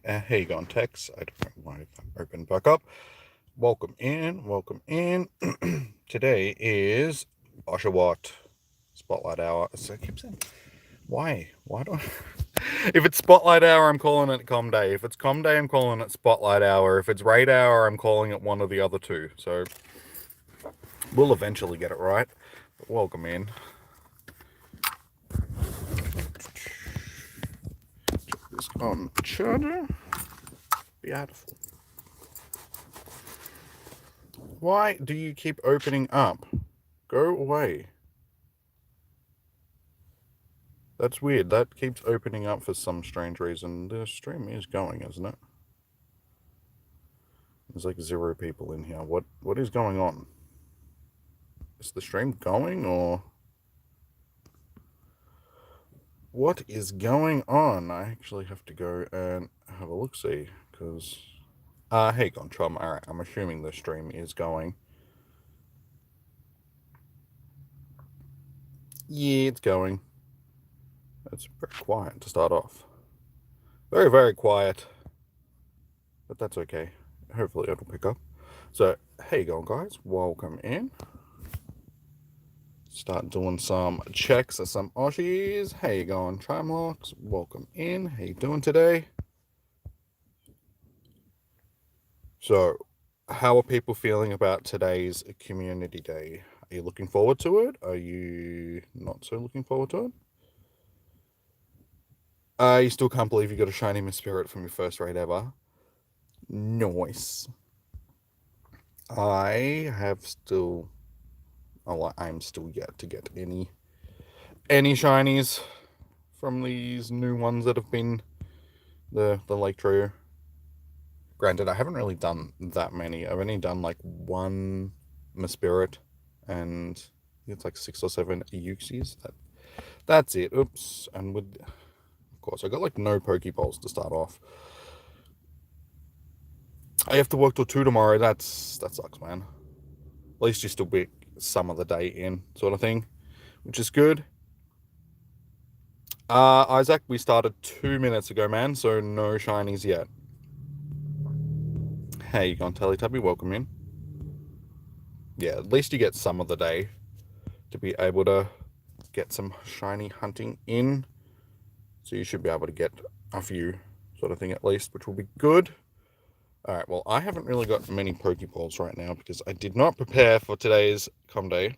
Hey, how you going, Tex? I don't know why I opened back up. Welcome in, welcome in. Today is Oshawott Spotlight Hour. So I keep saying, why? Why do I... If it's Spotlight Hour, I'm calling it Com Day. If it's Com Day, I'm calling it Spotlight Hour. If it's Raid Hour, I'm calling it one of the other two. So we'll eventually get it right. But welcome in. Check this on charger. Beautiful. Why do you keep opening up? Go away. That's weird. That keeps opening up for some strange reason. The stream is going, isn't it? There's like 0 people in here. What is going on? Is the stream going, or what is going on? I actually have to go and have a look-see, because hey, Gontrom. Alright, I'm assuming the stream is going. Yeah, it's going. It's very quiet to start off. Very, very quiet. But that's okay. Hopefully it'll pick up. So, how you going, guys? Welcome in. Start doing some checks of some Aushies. How you going, Trimlocks? Welcome in. How you doing today? So, how are people feeling about today's community day? Are you looking forward to it? Are you not so looking forward to it? You still can't believe you got a shiny Miss Spirit from your first raid ever. Nice. I'm still yet to get any shinies from these new ones that have been the Lake Trio. Granted, I haven't really done that many. I've only done like 1 Miss Spirit and it's like 6 or 7 Uxies. That's it. Oops. And of course, I got like no Pokeballs to start off. I have to work till 2 tomorrow. That sucks, man. At least you still be some of the day in, sort of thing, which is good. Isaac, we started 2 minutes ago, man, so no shinies yet. Hey, you going, Teletubby? Welcome in. Yeah, at least you get some of the day to be able to get some shiny hunting in. So you should be able to get a few, sort of thing at least, which will be good. Alright, well, I haven't really got many Pokeballs right now because I did not prepare for today's Com Day.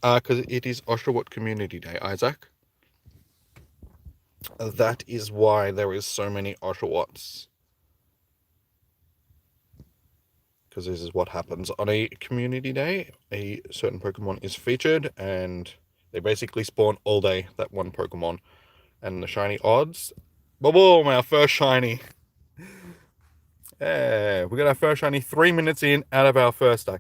Because it is Oshawott Community Day, Isaac. That is why there is so many Oshawotts. Because this is what happens on a community day. A certain Pokemon is featured, and they basically spawn all day, that one Pokemon. And the shiny odds. Boom! Our first shiny. Yeah, we got our first shiny 3 minutes in out of our first day.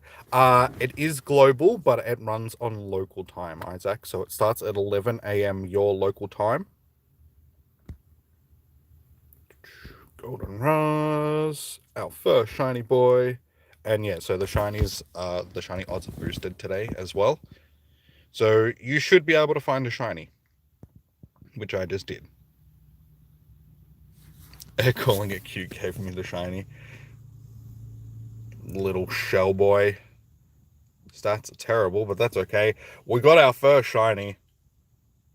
It is global, but it runs on local time, Isaac. So it starts at 11 a.m. your local time. Golden Rose, our first shiny boy. And yeah, so the shinies, the shiny odds are boosted today as well. So you should be able to find a shiny, which I just did. Calling it cute gave me the shiny. Little shell boy. Stats are terrible, but that's okay. We got our first shiny.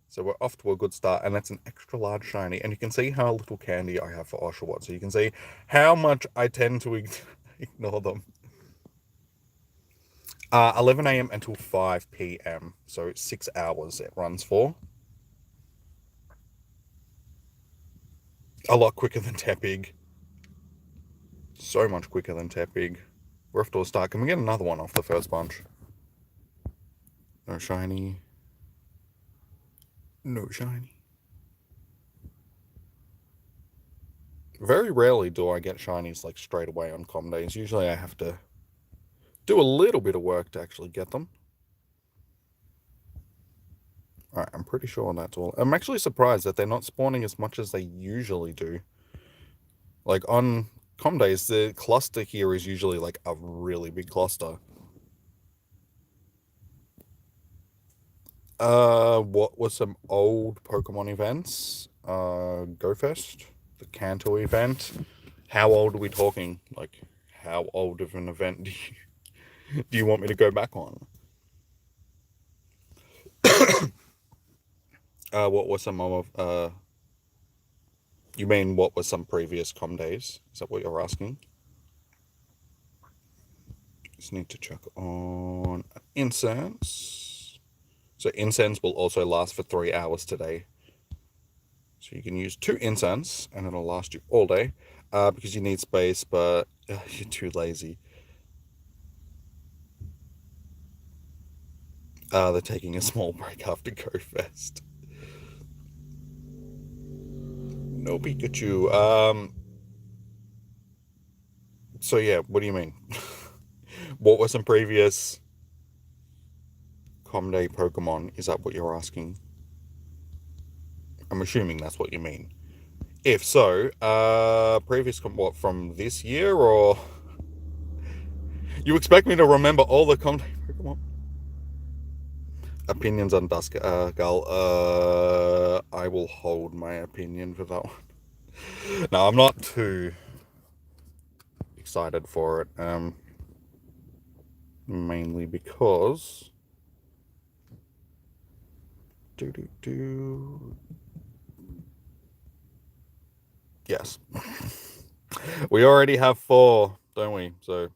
So we're off to a good start, and that's an extra large shiny. And you can see how little candy I have for Oshawott. So you can see how much I tend to ignore them. 11 a.m. until 5 p.m. So 6 hours it runs for. A lot quicker than Tepig. So much quicker than Tepig. We're off to a start. Can we get another one off the first bunch? No shiny. No shiny. Very rarely do I get shinies like straight away on Com days. Usually I have to do a little bit of work to actually get them. Alright, I'm pretty sure that's all. I'm actually surprised that they're not spawning as much as they usually do. Like on Com days, the cluster here is usually like a really big cluster. What were some old Pokemon events? Go Fest, the Kanto event. How old are we talking? Like, how old of an event do you want me to go back on? What were some of you mean what were some previous com days? Is that what you're asking? Just need to check on incense. So incense will also last for 3 hours today. So you can use 2 incense and it'll last you all day. Because you need space, but you're too lazy. They're taking a small break after Go Fest. No Pikachu. So yeah, what do you mean? What were some previous Com Day Pokemon? Is that what you're asking? I'm assuming that's what you mean. If so, previous what from this year, or you expect me to remember all the Com Day Pokemon? Opinions on Dusk Gull. I will hold my opinion for that one. No, I'm not too excited for it. Mainly because yes. We already have 4, don't we? So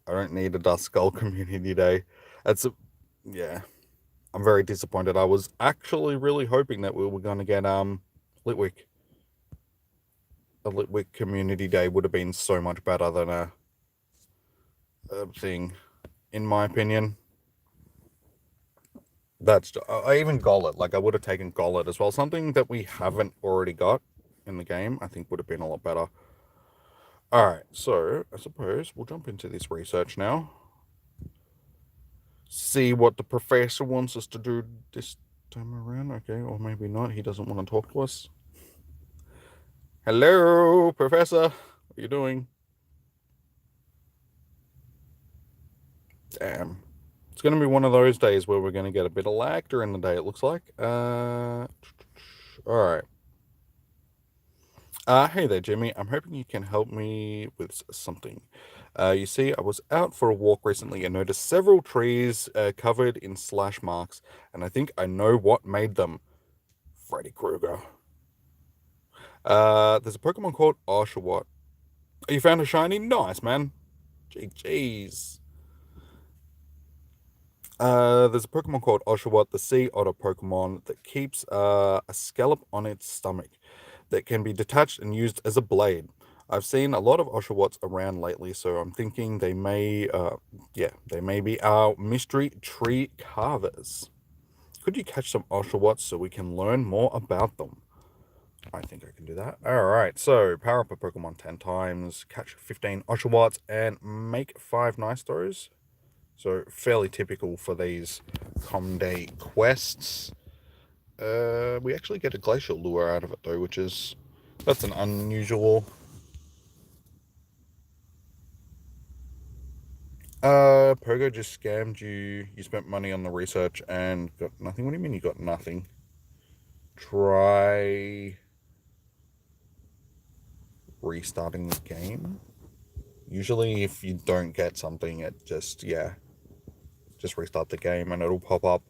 I don't need a Dusk Skull Community Day. Yeah. I'm very disappointed. I was actually really hoping that we were going to get Litwick. A Litwick Community Day would have been so much better than a thing, in my opinion. I even Gollet. Like, I would have taken Gollet as well. Something that we haven't already got in the game, I think would have been a lot better. Alright, so I suppose we'll jump into this research now. See what the professor wants us to do this time around. Okay, or maybe not. He doesn't want to talk to us. Hello, Professor. What are you doing? Damn. It's going to be one of those days where we're going to get a bit of lag during the day, it looks like. Alright. Hey there, Jimmy. I'm hoping you can help me with something. You see, I was out for a walk recently and noticed several trees covered in slash marks, and I think I know what made them. Freddy Krueger. There's a Pokemon called Oshawott. Oh, you found a shiny? Nice, man. GG's. There's a Pokemon called Oshawott, the sea otter Pokemon, that keeps a scallop on its stomach that can be detached and used as a blade. I've seen a lot of Oshawotts around lately, so I'm thinking they may be our mystery tree carvers. Could you catch some Oshawotts so we can learn more about them? I think I can do that. Alright, so power up a Pokemon 10 times, catch 15 Oshawotts, and make 5 Nicetos. So fairly typical for these Com Day quests. We actually get a Glacial Lure out of it though, that's an unusual. Pogo just scammed you. You spent money on the research and got nothing. What do you mean you got nothing? Try restarting the game. Usually if you don't get something, it just restart the game and it'll pop up.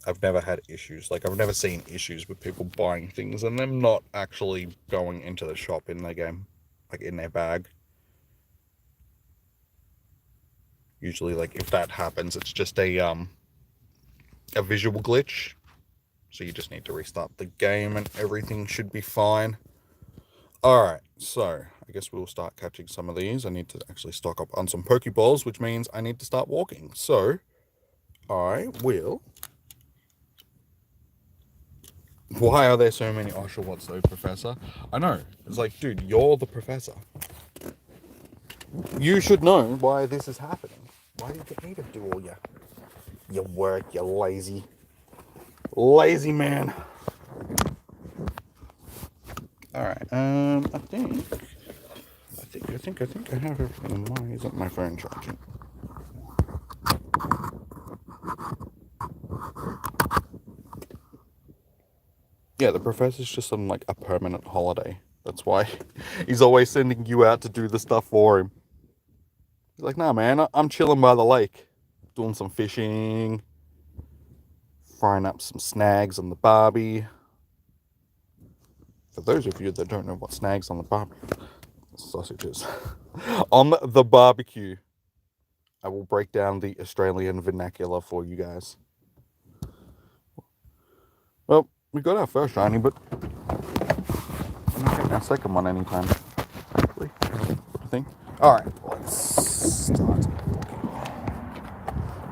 I've never had issues. Like, I've never seen issues with people buying things and them not actually going into the shop in their game, like in their bag. Usually, like, if that happens, it's just a visual glitch. So you just need to restart the game and everything should be fine. Alright, so I guess we'll start catching some of these. I need to actually stock up on some Pokeballs, which means I need to start walking. So I will. Why are there so many Oshawotts though, Professor? I know. It's like, dude, you're the professor. You should know why this is happening. Why do you get me to do all your work, you lazy man? Alright, I think I have everything. Why isn't my phone charging? Yeah, the professor's just on like a permanent holiday. That's why he's always sending you out to do the stuff for him. He's like, nah, man, I'm chilling by the lake, doing some fishing, frying up some snags on the barbie. For those of you that don't know what snags on the barbie, sausages. On the barbecue, I will break down the Australian vernacular for you guys. Well, we got our first shiny, but we're not getting our second one anytime. Hopefully. What do you think? Alright, let's start.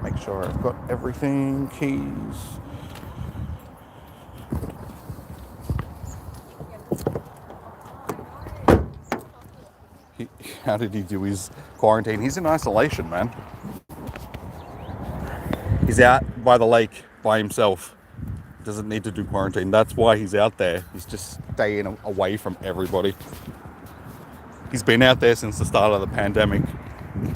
Make sure I've got everything. Keys. How did he do his quarantine? He's in isolation, man. He's out by the lake by himself. Doesn't need to do quarantine. That's why he's out there. He's just staying away from everybody. He's been out there since the start of the pandemic. I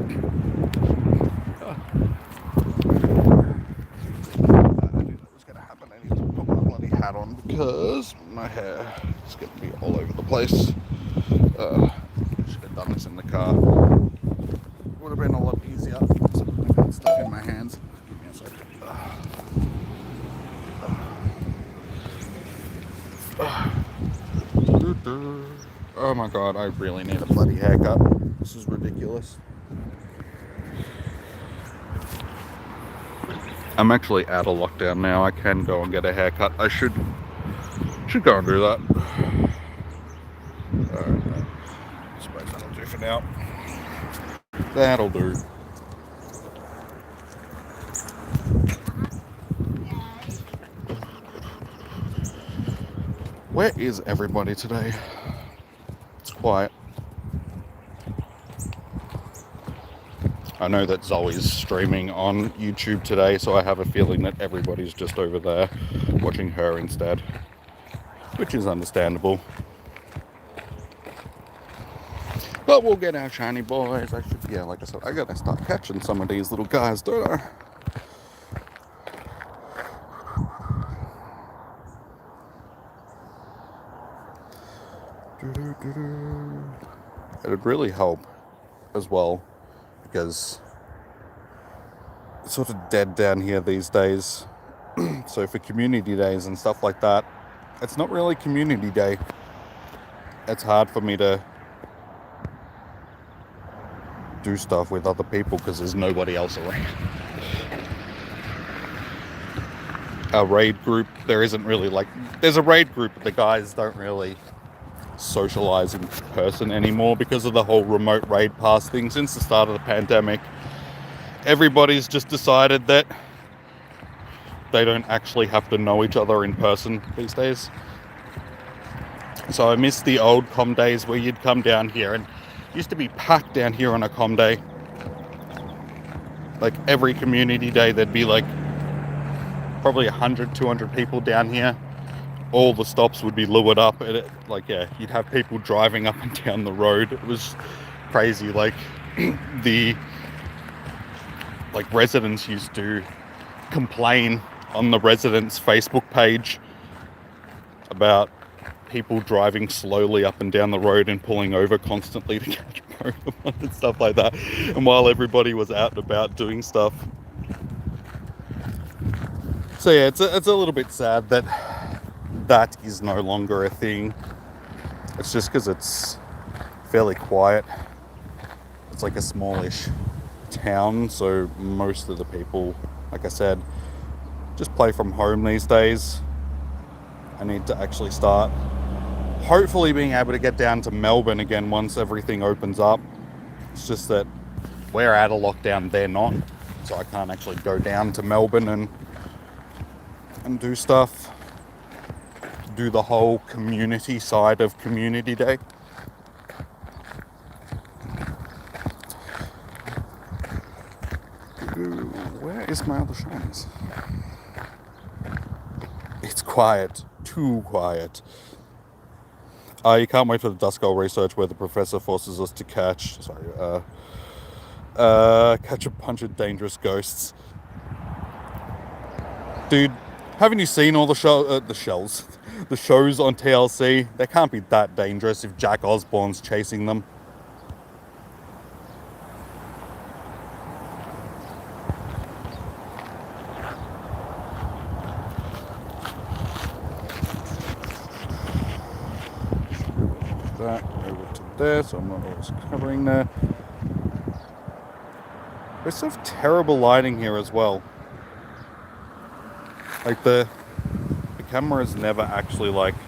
knew that was going to happen. I need to put my bloody hat on because my hair is going to be all over the place. Should have done this in the car. Would have been a lot easier. Something got stuck in my hands. Give me a second. Oh my god, I really need a bloody haircut. This is ridiculous. I'm actually out of lockdown now. I can go and get a haircut. I should go and do that. I suppose that'll do for now. That'll do. Where is everybody today? It's quiet. I know that Zoe's streaming on YouTube today, so I have a feeling that everybody's just over there watching her instead, which is understandable. But we'll get our shiny boys. Yeah, like I said, I gotta start catching some of these little guys, don't I? It'd really help as well, because it's sort of dead down here these days. So for community days and stuff like that, it's not really community day. It's hard for me to do stuff with other people because there's nobody else around. Our raid group, there isn't really there's a raid group, but the guys don't really socialize in person anymore because of the whole remote raid pass thing. Since the start of the pandemic, everybody's just decided that they don't actually have to know each other in person these days. So I miss the old comm days where you'd come down here, and it used to be packed down here on a comm day. Like every community day there'd be like probably 100, 200 people down here. All the stops would be lured up. You'd have people driving up and down the road. It was crazy. The residents used to complain on the residents' Facebook page about people driving slowly up and down the road and pulling over constantly to catch Pokemon and stuff like that. And while everybody was out and about doing stuff. So yeah, it's a little bit sad that is no longer a thing. It's just because it's fairly quiet. It's like a smallish town, so most of the people, like I said, just play from home these days. I need to actually start hopefully being able to get down to Melbourne again once everything opens up. It's just that we're out of lockdown, they're not, so I can't actually go down to Melbourne and do stuff. Do the whole community side of Community Day. Where is my other shinies? It's quiet. Too quiet. You can't wait for the Duskull research where the professor forces us to catch a bunch of dangerous ghosts. Dude, Haven't you seen all the shows on TLC? They can't be that dangerous if Jack Osborne's chasing them. That over to there, so I'm not always covering there. There's sort of terrible lighting here as well. Like the camera is never actually like, I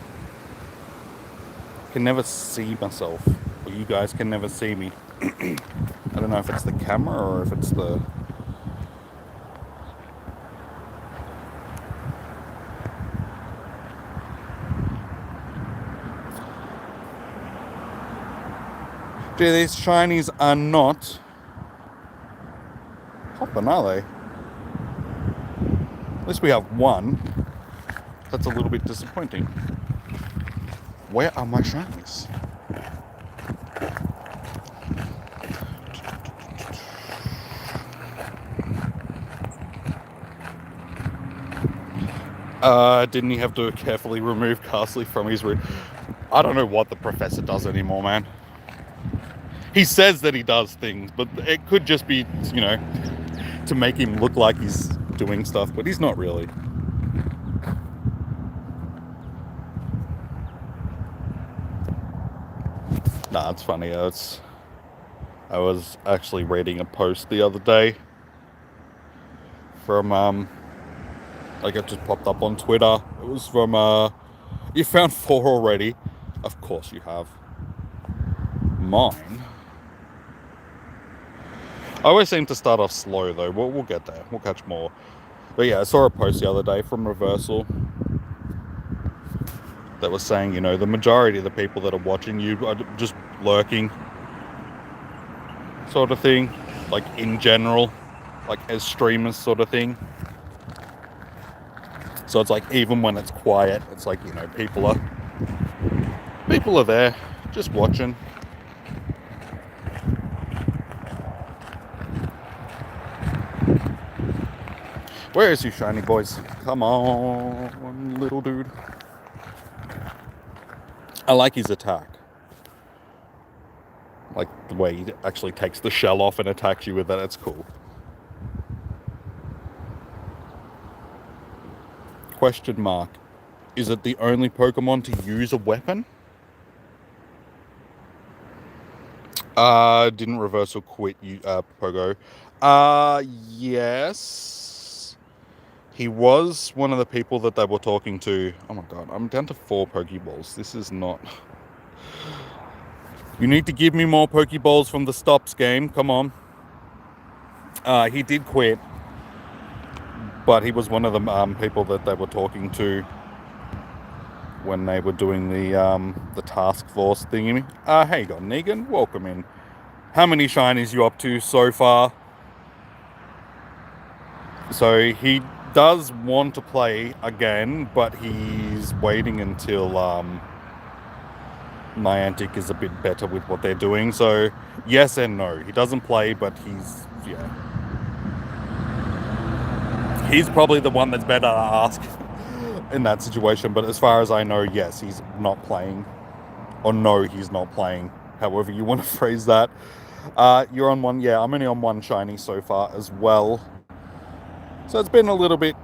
can never see myself, or you guys can never see me. I don't know if it's the camera or if it's the... Gee, these shinies are not popping, are they? At least we have one. That's a little bit disappointing. Where are my shinies? Didn't he have to carefully remove Castley from his room? I don't know what the professor does anymore, man. He says that he does things, but it could just be, you know, to make him look like he's doing stuff, but he's not really. Nah, it's funny. I was actually reading a post the other day from, like it just popped up on Twitter. It was from, you found 4 already? Of course you have. Mine? I always seem to start off slow though. We'll get there. We'll catch more. But yeah, I saw a post the other day from Reversal that was saying, you know, the majority of the people that are watching you are just lurking, sort of thing. Like in general, like as streamers, sort of thing. So it's like even when it's quiet, it's like, you know, people are there just watching. Where is you shiny boys? Come on, little dude. I like his attack. Like the way he actually takes the shell off and attacks you with it. It's cool. Question mark. Is it the only Pokemon to use a weapon? Didn't Reversal quit you, Pogo? Yes. He was one of the people that they were talking to. Oh my god, I'm down to 4 Pokeballs. This is not... You need to give me more Pokeballs from the Stops game. Come on. He did quit. But he was one of the people that they were talking to when they were doing the task force thingy. Hey, you got Negan? Welcome in. How many shinies you up to so far? So he does want to play again, but he's waiting until Niantic is a bit better with what they're doing. So yes and no. He doesn't play, but he's, yeah. He's probably the one that's better to ask in that situation. But as far as I know, yes, he's not playing. Or no, he's not playing. However you want to phrase that. You're on 1. Yeah, I'm only on 1 shiny so far as well. So it's been a little bit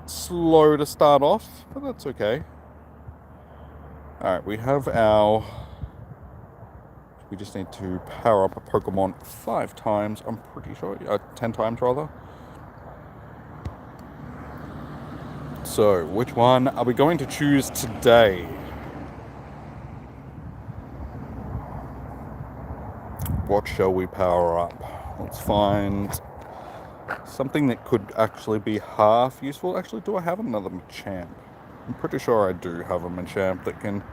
slow to start off, but that's okay. Alright, we have our... We just need to power up a Pokemon 5 times, I'm pretty sure. 10 times, rather. So, which one are we going to choose today? What shall we power up? Let's find something that could actually be half useful. Actually, do I have another Machamp? I'm pretty sure I do have a Machamp that can...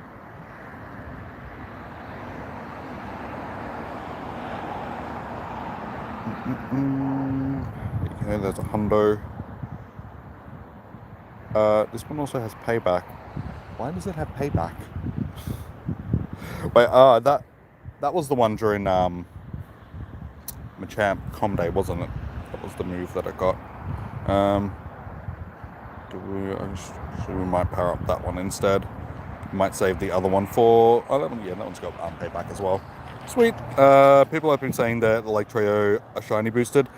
Okay, there's a Hundo. This one also has Payback. Why does it have Payback? Wait, that was the one during Machamp Com Day, wasn't it? That was the move that I got. So we might power up that one instead. Might save the other one for... Oh, that one's got payback as well. Sweet. People have been saying that the Lake Trio are shiny boosted.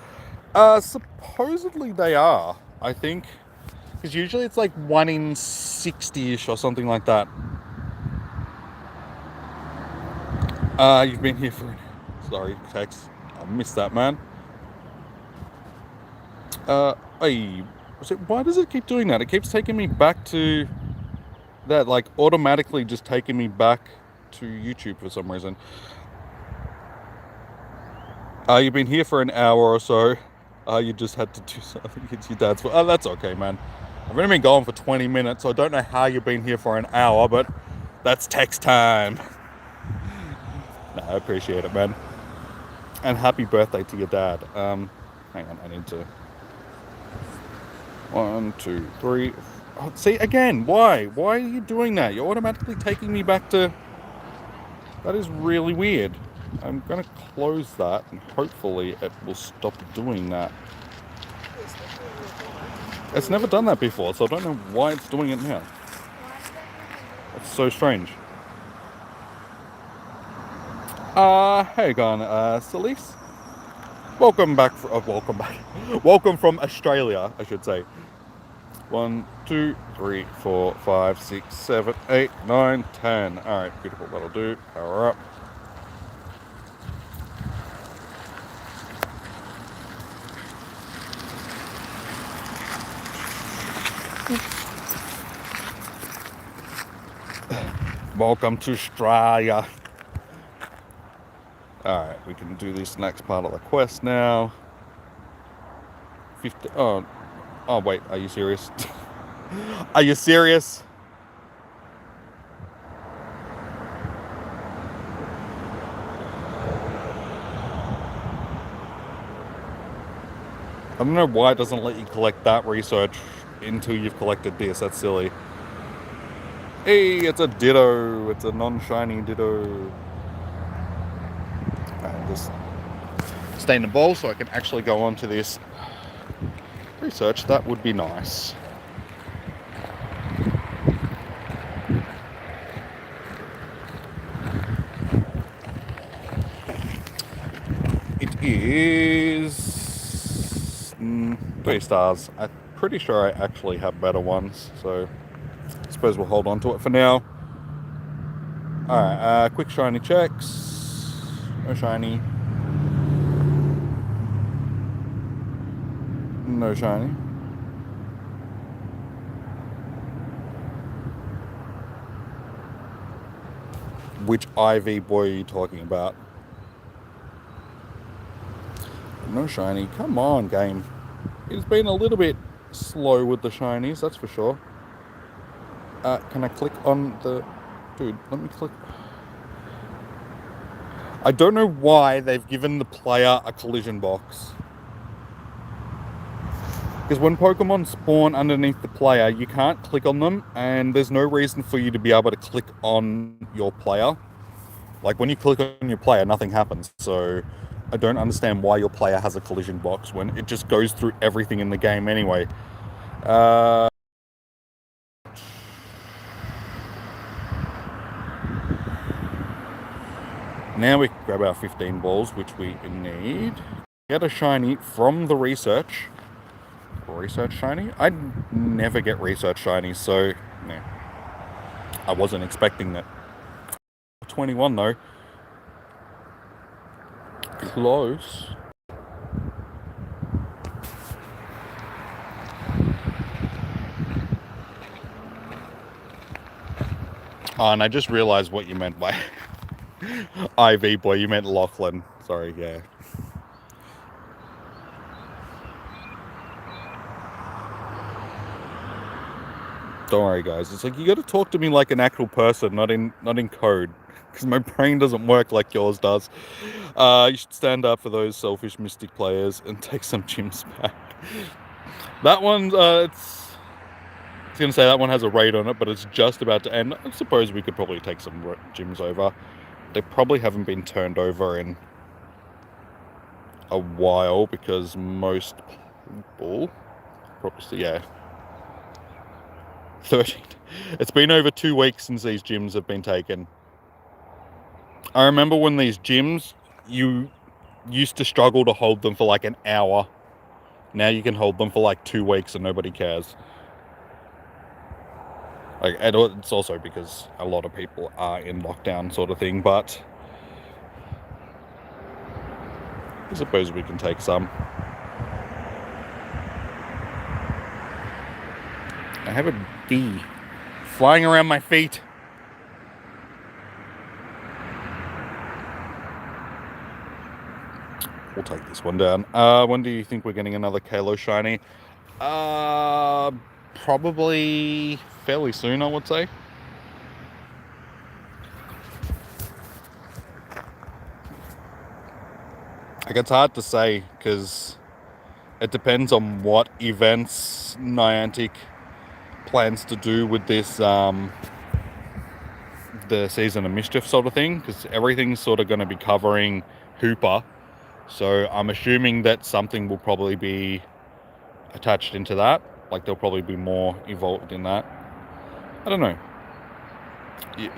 Supposedly they are, I think. Because usually it's like 1 in 60-ish or something like that. You've been here for... Sorry, text. I missed that, man. Why does it keep doing that? It keeps taking me back to... That, like, automatically just taking me back to YouTube for some reason. You've been here for an hour or so. You just had to do something. It's your dad's fault. Oh, that's okay, man. I've only been going for 20 minutes, so I don't know how you've been here for an hour, but that's text time. No, I appreciate it, man. And happy birthday to your dad. Hang on, I need to... 1, 2, 3... Oh, see, again, why? Why are you doing that? You're automatically taking me back to... That is really weird. I'm going to close that, and hopefully it will stop doing that. It's never done that before, so I don't know why it's doing it now. It's so strange. Hey again, Celise. Welcome back. Welcome back. Welcome from Australia, I should say. 1, 2, 3, 4, 5, 6, 7, 8, 9, 10. Alright, beautiful. That'll do. Power up. Welcome to Australia. Alright, we can do this next part of the quest now. 50. Oh, wait, are you serious? Are you serious? I don't know why it doesn't let you collect that research until you've collected this. That's silly. Hey, it's a Ditto. It's a non-shiny Ditto. Just stay in the bowl so I can actually go on to this research. That would be nice. It is 3 stars. I'm pretty sure I actually have better ones, so I suppose we'll hold on to it for now. Alright, quick shiny checks. No shiny. No shiny. Which IV boy are you talking about? No shiny. Come on, game. It's been a little bit slow with the shinies, that's for sure. Can I click on the... Dude, let me click... I don't know why they've given the player a collision box. Because when Pokemon spawn underneath the player, you can't click on them, and there's no reason for you to be able to click on your player. Like, when you click on your player, nothing happens, so... I don't understand why your player has a collision box when it just goes through everything in the game anyway. Now we grab our 15 balls, which we need. Get a shiny from the research. Research shiny? I never get research shinies, so yeah. I wasn't expecting that. 21 though. Close. Oh, and I just realized what you meant by IV boy. You meant Lachlan. Sorry, yeah. Don't worry, guys. It's like you got to talk to me like an actual person, not in code, because my brain doesn't work like yours does. You should stand up for those selfish Mystic players and take some gyms back. That one, I was gonna say that one has a raid on it, but it's just about to end. I suppose we could probably take some gyms over. They probably haven't been turned over in a while because most people, probably, yeah. 13. It's been over 2 weeks since these gyms have been taken. I remember when these gyms, you used to struggle to hold them for like an hour. Now you can hold them for like 2 weeks and nobody cares. Like, it's also because a lot of people are in lockdown sort of thing, but I suppose we can take some. I have a bee flying around my feet. We'll take this one down. When do you think we're getting another Kalo shiny? Probably fairly soon, I would say. Like, it's hard to say because it depends on what events Niantic plans to do with this, the Season of Mischief sort of thing, because everything's sort of going to be covering Hooper. So I'm assuming that something will probably be attached into that. Like, there'll probably be more involved in that. I don't know.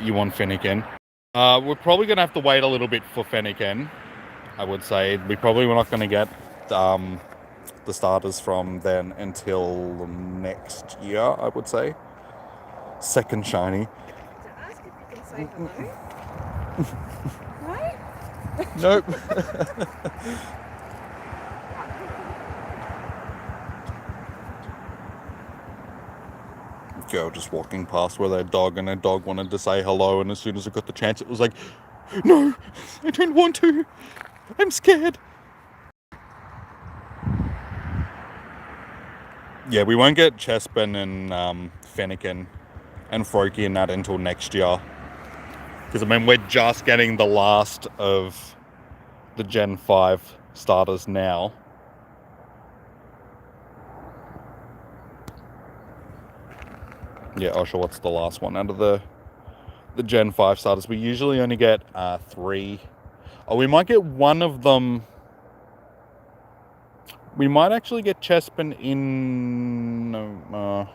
You want Fennekin? We're probably going to have to wait a little bit for Fennekin, I would say. We probably were not going to get the starters from then until next year, I would say. Second shiny. To ask if you can say hello. Right? Nope. Girl just walking past with her dog, and her dog wanted to say hello, and as soon as it got the chance, it was like, no, I don't want to. I'm scared. Yeah, we won't get Chespin and Fennekin and Froakie and that until next year. Because, I mean, we're just getting the last of the Gen 5 starters now. Yeah, Oshawott's the last one out of the Gen 5 starters. We usually only get 3. Oh, we might get one of them. We might actually get Chespin in... nah,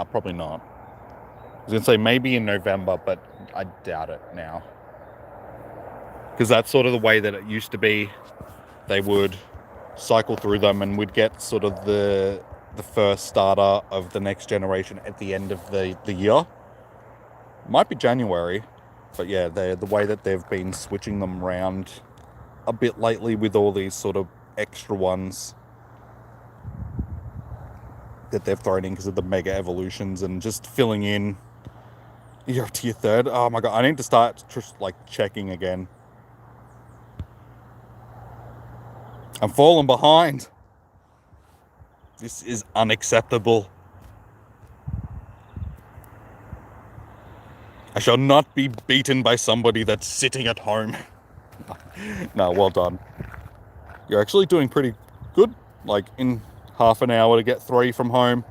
probably not. I was going to say maybe in November, but I doubt it now. Because that's sort of the way that it used to be. They would cycle through them and we'd get sort of the first starter of the next generation at the end of the year. Might be January, but yeah, the way that they've been switching them around a bit lately with all these sort of extra ones that they've thrown in because of the mega evolutions and just filling in. You're up to your third. Oh my god, I need to start just like checking again. I'm falling behind. This is unacceptable. I shall not be beaten by somebody that's sitting at home. No, well done. You're actually doing pretty good. Like, in half an hour to get 3 from home.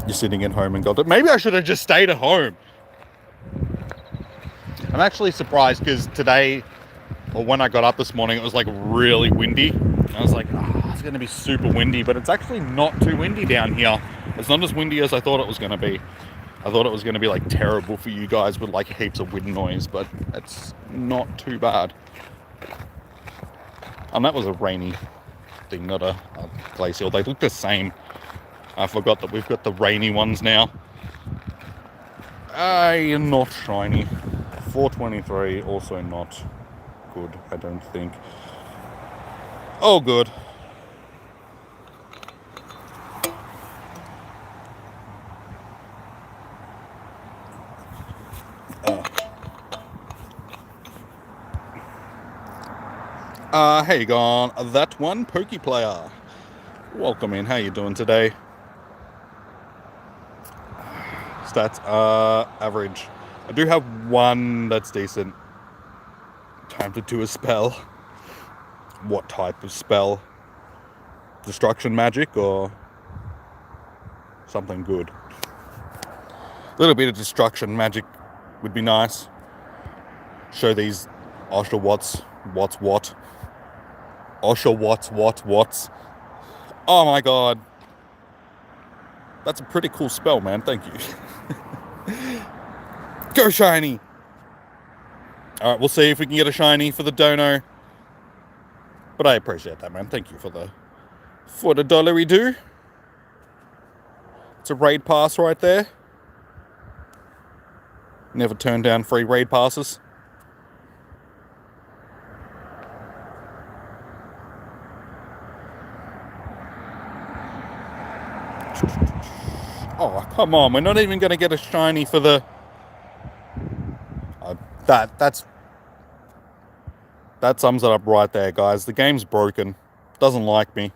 You're sitting at home and got it. Maybe I should have just stayed at home. I'm actually surprised because today, or when I got up this morning, it was like really windy. And I was like, it's going to be super windy, but it's actually not too windy down here. It's not as windy as I thought it was going to be. I thought it was going to be like terrible for you guys with like heaps of wind noise, but it's not too bad. And that was a rainy thing, not a glacial. They look the same. I forgot that we've got the rainy ones now. Not shiny. 423, also not good, I don't think. Oh, good. Hey, gone that one, Pokey Player. Welcome in. How you doing today? Stats are average. I do have one that's decent. Time to do a spell. What type of spell? Destruction magic or something good? A little bit of destruction magic would be nice. Show these Oshawotts What? Oshawott. Oh my god. That's a pretty cool spell, man. Thank you. Go shiny! Alright, we'll see if we can get a shiny for the dono. But I appreciate that, man. Thank you for the dollary do. It's a raid pass right there. Never turn down free raid passes. Oh, come on. We're not even going to get a shiny for the... That sums it up right there, guys. The game's broken. Doesn't like me.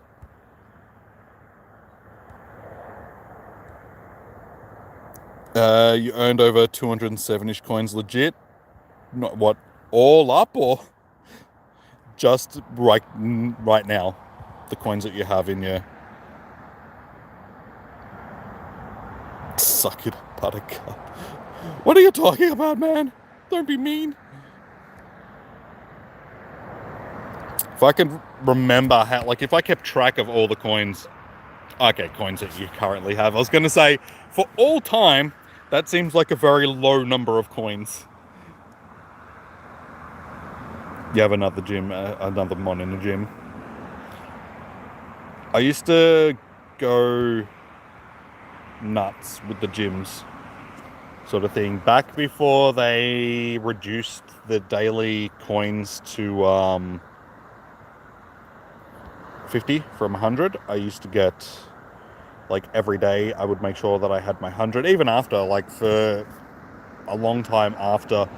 You earned over 207-ish coins legit. Not what, all up, or just right now? The coins that you have in your... Suck it, Buttercup. What are you talking about, man? Don't be mean. If I can remember how, like, if I kept track of all the coins... Okay, coins that you currently have. I was going to say, for all time, that seems like a very low number of coins. You have another gym, another mon in the gym. I used to go nuts with the gyms, sort of thing. Back before they reduced the daily coins to 50 from 100, I used to get, like, every day I would make sure that I had my 100, even after, like, for a long time after.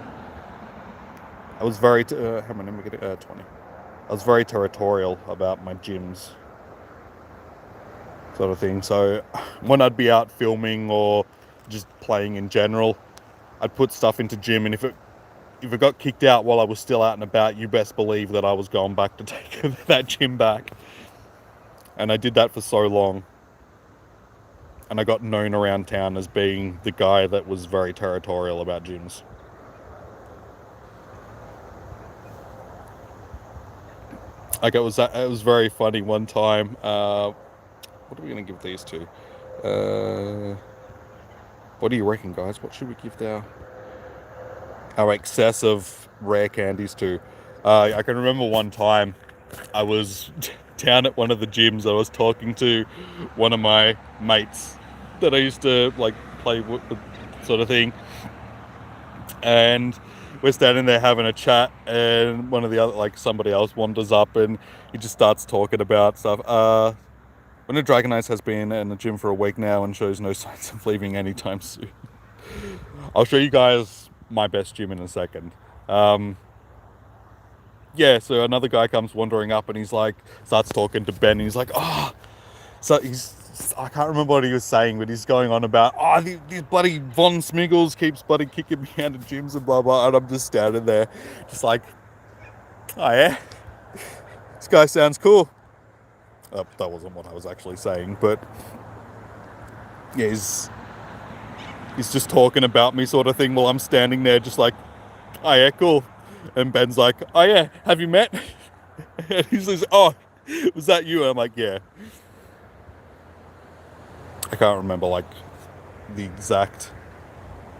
I was very how many did we get? 20. I was very territorial about my gyms, sort of thing. So when I'd be out filming or just playing in general, I'd put stuff into gym, and if it got kicked out while I was still out and about, you best believe that I was going back to take that gym back. And I did that for so long. And I got known around town as being the guy that was very territorial about gyms. Like, it was very funny one time. What are we going to give these to? What do you reckon, guys? What should we give our excessive rare candies to? I can remember one time I was down at one of the gyms. I was talking to one of my mates that I used to, like, play with, sort of thing. And we're standing there having a chat, and one of the other, like, somebody else wanders up and he just starts talking about stuff. When a Dragonite has been in the gym for a week now and shows no signs of leaving anytime soon. I'll show you guys my best gym in a second. Yeah, so another guy comes wandering up and he's like, starts talking to Ben, and he's like, so I can't remember what he was saying, but he's going on about, these bloody Von Smiggles keeps bloody kicking me out of gyms and blah blah, and I'm just standing there, just like, oh yeah, this guy sounds cool. That wasn't what I was actually saying, but yeah, he's just talking about me, sort of thing, while I'm standing there just like, oh yeah, cool. And Ben's like, oh yeah, have you met? And he's like, oh, was that you? And I'm like, yeah. I can't remember, like, the exact,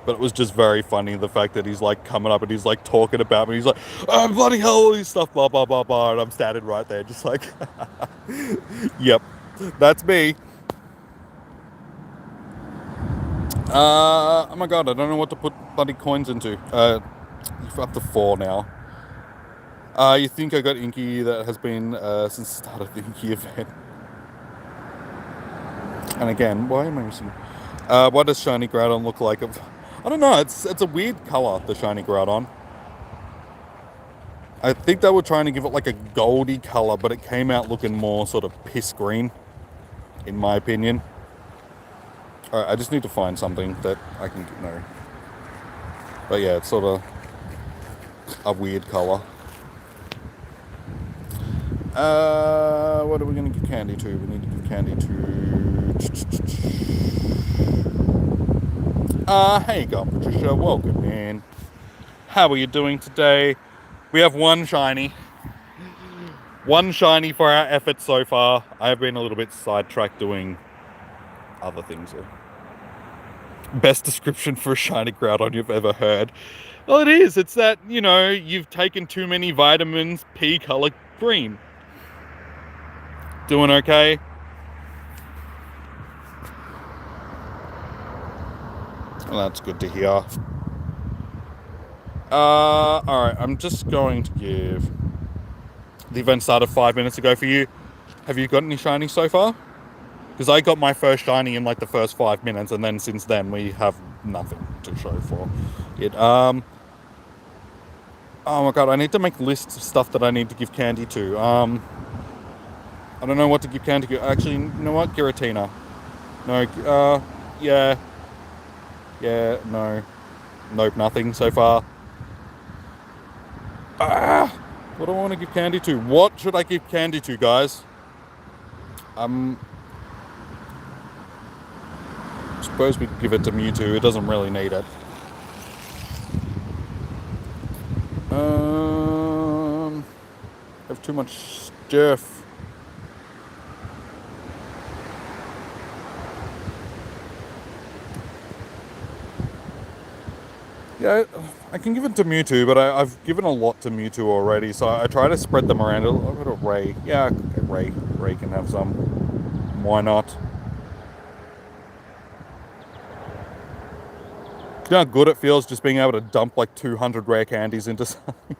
but it was just very funny, the fact that he's, like, coming up and he's, like, talking about me. He's like, oh, bloody hell, all this stuff, blah, blah, blah, blah. And I'm standing right there just like, yep, that's me. Oh my god, I don't know what to put bloody coins into. You're up to 4 now. You think I got Inky? That has been since the start of the Inky event. And again, why am I missing? What does shiny Groudon look like? I don't know. It's a weird color, the shiny Groudon. I think they were trying to give it like a goldy color, but it came out looking more sort of piss green, in my opinion. All right, I just need to find something that I can know. But yeah, it's sort of a weird color. What are we going to give candy to? We need to give candy to... Hey, you go, Patricia. Welcome in. How are you doing today? We have one shiny. One shiny for our efforts so far. I have been a little bit sidetracked doing other things. Best description for a shiny Groudon you've ever heard. Well, it is. It's that, you know, you've taken too many vitamins, pea color green. Doing okay? Well, that's good to hear. Alright, I'm just going to give... The event started 5 minutes ago for you. Have you got any shiny so far? Because I got my first shiny in like the first 5 minutes, and then since then we have nothing to show for it. Oh my god, I need to make lists of stuff that I need to give candy to. I don't know what to give candy to. Actually, you know what? Giratina. No, yeah. Yeah, no. Nope, nothing so far. What do I want to give candy to? What should I give candy to, guys? Suppose we could give it to Mewtwo. It doesn't really need it. Have too much stuff. Yeah, I can give it to Mewtwo, but I've given a lot to Mewtwo already, so I try to spread them around. I'll go to Ray. Yeah, okay, Ray. Ray can have some. Why not? You know how good it feels just being able to dump like 200 rare candies into something?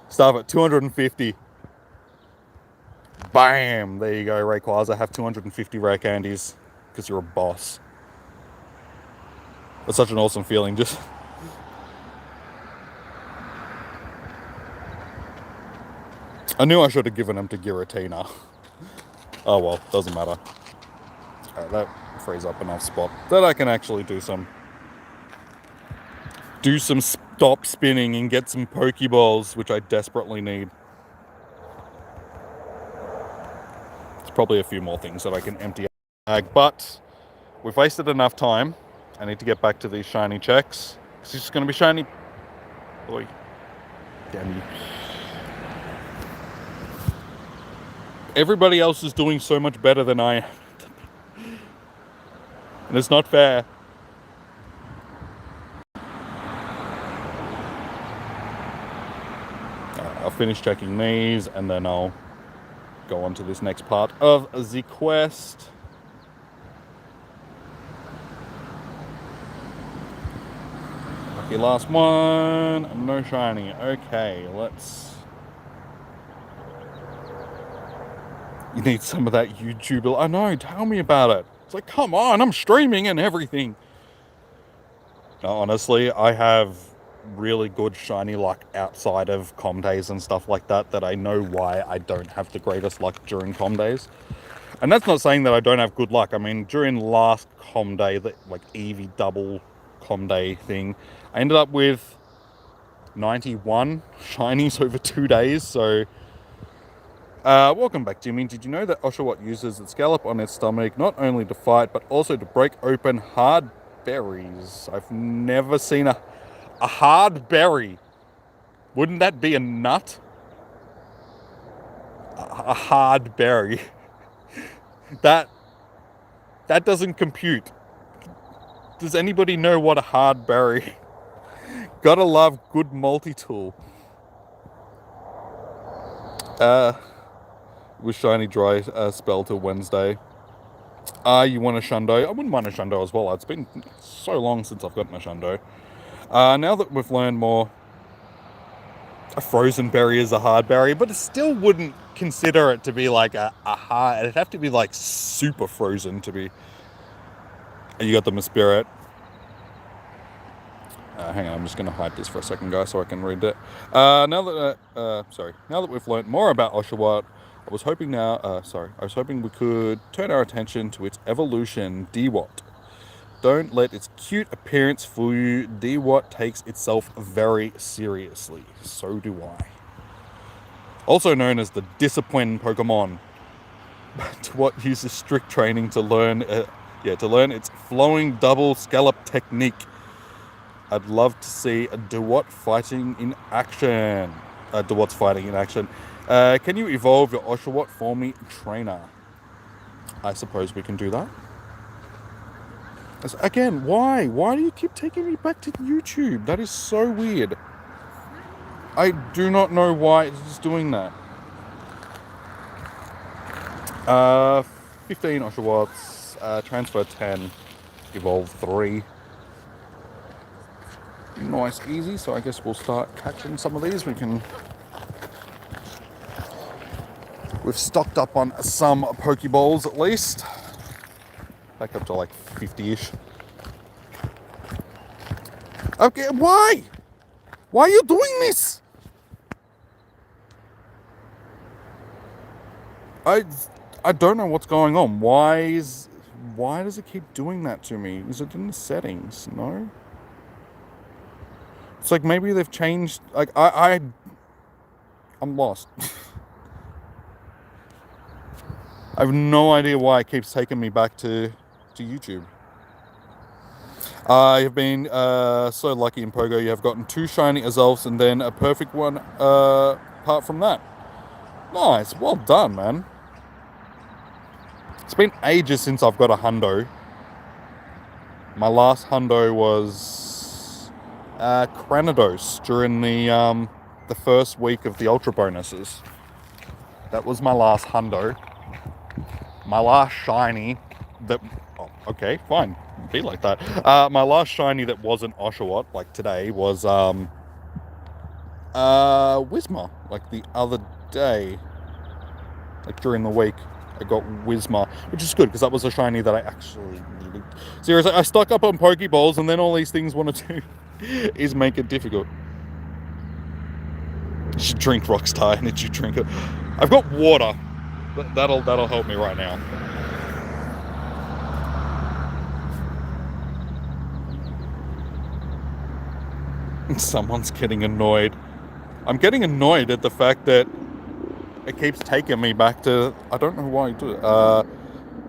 Start at 250. Bam! There you go, Rayquaza. Have 250 rare candies because you're a boss. That's such an awesome feeling. Just... I knew I should have given them to Giratina. Oh well, doesn't matter. Alright, that frees up enough spot that I can actually do some stop spinning and get some Pokeballs, which I desperately need. There's probably a few more things that I can empty out the bag, but we've wasted enough time. I need to get back to these shiny checks. It's just going to be shiny. Boy. Damn you. Everybody else is doing so much better than I am. And it's not fair. I'll finish checking these and then I'll go on to this next part of the quest. Lucky last one. No shiny. Okay, let's... You need some of that YouTube. I know, tell me about it. It's like, come on, I'm streaming and everything. No, honestly, I have really good shiny luck outside of com days and stuff like that I know why I don't have the greatest luck during com days. And that's not saying that I don't have good luck. I mean, during last com day, the like Eevee double com day thing, I ended up with 91 shinies over 2 days, so... welcome back, Jimmy. Did you know that Oshawott uses its scallop on its stomach not only to fight, but also to break open hard berries? I've never seen a hard berry. Wouldn't that be a nut? A hard berry. That doesn't compute. Does anybody know what a hard berry? Gotta love good multi-tool. With shiny dry spell till Wednesday. You want a Shundo? I wouldn't mind a Shundo as well. It's been so long since I've gotten a Shundo. Now that we've learned more, a frozen berry is a hard berry, but it still wouldn't consider it to be like a hard... It'd have to be like super frozen to be... You got them a spirit. Hang on, I'm just going to hide this for a second, guys, so I can read it. Now that we've learned more about Oshawott, I was hoping we could turn our attention to its evolution, Dewott. Don't let its cute appearance fool you. Dewott takes itself very seriously. So do I. Also known as the disciplined Pokemon. Dewott uses strict training to learn its flowing double scallop technique. I'd love to see a Dewott fighting in action. Dewat's fighting in action. Can you evolve your Oshawott for me, trainer? I suppose we can do that. Again, why? Why do you keep taking me back to YouTube? That is so weird. I do not know why it's doing that. 15 Oshawotts, transfer 10, evolve 3. Nice, easy. So I guess we'll start catching some of these. We've stocked up on some Pokeballs at least. Back up to like 50-ish. Okay, why? Why are you doing this? I don't know what's going on. Why does it keep doing that to me? Is it in the settings? No. It's like maybe they've changed. Like I'm lost. I have no idea why it keeps taking me back to YouTube. I have been so lucky in Pogo. You have gotten 2 shiny Azelfs and then a perfect one apart from that. Nice, well done, man. It's been ages since I've got a hundo. My last hundo was Cranidos during the first week of the Ultra bonuses. That was my last hundo. My last shiny that... Oh, okay, fine. Be like that. My last shiny that wasn't Oshawott, like today, was Whismur. Like the other day. Like during the week, I got Whismur, which is good because that was a shiny that I actually needed. Seriously, I stock up on Pokeballs and then all these things want to do is make it difficult. You should drink Rockstar, and did you drink it? I've got water. That'll help me right now. Someone's getting annoyed. I'm getting annoyed at the fact that it keeps taking me back to... I don't know why I do it.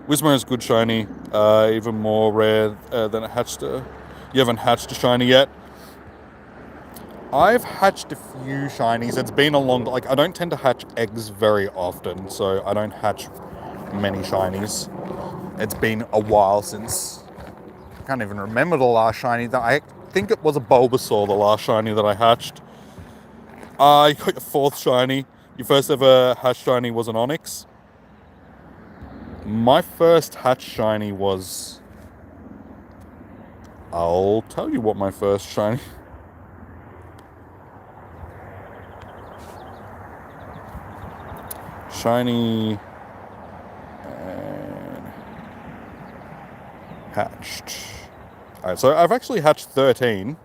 Whismur is good shiny. Even more rare than a hatched... You haven't hatched a shiny yet. I've hatched a few shinies. It's been a long... Like, I don't tend to hatch eggs very often, so I don't hatch many shinies. It's been a while since... I can't even remember the last shiny that I think it was a Bulbasaur, the last shiny that I hatched. You got your 4th shiny. Your first ever hatch shiny was an Onyx. My first hatch shiny was... I'll tell you what my first shiny... Shiny... And... hatched. Alright, so I've actually hatched 13.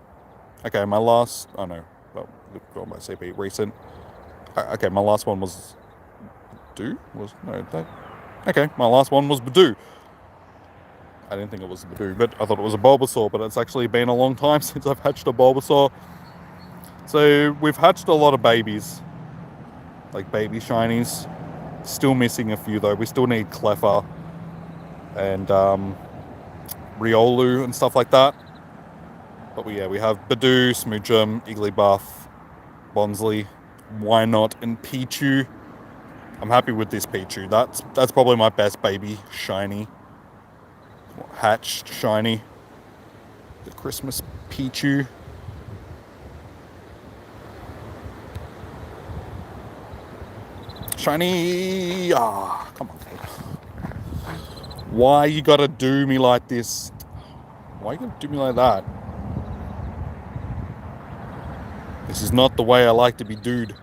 Okay, my last... Oh no. Well, got my CP recent. Okay, my last one was... Okay, my last one was Badoo. I didn't think it was Badoo, but I thought it was a Bulbasaur, but it's actually been a long time since I've hatched a Bulbasaur. So, we've hatched a lot of babies. Like baby shinies. Still missing a few though. We still need Cleffa and Riolu and stuff like that. But we have Badoo, Smoochum, Igglybuff, Bonsley, Why Not, and Pichu. I'm happy with this Pichu. That's probably my best baby shiny. Hatched shiny. The Christmas Pichu. Shiny! Ah, come on. Why you gotta do me like this? Why you gotta do me like that? This is not the way I like to be dude.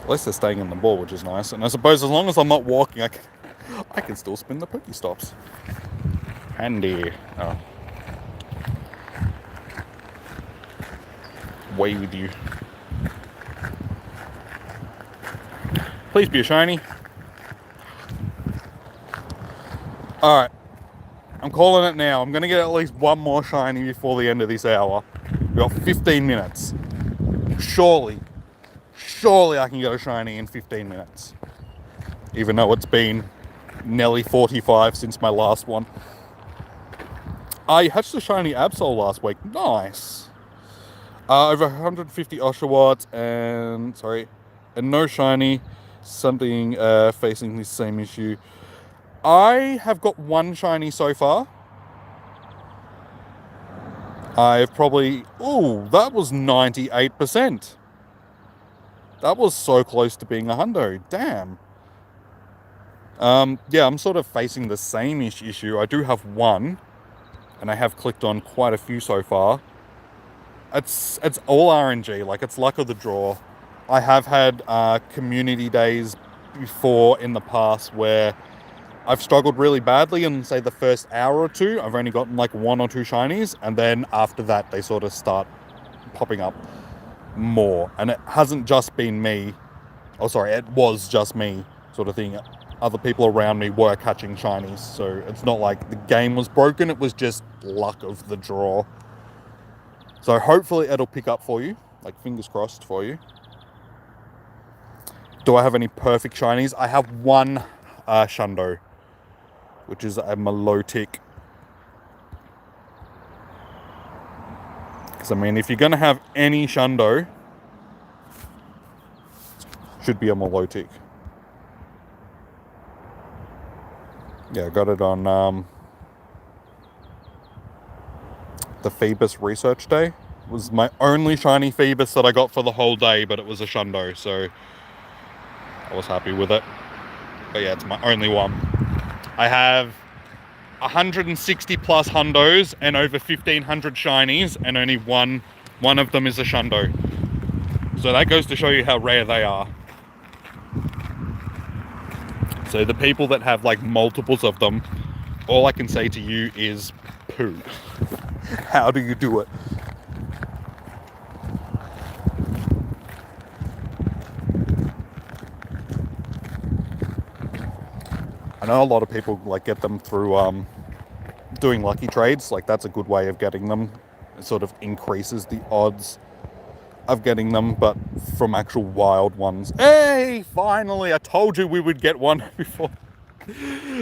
At least they're staying in the ball, which is nice. And I suppose as long as I'm not walking, I can still spin the Pokestops. Handy. Oh. Way with you. Please be a shiny. Alright. I'm calling it now. I'm going to get at least one more shiny before the end of this hour. We've got 15 minutes. Surely I can get a shiny in 15 minutes. Even though it's been nearly 45 since my last one. I hatched a shiny Absol last week. Nice. Over 150 Oshawott and no shiny. Something facing this same issue. I have got one shiny so far. I've probably... Ooh, that was 98%. That was so close to being a hundo. Damn. Yeah, I'm sort of facing the same issue. I do have one, and I have clicked on quite a few so far. It's all RNG, like it's luck of the draw. I have had community days before in the past where I've struggled really badly in, say, the first hour or two. I've only gotten like 1 or 2 shinies, and then after that they sort of start popping up more. And it hasn't just been me. Oh, sorry, it was just me sort of thing. Other people around me were catching shinies, so it's not like the game was broken, it was just luck of the draw. So hopefully it'll pick up for you, like fingers crossed for you. Do I have any perfect shinies? I have one Shundo, which is a Milotic. Because I mean, if you're going to have any Shundo, should be a Milotic. Yeah, I got it on the Phoebus research day. It was my only shiny Phoebus that I got for the whole day, but it was a Shundo, so I was happy with it. But yeah, it's my only one. I have 160 plus hundos and over 1,500 shinies, and only one of them is a Shundo. So that goes to show you how rare they are. So the people that have like multiples of them, all I can say to you is poo. How do you do it? I know a lot of people like get them through doing lucky trades. Like that's a good way of getting them. It sort of increases the odds of getting them, but from actual wild ones. Hey, finally, I told you we would get one before.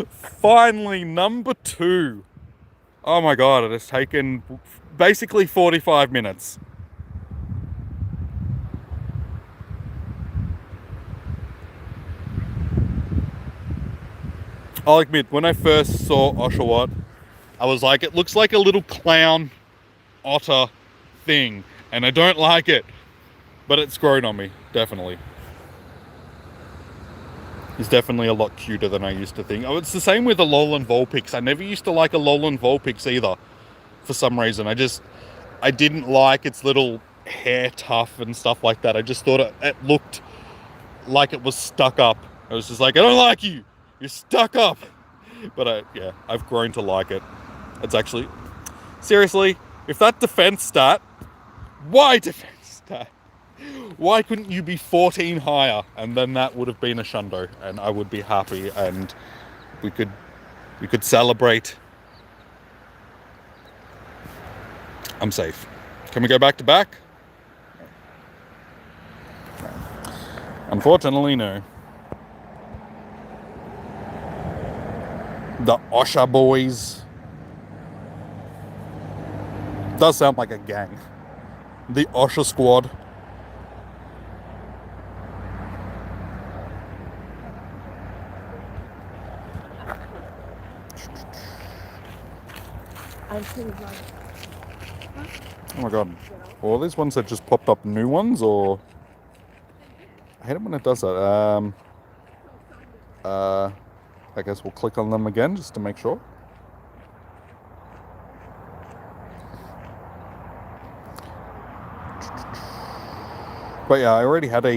Finally, number 2. Oh my god, it has taken basically 45 minutes. I'll admit, when I first saw Oshawott, I was like, it looks like a little clown otter thing, and I don't like it. But it's grown on me, definitely. He's definitely a lot cuter than I used to think. Oh, it's the same with the Alolan Vulpix. I never used to like Alolan Vulpix either, for some reason. I didn't like its little hair tuft and stuff like that. I just thought it looked like it was stuck up. I was just like, I don't like you. You're stuck up. But yeah, I've grown to like it. It's actually... Seriously, if that defense stat... Why defense stat? Why couldn't you be 14 higher? And then that would have been a Shundo, and I would be happy, and we could celebrate. I'm safe. Can we go back to back? Unfortunately, no. The Osha boys. Does sound like a gang. The Osha squad. Oh my god. All these ones that just popped up new ones, or... I hate it when it does that. I guess we'll click on them again just to make sure. But yeah, I already had a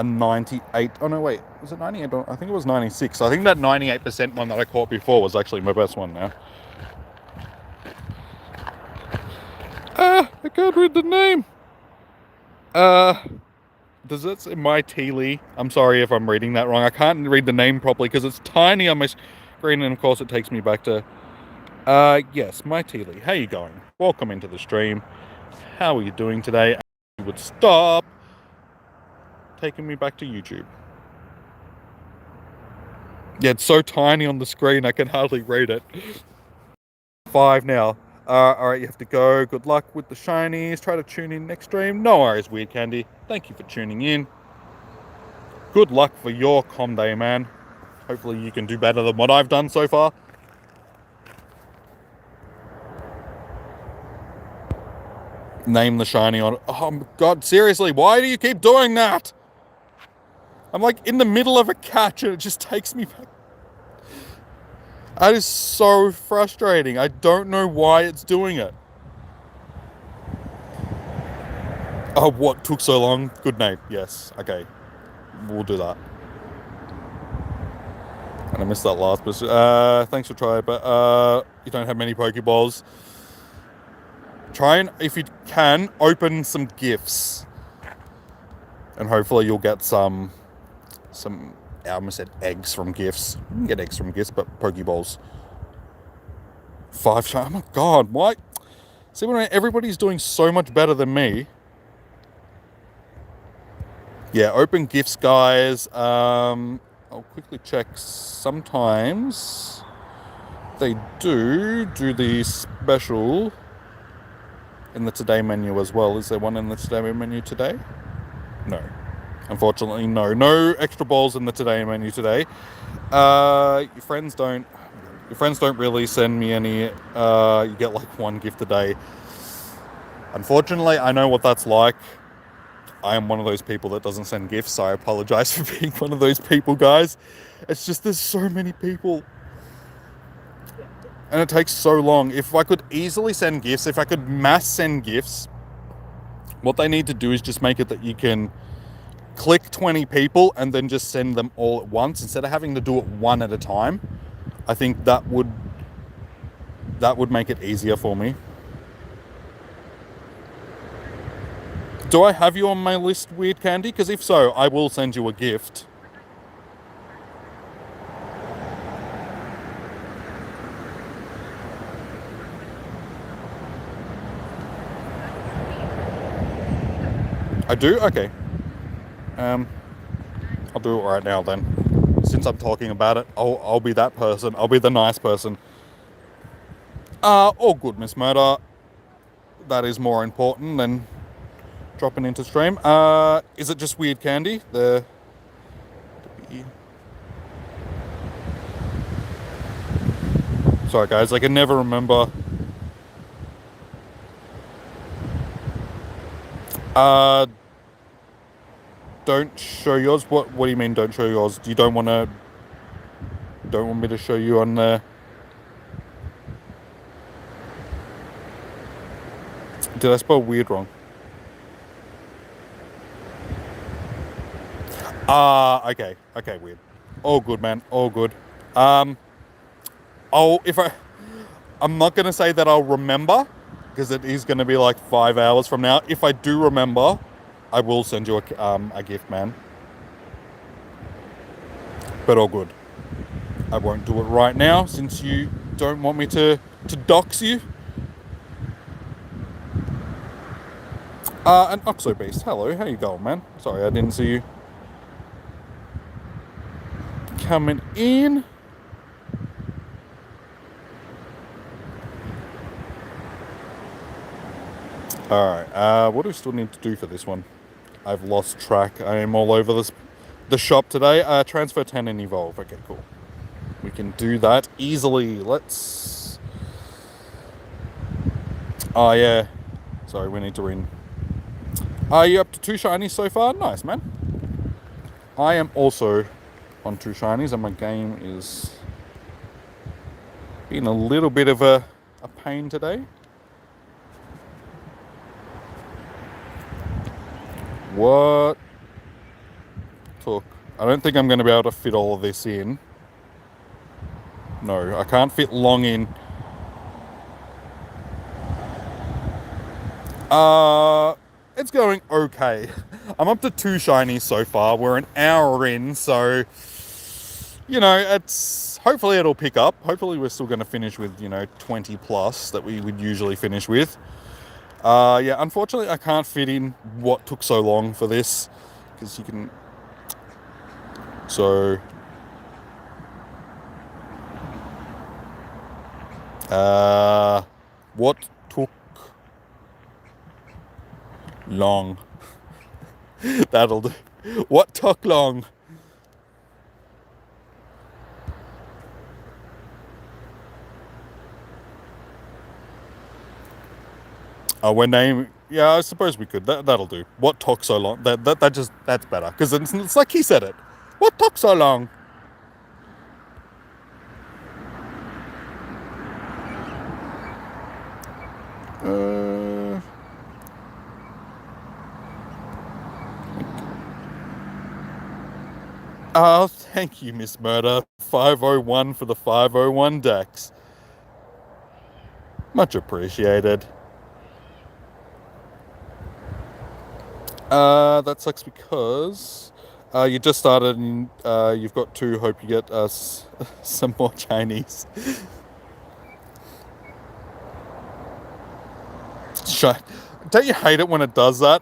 98. Oh no, wait, was it 98? I think it was 96. I think that 98% one that I caught before was actually my best one now. I can't read the name. Does it say My Teely? I'm sorry if I'm reading that wrong. I can't read the name properly because it's tiny on my screen, and of course it takes me back to... yes, My Teely. How you going? Welcome into the stream. How are you doing today? You would stop taking me back to YouTube. Yeah, it's so tiny on the screen I can hardly read it. 5 now. Alright, you have to go. Good luck with the shinies. Try to tune in next stream. No worries, Weird Candy. Thank you for tuning in. Good luck for your com day, man. Hopefully you can do better than what I've done so far. Name the shiny on it. Oh god, seriously, why do you keep doing that? I'm like in the middle of a catch and it just takes me back. That is so frustrating. I don't know why it's doing it. Oh, what took so long? Good name. Yes. Okay. We'll do that. And I missed that last bit. Thanks for trying, but you don't have many Pokeballs. Try and, if you can, open some gifts. And hopefully you'll get some I almost said eggs from gifts. You can get eggs from gifts, but Pokeballs. 5 shiny. Oh my god, why? See, when everybody's doing so much better than me. Yeah, open gifts, guys. I'll quickly check. Sometimes they do the special in the today menu as well. Is there one in the today menu today? No. Unfortunately, no. No extra balls in the today menu today. Your friends don't really send me any. You get like 1 gift a day. Unfortunately, I know what that's like. I am one of those people that doesn't send gifts, so I apologize for being one of those people, guys. It's just there's so many people. And it takes so long. If I could easily send gifts, if I could mass send gifts, what they need to do is just make it that you can click 20 people and then just send them all at once instead of having to do it one at a time. I think that would make it easier for me. Do I have you on my list, Weird Candy? Because if so, I will send you a gift. I do? Okay. I'll do it right now then. Since I'm talking about it, I'll be that person. I'll be the nice person. All good, Miss Murder. That is more important than dropping into stream. Is it just Weird Candy? Sorry guys, I can never remember. Don't show yours? What do you mean don't show yours? You don't want me to show you on the... Did I spell weird wrong? Okay, weird. All good, man, all good. I'm not gonna say that I'll remember, because it is gonna be like 5 hours from now. If I do remember, I will send you a gift, man. But all good. I won't do it right now, since you don't want me to dox you. An Oxo Beast. Hello, how you going, man? Sorry, I didn't see you coming in. Alright, what do we still need to do for this one? I've lost track. I am all over the shop today. Transfer 10 and evolve. Okay, cool. We can do that easily. Let's... Oh, yeah. Sorry, we need to win. Are you up to 2 shinies so far? Nice, man. I am also on 2 shinies, and my game is being a little bit of a pain today. What took? I don't think I'm going to be able to fit all of this in. No, I can't fit long in. It's going okay. I'm up to 2 shinies so far. We're an hour in, so you know, it's hopefully it'll pick up. Hopefully we're still going to finish with 20 plus that we would usually finish with. Yeah, unfortunately I can't fit in what took so long for this, because you can... So What took long? That'll do. What took long? We're naming. Yeah, I suppose we could. That'll do. What took so long? That's better because it's like he said it. What took so long? Oh, thank you, Miss Murder. 501 for the 501 Dex. Much appreciated. That sucks because you just started and you've got to hope you get us some more Chinese. Don't you hate it when it does that?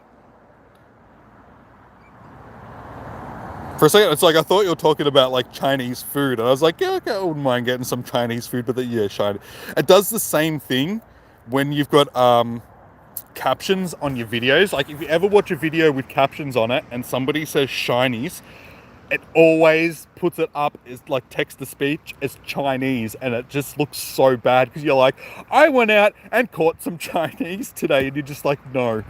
For a second, it's like I thought you were talking about like Chinese food, and I was like, yeah, okay, I wouldn't mind getting some Chinese food, but yeah, China. It does the same thing when you've got captions on your videos. Like if you ever watch a video with captions on it and somebody says Chinese, it always puts it up as like text to speech as Chinese, and it just looks so bad because you're like, I went out and caught some Chinese today, and you're just like, no,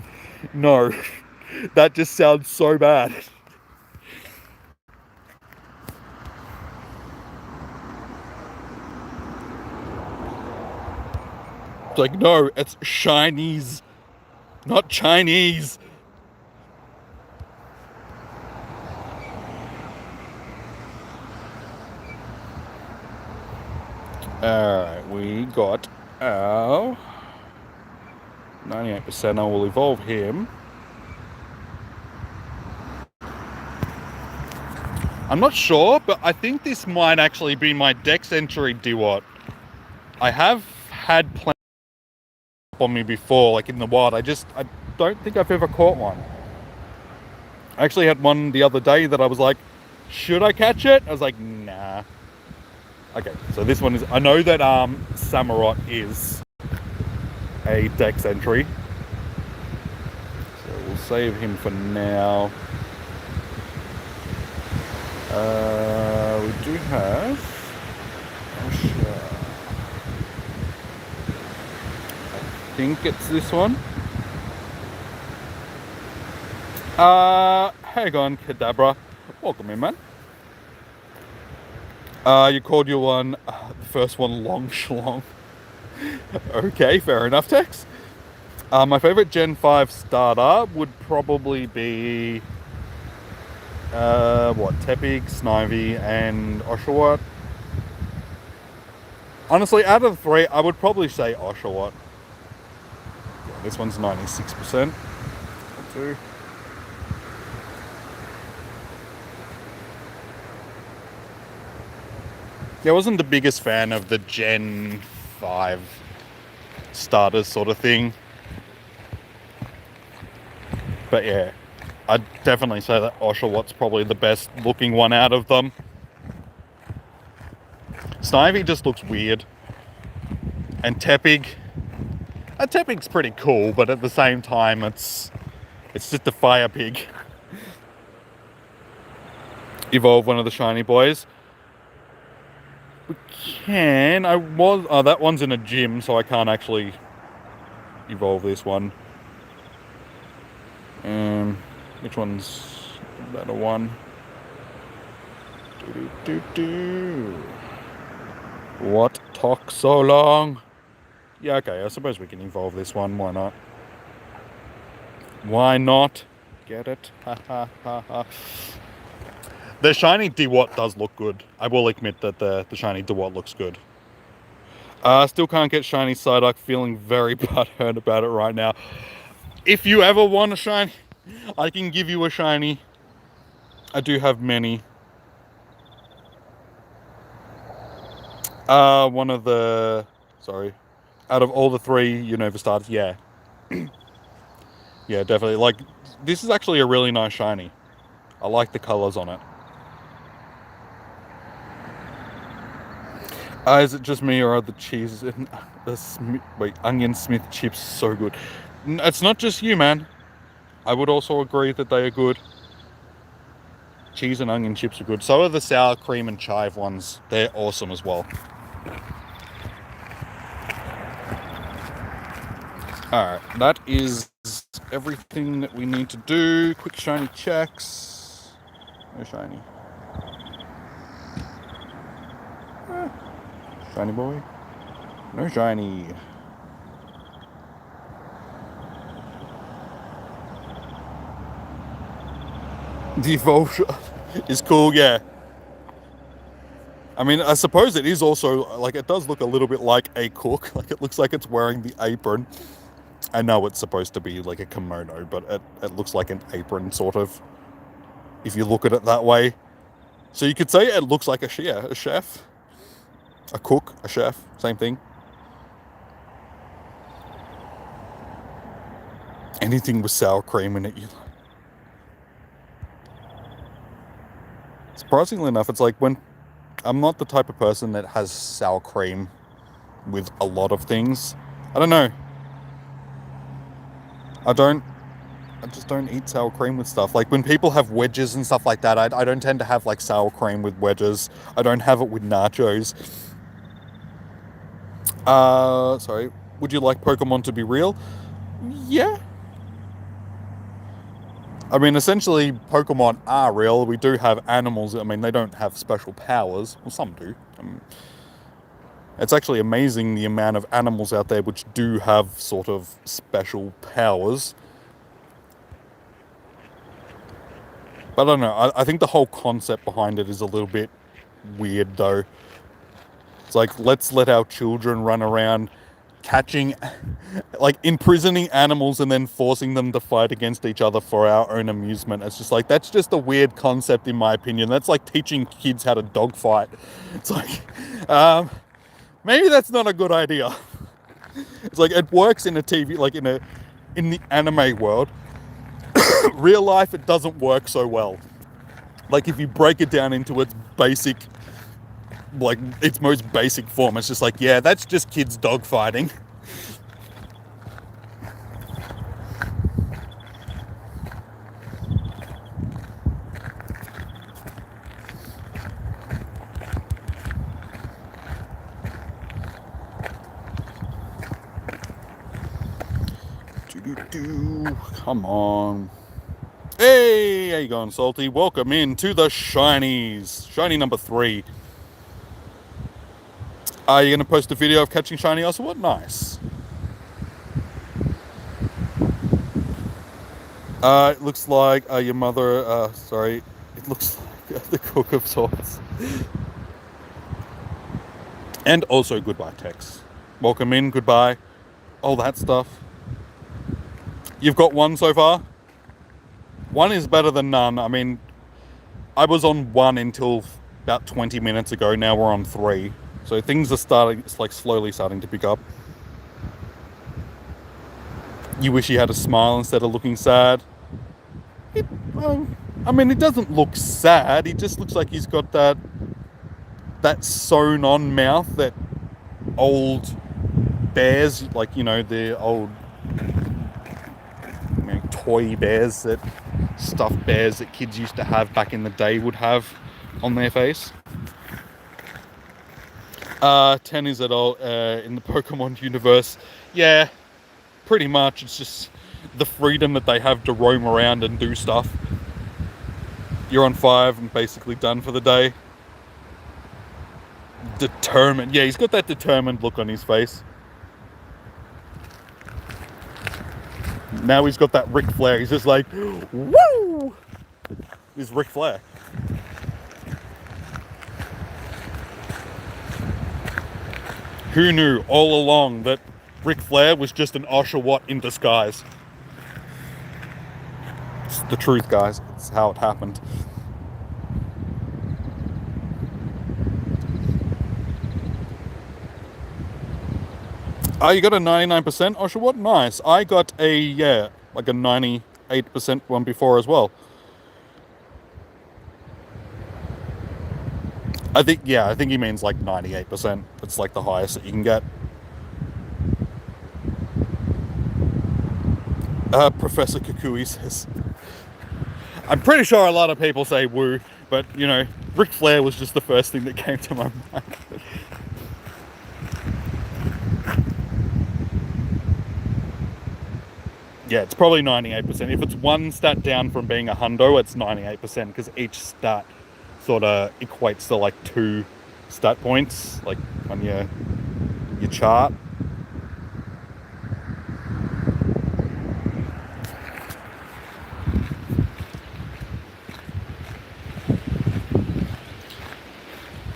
that just sounds so bad. It's like, no, it's Chinese, not Chinese. Alright, we got our 98%. I will evolve him. I'm not sure, but I think this might actually be my Dex entry Dewott. I have had plenty on me before, like in the wild. I don't think I've ever caught one. I actually had one the other day that I was like, should I catch it? I was like, nah. Okay, so this one is, I know that Samurott is a Dex entry. So we'll save him for now. We do have I think it's this one. Hang on, Kadabra. Welcome in, man. You called your one, the first one, Long Shlong. Okay, fair enough, Tex. My favorite Gen 5 starter would probably be, Tepig, Snivy, and Oshawott. Honestly, out of the three, I would probably say Oshawott. Yeah, this one's 96%. Two. Yeah, I wasn't the biggest fan of the Gen 5 starters sort of thing. But yeah, I'd definitely say that Oshawott's probably the best looking one out of them. Snivy just looks weird. And Tepig. Tepig's pretty cool, but at the same time, it's just a fire pig. Evolve one of the shiny boys. We can. That one's in a gym, so I can't actually evolve this one. Which one's the better one? What took so long? Yeah, okay, I suppose we can evolve this one. Why not? Why not? Get it? Ha ha ha ha. The shiny Dewott does look good. I will admit that the shiny Dewott looks good. Still can't get shiny Psyduck. Feeling very butthurt about it right now. If you ever want a shiny, I can give you a shiny. I do have many. One of the... Sorry. Out of all the three Unova starters, yeah. Yeah, definitely. Like, this is actually a really nice shiny. I like the colors on it. Is it just me, or are the cheese and Onion Smith chips so good? It's not just you, man. I would also agree that they are good. Cheese and onion chips are good. So are the sour cream and chive ones. They're awesome as well. Alright, that is everything that we need to do. Quick shiny checks. No shiny. Shiny boy. No shiny. The Volsha is cool, yeah. I mean, I suppose it is also, like, it does look a little bit like a cook. Like, it looks like it's wearing the apron. I know it's supposed to be like a kimono, but it looks like an apron, sort of, if you look at it that way. So you could say it looks like a chef, a cook, a chef, same thing. Anything with sour cream in it, you... Surprisingly enough, it's like when... I'm not the type of person that has sour cream with a lot of things. I don't know. I just don't eat sour cream with stuff. Like when people have wedges and stuff like that, I don't tend to have like sour cream with wedges. I don't have it with nachos. Sorry. Would you like Pokemon to be real? Yeah. I mean, essentially, Pokemon are real. We do have animals. I mean, they don't have special powers. Well, some do. It's actually amazing the amount of animals out there which do have sort of special powers. But I don't know. I think the whole concept behind it is a little bit weird, though. It's like, let's let our children run around catching, like, imprisoning animals and then forcing them to fight against each other for our own amusement. It's just like, that's just a weird concept in my opinion. That's like teaching kids how to dogfight. It's like, maybe that's not a good idea. It's like, it works in a TV, like in the anime world. Real life, it doesn't work so well. Like, if you break it down into its basic, like, its most basic form, it's just like, yeah, that's just kids dogfighting. Come on. Hey, how you going, Salty? Welcome in to the Shinies. Shiny number 3. Are you going to post a video of catching Shiny Oshawott? Nice. It looks like your mother, sorry, it looks like the cook of sorts. And also goodbye, Tex. Welcome in, goodbye, all that stuff. You've got one so far? One is better than none. I mean, I was on 1 until about 20 minutes ago. Now we're on 3. So things are starting, it's like slowly starting to pick up. You wish he had a smile instead of looking sad. I mean, he doesn't look sad. He just looks like he's got that sewn on mouth that old bears, like, you know, the old, you know, toy bears, that stuffed bears that kids used to have back in the day would have on their face. 10 is adult in the Pokemon universe. Yeah, pretty much. It's just the freedom that they have to roam around and do stuff. You're on 5 and basically done for the day. Determined. Yeah, he's got that determined look on his face. Now he's got that Ric Flair. He's just like, woo! He's Ric Flair. Who knew all along that Ric Flair was just an Oshawott in disguise? It's the truth, guys. It's how it happened. You got a 99% Oshawott? Nice. I got a, like a 98% one before as well. I think he means like 98%. It's like the highest that you can get. Professor Kukui says, I'm pretty sure a lot of people say woo, but you know, Ric Flair was just the first thing that came to my mind. Yeah, it's probably 98%. If it's one stat down from being a hundo, it's 98% because each stat sort of equates to like 2 stat points, like on your chart.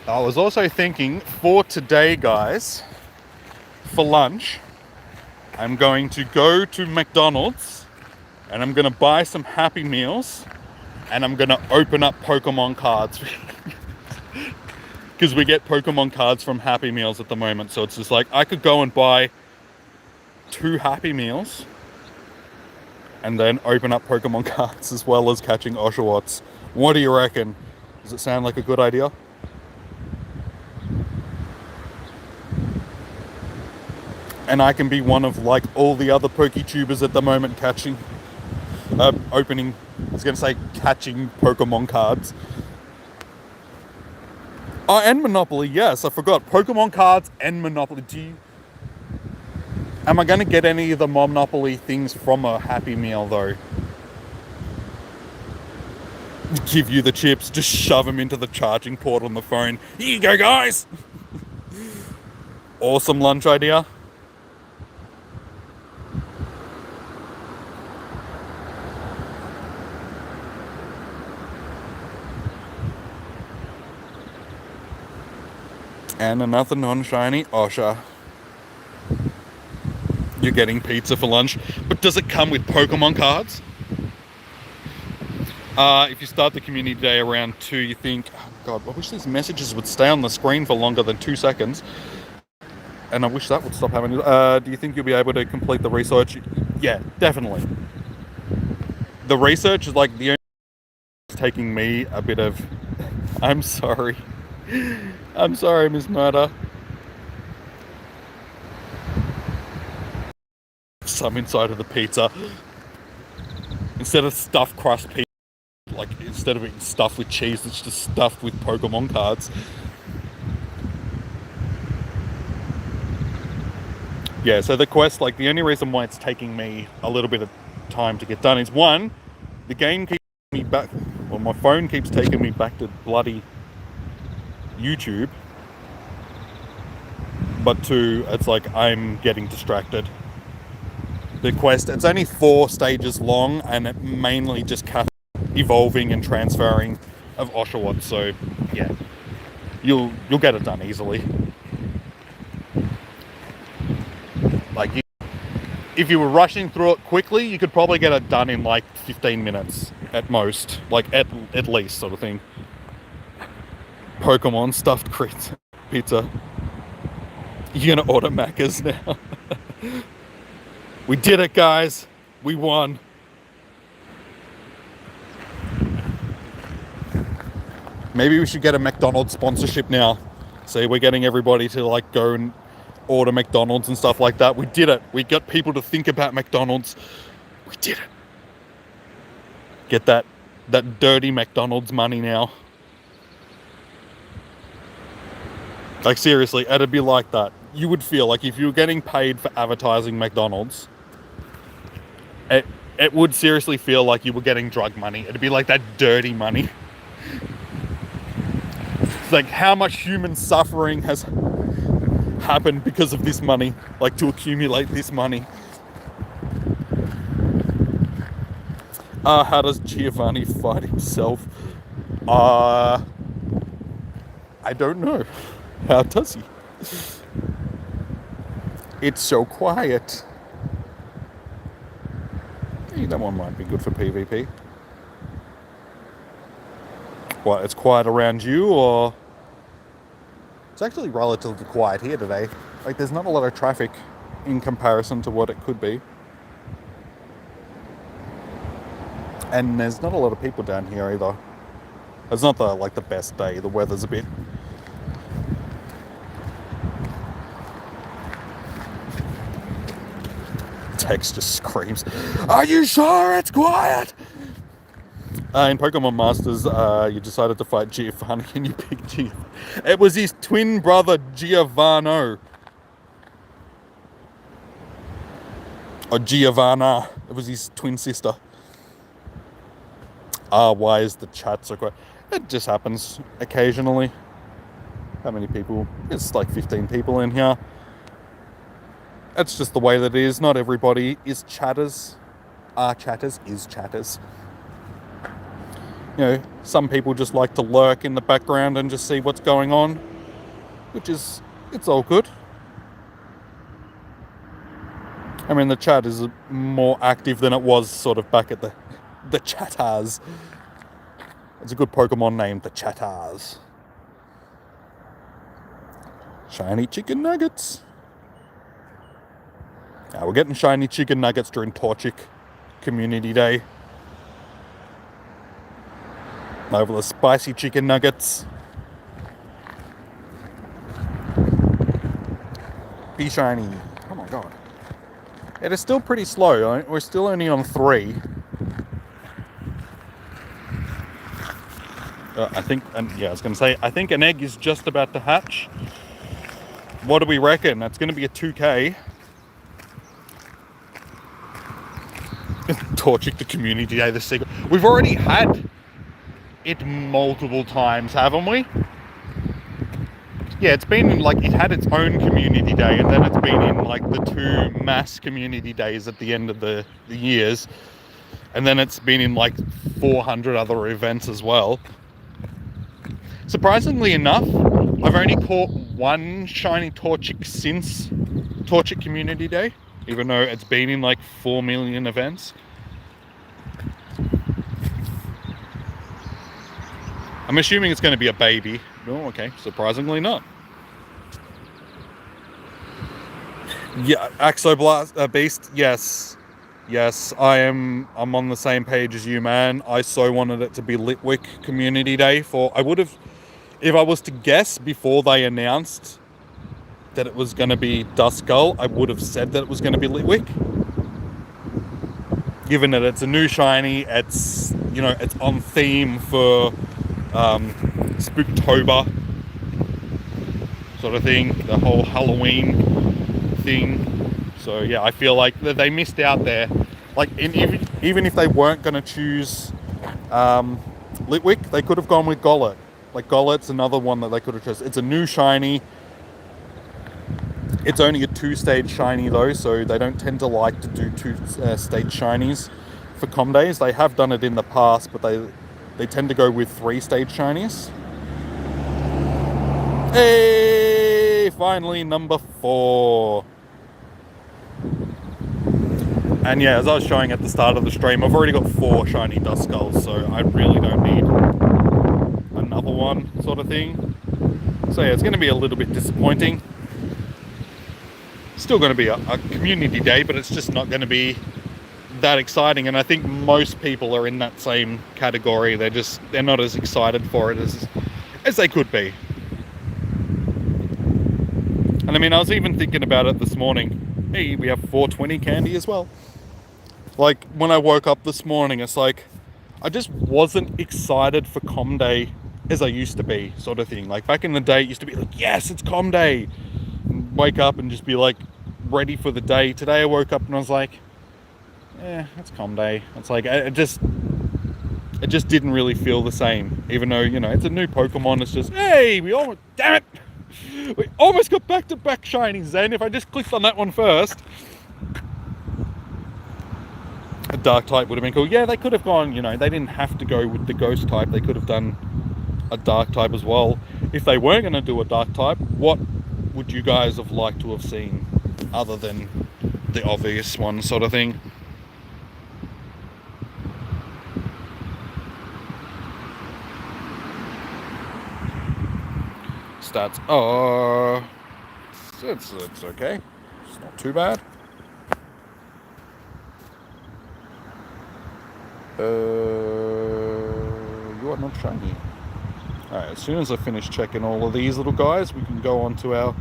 I was also thinking for today, guys, for lunch, I'm going to go to McDonald's and I'm going to buy some Happy Meals and I'm going to open up Pokemon cards. Because we get Pokemon cards from Happy Meals at the moment. So it's just like, I could go and buy 2 Happy Meals and then open up Pokemon cards as well as catching Oshawotts. What do you reckon? Does it sound like a good idea? And I can be one of like all the other PokeTubers at the moment catching, opening, I was going to say catching Pokemon cards. Oh, and Monopoly, yes, I forgot. Pokemon cards and Monopoly. Am I going to get any of the Monopoly things from a Happy Meal though? Give you the chips, just shove them into the charging port on the phone. Here you go, guys! Awesome lunch idea. And another non-shiny Osha. You're getting pizza for lunch, but does it come with Pokemon cards? If you start the community day around 2, you think, oh God, I wish these messages would stay on the screen for longer than 2 seconds. And I wish that would stop happening. Do you think you'll be able to complete the research? Yeah, definitely. The research is like the only taking me a bit of... I'm sorry. I'm sorry, Miss Murder. Some inside of the pizza. Instead of stuffed crust pizza, like instead of being stuffed with cheese, it's just stuffed with Pokemon cards. Yeah, so the quest, like the only reason why it's taking me a little bit of time to get done is 1, the game keeps me back, well, my phone keeps taking me back to bloody YouTube. But 2, it's like I'm getting distracted. The quest, it's only 4 stages long and it mainly just evolving and transferring of Oshawott, so yeah, you'll get it done easily. Like, if you were rushing through it quickly, you could probably get it done in like 15 minutes at most, like at least, sort of thing. Pokemon stuffed pizza. You're gonna order Macca's now. We did it, guys. We won. Maybe we should get a McDonald's sponsorship now. See, we're getting everybody to like go and order McDonald's and stuff like that. We did it. We got people to think about McDonald's. We did it. Get that dirty McDonald's money now. Like seriously, it'd be like that. You would feel like if you were getting paid for advertising McDonald's, it would seriously feel like you were getting drug money. It'd be like that dirty money. It's like how much human suffering has happened because of this money, like to accumulate this money. How does Giovanni fight himself? I don't know. How does he? It's so quiet. Hey, that one might be good for PvP. What, it's quiet around you, or? It's actually relatively quiet here today. Like, there's not a lot of traffic in comparison to what it could be. And there's not a lot of people down here either. It's not the best day. The weather's a bit text just screams, "Are you sure it's quiet?" In Pokemon Masters, you decided to fight Giovanni and you picked Giovanni. It was his twin brother, Giovanno. Or Giovanna. It was his twin sister. Why is the chat so quiet? It just happens occasionally. How many people? It's like 15 people in here. It's just the way that it is. Not everybody is chatters. Are chatters, is chatters. You know, some people just like to lurk in the background and just see what's going on, which is, it's all good. I mean, the chat is more active than it was sort of back at the chatters. It's a good Pokemon name, the chatters. Shiny chicken nuggets. Now, we're getting shiny chicken nuggets during Torchic Community Day. Over the spicy chicken nuggets. Be shiny. Oh my god. It is still pretty slow. We're still only on 3. I think, I was going to say, I think an egg is just about to hatch. What do we reckon? That's going to be a 2K. Torchic the Community Day, the secret. We've already had it multiple times, haven't we? Yeah, it's been in like, it had its own community day, and then it's been in like the 2 mass community days at the end of the years, and then it's been in like 400 other events as well. Surprisingly enough, I've only caught 1 shiny Torchic since Torchic Community Day, even though it's been in like 4 million events. I'm assuming it's going to be a baby. Oh, okay. Surprisingly not. Yeah, Axoblast Beast. Yes, I'm on the same page as you, man. I so wanted it to be Litwick Community Day for. I would have, if I was to guess before they announced that it was going to be Duskull, I would have said that it was going to be Litwick. Given that it's a new shiny, it's, you know, it's on theme for Spooktober sort of thing, the whole Halloween thing. So yeah, I feel like they missed out there. Like, even if they weren't going to choose Litwick, they could have gone with Golett. Like, Gollett's another one that they could have chosen. It's a new shiny. It's only a 2-stage shiny though, so they don't tend to like to do 2-stage shinies for Com Days. They have done it in the past, but they tend to go with 3-stage shinies. Hey, finally number 4. And yeah, as I was showing at the start of the stream, I've already got 4 shiny Duskulls, so I really don't need another one, sort of thing. So yeah, it's going to be a little bit disappointing. Still going to be a community day, but it's just not going to be that exciting. And I think most people are in that same category. They're not as excited for it as they could be. And I mean, I was even thinking about it this morning. Hey, we have 420 candy as well. Like, when I woke up this morning, it's like, I just wasn't excited for Com Day as I used to be, sort of thing. Like, back in the day, it used to be like, yes, it's Com Day. And wake up and just be like, ready for the day. Today I woke up and I was like, it's Com Day. It's like, it just didn't really feel the same. Even though, you know, it's a new Pokemon, it's just, hey, damn it! We almost got back-to-back shinies, Zen. If I just clicked on that one first. A dark type would have been cool. Yeah, they could have gone, you know, they didn't have to go with the ghost type. They could have done a dark type as well. If they weren't going to do a dark type, what would you guys have liked to have seen other than the obvious one, sort of thing? Stats. Oh, it's okay. It's not too bad. You are not shiny. Alright, as soon as I finish checking all of these little guys, we can go on to our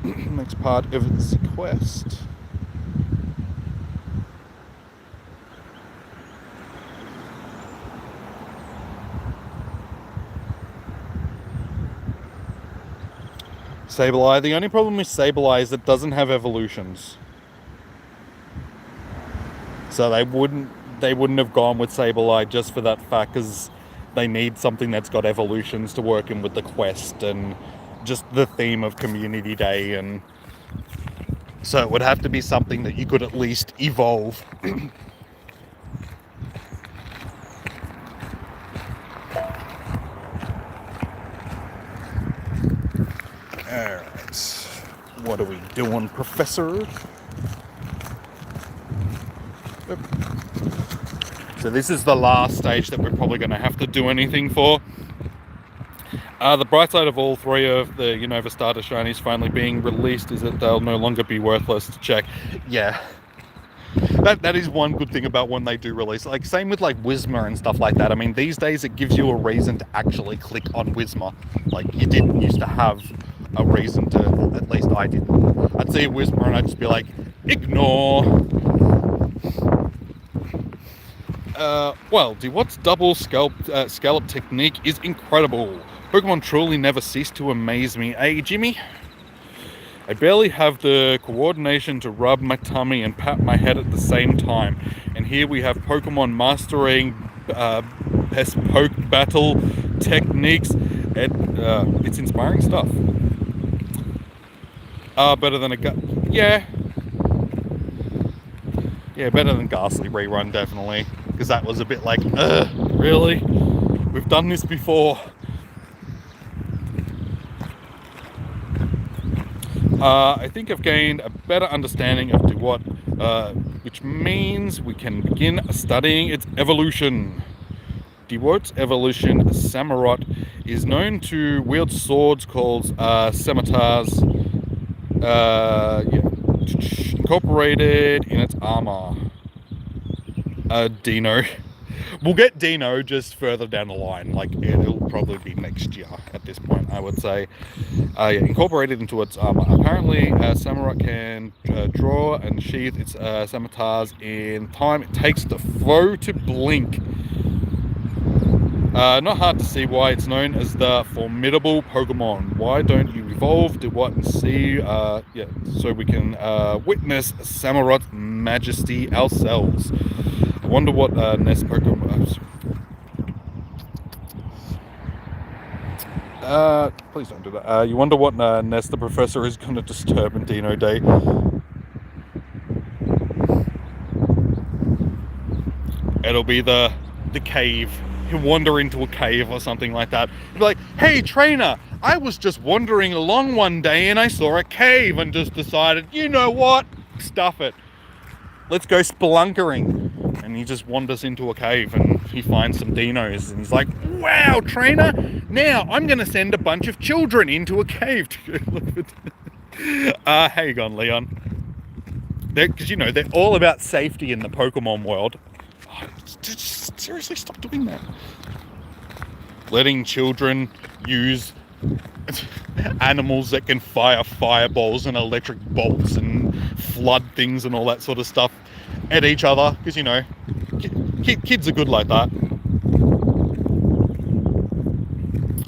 next part of the quest. Sableye. The only problem with Sableye is it doesn't have evolutions. So they wouldn't have gone with Sableye just for that fact, because they need something that's got evolutions to work in with the quest and just the theme of Community Day, and so it would have to be something that you could at least evolve. Alright, what are we doing, Professor? So this is the last stage that we're probably going to have to do anything for. The bright side of all three of the Unova Starter Shinies finally being released is that they'll no longer be worthless to check. Yeah. That is one good thing about when they do release. Like, same with like Whismur and stuff like that. I mean, these days it gives you a reason to actually click on Whismur. Like, you didn't used to have a reason to, at least I didn't. I'd see a Whismur and I'd just be like, ignore. Well, Dewat's double scallop technique is incredible. Pokemon truly never cease to amaze me, eh, Jimmy? I barely have the coordination to rub my tummy and pat my head at the same time. And here we have Pokemon mastering best poke battle techniques. It's inspiring stuff. Better than yeah, better than Ghastly Rerun, definitely. Because that was a bit like, really? We've done this before. I think I've gained a better understanding of Dewott, which means we can begin studying its evolution. Dewott's evolution, Samurott, is known to wield swords called scimitars, incorporated in its armor. Dino. We'll get Dino just further down the line. Like, it'll probably be next year at this point, I would say. Incorporated into its armor. Apparently, Samurott can draw and sheath its scimitars in time it takes the foe to blink. Not hard to see why it's known as the formidable Pokemon. Why don't you evolve, do what, and see? So we can witness Samurott's majesty ourselves. I wonder what Nest Pokemon. Please don't do that. You wonder what Nest the Professor is going to disturb in Dino Day. It'll be the cave. He'll wander into a cave or something like that. He'll be like, hey trainer, I was just wandering along one day and I saw a cave and just decided, you know what? Stuff it. Let's go spelunkering. And he just wanders into a cave and he finds some dinos and he's like, wow, trainer, now I'm going to send a bunch of children into a cave to go look at. How you going, Leon? Because, you know, they're all about safety in the Pokemon world. Oh, just seriously, stop doing that. Letting children use animals that can fire fireballs and electric bolts and flood things and all that sort of stuff at each other, because, you know, kids are good like that.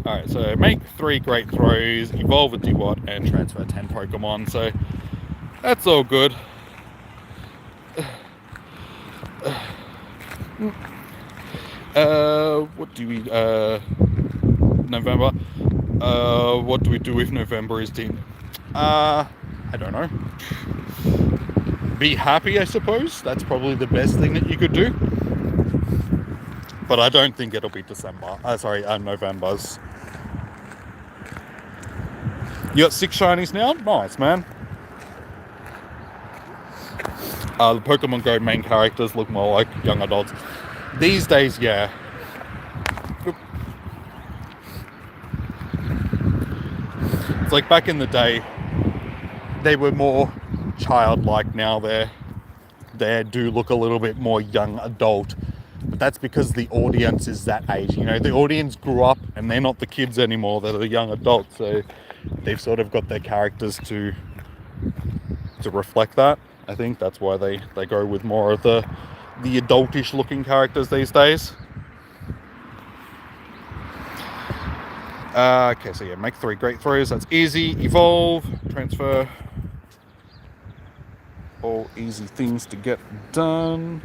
Alright, so make 3 great throws, evolve a Dewott, and transfer 10 Pokemon, so that's all good. What do we, November, what do we do if November is Dean? I don't know. Be happy, I suppose. That's probably the best thing that you could do. But I don't think it'll be December. November's. You got 6 shinies now? Nice, man. The Pokemon Go main characters look more like young adults. These days, yeah. It's like back in the day, they were more childlike. Now they do look a little bit more young adult. But that's because the audience is that age. You know, the audience grew up and they're not the kids anymore. They're the young adults. So they've sort of got their characters to reflect that. I think that's why they go with more of the adultish looking characters these days. Okay, so yeah, make 3 great throws. That's easy. Evolve, transfer. All easy things to get done.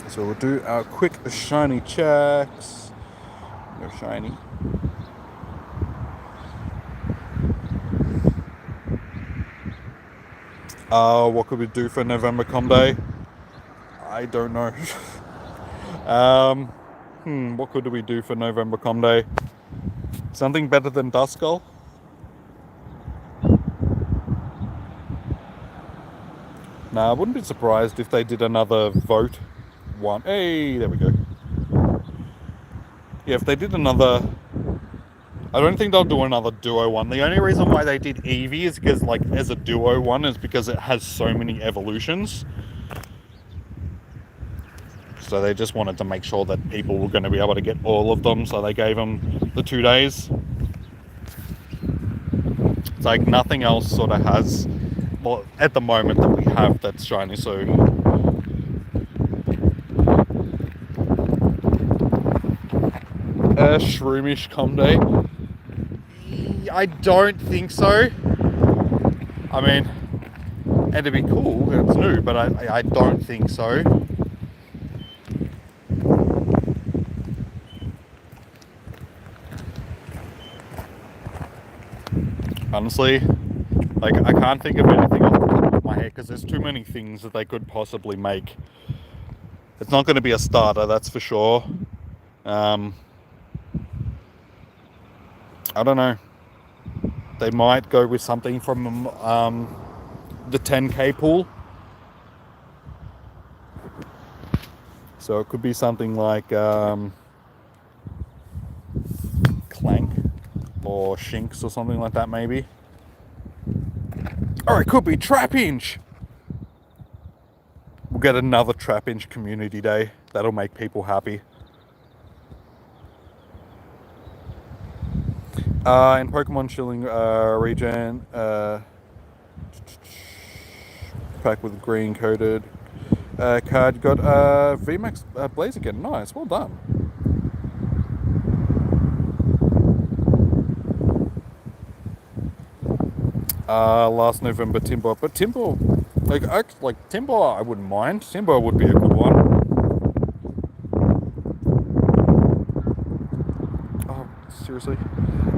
So we'll do our quick shiny checks. No shiny. What could we do for November Com Day? I don't know. What could we do for November Com Day? Something better than Duskull? Nah, I wouldn't be surprised if they did another vote one. Hey, there we go. Yeah, if they did another... I don't think they'll do another duo one. The only reason why they did Eevee is because, like, as a duo one is because it has so many evolutions. So they just wanted to make sure that people were going to be able to get all of them, so they gave them the 2 days. It's like nothing else sort of has, well, at the moment that we have that's shiny, so... Shroomish Com Day? I don't think so. I mean, it'd be cool, it's new, but I don't think so. Honestly, like, I can't think of anything off the top of my head because there's too many things that they could possibly make. It's not going to be a starter, that's for sure. I don't know. They might go with something from the 10k pool. So it could be something like Clank or Shinx or something like that, maybe. Or it could be Trapinch. We'll get another Trapinch community day. That'll make people happy. In Pokemon Shilling region, pack with green coated card, you got VMAX Blaziken. Nice, well done. Last November Timber, but Timber, like Timber, I wouldn't mind. Timber would be a good one. Oh, seriously.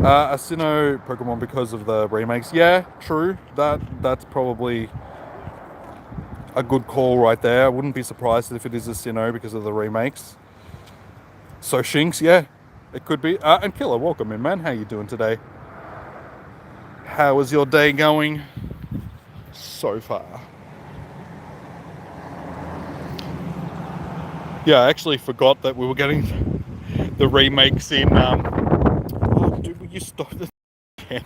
A Sinnoh Pokemon because of the remakes. Yeah, true. That's probably a good call right there. I wouldn't be surprised if it is a Sinnoh because of the remakes. So Shinx, yeah, it could be. And Killer, welcome in, man. How you doing today? How is your day going so far? Yeah, I actually forgot that we were getting the remakes in. Oh, dude, will you stop this again?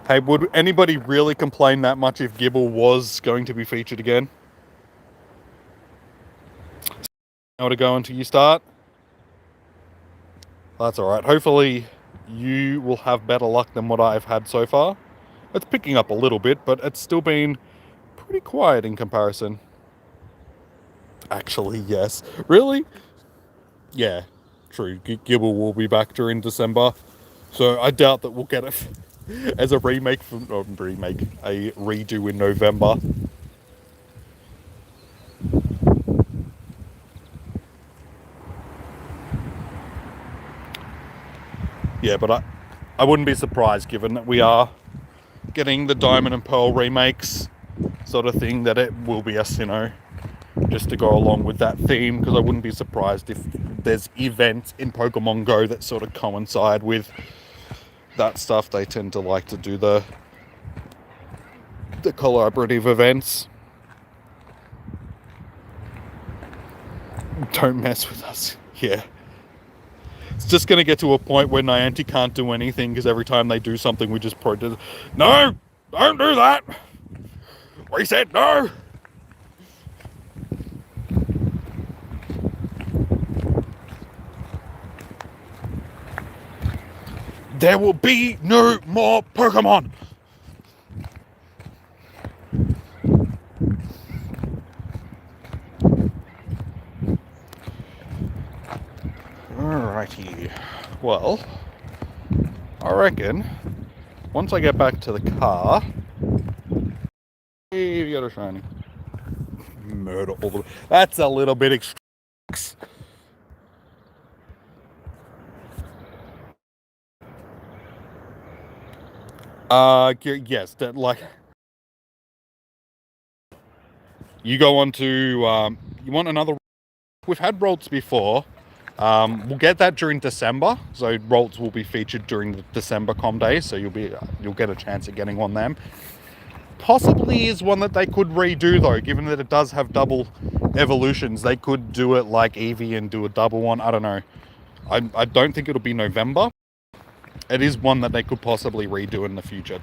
Hey, would anybody really complain that much if Gibble was going to be featured again? How to go until you start? That's alright. Hopefully you will have better luck than what I've had so far. It's picking up a little bit, but it's still been pretty quiet in comparison. Actually, yes. Really? Yeah, true. Gibble will be back during December. So I doubt that we'll get it as a remake, a redo in November. Yeah, but I wouldn't be surprised, given that we are getting the Diamond and Pearl remakes sort of thing, that it will be a Sinnoh, just to go along with that theme, because I wouldn't be surprised if there's events in Pokemon Go that sort of coincide with that stuff. They tend to like to do the collaborative events. Don't mess with us. Yeah. It's just going to get to a point where Niantic can't do anything, because every time they do something, we just protest. No! Don't do that! We said no! There will be no more Pokemon! Alrighty. Well, I reckon once I get back to the car, you got a shiny. Murder all the. That's a little bit extreme. Yes, that like. You go on to. You want another. We've had Rolts before. We'll get that during December, so Rolts will be featured during the December Com Day, so you'll get a chance at getting one then. Possibly is one that they could redo though, given that it does have double evolutions. They could do it like Eevee and do a double one. I don't know. I don't think it'll be November. It is one that they could possibly redo in the future.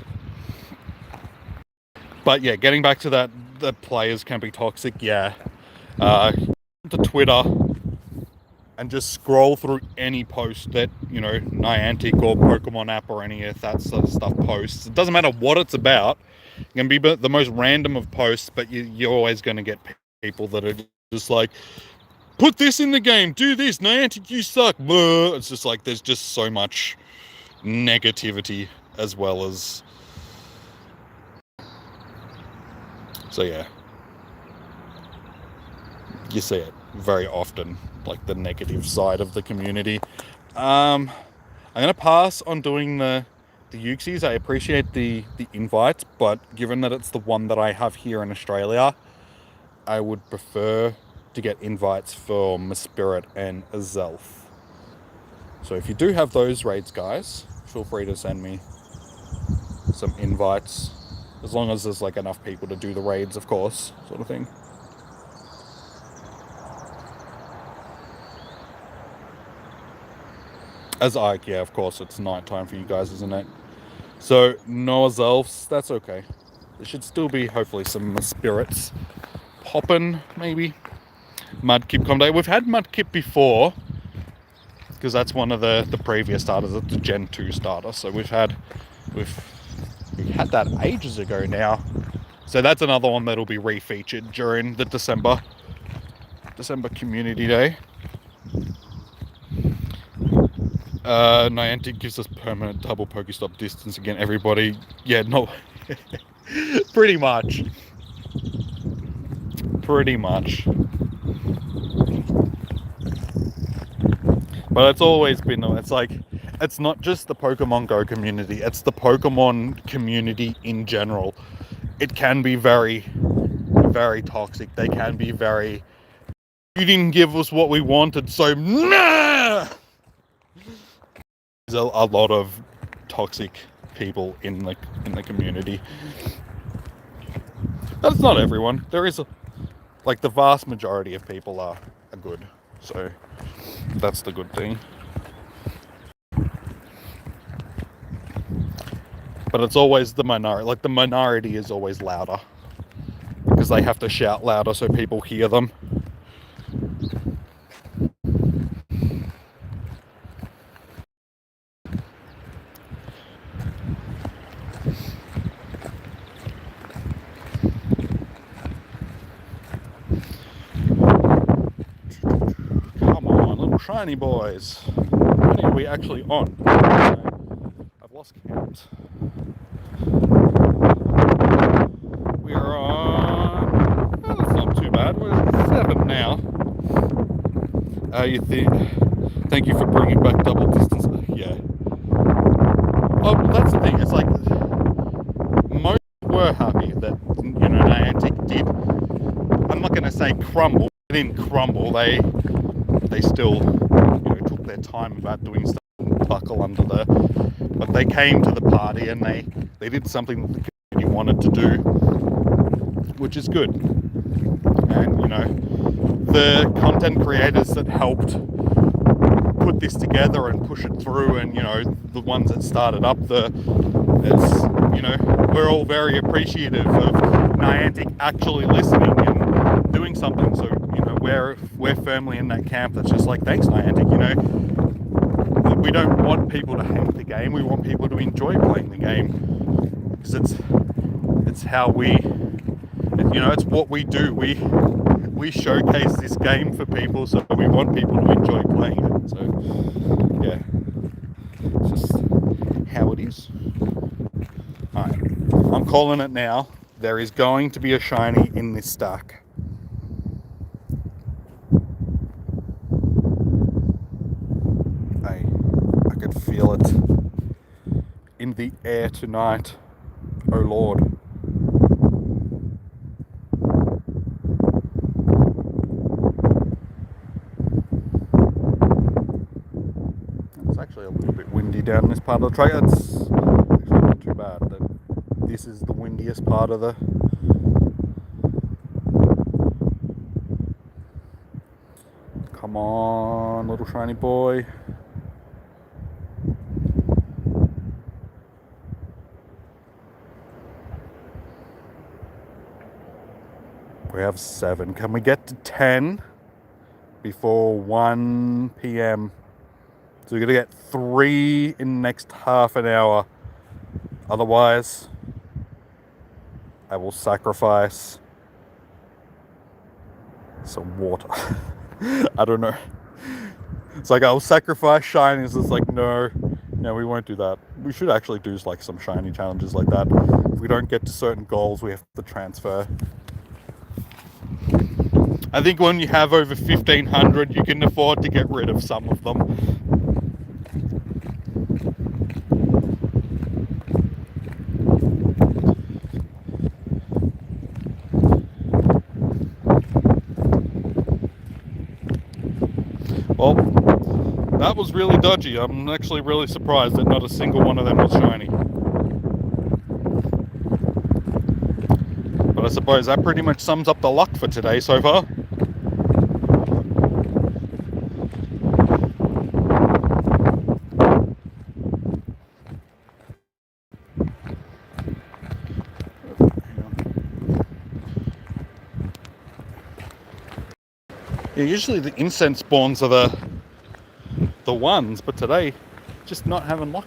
But yeah, getting back to that, the players can be toxic. Yeah, to Twitter and just scroll through any post that, you know, Niantic or Pokemon app or any of that sort of stuff posts. It doesn't matter what it's about. It can be the most random of posts, but you're always going to get people that are just like, put this in the game, do this, Niantic, you suck. Blah. It's just like, there's just so much negativity as well as... So yeah. You see it very often, like the negative side of the community. I'm gonna pass on doing the Uxies. I appreciate the invite, but given that it's the one that I have here in Australia, I would prefer to get invites for Spirit and Azelf. So if you do have those raids, guys, feel free to send me some invites, as long as there's like enough people to do the raids, of course, sort of thing. As Ike, yeah, of course, it's night time for you guys, isn't it? So, no Azelfs, that's okay. There should still be, hopefully, some spirits popping, maybe. Mudkip Com Day. We've had Mudkip before, because that's one of the previous starters, it's the Gen 2 starter. So we've had that ages ago now. So that's another one that'll be refeatured during the December Community Day. Niantic gives us permanent double Pokestop distance again, everybody. Yeah, no. Pretty much. But it's always been, it's like, it's not just the Pokemon Go community, it's the Pokemon community in general. It can be very, very toxic. They can be very, you didn't give us what we wanted, so nah! There's a lot of toxic people in the community. But it's not everyone. There is like the vast majority of people are good. So that's the good thing. But it's always the minority. Like the minority is always louder, because they have to shout louder so people hear them. Shiny boys. How many are we actually on? I've lost count. We're on... Oh, that's not too bad. We're at 7 now. Thank you for bringing back double distance. Yeah. Oh, that's the thing. It's like... Most were happy that, you know, Niantic did... I'm not going to say crumble. They didn't crumble. They still, you know, took their time about doing stuff and buckle under the... But they came to the party and they did something that the community wanted to do, which is good. And, you know, the content creators that helped put this together and push it through, and, you know, the ones that started up it's, you know, we're all very appreciative of Niantic actually listening and doing something. So, you know, we're firmly in that camp that's just like, thanks Niantic, you know, we don't want people to hate the game, we want people to enjoy playing the game, because it's how we, you know, it's what we do. We we showcase this game for people, so we want people to enjoy playing it. So yeah, it's just how it is. Alright, I'm calling it now. There is going to be a shiny in this stack. I could feel it in the air tonight. Oh Lord. It's actually a little bit windy down this part of the track. It's actually not too bad. This is the windiest part of the... Come on, little shiny boy. We have 7. Can we get to 10 before 1 p.m? So we're going to get 3 in the next half an hour. Otherwise, I will sacrifice some water. I don't know. It's like I'll sacrifice shinies. It's like, no, we won't do that. We should actually do like some shiny challenges like that. If we don't get to certain goals, we have to transfer. I think when you have over 1,500, you can afford to get rid of some of them. Well, that was really dodgy. I'm actually really surprised that not a single one of them was shiny. But I suppose that pretty much sums up the luck for today so far. Yeah, usually the incense spawns are the ones, but today, just not having luck.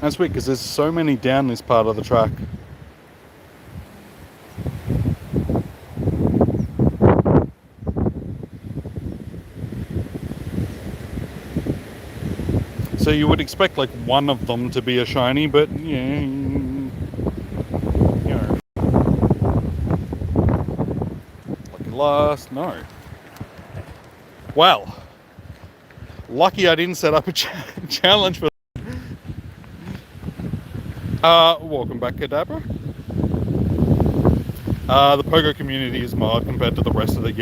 That's weird because there's so many down this part of the track. So you would expect like one of them to be a shiny, but yeah, you know. Lucky last, no. Well, lucky I didn't set up a challenge for. Welcome back, Kadabra. The Pogo community is mild compared to the rest of the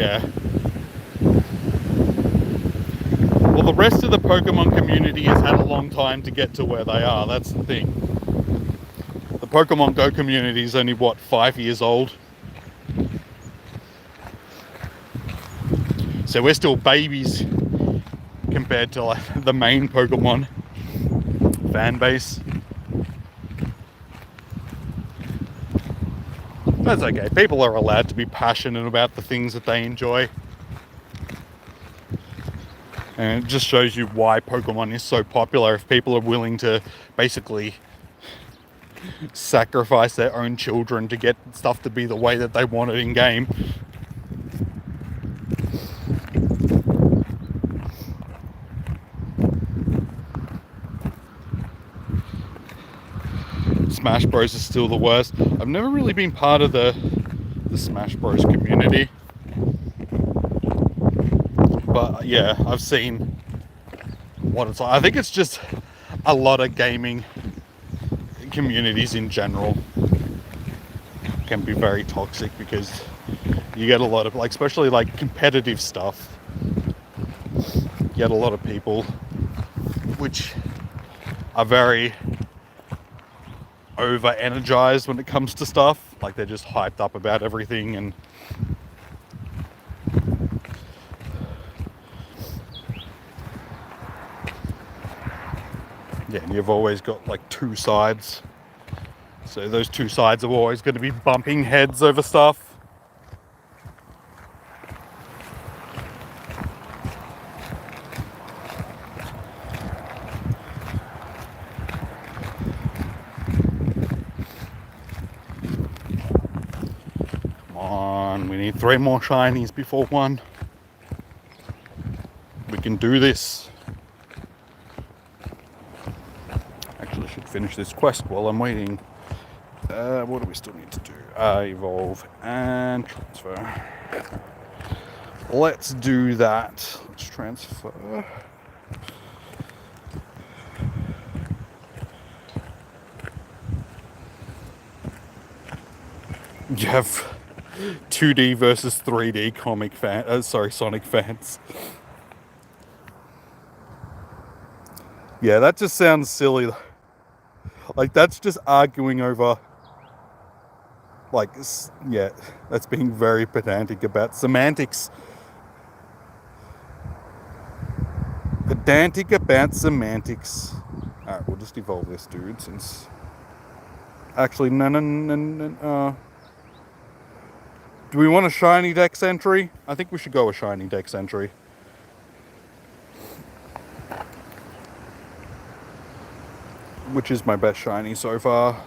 Well, the rest of the Pokemon community has had a long time to get to where they are. That's the thing. The Pokemon Go community is only, what, 5 years old? So we're still babies compared to like the main Pokemon fan base. That's okay. People are allowed to be passionate about the things that they enjoy. And it just shows you why Pokemon is so popular. If people are willing to basically sacrifice their own children to get stuff to be the way that they want it in game. Smash Bros is still the worst. I've never really been part of the Smash Bros community. But yeah, I've seen what it's like. I think it's just a lot of gaming communities in general can be very toxic because you get a lot of, like, especially like competitive stuff. You get a lot of people which are very over energized when it comes to stuff. Like they're just hyped up about everything, and yeah, and you've always got like two sides. So those two sides are always going to be bumping heads over stuff. Come on, we need 3 more shinies before 1. We can do this. Actually, I should finish this quest while I'm waiting. What do we still need to do? Evolve and transfer. Let's do that. Let's transfer. You have 2D versus 3D Sonic fans. Yeah, that just sounds silly. Like, that's just arguing over, like, yeah, that's being very pedantic about semantics. Pedantic about semantics. Alright, we'll just evolve this dude since... Actually, no. Do we want a shiny Dex entry? I think we should go a shiny Dex entry. Which is my best shiny so far.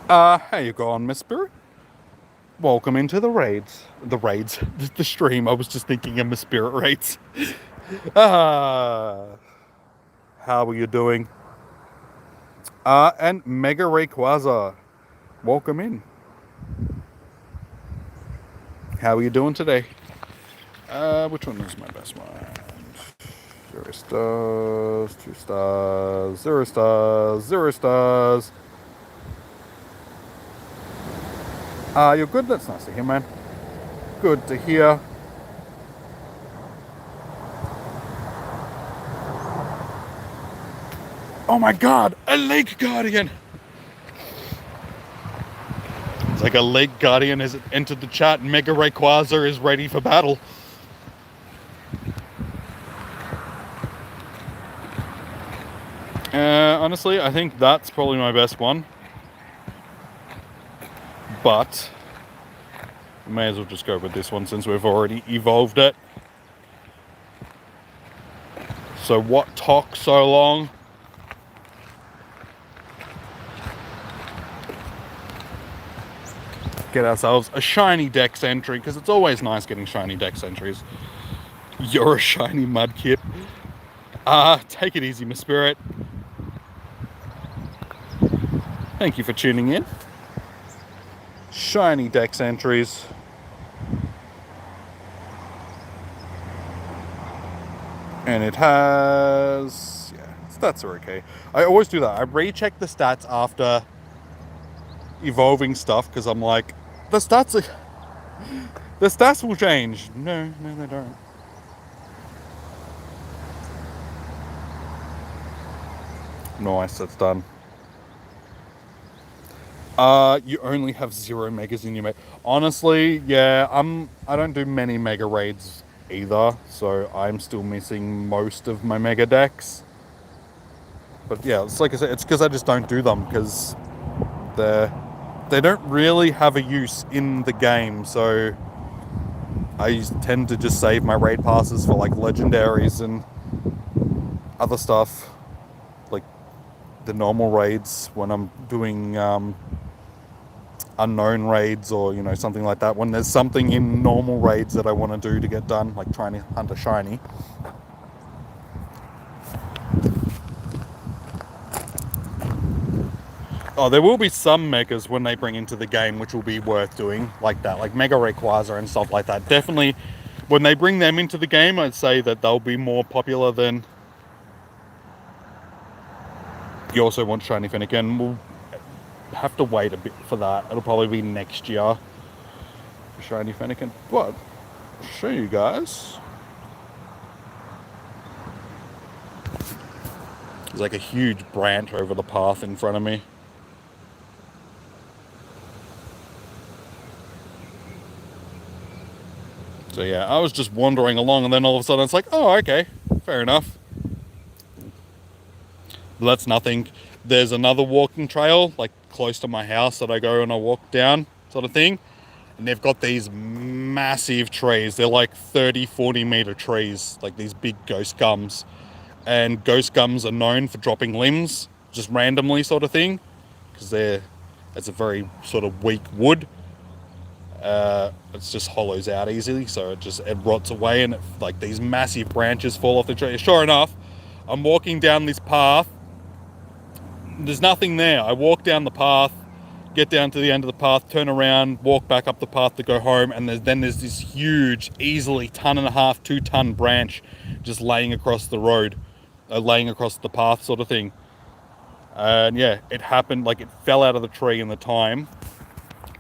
How you going, Miss Spirit? Welcome into the raids. The stream. I was just thinking of Miss Spirit raids. How are you doing? And Mega Rayquaza. Welcome in. How are you doing today? Which one is my best one? 0 stars, 2 stars, 0 stars, 0 stars. You're good? That's nice to hear, man. Good to hear. Oh my god, a Lake Guardian! It's like a Lake Guardian has entered the chat and Mega Rayquaza is ready for battle. Honestly, I think that's probably my best one. But we may as well just go with this one since we've already evolved it. So what took so long? Get ourselves a shiny Dex entry, because it's always nice getting shiny Dex entries. You're a shiny Mudkip. Take it easy, Miss Spirit. Thank you for tuning in. Shiny Dex entries. And it has... yeah, stats are okay. I always do that. I recheck the stats after evolving stuff, because I'm like, the stats will change. No, they don't. Nice, that's done. You only have 0 megas in your mega. Honestly, yeah, I don't do many mega raids either, so I'm still missing most of my mega decks. But yeah, it's like I said, it's because I just don't do them, because they don't really have a use in the game, so I tend to just save my raid passes for like legendaries and other stuff, like the normal raids when I'm doing unknown raids or, you know, something like that. When there's something in normal raids that I want to do to get done, like trying to hunt a shiny. Oh, there will be some megas when they bring into the game which will be worth doing, like that, like Mega Rayquaza and stuff like that. Definitely, when they bring them into the game, I'd say that they'll be more popular than... You also want Shiny Fennekin. We'll have to wait a bit for that. It'll probably be next year for Shiny Fennekin. But I'll show you guys. There's like a huge branch over the path in front of me. So yeah, I was just wandering along and then all of a sudden it's like, oh, okay, fair enough. But that's nothing. There's another walking trail like close to my house that I go and I walk down, sort of thing. And they've got these massive trees. They're like 30-40 meter trees, like these big ghost gums. And ghost gums are known for dropping limbs just randomly, sort of thing, because it's a very sort of weak wood. It's just hollows out easily, so it rots away, and like these massive branches fall off the tree. Sure enough, I'm walking down this path. There's nothing there. I walk down the path, get down to the end of the path, turn around, walk back up the path to go home, and there's this huge, easily 1.5 to 2 ton branch just laying across the road, laying across the path, sort of thing. And yeah, it happened, like it fell out of the tree in the time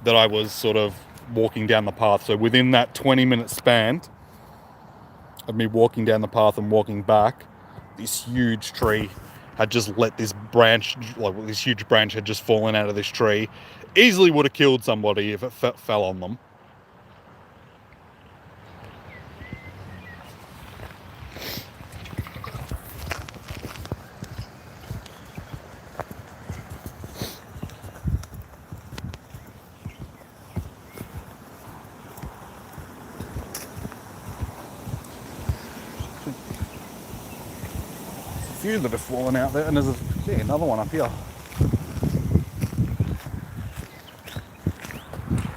that I was sort of walking down the path. So within that 20-minute span of me walking down the path and walking back, this huge tree had just let this branch, like this huge branch had just fallen out of this tree. Easily would have killed somebody if it fell on them. A few that have fallen out there, and there's another one up here.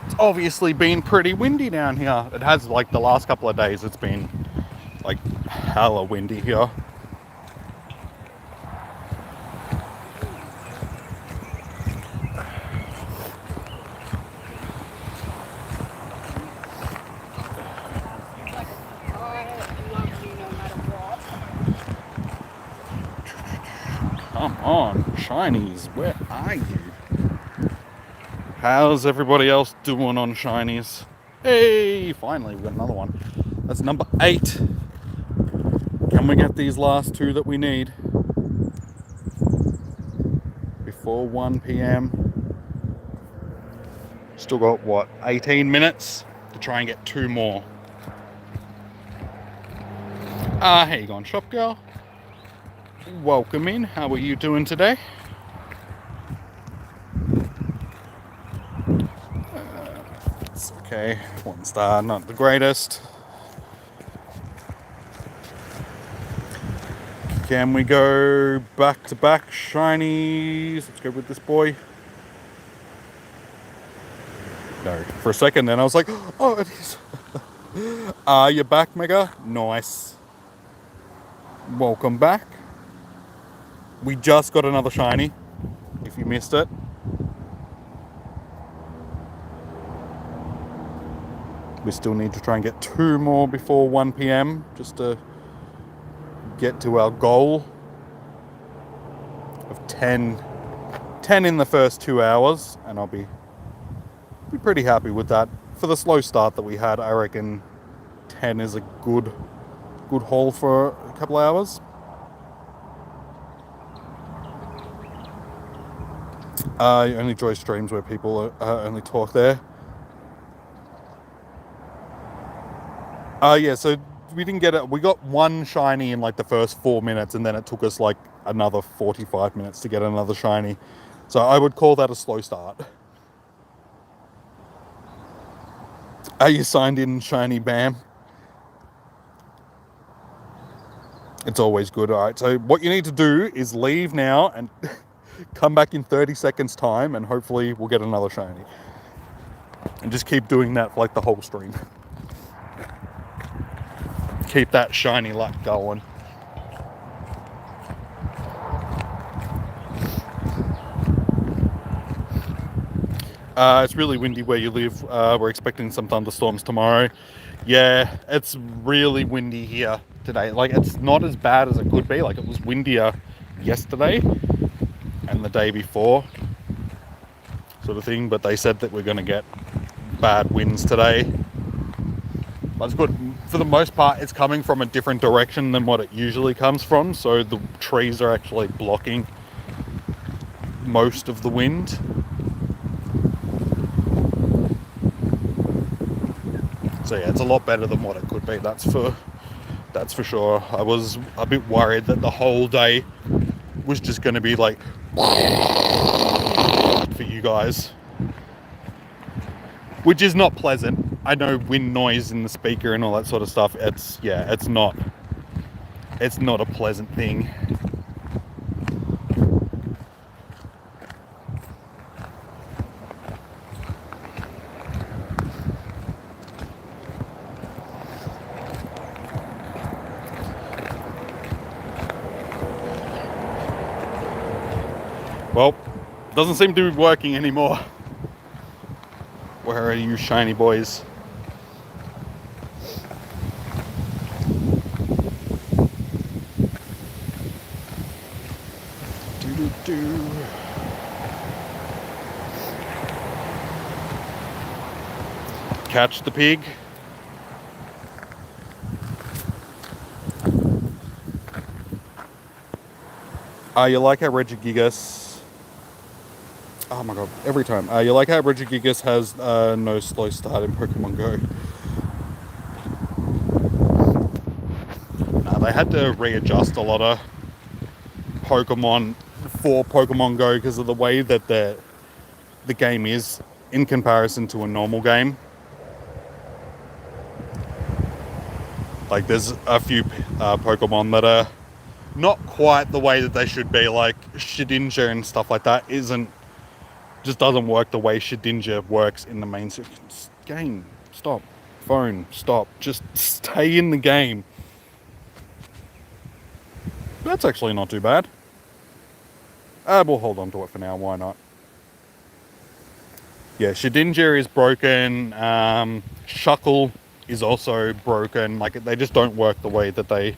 It's obviously been pretty windy down here. It has, like the last couple of days, it's been like hella windy here. Come on, shinies, where are you? How's everybody else doing on shinies? Hey, finally we got another one. That's number 8. Can we get these last 2 that we need before 1 p.m? Still got what, 18 minutes to try and get 2 more. How you going, shop girl? Welcome in. How are you doing today? It's okay. 1 star, not the greatest. Can we go back to back shinies? Let's go with this boy. No, for a second then I was like, oh, it is. You're back, Mega? Nice. Welcome back. We just got another shiny, if you missed it. We still need to try and get 2 more before 1 p.m. just to get to our goal of 10 in the first 2 hours, and I'll be pretty happy with that. For the slow start that we had, I reckon 10 is a good haul for a couple of hours. I only enjoy streams where people only talk there. Yeah, so we didn't get it. We got 1 shiny in like the first 4 minutes, and then it took us like another 45 minutes to get another shiny. So I would call that a slow start. Are you signed in, Shiny Bam? It's always good. All right, so what you need to do is leave now and come back in 30 seconds time, and hopefully we'll get another shiny. And just keep doing that for like the whole stream. Keep that shiny luck going. It's really windy where you live. We're expecting some thunderstorms tomorrow. Yeah, it's really windy here today. Like, it's not as bad as it could be. Like, it was windier yesterday and the day before, sort of thing. But they said that we're going to get bad winds today. But it's good. For the most part, it's coming from a different direction than what it usually comes from. So the trees are actually blocking most of the wind. So yeah, it's a lot better than what it could be. That's for sure. I was a bit worried that the whole day was just going to be like for you guys, which is not pleasant. I know wind noise in the speaker and all that sort of stuff. It's not a pleasant thing. Well, doesn't seem to be working anymore. Where are you shiny boys? Do. Catch the pig. You like how Regigigas... Oh my god, every time. You like how Regigigas has no slow start in Pokemon Go. They had to readjust a lot of Pokemon for Pokemon Go because of the way that the game is in comparison to a normal game. Like, there's a few Pokemon that are not quite the way that they should be, like Shedinja and stuff like that just doesn't work the way Shedinja works in the main game. Stop. Phone, stop. Just stay in the game. That's actually not too bad. We'll hold on to it for now, why not? Yeah, Shedinja is broken. Shuckle is also broken. Like, they just don't work the way that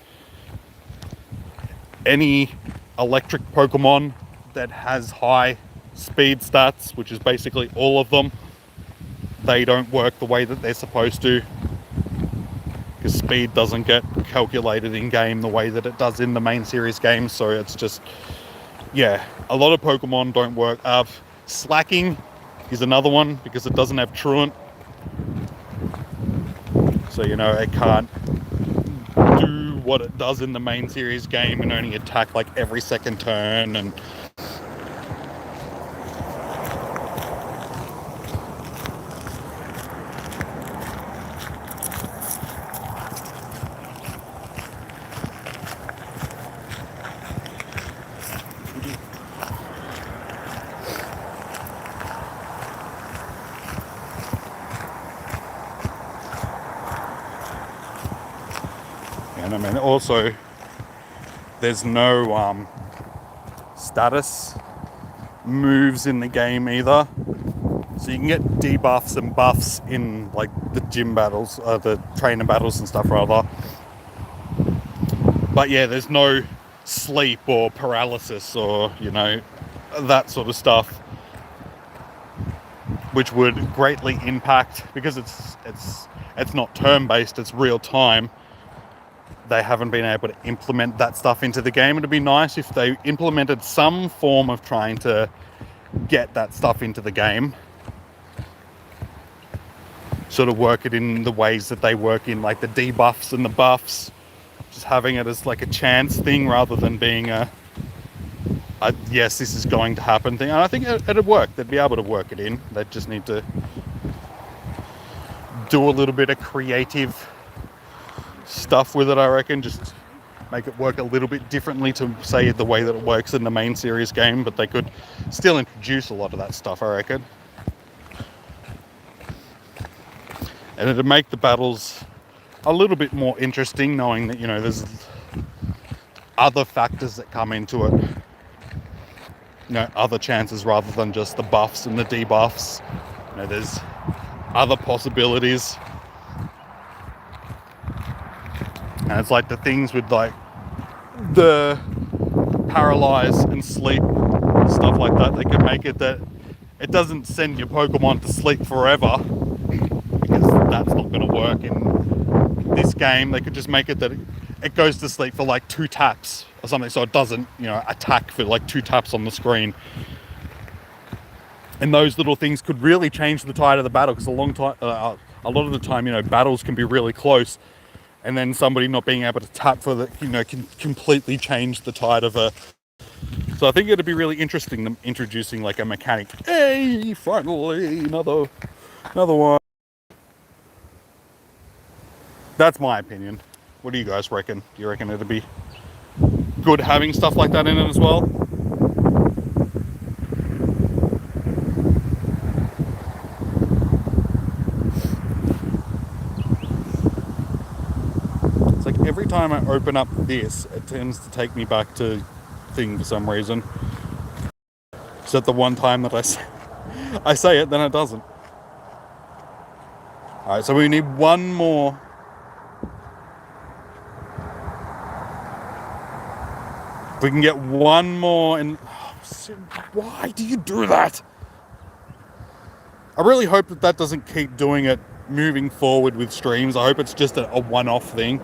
any electric Pokemon that has high speed stats, which is basically all of them, they don't work the way that they're supposed to. Because speed doesn't get calculated in game the way that it does in the main series games. So it's just, yeah, a lot of Pokemon don't work. Slacking is another one because it doesn't have Truant. So, it can't do what it does in the main series game and only attack like every second turn. And I mean, also, there's no status moves in the game either. So you can get debuffs and buffs in like the gym battles, the trainer battles and stuff rather. But yeah, there's no sleep or paralysis or, that sort of stuff, which would greatly impact, because it's not turn-based, it's real time. They haven't been able to implement that stuff into the game. It'd be nice if they implemented some form of trying to get that stuff into the game. Sort of work it in the ways that they work in, like the debuffs and the buffs. Just having it as like a chance thing rather than being a yes, this is going to happen thing. And I think it'd work. They'd be able to work it in. They'd just need to do a little bit of creative stuff with it, I reckon. Just make it work a little bit differently to, say, the way that it works in the main series game, but they could still introduce a lot of that stuff, I reckon. And it'd make the battles a little bit more interesting, knowing that, there's other factors that come into it. Other chances rather than just the buffs and the debuffs. There's other possibilities. And it's like the things with like the paralyze and sleep, stuff like that. They could make it that it doesn't send your Pokemon to sleep forever, because that's not going to work in this game. They could just make it that it goes to sleep for like 2 taps or something, so it doesn't, attack for like 2 taps on the screen. And those little things could really change the tide of the battle, because a lot of the time, battles can be really close. And then somebody not being able to tap for the, can completely change the tide of a So I think it'd be really interesting them introducing like a mechanic. Hey, finally, another one. That's my opinion. What do you guys reckon? Do you reckon it'd be good having stuff like that in it as well? It's like every time I open up this, it tends to take me back to thing for some reason. Except the one time that I say it, then it doesn't. Alright, so we need one more. If we can get one more and why do you do that? I really hope that that doesn't keep doing it moving forward with streams. I hope it's just a one-off thing.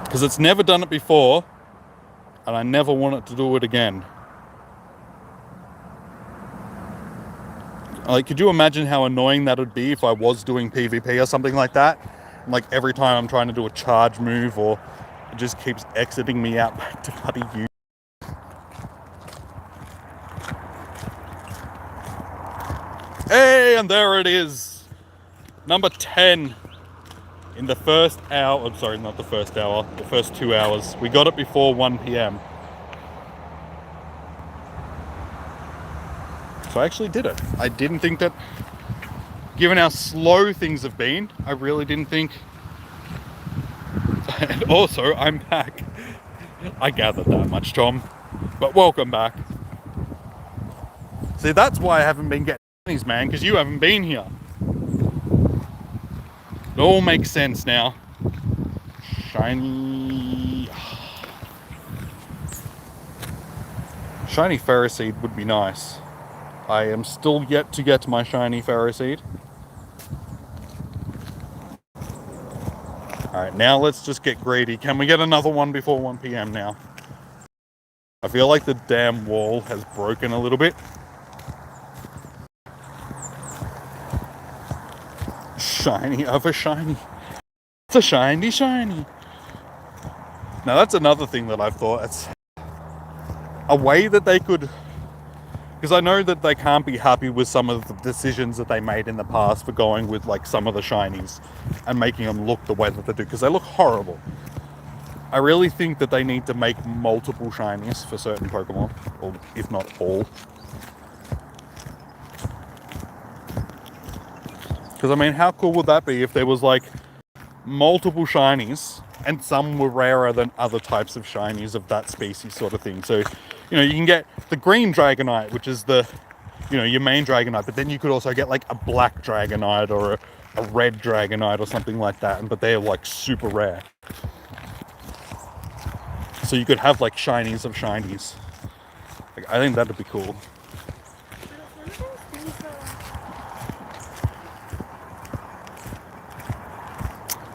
Because it's never done it before, and I never want it to do it again. Like, could you imagine how annoying that would be if I was doing PvP or something like that? Like, every time I'm trying to do a charge move, or it just keeps exiting me out back to bloody you. Hey, and there it is. Number 10 in the first hour. I'm sorry, not the first hour. The first 2 hours. We got it before 1 p.m. So I actually did it. I didn't think that, given how slow things have been, I really didn't think. And also, I'm back. I gathered that much, Tom. But welcome back. See, that's why I haven't been getting these, man, because you haven't been here. It all makes sense now. Shiny... Shiny Ferroseed would be nice. I am still yet to get my shiny Ferroseed. Alright, now let's just get greedy. Can we get another one before 1 p.m. now? I feel like the damn wall has broken a little bit. Shiny of a shiny. It's a shiny shiny. Now that's another thing that I've thought. It's a way that they could... Because I know that they can't be happy with some of the decisions that they made in the past for going with like some of the shinies and making them look the way that they do, because they look horrible. I really think that they need to make multiple shinies for certain Pokemon, or if not all. Because I mean, how cool would that be if there was like multiple shinies and some were rarer than other types of shinies of that species, sort of thing. So, you know, you can get the green Dragonite, which is the, you know, your main Dragonite, but then you could also get like a black Dragonite or a red Dragonite or something like that, but they're like super rare. So you could have like shinies of shinies. Like, I think that'd be cool.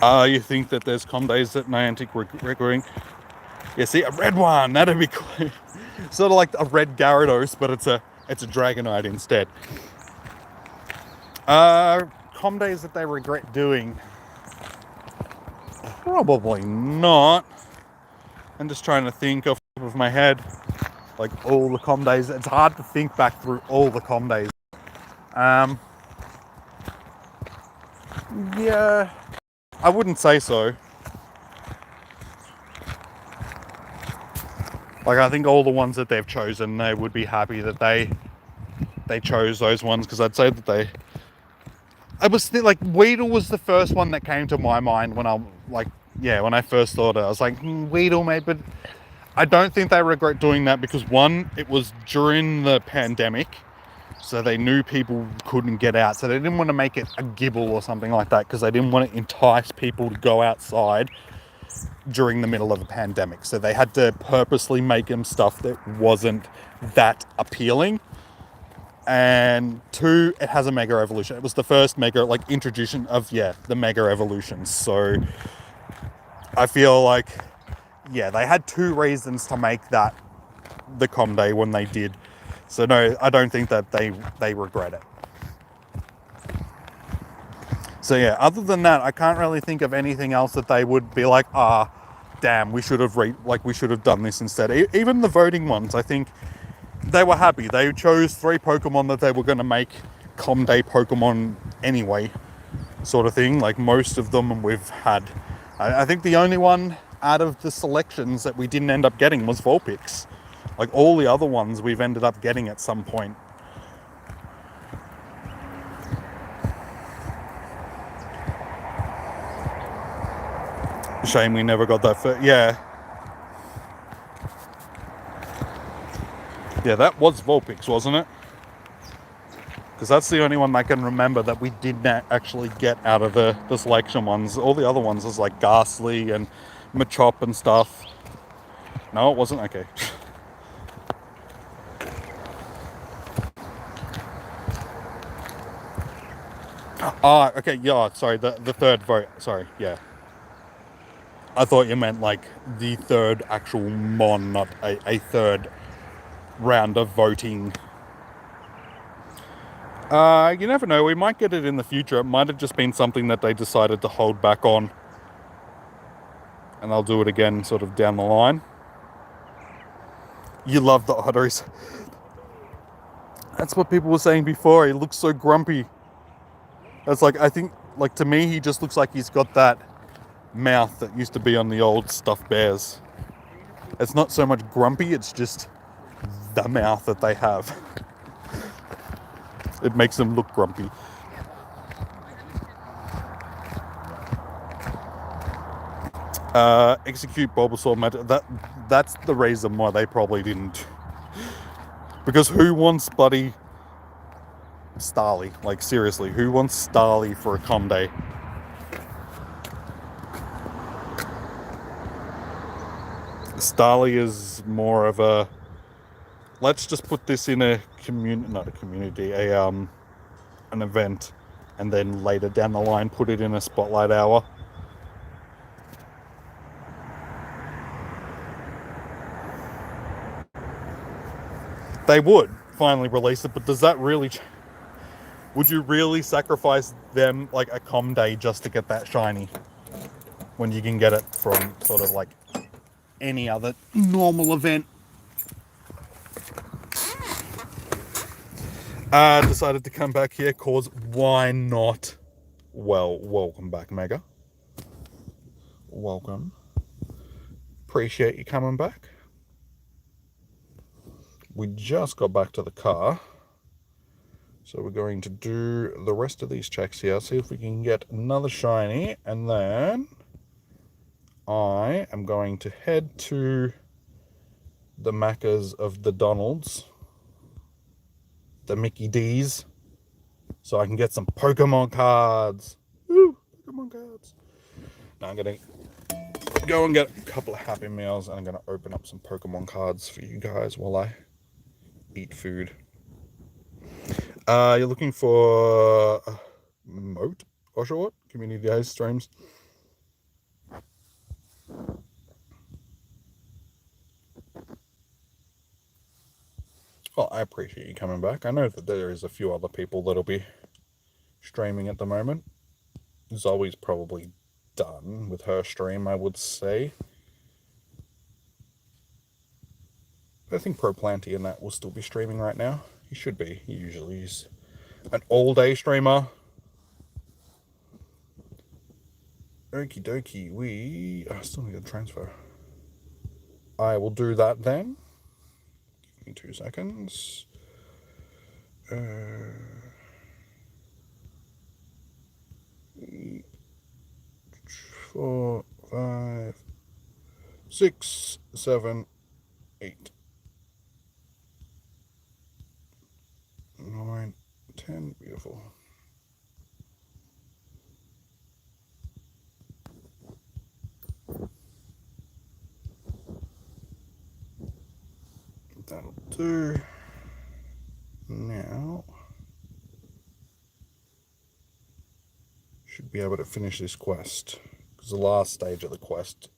You think that there's com days that Niantic recording? Yeah, see, a red one, that'd be cool. Sort of like a red Gyarados, but it's a Dragonite instead. Com days that they regret doing? Probably not. I'm just trying to think off the top of my head, like all the com days. It's hard to think back through all the com days. Yeah, I wouldn't say so. Like, I think all the ones that they've chosen, they would be happy that they chose those ones, because I'd say that I was like, Weedle was the first one that came to my mind when when I first thought it. I was like, Weedle, mate, but I don't think they regret doing that, because one, it was during the pandemic, so they knew people couldn't get out, so they didn't want to make it a Gibble or something like that, because they didn't want to entice people to go outside during the middle of a pandemic. So they had to purposely make them stuff that wasn't that appealing. And two, it has a Mega Evolution. It was the first Mega, like, introduction of, the Mega Evolutions. So I feel like, they had two reasons to make that the com day when they did. So no, I don't think that they regret it. So other than that, I can't really think of anything else that they would be like, damn, we should have done this instead. Even the voting ones, I think they were happy. They chose 3 Pokemon that they were going to make Com Day Pokemon anyway, sort of thing. Like most of them we've had. I think the only one out of the selections that we didn't end up getting was Vulpix. Like all the other ones we've ended up getting at some point. Shame we never got that first. Yeah, that was Vulpix, wasn't it? Because that's the only one I can remember that we did not actually get out of the selection ones. All the other ones was like Ghastly and Machop and stuff. No, it wasn't? Okay. Okay, yeah, sorry, the third vote. Sorry, yeah. I thought you meant like the third actual mon, not a third round of voting. You never know, we might get it in the future. It might have just been something that they decided to hold back on. And they'll do it again sort of down the line. You love the otters. That's what people were saying before. He looks so grumpy. That's like, I think, like to me, he just looks like he's got that mouth that used to be on the old stuffed bears. It's not so much grumpy, it's just the mouth that they have. It makes them look grumpy. Execute Bulbasaur. That's the reason why they probably didn't. Because who wants bloody Starly? Like seriously, who wants Starly for a Com Day? Starly is more of a, let's just put this in a not a community, an event, and then later down the line put it in a spotlight hour. They would finally release it, but does that really would you really sacrifice them like a Com Day just to get that shiny when you can get it from sort of like any other normal event? Decided to come back here cause why not? Well, welcome back, Mega. Welcome. Appreciate you coming back. We just got back to the car. So we're going to do the rest of these checks here, see if we can get another shiny, and then I am going to head to the Maccas of the Donalds, the Mickey D's, so I can get some Pokemon cards. Woo! Pokemon cards. Now I'm going to go and get a couple of Happy Meals, and I'm going to open up some Pokemon cards for you guys while I eat food. You're looking for Moat, Oshawott Community Day streams. Well, I appreciate you coming back. I know that there is a few other people that'll be streaming at the moment. Zoe's probably done with her stream, I would say. I think Proplanty and that will still be streaming right now. He should be. He usually is an all-day streamer. Okie dokie. We still need a transfer. I will do that then. Give me 2 seconds. 4, 5, 6, 7, 8, 9, 10. Beautiful. That'll do. Now should be able to finish this quest, because the last stage of the quest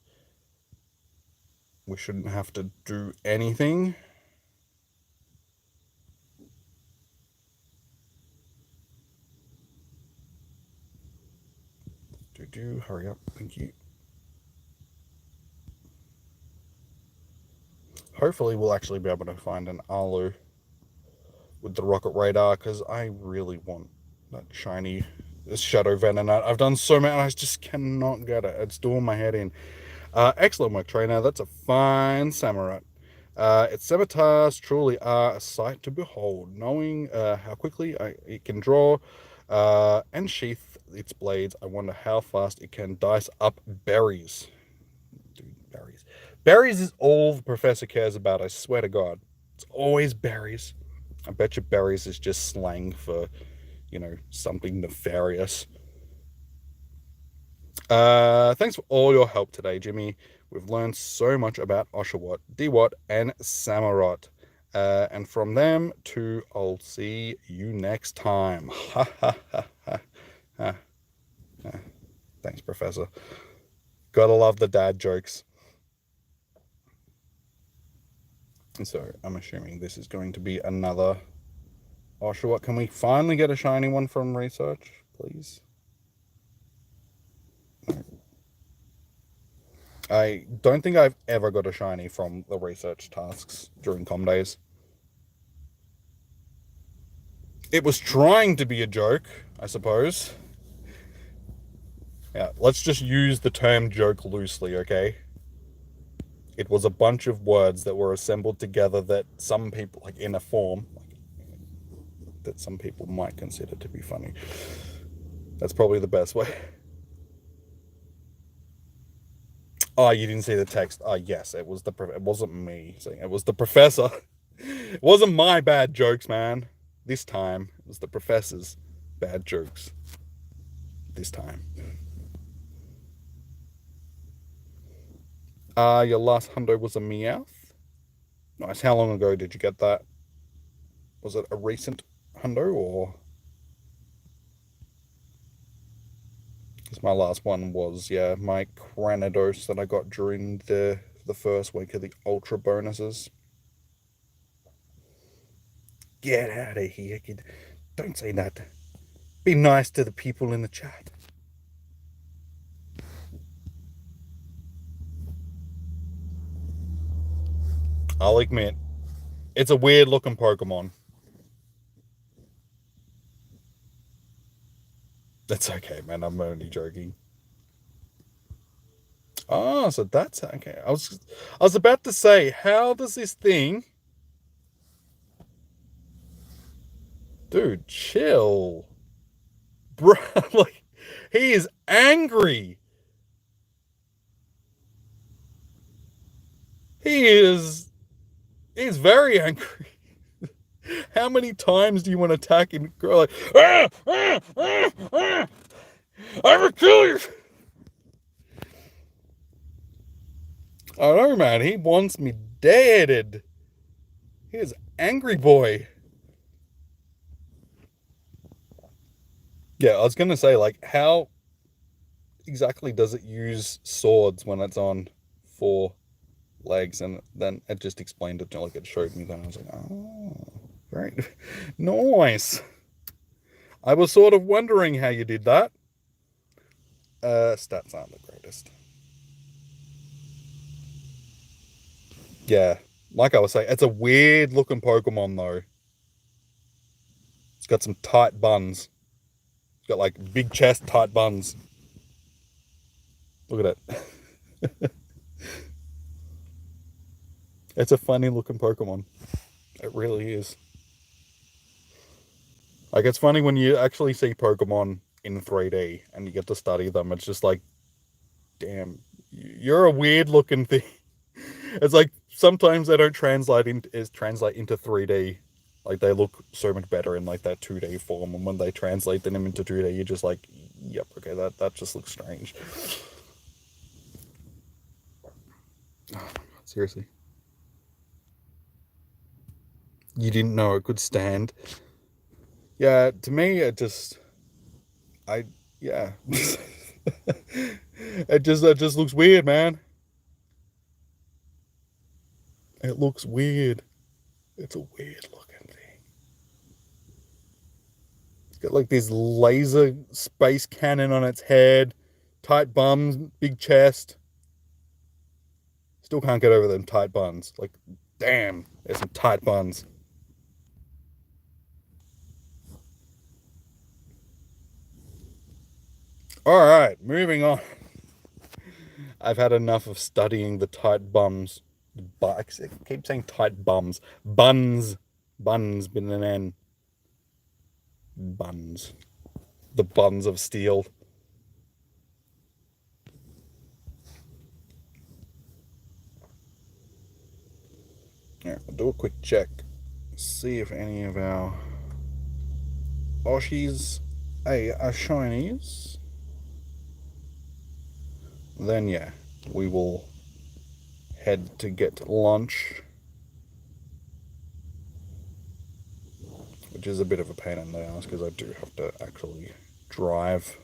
we shouldn't have to do anything. Hurry up, thank you. hopefully we'll actually be able to find an Alu with the rocket radar, because I really want that shiny Shadow Venonat. I've done so many, I just cannot get it. It's doing my head in. Excellent work, trainer. That's a fine samurai. Its scimitars truly are a sight to behold, knowing how quickly it can draw and sheath its blades. I wonder how fast it can dice up berries. Dude, berries. Berries is all the professor cares about, I swear to God. It's always berries. I bet you berries is just slang for, something nefarious. Thanks for all your help today, Jimmy. We've learned so much about Oshawott, Dewott, and Samurott. And from them to I'll see you next time. Ha ha ha ha ha. Thanks, Professor. Gotta love the dad jokes. And so I'm assuming this is going to be another Oshawott. Can we finally get a shiny one from research, please? No. I don't think I've ever got a shiny from the research tasks during com days. It was trying to be a joke, I suppose. Yeah, let's just use the term joke loosely, okay? It was a bunch of words that were assembled together that some people, like in a form, that some people might consider to be funny. That's probably the best way. Oh, you didn't see the text. Oh, yes, it was it wasn't me saying it was the professor. It wasn't my bad jokes, man. This time, it was the professor's bad jokes. This time. Your last hundo was a Meowth. Nice. How long ago did you get that? Was it a recent hundo or? Because my last one was, yeah, my Cranidos that I got during the first week of the Ultra bonuses. Get out of here, kid. Don't say that. Be nice to the people in the chat. I'll admit, it's a weird looking Pokemon. That's okay, man. I'm only joking. Oh, so that's okay. I was about to say, how does this thing... Dude, chill. Bro, like, he is angry. He's very angry. How many times do you want to attack him? Girl, like, I will kill you. I don't know, man. He wants me dead. He is angry boy. Yeah, I was gonna say, like, how exactly does it use swords when it's on 4 legs? And then it just explained it, like it showed me. Then I was like, oh, right, nice. I was sort of wondering how you did that. Stats aren't the greatest. Yeah, like I was saying, it's a weird looking Pokemon though. It's got some tight buns. It's got like big chest, tight buns. Look at it. It's a funny looking Pokemon. It really is. Like, it's funny when you actually see Pokemon in 3D and you get to study them. It's just like, damn, you're a weird looking thing. It's like sometimes they don't translate into 3D. Like, they look so much better in like that 2D form, and when they translate them into 2D, you're just like, yep, okay, that just looks strange. Oh my God, seriously. You didn't know it could stand. Yeah, to me, it just, yeah. It just looks weird, man. It looks weird. It's a weird looking thing. It's got like this laser space cannon on its head, tight bums, big chest. Still can't get over them tight buns. Like, Damn, there's some tight buns. Alright, moving on. I've had enough of studying the tight bums. I keep saying tight bums. Buns. Buns with an N. Buns. The buns of steel. Yeah, I'll do a quick check. See if any of our Oshies are shinies. Then yeah, we will head to get lunch, which is a bit of a pain in the ass because I do have to actually drive,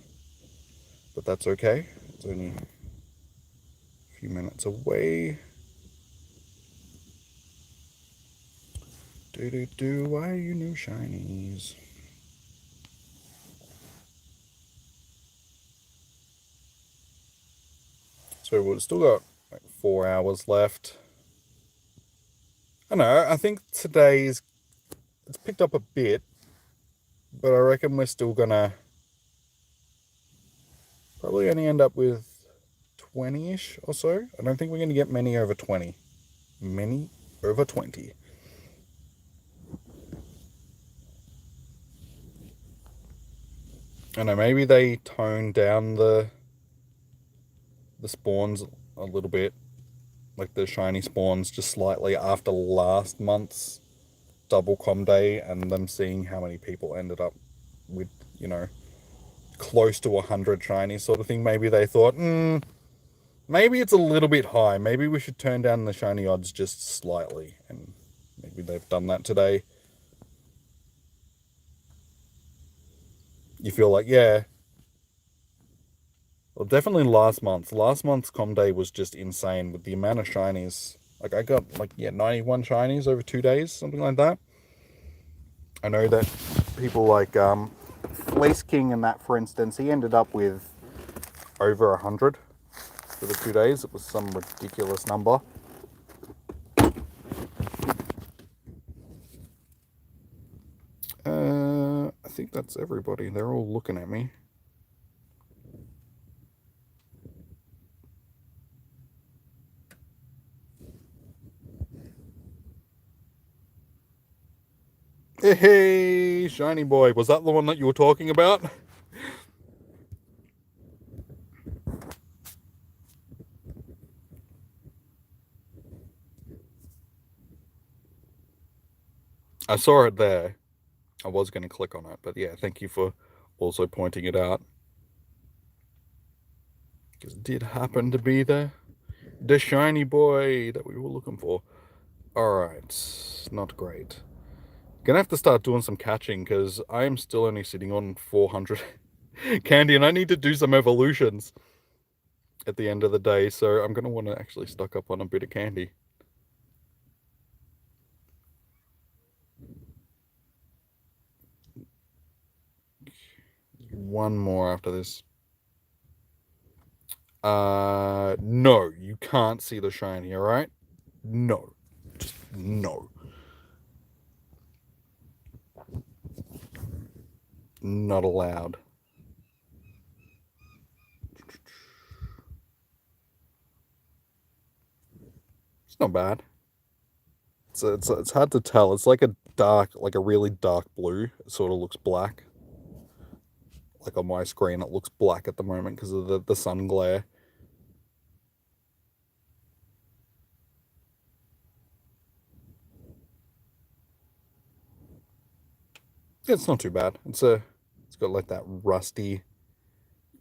but that's okay. It's only a few minutes away. Why are you new shinies? So we've still got like 4 hours left. I know, I think it's picked up a bit, but I reckon we're still gonna probably only end up with 20-ish or so. I don't think we're gonna get many over 20. Many over 20. I know, maybe they toned down the spawns a little bit, like the shiny spawns, just slightly after last month's double com day and them seeing how many people ended up with, close to 100 shinies sort of thing. Maybe they thought, maybe it's a little bit high. Maybe we should turn down the shiny odds just slightly. And maybe they've done that today. You feel like, yeah. Well, definitely last month. Last month's com day was just insane with the amount of shinies. Like, I got, 91 shinies over 2 days, something like that. I know that people like Fleece King and that, for instance, he ended up with over 100 for the 2 days. It was some ridiculous number. I think that's everybody. They're all looking at me. Hey, shiny boy. Was that the one that you were talking about? I saw it there. I was going to click on it, but yeah, thank you for also pointing it out. Because it did happen to be the shiny boy that we were looking for. Alright, not great. Gonna have to start doing some catching because I am still only sitting on 400 candy and I need to do some evolutions at the end of the day, so I'm gonna want to actually stock up on a bit of candy. One more after this. No, you can't see the shiny, alright? No. Just no. Not allowed. It's not bad. It's hard to tell. It's like a really dark blue. It sort of looks black. Like on my screen, it looks black at the moment because of the sun glare. It's not too bad. It's got like that rusty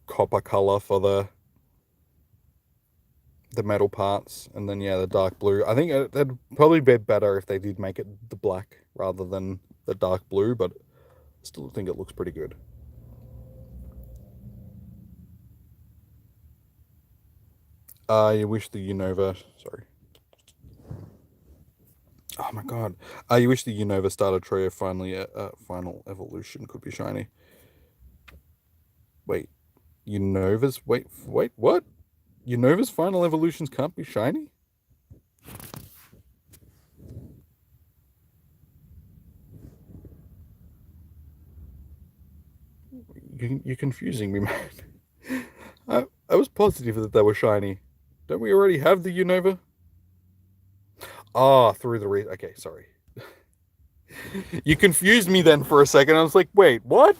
copper color for the metal parts, and then yeah, the dark blue. I think it'd probably be better if they did make it the black rather than the dark blue, but I still think it looks pretty good. You wish the Unova, sorry. Oh my god. You wish the Unova starter trio final evolution could be shiny. Wait, Unova's wait, what? Unova's final evolutions can't be shiny? You're confusing me, man. I was positive that they were shiny. Don't we already have the Unova? Ah, through the okay, sorry. You confused me then for a second. I was like, wait, what?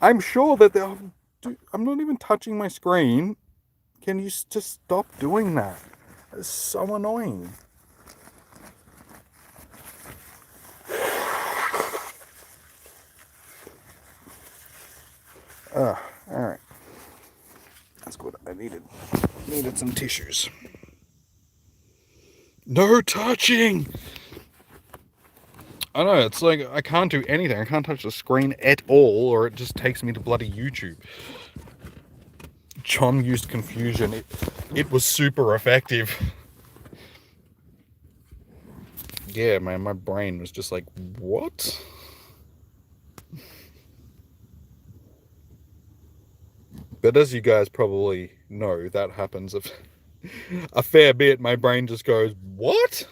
I'm sure that they're... Dude, I'm not even touching my screen. Can you just stop doing that? It's so annoying. Alright. That's good. I needed some tissues. No touching! I know, it's like I can't do anything. I can't touch the screen at all, or it just takes me to bloody YouTube. John used confusion. It was super effective. Yeah, man, my brain was just like, what? But as you guys probably know, that happens a fair bit. My brain just goes, what?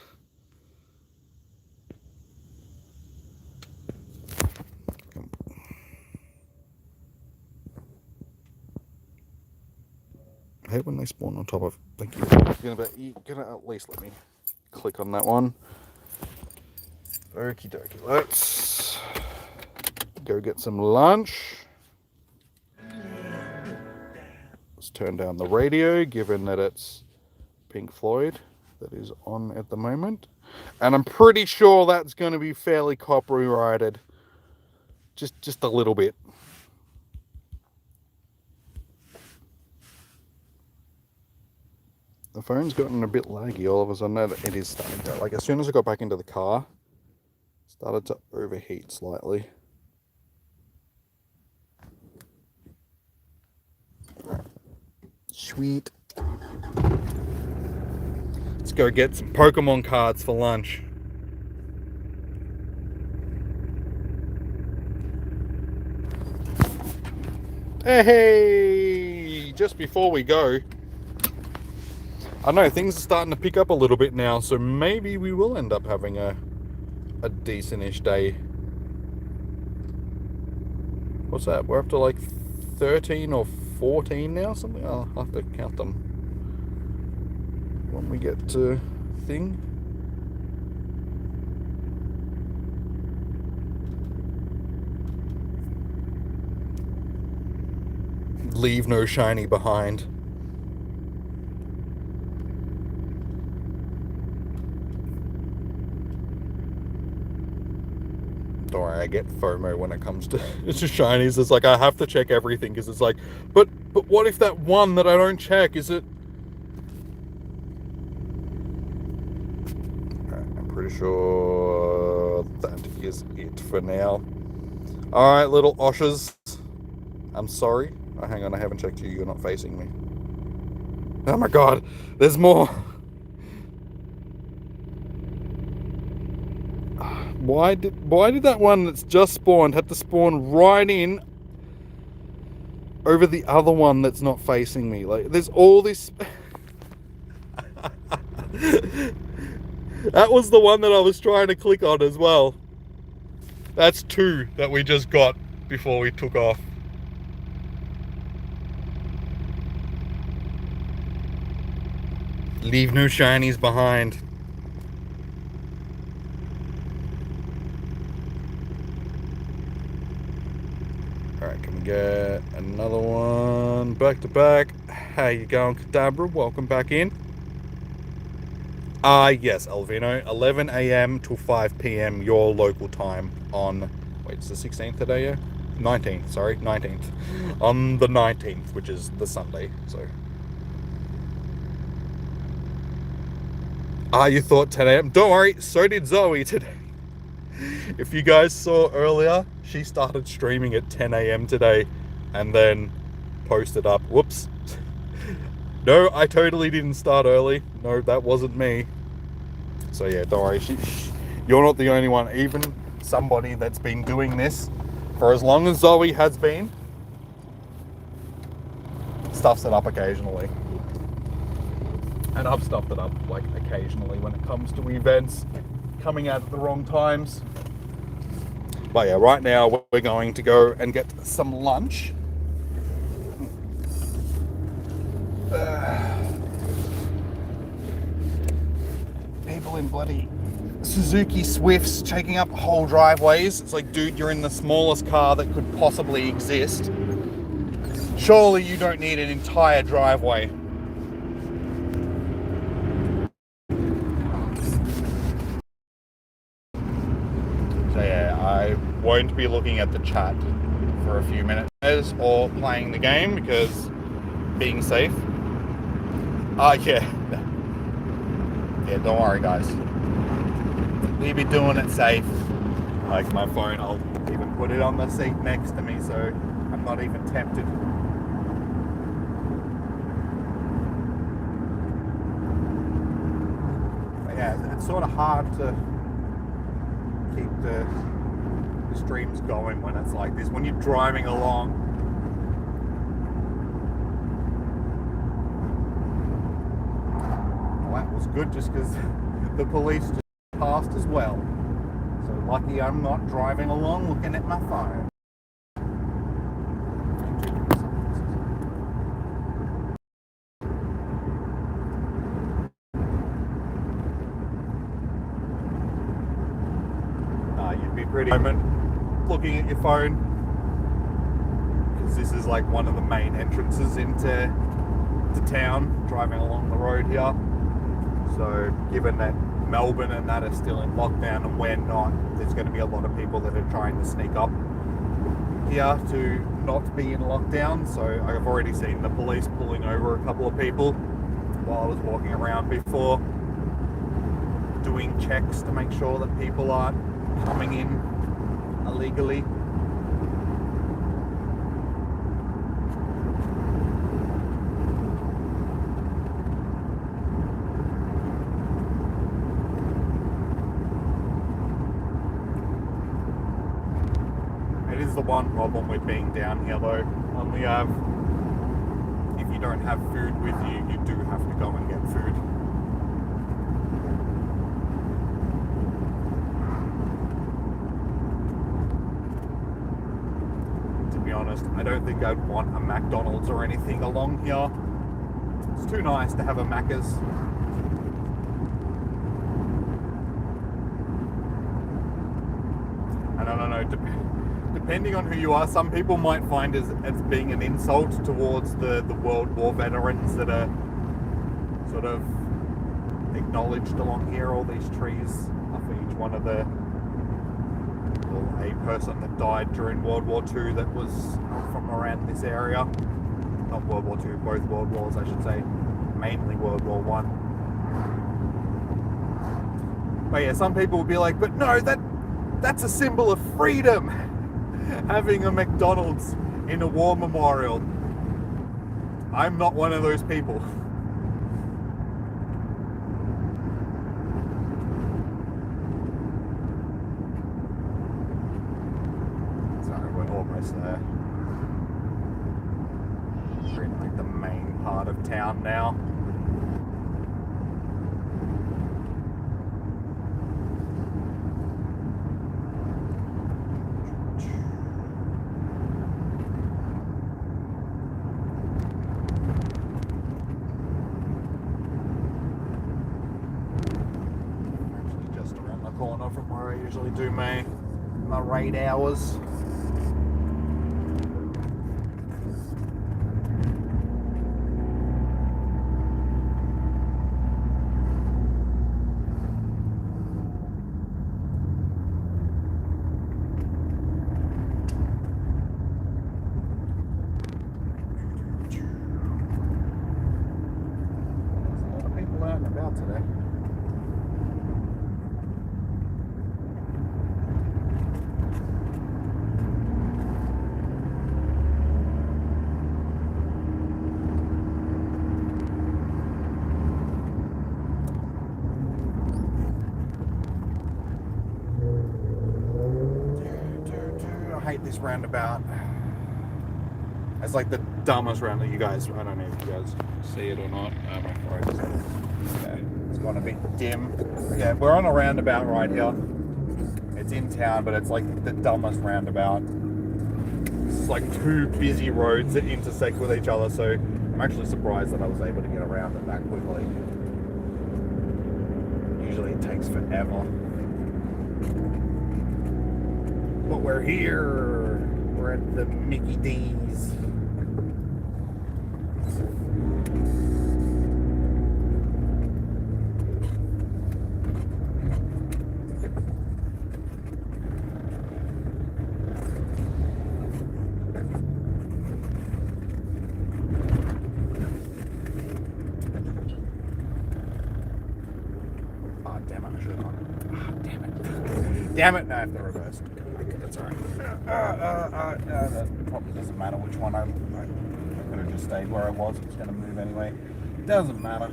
I hate when they spawn on top of... Thank you. You're gonna at least let me click on that one. Okie dokie. Let's go get some lunch. Let's turn down the radio, given that it's Pink Floyd that is on at the moment. And I'm pretty sure that's going to be fairly copyrighted. Just a little bit. The phone's gotten a bit laggy all of a sudden. It is starting to, like, as soon as I got back into the car, it started to overheat slightly. Sweet. Let's go get some Pokemon cards for lunch. Hey, just before we go, I know things are starting to pick up a little bit now, so maybe we will end up having a decent-ish day. What's that? We're up to like 13 or 14 now, something. I'll have to count them when we get to thing. Leave no shiny behind. Don't worry, I get FOMO when it comes to shinies. It's like I have to check everything because it's like, but what if that one that I don't check, is it? I'm pretty sure that is it for now. All right, little Oshas. I'm sorry. Oh, hang on, I haven't checked you. You're not facing me. Oh my god, there's more. Why did that one that's just spawned have to spawn right in over the other one that's not facing me? Like, there's all this... That was the one that I was trying to click on as well. That's two that we just got before we took off. Leave no shinies behind. Alright, can we get another one back to back? How you going, Kadabra? Welcome back in. Yes, Alvino. 11 a.m. till 5 p.m. your local time on... Wait, it's the 16th today, yeah? 19th, sorry. 19th. On the 19th, which is the Sunday, so... you thought 10 a.m.? Don't worry, so did Zoe today. If you guys saw earlier, she started streaming at 10 a.m. today and then posted up. Whoops. No, I totally didn't start early. No, that wasn't me. So yeah, don't worry. You're not the only one. Even somebody that's been doing this for as long as Zoe has been stuffs it up occasionally. And I've stuffed it up, like, occasionally when it comes to events coming out at the wrong times. But yeah, right now we're going to go and get some lunch. People in bloody Suzuki Swifts taking up whole driveways. It's like, dude, you're in the smallest car that could possibly exist. Surely you don't need an entire driveway. So yeah, I won't be looking at the chat for a few minutes or playing the game because being safe. Yeah. Yeah, don't worry guys. We'll be doing it safe. Like my phone, I'll even put it on the seat next to me so I'm not even tempted. But yeah, it's sort of hard to keep the streams going when it's like this. When you're driving along, well, that was good just because the police just passed as well. So lucky I'm not driving along looking at my phone. You'd be pretty looking at your phone because this is like one of the main entrances into town, driving along the road here. So given that Melbourne and that are still in lockdown and we're not, there's going to be a lot of people that are trying to sneak up here to not be in lockdown. So I've already seen the police pulling over a couple of people while I was walking around before, doing checks to make sure that people aren't coming in illegally. It is the one problem with being down here though. If you don't have food with you, you do have to go and get food. Honest, I don't think I'd want a McDonald's or anything along here. It's too nice to have a Macca's. I don't know, depending on who you are, some people might find as being an insult towards the World War veterans that are sort of acknowledged along here. All these trees are for each one of the a person that died during World War II that was from around this area. Not World War II, both World Wars I should say. Mainly World War One. But yeah, some people will be like, but no, that's a symbol of freedom. Having a McDonald's in a war memorial. I'm not one of those people. There. We're in like the main part of town now. Actually just around the corner from where I usually do my raid hours. Today. I hate this roundabout. It's like the dumbest roundabout. You guys, I don't know if you guys see it or not. My phone's it's gonna be dim. Yeah, we're on a roundabout right here. It's in town, but it's like the dumbest roundabout. It's like two busy roads that intersect with each other, so I'm actually surprised that I was able to get around it that quickly. Usually it takes forever. But we're here. We're at the Mickey D's. Damn it, no, I have to reverse. That's alright. That probably doesn't matter which one I could have just stayed where I was. It's going to move anyway. Doesn't matter.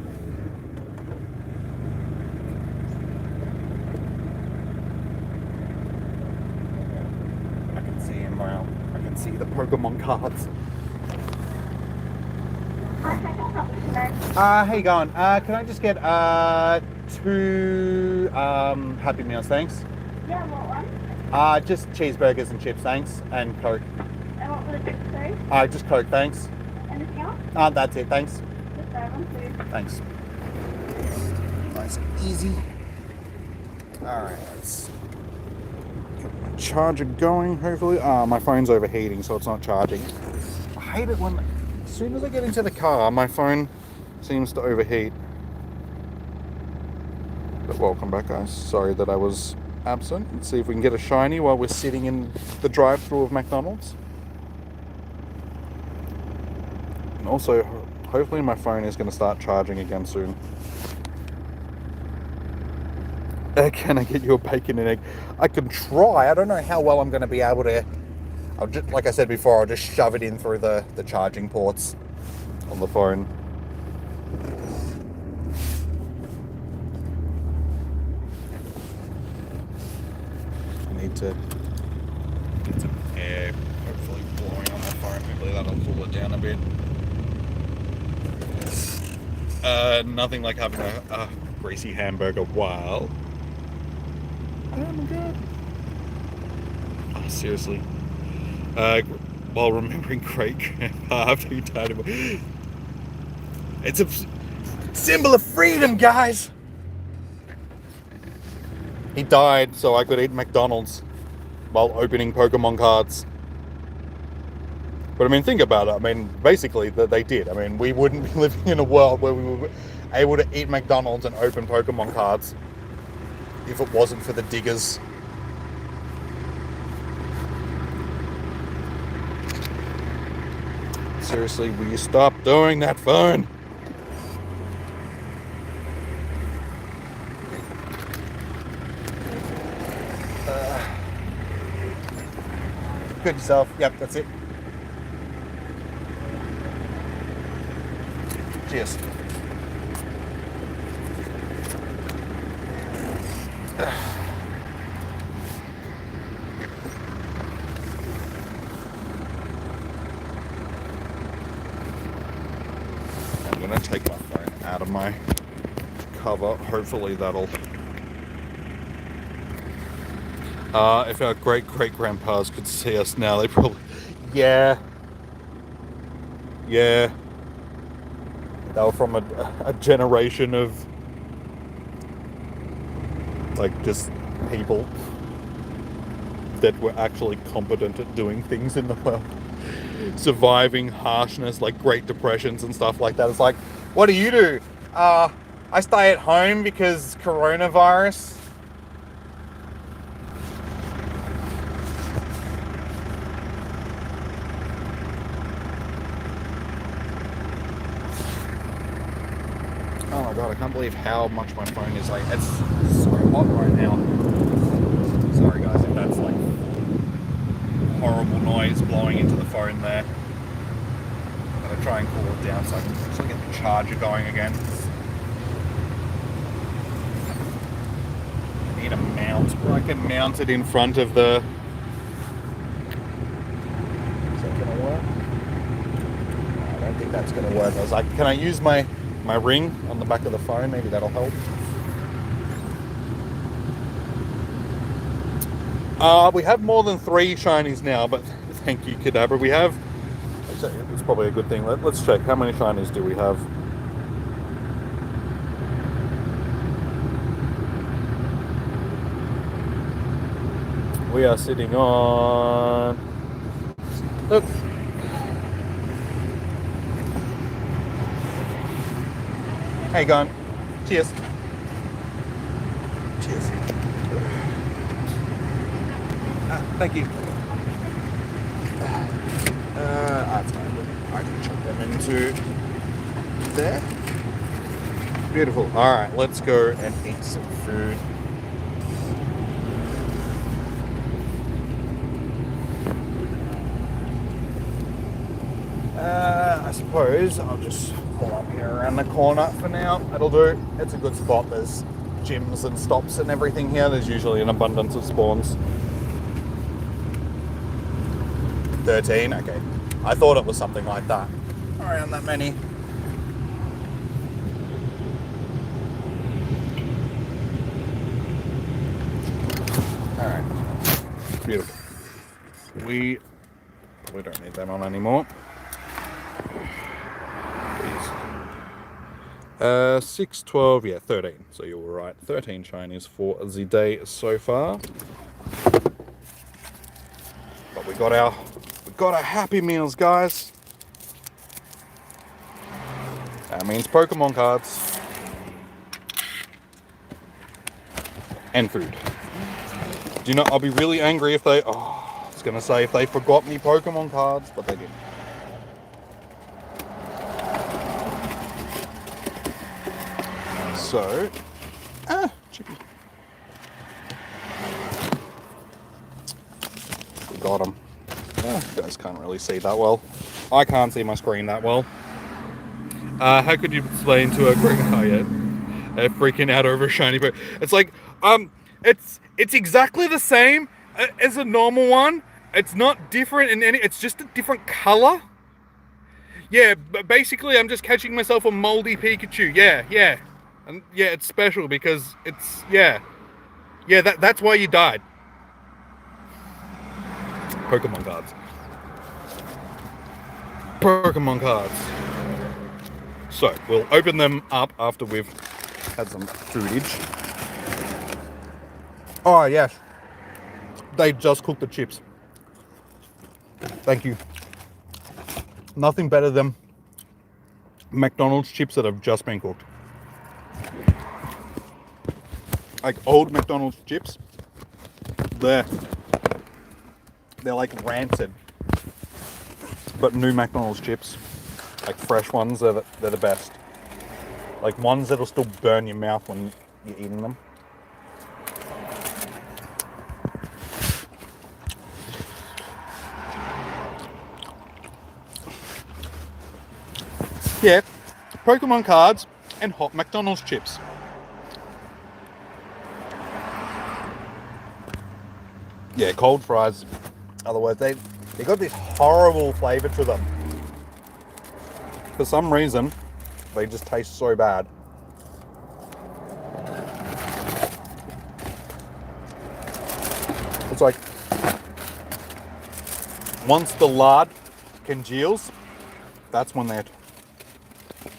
I can see him now. I can see the Pokemon cards. How you going? Can I just get 2 Happy Meals, thanks? Yeah, what one? Just cheeseburgers and chips, thanks, and Coke. And what were the drinks, sorry? Just Coke, thanks. Anything else? That's it, thanks. Just that one, please. Thanks. Nice and easy. Alright, let's get my charger going, hopefully. My phone's overheating, so it's not charging. I hate it when, as soon as I get into the car, my phone seems to overheat. But welcome back, guys. Sorry that I was absent. Let's see if we can get a shiny while we're sitting in the drive-thru of McDonald's. And also, hopefully my phone is going to start charging again soon. Can I get you a bacon and egg? I can try. I don't know how well I'm going to be able to. I'll just, like I said before, I'll just shove it in through the charging ports on the phone. To get some air hopefully blowing on my phone. Hopefully that'll cool it down a bit. Nothing like having a greasy hamburger while. Oh my god. Oh, seriously. While remembering great grandpa after he died. It's a symbol of freedom, guys! He died so I could eat McDonald's while opening Pokemon cards. But I mean, think about it. I mean, basically, they did. I mean, we wouldn't be living in a world where we were able to eat McDonald's and open Pokemon cards if it wasn't for the diggers. Seriously, will you stop doing that, phone? Good yourself. Yep, that's it. Cheers. I'm gonna take my phone out of my cover. Hopefully that'll. If our great-great-grandpas could see us now, they probably... Yeah. They were from a generation of, like, just people that were actually competent at doing things in the world. Surviving harshness, like Great Depressions and stuff like that. It's like, what do you do? I stay at home because coronavirus. Oh my god, I can't believe how much my phone is like, it's so hot right now. Sorry guys if that's like horrible noise blowing into the phone there. I'm going to try and cool it down so I can actually get the charger going again. I need a mount where I can mount it in front of the... Is that going to work? No, I don't think that's going to work. I was like, can I use my ring on the back of the phone? Maybe that'll help. We have more than 3 shinies now, but thank you, Kadabra. We have... It's probably a good thing. Let's check. How many shinies do we have? We are sitting on... Look. How you going? Cheers. Cheers. Thank you. That's fine. I can chuck them into there. Beautiful. All right, let's go and eat some food. I suppose I'll just pull up here around the corner for now. That'll do. It's a good spot. There's gyms and stops and everything here. There's usually an abundance of spawns. 13? Okay. I thought it was something like that. Around that many. Alright. Beautiful. We don't need that on anymore. 6, 12, yeah, 13. So you were right. 13 shinies for the day so far. But we got our Happy Meals, guys. That means Pokemon cards. And food. Do you know, I'll be really angry if they... Oh, I was going to say if they forgot me Pokemon cards, but they didn't. So, chippy. Got him. Oh, you guys can't really see that well. I can't see my screen that well. How could you explain to a freaking out over a shiny Pokemon? It's like, it's exactly the same as a normal one. It's not different in any. It's just a different color. Yeah, but basically, I'm just catching myself a moldy Pikachu. Yeah. And yeah, it's special because it's, yeah, that's why you died. Pokemon cards. So, we'll open them up after we've had some foodage. Oh, yes. They just cooked the chips. Thank you. Nothing better than McDonald's chips that have just been cooked. Like old McDonald's chips, they're like rancid. But new McDonald's chips, like fresh ones, they're the best. Like ones that'll still burn your mouth when you're eating them. Yeah, Pokemon cards and hot McDonald's chips. Yeah, cold fries. Otherwise, they got this horrible flavour to them. For some reason, they just taste so bad. It's like, once the lard congeals, that's when they're...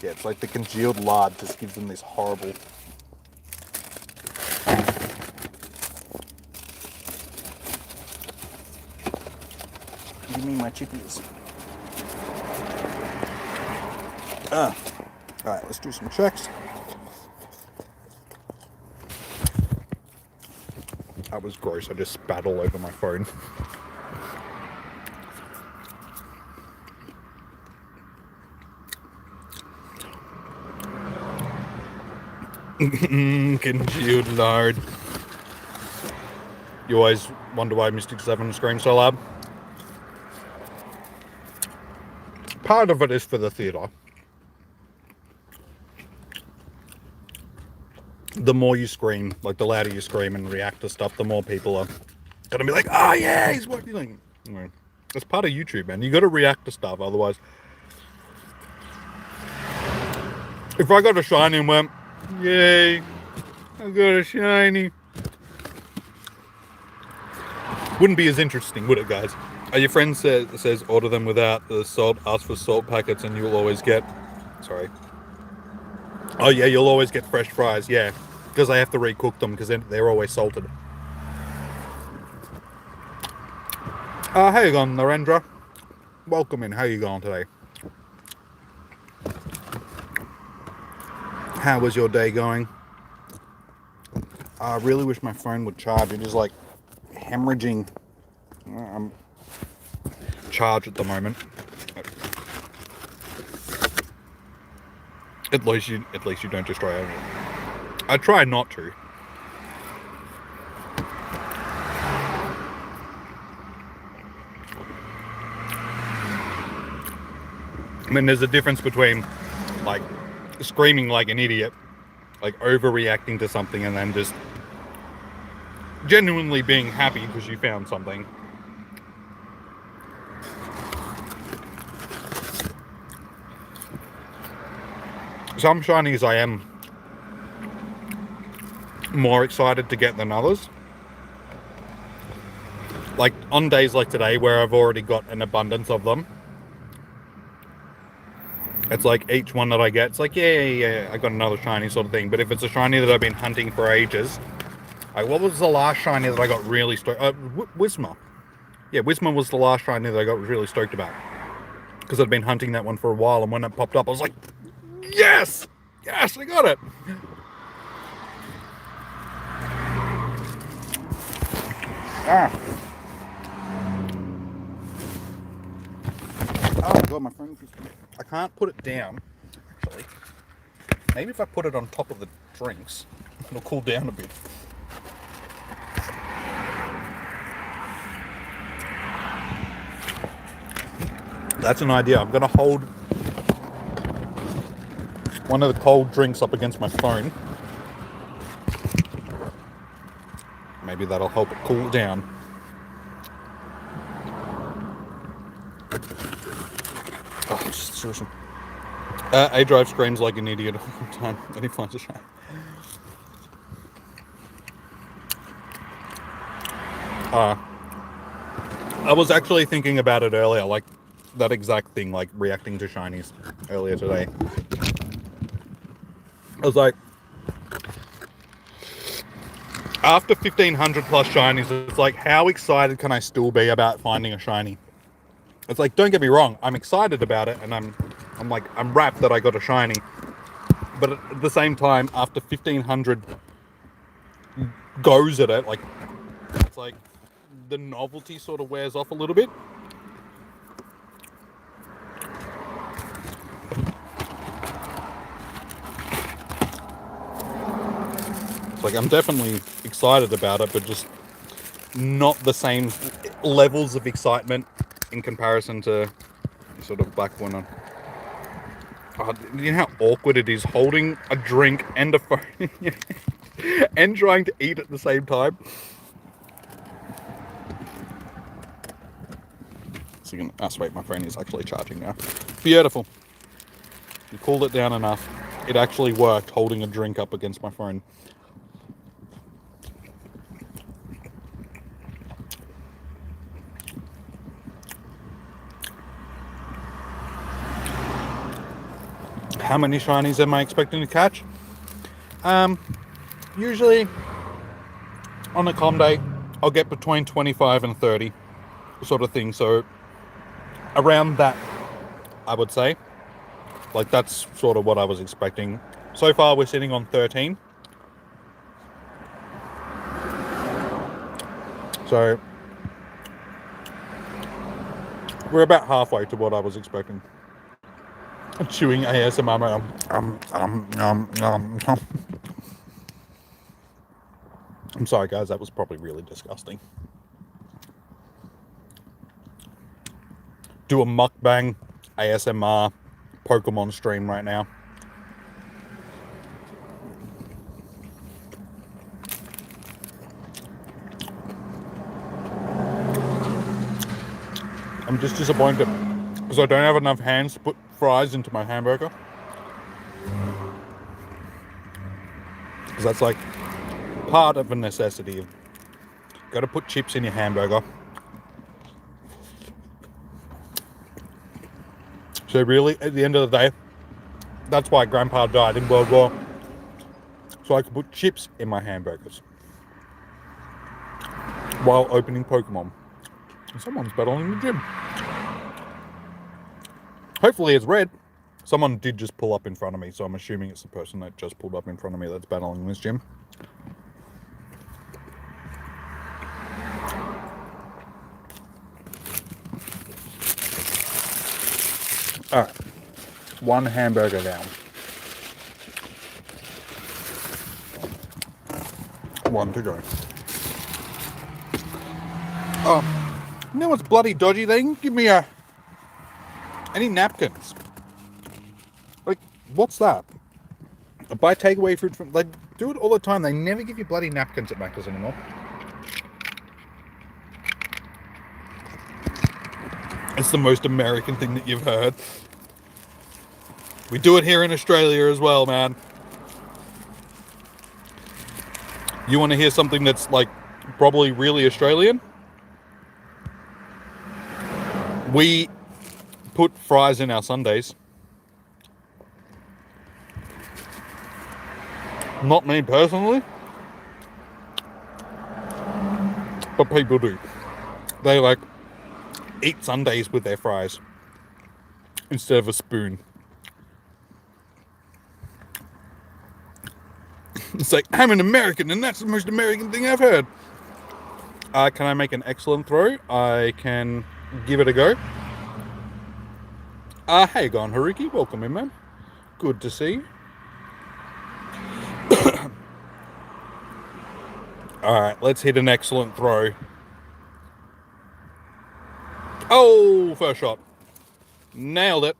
Yeah, it's like the congealed lard just gives them this horrible... Give me my chippies. Alright, let's do some checks. That was gross. I just spat all over my phone. Congealed lard. You always wonder why Mystic 7 screams so loud? Part of it is for the theatre. The more you scream, like the louder you scream and react to stuff, the more people are gonna be like, oh yeah, he's working. Anyway, that's part of YouTube, man. You gotta react to stuff, otherwise. If I got a shiny and went, yay, I got a shiny. Wouldn't be as interesting, would it, guys? Your friend says order them without the salt, ask for salt packets, and you'll always get... Sorry. Oh, yeah, you'll always get fresh fries, yeah. Because I have to recook them, because they're always salted. How you going, Narendra? Welcome in. How you going today? How was your day going? I really wish my phone would charge. It is like hemorrhaging charge at the moment. At least you don't destroy it. I try not to. I mean, there's a difference between like screaming like an idiot, like overreacting to something, and then just genuinely being happy because you found something. Some shinies I am more excited to get than others. Like on days like today where I've already got an abundance of them. It's like each one that I get, it's like, yeah, I got another shiny sort of thing. But if it's a shiny that I've been hunting for ages, like what was the last shiny that I got really stoked? Whisma. Yeah, Whisma was the last shiny that I got really stoked about. Because I'd been hunting that one for a while, and when it popped up, I was like, yes! Yes, I got it! Ah. Oh god, my phone. I can't put it down, actually. Maybe if I put it on top of the drinks, it'll cool down a bit. That's an idea. I'm gonna hold one of the cold drinks up against my phone. Maybe that'll help it cool down. Oh, just seriously. A-Drive screams like an idiot all the time when he finds a shine. I was actually thinking about it earlier, like that exact thing, like reacting to shinies earlier today. I was like, after 1,500 plus shinies, it's like, how excited can I still be about finding a shiny? It's like, don't get me wrong, I'm excited about it, and I'm rapt that I got a shiny. But at the same time, after 1,500 goes at it, like, it's like the novelty sort of wears off a little bit. It's like I'm definitely excited about it, but just not the same levels of excitement in comparison to sort of Black Widow. Oh, you know how awkward it is holding a drink and a phone and trying to eat at the same time? So you can, wait, my phone is actually charging now. Beautiful. You cooled it down enough. It actually worked, holding a drink up against my phone. How many shinies am I expecting to catch? Usually on a calm day, I'll get between 25 and 30 sort of thing. So around that, I would say. Like that's sort of what I was expecting. So far, we're sitting on 13. So we're about halfway to what I was expecting. I'm chewing ASMR. I'm sorry, guys. That was probably really disgusting. Do a mukbang ASMR Pokemon stream right now. I'm just disappointed because I don't have enough hands to put fries into my hamburger. Because that's like part of a necessity. Got to put chips in your hamburger. So really, at the end of the day, that's why Grandpa died in World War. So I could put chips in my hamburgers while opening Pokemon. And someone's battling the gym. Hopefully it's red. Someone did just pull up in front of me, so I'm assuming it's the person that just pulled up in front of me that's battling this gym. Alright. One hamburger down. One to go. Oh, you know what's bloody dodgy? They didn't give me any napkins. Like, what's that? I buy takeaway food from... They do it all the time. They never give you bloody napkins at Macca's anymore. It's the most American thing that you've heard. We do it here in Australia as well, man. You want to hear something that's, like, probably really Australian? We put fries in our sundaes. Not me personally, but people do. They, like, eat sundaes with their fries instead of a spoon. It's like, I'm an American, and that's the most American thing I've heard. Can I make an excellent throw? I can give it a go. How you going, Haruki? Welcome in, man. Good to see you. Alright, let's hit an excellent throw. Oh, first shot. Nailed it.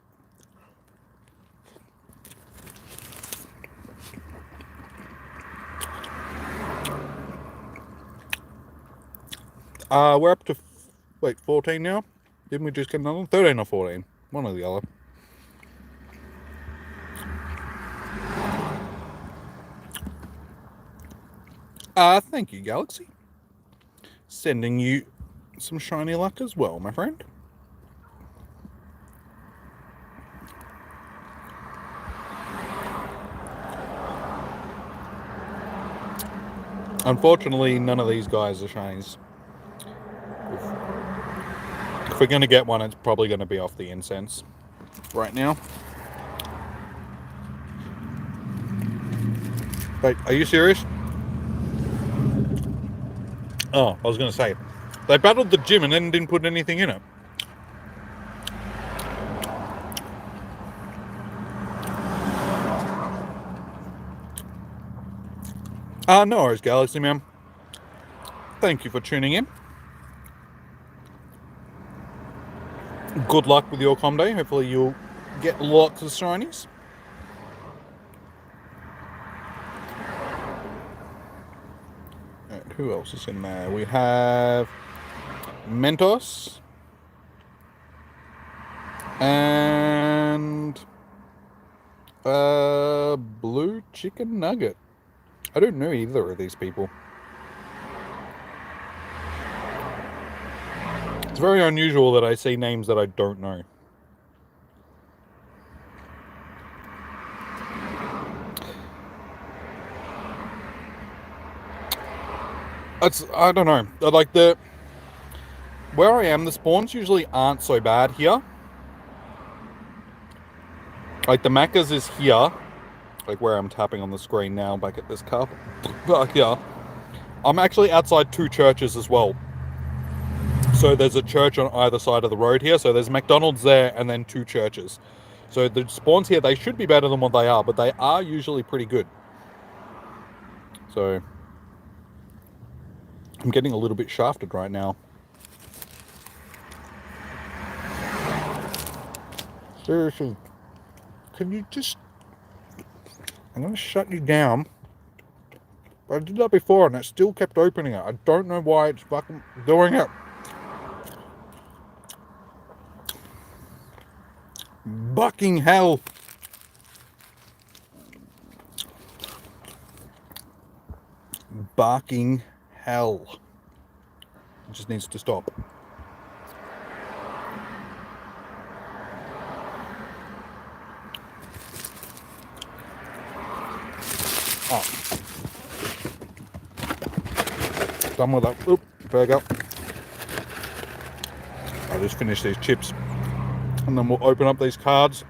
We're up to, 14 now? Didn't we just get another one? 13 or 14? One or the other. Thank you, Galaxy. Sending you some shiny luck as well, my friend. Unfortunately, none of these guys are shinies. If we're going to get one, it's probably going to be off the incense right now. Wait, are you serious? Oh, I was going to say, they battled the gym and then didn't put anything in it. No worries, Galaxy Man. Thank you for tuning in. Good luck with your com day. Hopefully you'll get lots of shinies. Who else is in there? We have Mentos and Blue Chicken Nugget. I don't know either of these people. It's very unusual that I see names that I don't know. I don't know. Like where I am, the spawns usually aren't so bad here. Like the Macca's is here. Like where I'm tapping on the screen now back at this car park here. I'm actually outside two churches as well. So there's a church on either side of the road here. So there's McDonald's there and then two churches. So the spawns here, they should be better than what they are, but they are usually pretty good. So I'm getting a little bit shafted right now. Seriously, can you just... I'm going to shut you down. But I did that before and it still kept opening it. I don't know why it's fucking doing it. Bucking hell. Barking hell. just needs to stop. Oh. Done with that. Oop, burger. I'll just finish these chips. And then we'll open up these cards.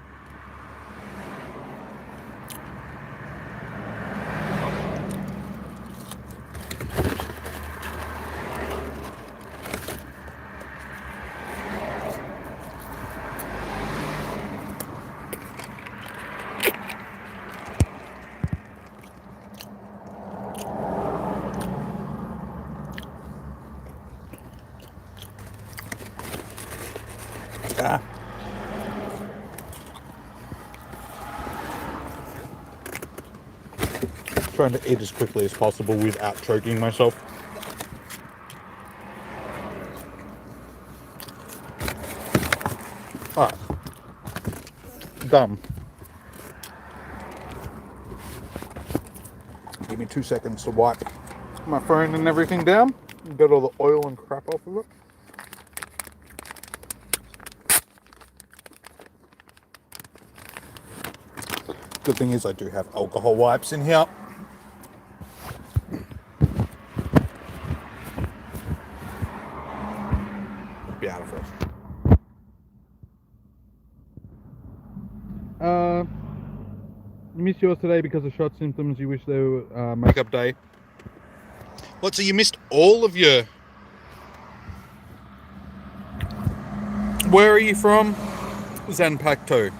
Trying to eat as quickly as possible without choking myself. Alright. Done. Give me 2 seconds to wipe my phone and everything down and get all the oil and crap off of it. Good thing is I do have alcohol wipes in here. Beautiful. You missed yours today because of shot symptoms. You wish they were makeup day. What, so you missed all of your... Where are you from? Zanpacto.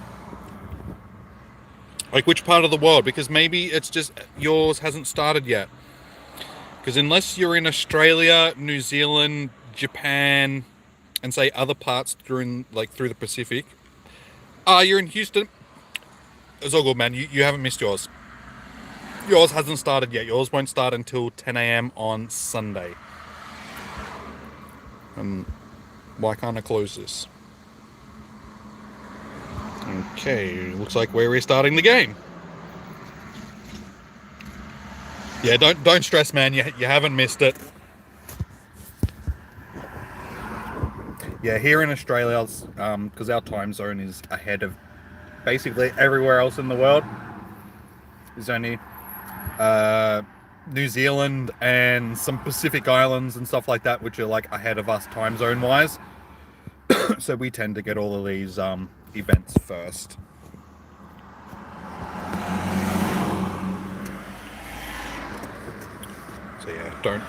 Like, which part of the world? Because maybe it's just yours hasn't started yet. Because unless you're in Australia, New Zealand, Japan, and say other parts through the Pacific. You're in Houston. It's all good, man. You haven't missed yours. Yours hasn't started yet. Yours won't start until 10 a.m. on Sunday. And why can't I close this? Okay, looks like we're restarting the game. Yeah, don't stress, man. You haven't missed it. Yeah, here in Australia, because our time zone is ahead of basically everywhere else in the world. There's only New Zealand and some Pacific Islands and stuff like that, which are like ahead of us time zone wise. So we tend to get all of these events first. So yeah,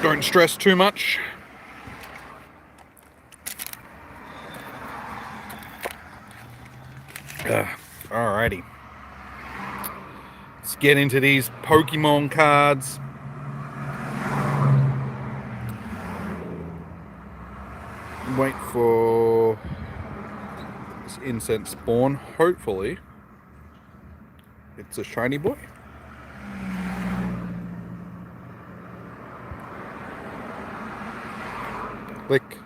don't stress too much. Alrighty. Let's get into these Pokemon cards. Wait for this incense spawn. Hopefully, it's a shiny boy. Click.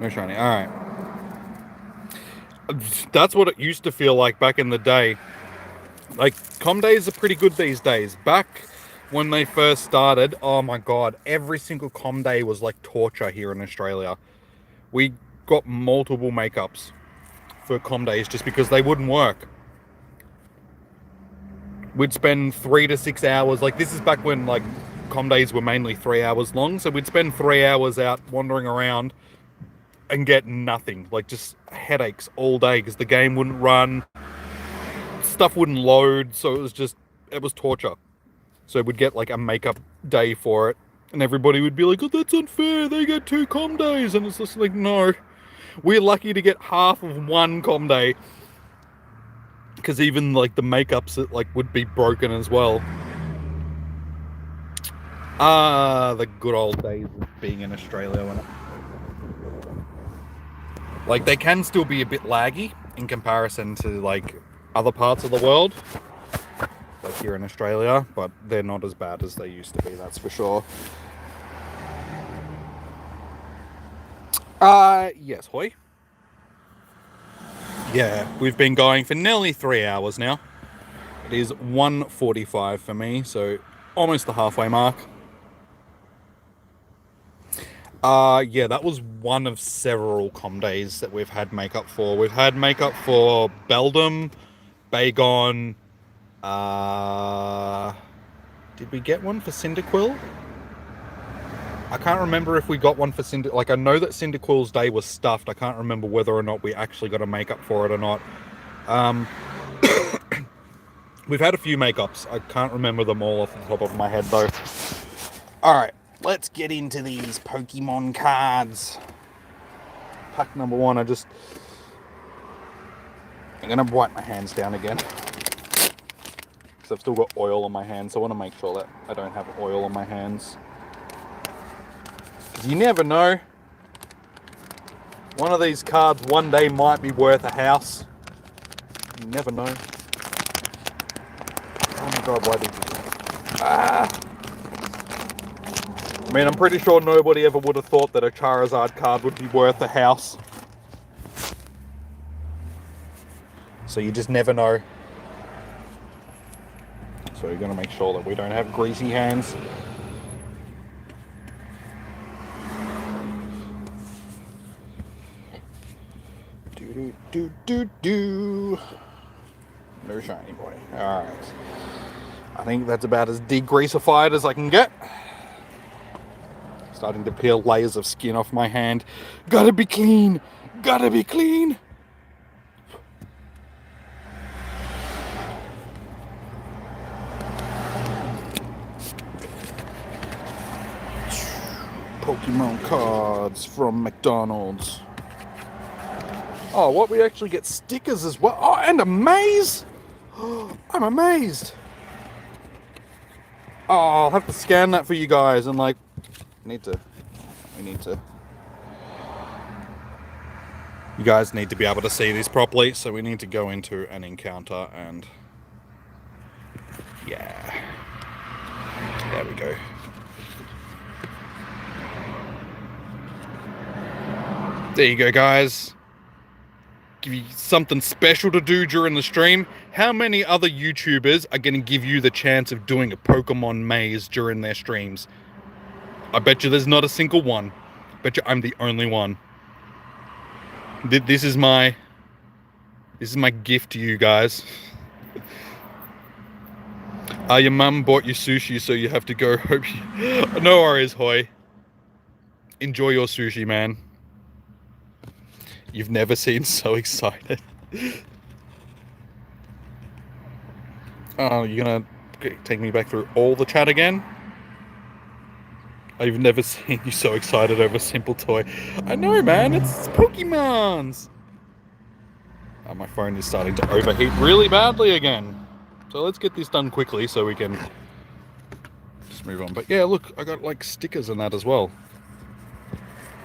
No shiny. Alright. That's what it used to feel like back in the day. Like, com days are pretty good these days. Back when they first started, oh my god, every single com day was like torture here in Australia. We got multiple makeups for com days just because they wouldn't work. We'd spend 3 to 6 hours. Like, this is back when like com days were mainly 3 hours long, so we'd spend 3 hours out wandering around and get nothing. Like, just headaches all day because the game wouldn't run, stuff wouldn't load, so it was torture. So we'd get like a makeup day for it, and everybody would be like, oh, that's unfair, they get 2 com days. And it's just like, no, we're lucky to get half of 1 com day, because even like the makeups like would be broken as well. The good old days of being in Australia. Like, they can still be a bit laggy in comparison to like other parts of the world, like here in Australia, but they're not as bad as they used to be, that's for sure. Yes, Hoy. Yeah, we've been going for nearly 3 hours now. It is 1:45 for me, so almost the halfway mark. Yeah, that was one of several com days that we've had makeup for. We've had makeup for Beldum, Bagon. Did we get one for Cyndaquil? I can't remember if we got one for Cinder. Like, I know that Cyndaquil's day was stuffed. I can't remember whether or not we actually got a makeup for it or not. We've had a few makeups. I can't remember them all off the top of my head, though. Alright, let's get into these Pokemon cards. Pack number one, I'm going to wipe my hands down again. Because I've still got oil on my hands, so I want to make sure that I don't have oil on my hands. Because you never know. One of these cards one day might be worth a house. You never know. Oh my god, why did you... I mean, I'm pretty sure nobody ever would have thought that a Charizard card would be worth a house. So you just never know. So you're going to make sure that we don't have greasy hands. Do. No shiny boy. Alright. I think that's about as degreasified as I can get. Starting to peel layers of skin off my hand. Gotta be clean! Gotta be clean! Pokemon cards from McDonald's. Oh, what? We actually get stickers as well. Oh, and a maze! I'm amazed. Oh, I'll have to scan that for you guys and like... We need to... You guys need to be able to see this properly, so we need to go into an encounter and... Yeah. There we go. There you go, guys. Give you something special to do during the stream. How many other YouTubers are going to give you the chance of doing a Pokemon maze during their streams? I bet you there's not a single one. I bet you I'm the only one. This is my gift to you guys. Your mum bought you sushi, so you have to go. Hope you... No worries, Hoy. Enjoy your sushi, man. You've never seemed so excited. Oh, you're gonna take me back through all the chat again? I've never seen you so excited over a simple toy. I know, man, it's Pokemon's. Oh, my phone is starting to overheat really badly again. So let's get this done quickly so we can just move on. But yeah, look, I got like stickers and that as well.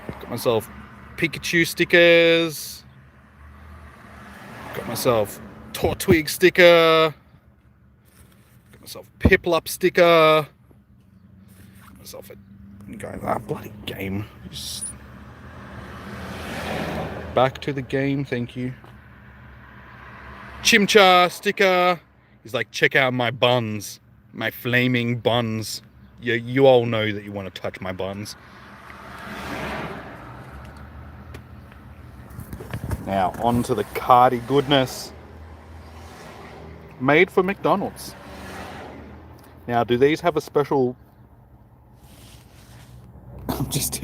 Got myself Pikachu stickers. Got myself Tortwig sticker. Got myself Piplup sticker. Got myself a bloody game. Just... Back to the game, thank you. Chimchar sticker. He's like, check out my buns. My flaming buns. You all know that you want to touch my buns. Now, on to the cardy goodness. Made for McDonald's. Now, do these have a special... Just...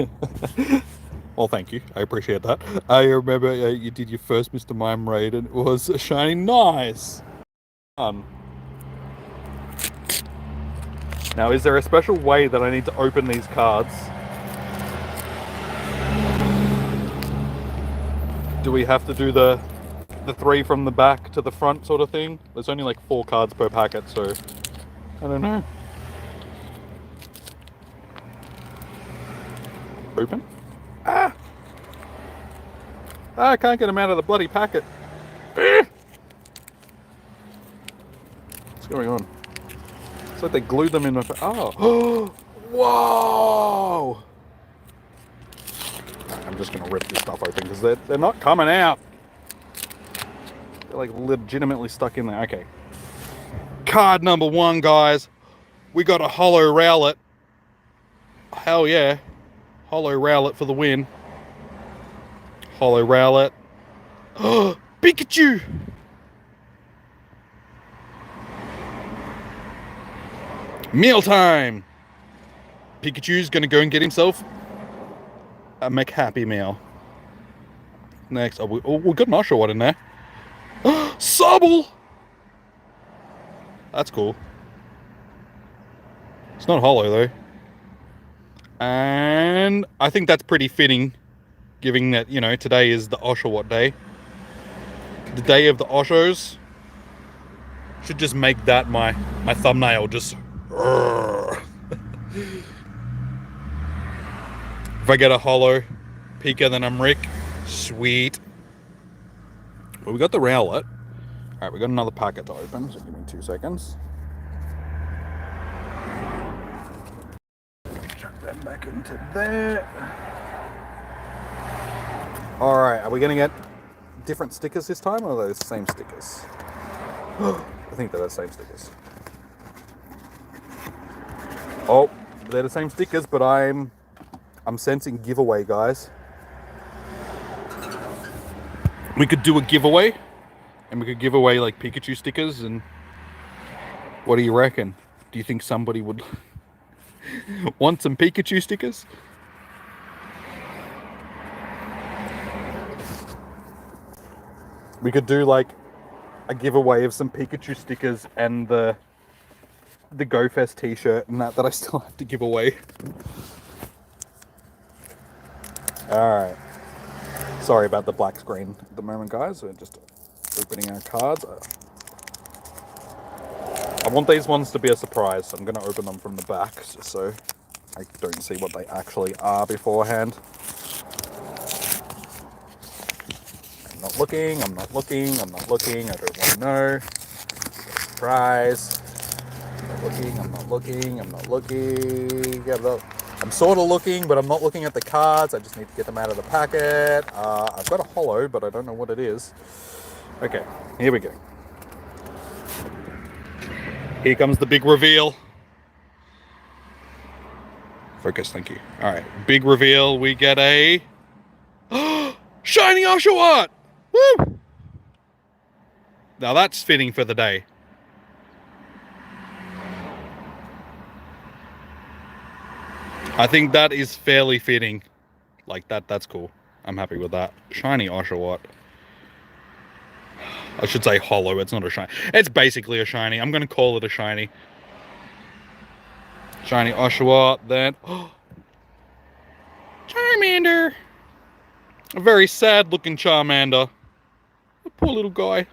Well, thank you. I appreciate that. I remember you did your first Mr. Mime raid and it was a shiny. Nice! Now, is there a special way that I need to open these cards? Do we have to do the 3 from the back to the front sort of thing? There's only like 4 cards per packet, so I don't know. Open? Ah! I can't get them out of the bloody packet. What's going on? It's like they glued them in the... Oh! Whoa! I'm just going to rip this stuff open because they're not coming out. They're like legitimately stuck in there. Okay. Card number 1, guys. We got a holo Rowlet. Hell yeah. Hollow Rowlet for the win. Hollow Rowlet. Oh, Pikachu! Mealtime! Pikachu's gonna go and get himself a McHappy Meal. Next, we got an Oshawott in there. Sobble! That's cool. It's not hollow though. And I think that's pretty fitting, given that, you know, today is the Oshawott day. The day of the Oshos. Should just make that my thumbnail, just... If I get a hollow Pika, then I'm Rick. Sweet. Well, we got the Rowlet. Alright, we got another packet to open, so give me 2 seconds. Chuck that back into there. Alright, are we going to get different stickers this time, or are those the same stickers? I think they're the same stickers. Oh, they're the same stickers, but I'm sensing giveaway, guys. We could do a giveaway, and we could give away like Pikachu stickers. And what do you reckon? Do you think somebody would want some Pikachu stickers? We could do like a giveaway of some Pikachu stickers and the GoFest t-shirt and that I still have to give away. Alright. Sorry about the black screen at the moment, guys. We're just opening our cards. I want these ones to be a surprise, so I'm going to open them from the back, just so I don't see what they actually are beforehand. I'm not looking, I don't want to know. Surprise. I'm not looking. I'm sort of looking, but I'm not looking at the cards. I just need to get them out of the packet. I've got a hollow, but I don't know what it is. Okay, here we go. Here comes the big reveal. Focus, thank you. All right, big reveal. We get a shiny Oshawott! Woo! Now that's fitting for the day. I think that is fairly fitting. Like that's cool. I'm happy with that. Shiny Oshawott. I should say hollow, it's not a shiny. It's basically a shiny. I'm going to call it a shiny. Shiny Oshawott, then... Charmander! A very sad looking Charmander. A poor little guy.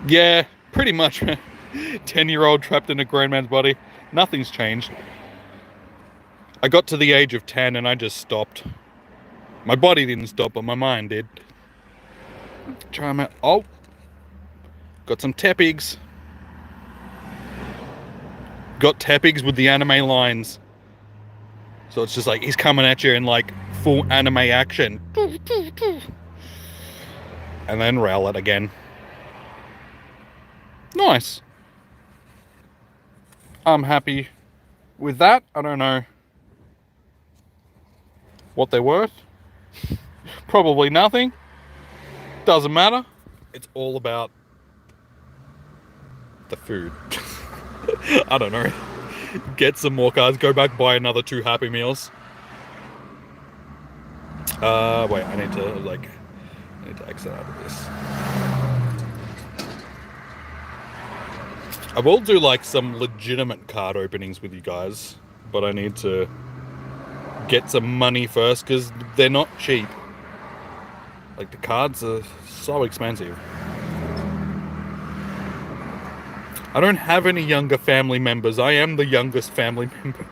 Yeah, pretty much. 10-year-old trapped in a grown man's body. Nothing's changed. I got to the age of 10 and I just stopped. My body didn't stop, but my mind did. Charmander. Oh! Got some Tepigs. Got Tepigs with the anime lines. So it's just like, he's coming at you in like full anime action. And then Rowlet again. Nice. I'm happy with that. I don't know what they're worth. Probably nothing. Doesn't matter. It's all about the food. I don't know. Get some more cards. Go back, buy another 2 Happy Meals. Wait, I need to exit out of this. I will do like some legitimate card openings with you guys, but I need to get some money first because they're not cheap. Like the cards are so expensive. I don't have any younger family members. I am the youngest family member.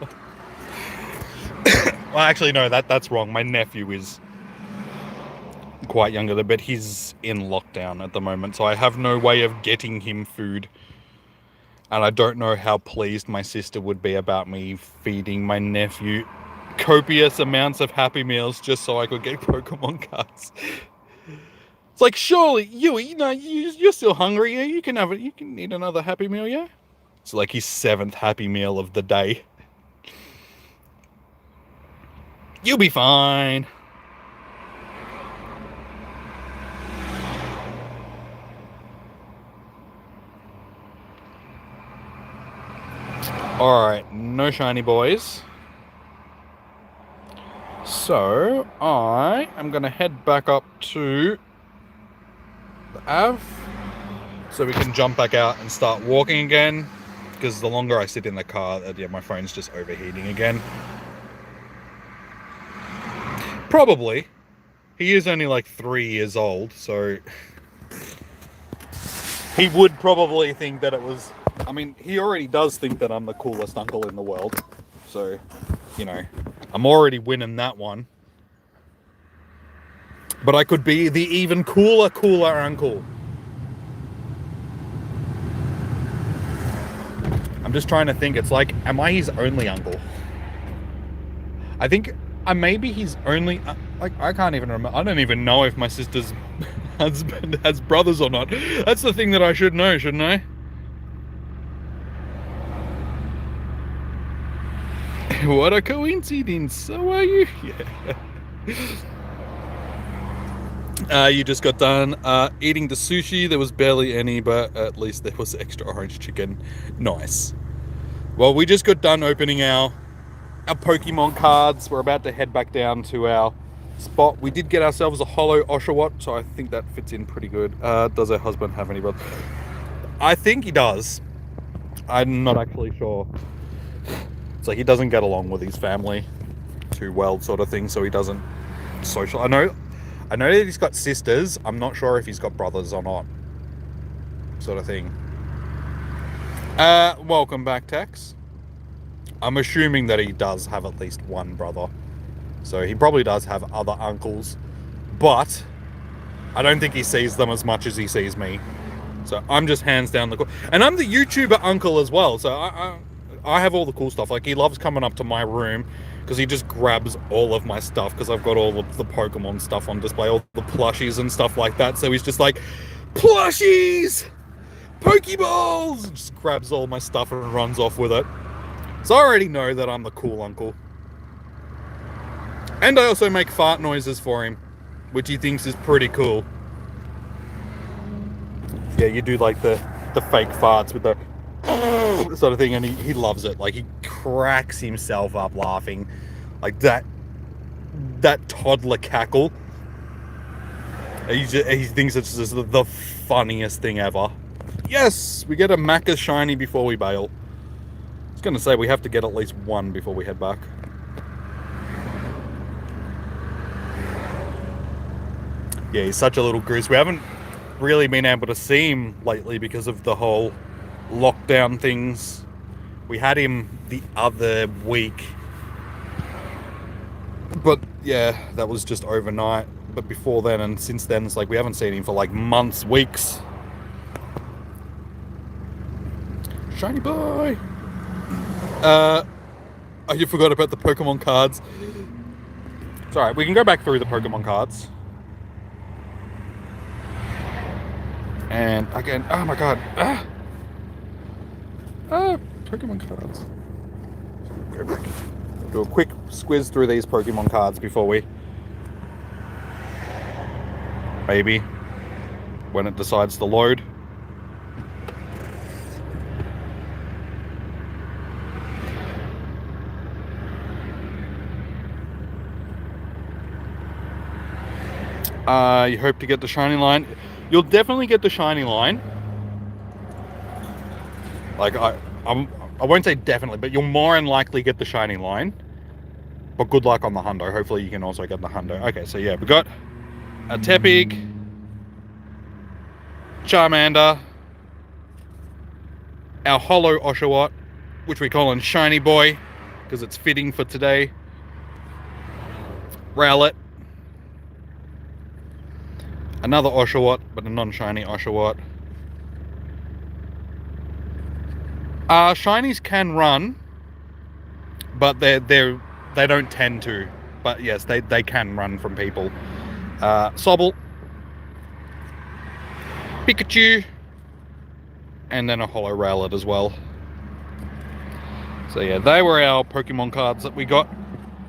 Well, actually, no, that's wrong. My nephew is quite younger, but he's in lockdown at the moment, so I have no way of getting him food. And I don't know how pleased my sister would be about me feeding my nephew copious amounts of Happy Meals just so I could get Pokemon cards. It's like, surely, you're still hungry, yeah? You can eat another Happy Meal, yeah? It's like his 7th Happy Meal of the day. You'll be fine. Alright, no shiny boys. So, I am going to head back up to the Ave so we can jump back out and start walking again. Because the longer I sit in the car, yeah, my phone's just overheating again. Probably. He is only like 3 years old, so he would probably think that it was... I mean, he already does think that I'm the coolest uncle in the world. So, you know, I'm already winning that one. But I could be the even cooler uncle. I'm just trying to think. It's like, am I his only uncle? I think I maybe his only... like, I can't even remember. I don't even know if my sister's husband has brothers or not. That's the thing that I should know, shouldn't I? What a coincidence. So are you? Yeah. You just got done eating the sushi. There was barely any, but at least there was extra orange chicken. Nice. Well, we just got done opening our Pokemon cards. We're about to head back down to our spot. We did get ourselves a holo Oshawott, so I think that fits in pretty good. Does her husband have any brothers? I think he does. I'm not actually sure. It's like he doesn't get along with his family too well, sort of thing, so he doesn't social. I know that he's got sisters. I'm not sure if he's got brothers or not, sort of thing. Welcome back, Tex. I'm assuming that he does have at least one brother, so he probably does have other uncles, but I don't think he sees them as much as he sees me. So I'm just hands down the cool, and I'm the YouTuber uncle as well. So I have all the cool stuff. Like, he loves coming up to my room because he just grabs all of my stuff because I've got all of the Pokemon stuff on display, all the plushies and stuff like that. So he's just like, plushies, Pokeballs, and just grabs all my stuff and runs off with it. So I already know that I'm the cool uncle. And I also make fart noises for him, which he thinks is pretty cool. Yeah, you do like the fake farts with the sort of thing, and he loves it. Like, he cracks himself up laughing. Like that toddler cackle. He thinks it's just the funniest thing ever. Yes, we get a Macca shiny before we bail. I was going to say we have to get at least one before we head back. Yeah, he's such a little goose. We haven't really been able to see him lately because of the whole lockdown things. We had him the other week, but yeah, that was just overnight. But before then and since then, it's like we haven't seen him for like months, weeks. Shiny boy. Oh, you forgot about the Pokemon cards. It's alright, we can go back through the Pokemon cards. And again, oh my god. Pokemon cards. Go back. Do a quick squiz through these Pokemon cards before we... maybe. When it decides to load. You hope to get the shiny line. You'll definitely get the shiny line. Like, I won't say definitely, but you'll more than likely get the shiny line. But good luck on the hundo. Hopefully you can also get the hundo. Okay, so yeah, we got a Tepig, Charmander, our holo Oshawott, which we call him Shiny Boy, because it's fitting for today. Rowlet. Another Oshawott, but a non-shiny Oshawott. Shinies can run, but they don't tend to. But yes, they can run from people. Sobble, Pikachu, and then a holo Rowlet as well. So yeah, they were our Pokemon cards that we got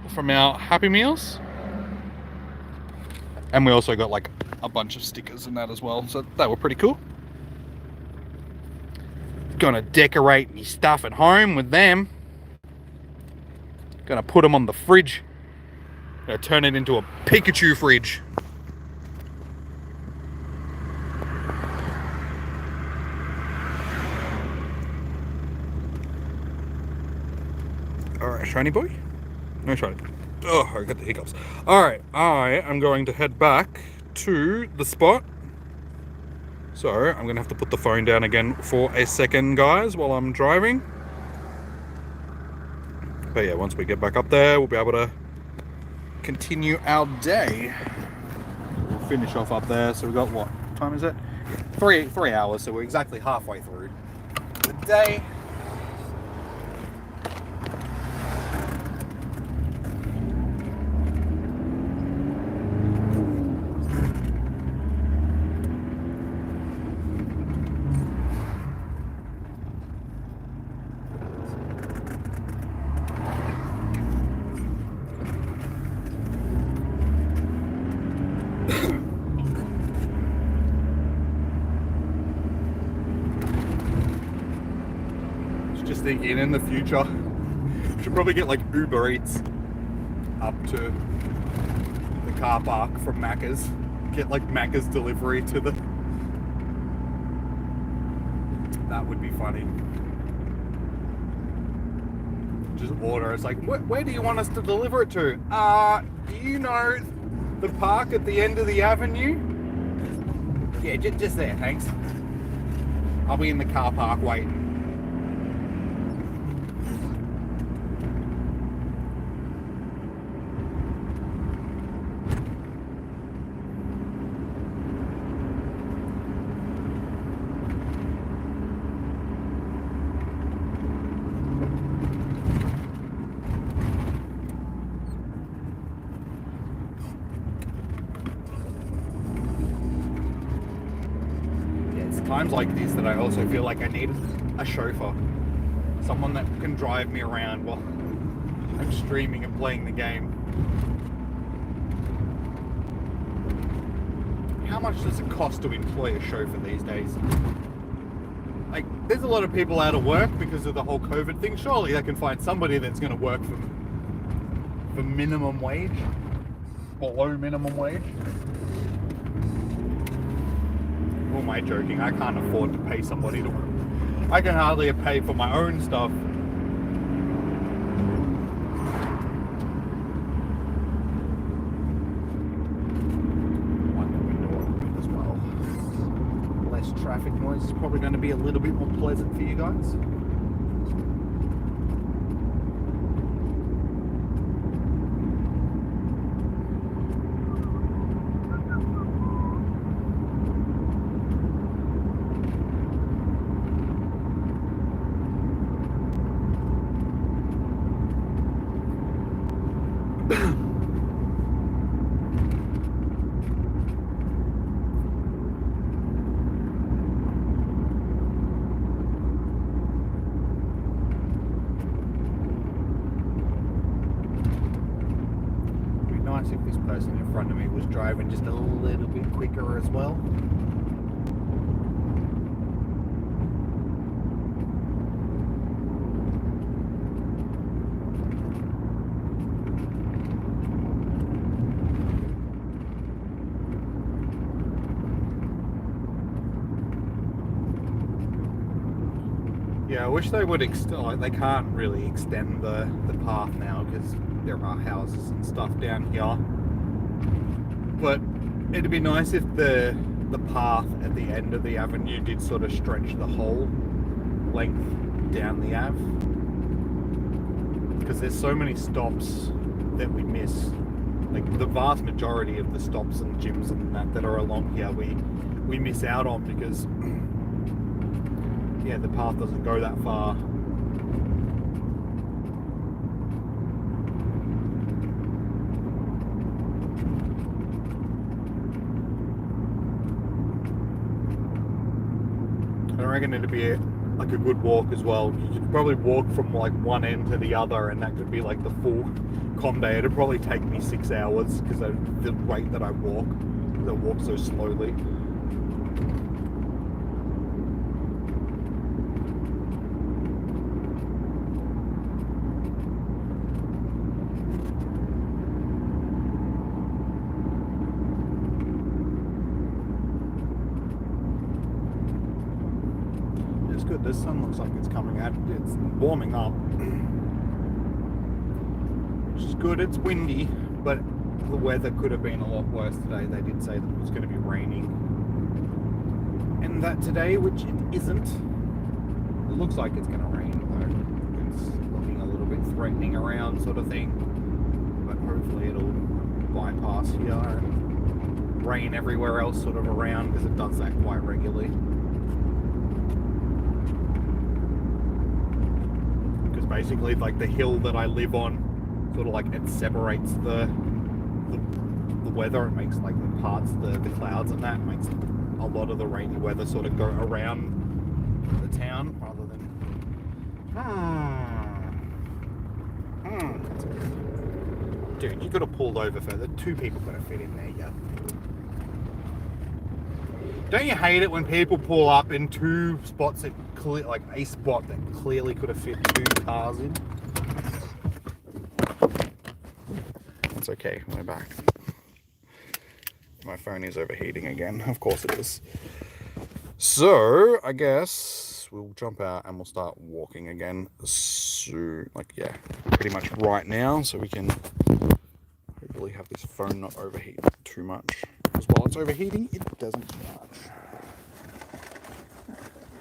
from our Happy Meals. And we also got like a bunch of stickers and that as well. So they were pretty cool. Gonna decorate me stuff at home with them. Gonna put them on the fridge. Gonna turn it into a Pikachu fridge. Alright, shiny boy? No shiny. Oh, I got the hiccups. Alright, I am going to head back to the spot. So, I'm going to have to put the phone down again for a second, guys, while I'm driving. But yeah, once we get back up there, we'll be able to continue our day. We'll finish off up there. So we've got, what time is it? 3 hours, so we're exactly halfway through the day. Just thinking in the future, we should probably get like Uber Eats up to the car park from Macca's. Get like Macca's delivery to the... That would be funny. Just order. It's like, where do you want us to deliver it to? Do you know the park at the end of the avenue? Yeah, just there, thanks. I'll be in the car park waiting. Times like this that I also feel like I need a chauffeur, someone that can drive me around while I'm streaming and playing the game. How much does it cost to employ a chauffeur these days? Like, there's a lot of people out of work because of the whole COVID thing. Surely they can find somebody that's going to work for minimum wage, below minimum wage. Who am I joking? I can't afford to pay somebody to work. I can hardly pay for my own stuff. Wind the window up a bit as well. Less traffic noise is probably going to be a little bit more pleasant for you guys. If this person in front of me was driving just a little bit quicker as well. Yeah, I wish they would extend. Like, they can't really extend the path now because there are houses and stuff down here. But it'd be nice if the path at the end of the avenue did sort of stretch the whole length down the Ave. Because there's so many stops that we miss. Like, the vast majority of the stops and gyms and that are along here we miss out on because yeah, the path doesn't go that far. I reckon it'd be like a good walk as well. You could probably walk from like one end to the other, and that could be like the full Comday. It'd probably take me 6 hours because of the rate that I walk. I walk so slowly. It's good. This sun looks like it's coming out. It's warming up, which is good. It's windy, but the weather could have been a lot worse today. They did say that it was going to be raining, and that today, which it isn't. It looks like it's going to rain, though. It's looking a little bit threatening around, sort of thing. But hopefully it'll bypass here and rain everywhere else, sort of around, because it does that quite regularly. Because basically, like the hill that I live on, sort of like it separates the weather. It makes like the parts, the clouds and that makes a lot of the rainy weather sort of go around the town rather than dude, you could have pulled over further. 2 people could have fit in there. Yeah, don't you hate it when people pull up in 2 spots that like a spot that clearly could have fit 2 cars in? It's okay, we're back. My phone is overheating again. Of course it is. So, I guess we'll jump out and we'll start walking again soon. Like, yeah, pretty much right now. So we can hopefully have this phone not overheat too much. Because while it's overheating, it doesn't charge.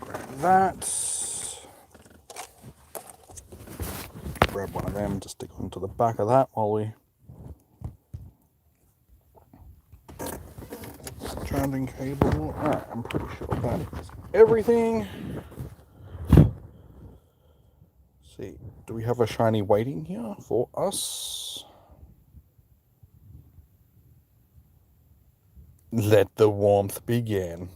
Grab that. Grab one of them, just stick onto the back of that while we... Charging cable. Alright, I'm pretty sure that is everything. Let's see, do we have a shiny waiting here for us? Let the warmth begin.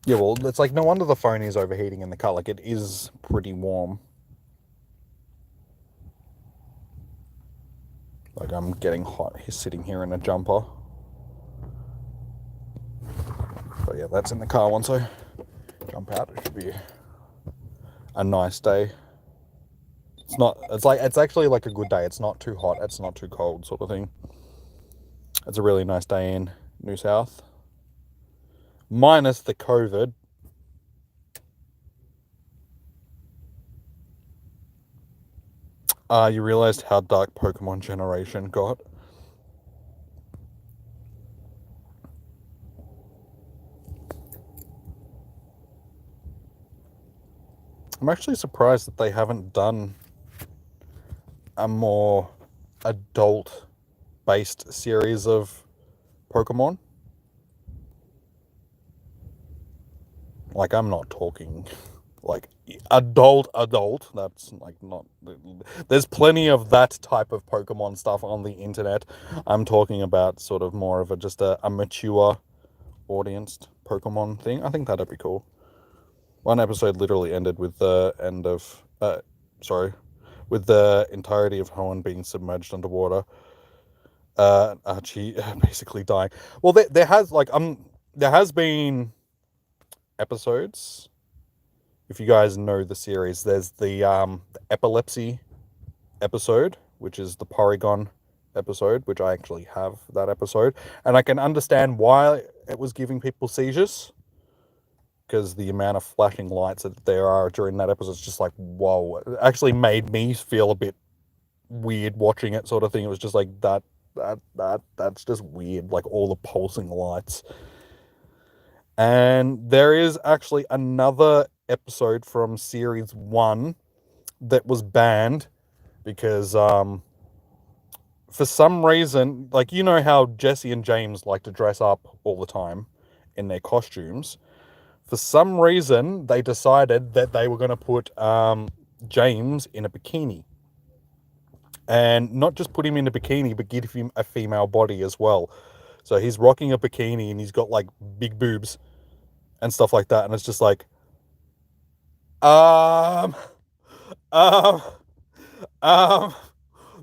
Yeah, well, it's like no wonder the phone is overheating in the car. Like, it is pretty warm. Like, I'm getting hot. He's sitting here in a jumper. But yeah, that's in the car once I jump out. It should be a nice day. It's actually like a good day. It's not too hot. It's not too cold, sort of thing. It's a really nice day in New South. Minus the COVID. You realized how dark Pokemon Generation got? I'm actually surprised that they haven't done a more adult-based series of Pokemon. Like, I'm not talking... like adult, that's like not, there's plenty of that type of Pokemon stuff on the internet. I'm talking about sort of more of just a mature audience Pokemon thing. I think that'd be cool. One episode literally ended with the end of, with the entirety of Hoenn being submerged underwater. Archie basically dying. Well, there has been episodes. If you guys know the series, there's the epilepsy episode, which is the Porygon episode, which I actually have that episode. And I can understand why it was giving people seizures. Because the amount of flashing lights that there are during that episode is just like, whoa. It actually made me feel a bit weird watching it, sort of thing. It was just like, that's just weird. Like, all the pulsing lights. And there is actually another episode from series 1 that was banned because for some reason, like, you know how Jesse and James like to dress up all the time in their costumes. For some reason, they decided that they were going to put James in a bikini. And not just put him in a bikini, but give him a female body as well. So he's rocking a bikini and he's got like big boobs and stuff like that. And it's just like, um,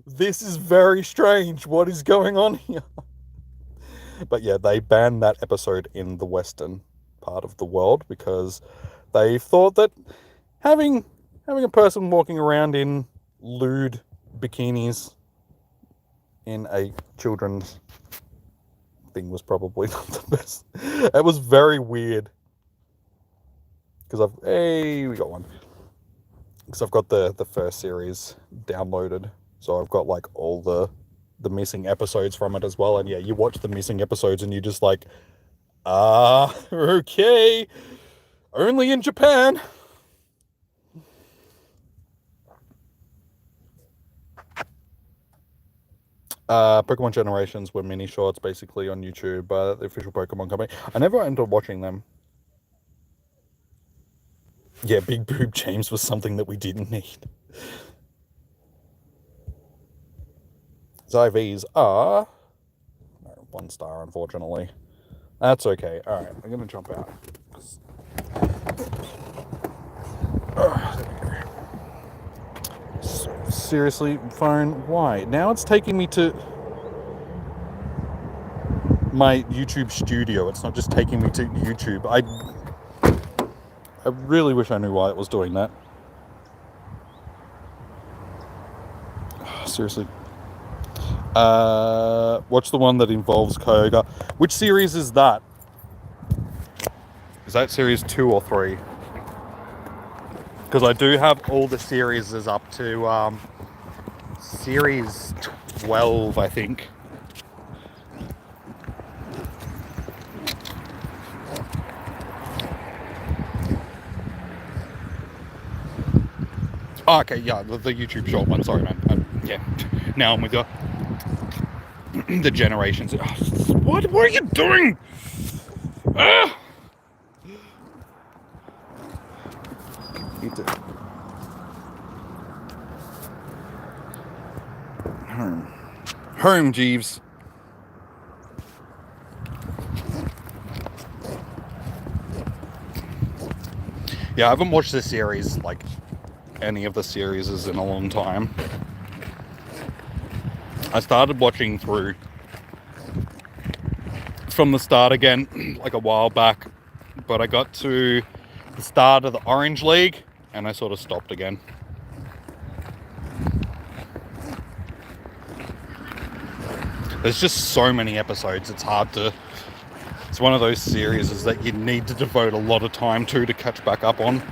this is very strange. What is going on here? But yeah, they banned that episode in the Western part of the world because they thought that having a person walking around in lewd bikinis in a children's thing was probably not the best. It was very weird because we got one. Because I've got the first series downloaded, so I've got like all the missing episodes from it as well. And yeah, you watch the missing episodes and you're just like, okay, only in Japan. Pokemon Generations were mini shorts basically on YouTube by the official Pokemon Company. I never ended up watching them. Yeah, Big Boob James was something that we didn't need. IVs are... No, 1 star, unfortunately. That's okay. Alright, I'm going to jump out. Seriously, phone, why? Now it's taking me to my YouTube studio. It's not just taking me to YouTube. I really wish I knew why it was doing that. Seriously. Watch the one that involves Kyogre. Which series is that? Is that series 2 or 3? Because I do have all the series up to series 12, I think. Oh, okay, yeah, the YouTube short one. Sorry, man. Yeah, now I'm with you. The Generations. What are you doing? Home, Jeeves. Yeah, I haven't watched this series, like any of the series in a long time. I started watching through from the start again, like a while back, but I got to the start of the Orange League and I sort of stopped again. There's just so many episodes, it's hard to... It's one of those series that you need to devote a lot of time to catch back up on.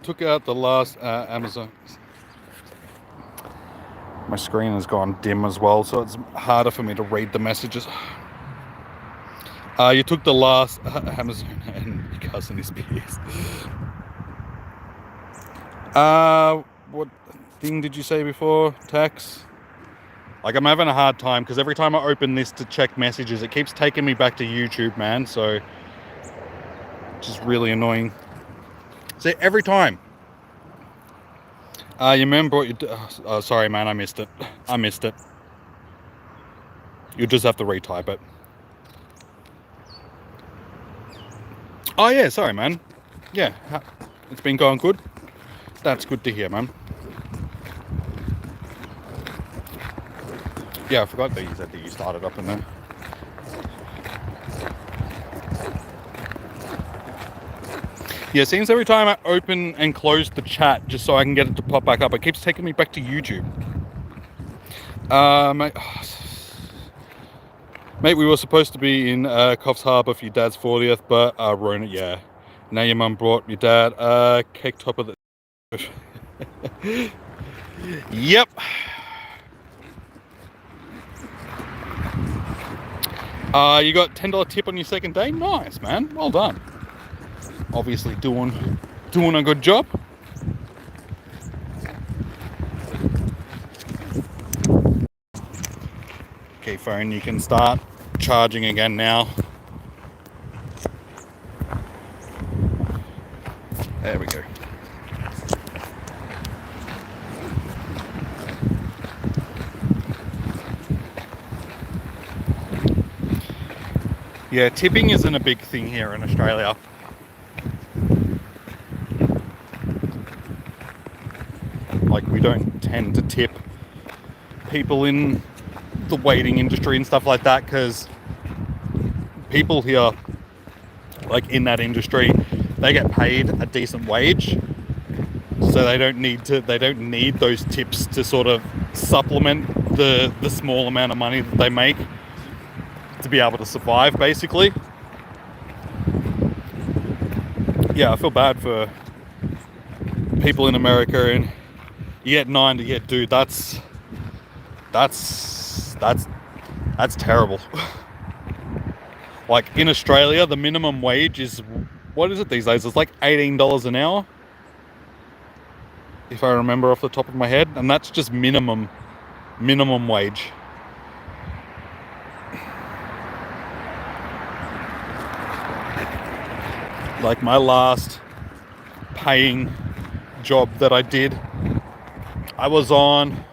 Took out the last Amazon. My screen has gone dim as well, so it's harder for me to read the messages. You took the last Amazon and your cousin is pissed. What thing did you say before? Tax? Like, I'm having a hard time because every time I open this to check messages, it keeps taking me back to YouTube, man. So, which is really annoying. See, every time. You remember what you... Oh, sorry, man, I missed it. You'll just have to retype it. Oh, yeah, sorry, man. Yeah, it's been going good. That's good to hear, man. Yeah, I forgot that you said that you started up in there. Yeah, it seems every time I open and close the chat just so I can get it to pop back up, it keeps taking me back to YouTube. Mate, we were supposed to be in Coffs Harbour for your dad's 40th, but Rona, yeah. Now your mum brought your dad cake top of the... Yep. You got $10 tip on your second day? Nice, man. Well done. Obviously doing a good job. Okay, phone, you can start charging again now. There we go. Yeah, tipping isn't a big thing here in Australia. Like, we don't tend to tip people in the waiting industry and stuff like that, because people here, like in that industry, they get paid a decent wage, so they don't need those tips to sort of supplement the small amount of money that they make to be able to survive, basically. Yeah, I feel bad for people in America, and you get 90, yeah, dude, that's terrible. Like in Australia, the minimum wage is, what is it these days? It's like $18 an hour, if I remember off the top of my head, and that's just minimum wage. Like my last paying job that I did, I was on,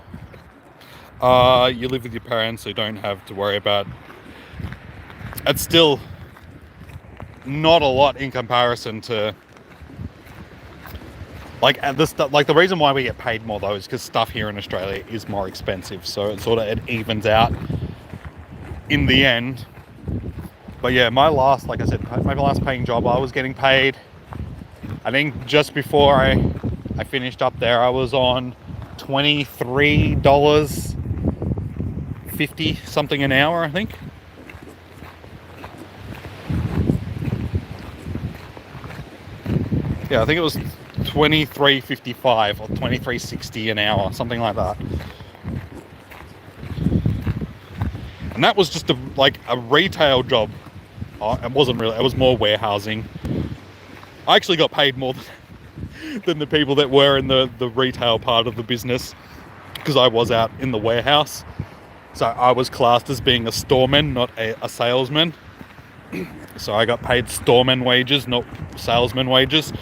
you live with your parents, so you don't have to worry about, it's still not a lot in comparison to, like, at this, like, the reason why we get paid more though is because stuff here in Australia is more expensive, so it evens out in the end. But yeah, my last, like I said, my last paying job, I was getting paid, I think just before I finished up there, I was on $23.50 something an hour, I think. Yeah, I think it was $23.55 or $23.60 an hour, something like that. And that was just a retail job. It wasn't really, it was more warehousing. I actually got paid more than the people that were in the retail part of the business, because I was out in the warehouse. So I was classed as being a storeman, not a salesman. So I got paid storeman wages, not salesman wages.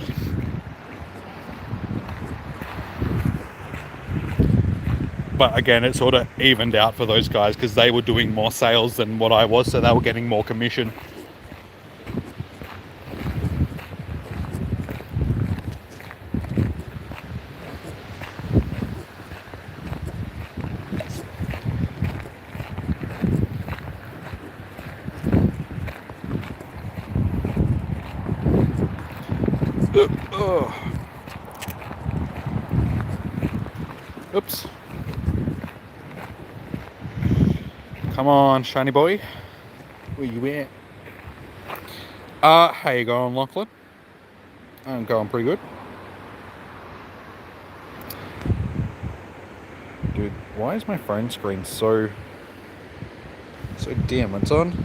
But again, it sort of evened out for those guys because they were doing more sales than what I was, so they were getting more commission. Oops. Come on, shiny boy. Where you at? How you going, Lachlan? I'm going pretty good. Dude, why is my phone screen so dim? It's on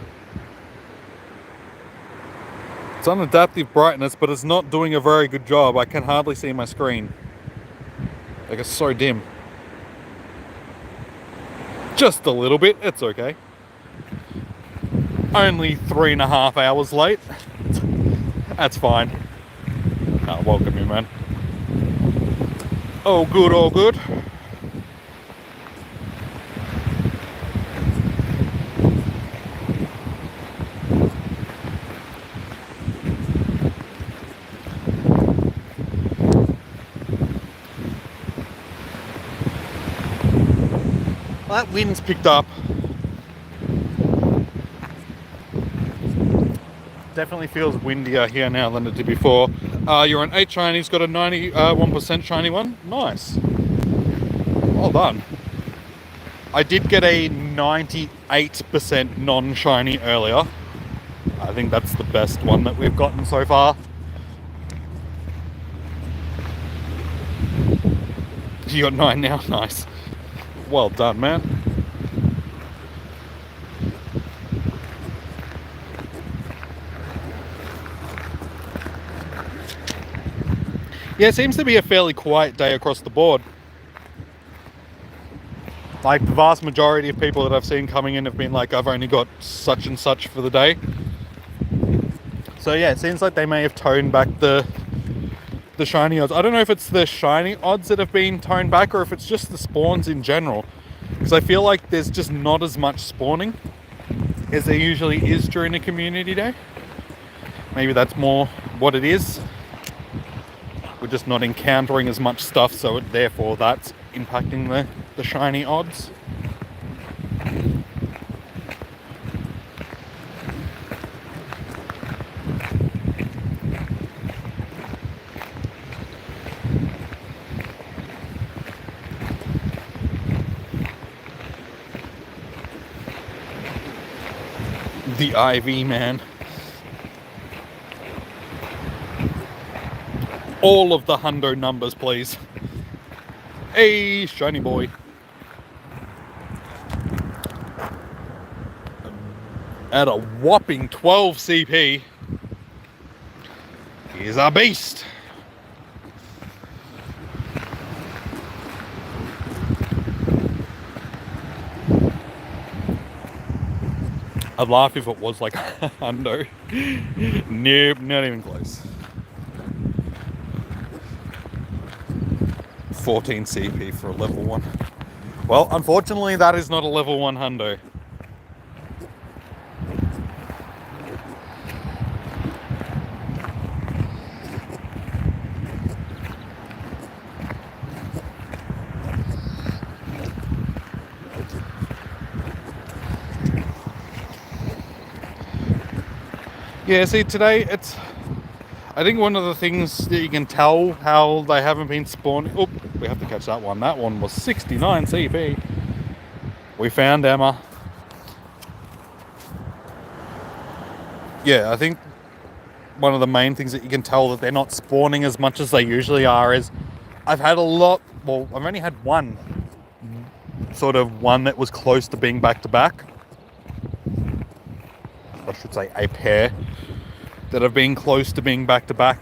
adaptive brightness, but it's not doing a very good job. I can hardly see my screen. Like, it's so dim. Just a little bit, it's okay. Only 3.5 hours late. That's fine. Oh, welcome you, man. Oh, good, all good. Well, that wind's picked up. Definitely feels windier here now than it did before. You're an 8 shiny, he's got a 91% shiny one. Nice. Well done. I did get a 98% non-shiny earlier. I think that's the best one that we've gotten so far. You got 9 now? Nice. Well done, man. Yeah, it seems to be a fairly quiet day across the board. Like, the vast majority of people that I've seen coming in have been like, I've only got such and such for the day. So yeah, it seems like they may have toned back the shiny odds. I don't know if it's the shiny odds that have been toned back or if it's just the spawns in general, because I feel like there's just not as much spawning. as there usually is during a community day. Maybe that's more what it is. We're just not encountering as much stuff, so therefore that's impacting the shiny odds. The IV man. All of the hundo numbers, please. Hey, shiny boy. At a whopping 12 CP. He's a beast. I'd laugh if it was like a hundo. Nope, not even close. 14 CP for a level 1. Well, unfortunately, that is not a level 1 hundo. Yeah, see, today it's... I think one of the things that you can tell how they haven't been spawning... Oh, we have to catch that one. That one was 69 CP. We found Emma. Yeah, I think one of the main things that you can tell that they're not spawning as much as they usually are is... I've had a lot... Well, I've only had one. Sort of one that was close to being back-to-back. I should say a pair that have been close to being back-to-back.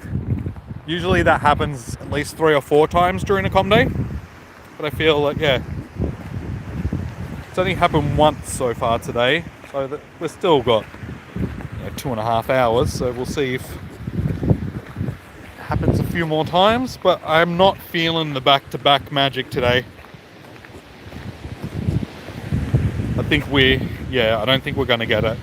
Usually that happens at least 3 or 4 times during a com day. But I feel like, yeah, it's only happened once so far today. So that we've still got 2.5 hours. So we'll see if it happens a few more times. But I'm not feeling the back-to-back magic today. I don't think we're going to get it.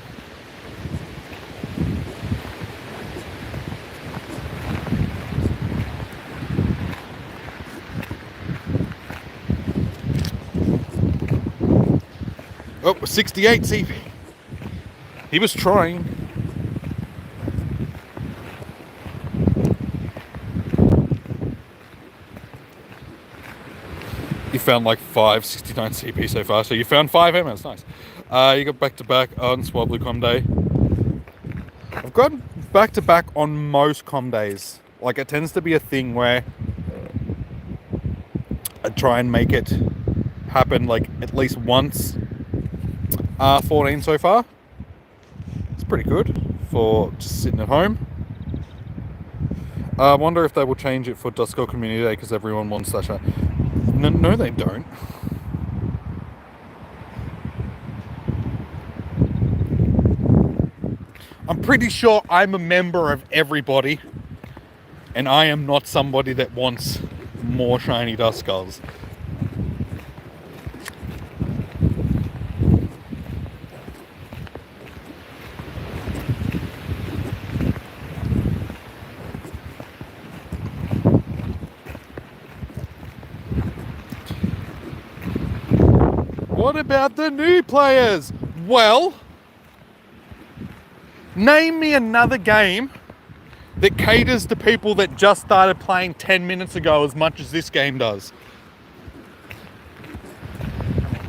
Oh, 68 CP. He was trying. You found like 5 69 CP so far, so you found 5 MS, nice. You got back-to-back on Swabbly Com Day. I've gone back-to-back on most com days. Like, it tends to be a thing where I try and make it happen like at least once. 14 so far. It's pretty good for just sitting at home. I wonder if they will change it for Oshawott Community Day because everyone wants that shot. No, they don't. I'm pretty sure I'm a member of everybody, and I am not somebody that wants more shiny dust skulls. What about the new players? Well, name me another game that caters to people that just started playing 10 minutes ago as much as this game does.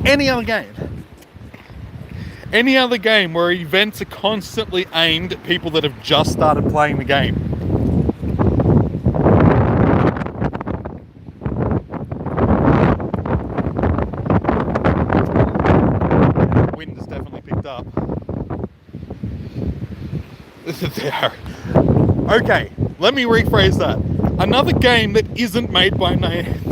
Any other game. Any other game where events are constantly aimed at people that have just started playing the game. Wind has definitely picked up. There. Okay, let me rephrase that. Another game that isn't made by Niantic.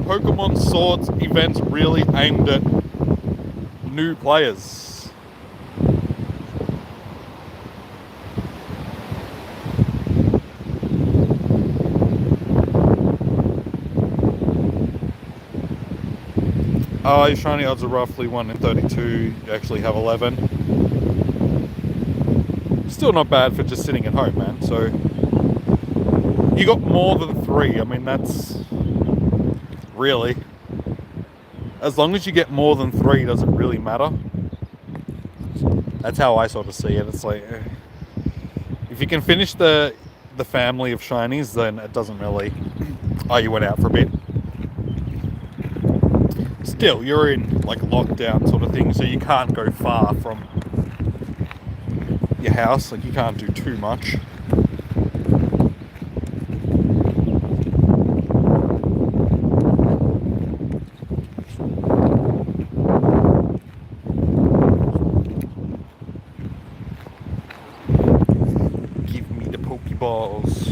Pokemon Swords events really aimed at new players. Your shiny odds are roughly 1 in 32. You actually have 11. Still not bad for just sitting at home, man. So you got more than 3. I mean, that's really, as long as you get more than 3, doesn't really matter. That's how I sort of see it. It's like, if you can finish the family of shinies, then it doesn't really, oh, you went out for a bit. Still, you're in like lockdown sort of thing, so you can't go far from your house. Like, you can't do too much. Give me the Pokeballs.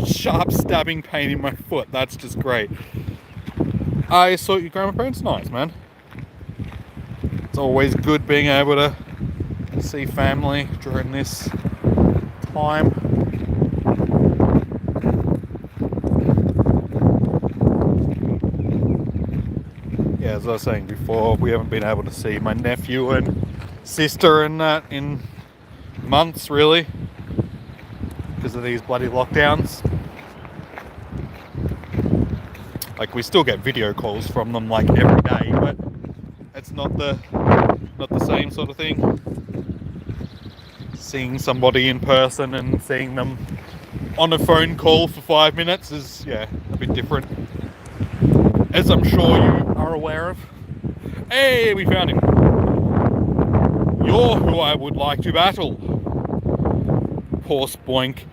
Sharp stabbing pain in my foot. That's just great. I saw your grandparents. Nice, man. It's always good being able to see family during this time. Yeah, as I was saying before, we haven't been able to see my nephew and sister and that in months, really, because of these bloody lockdowns. Like, we still get video calls from them like every day, but it's not the same sort of thing. Seeing somebody in person and seeing them on a phone call for 5 minutes is, yeah, a bit different, as I'm sure you are aware of. Hey, we found him. You're who I would like to battle. Poor Spoink.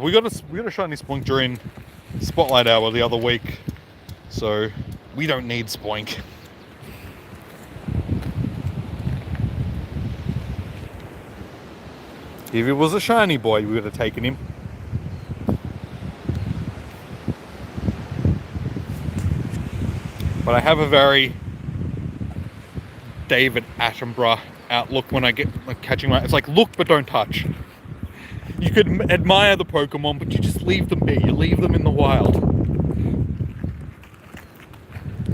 We got a shiny Spoink during Spotlight Hour the other week, so we don't need Spoink. If it was a shiny boy, we would have taken him. But I have a very David Attenborough outlook when I get like catching my... It's like, look but don't touch. You could admire the Pokemon, but you just leave them be. You leave them in the wild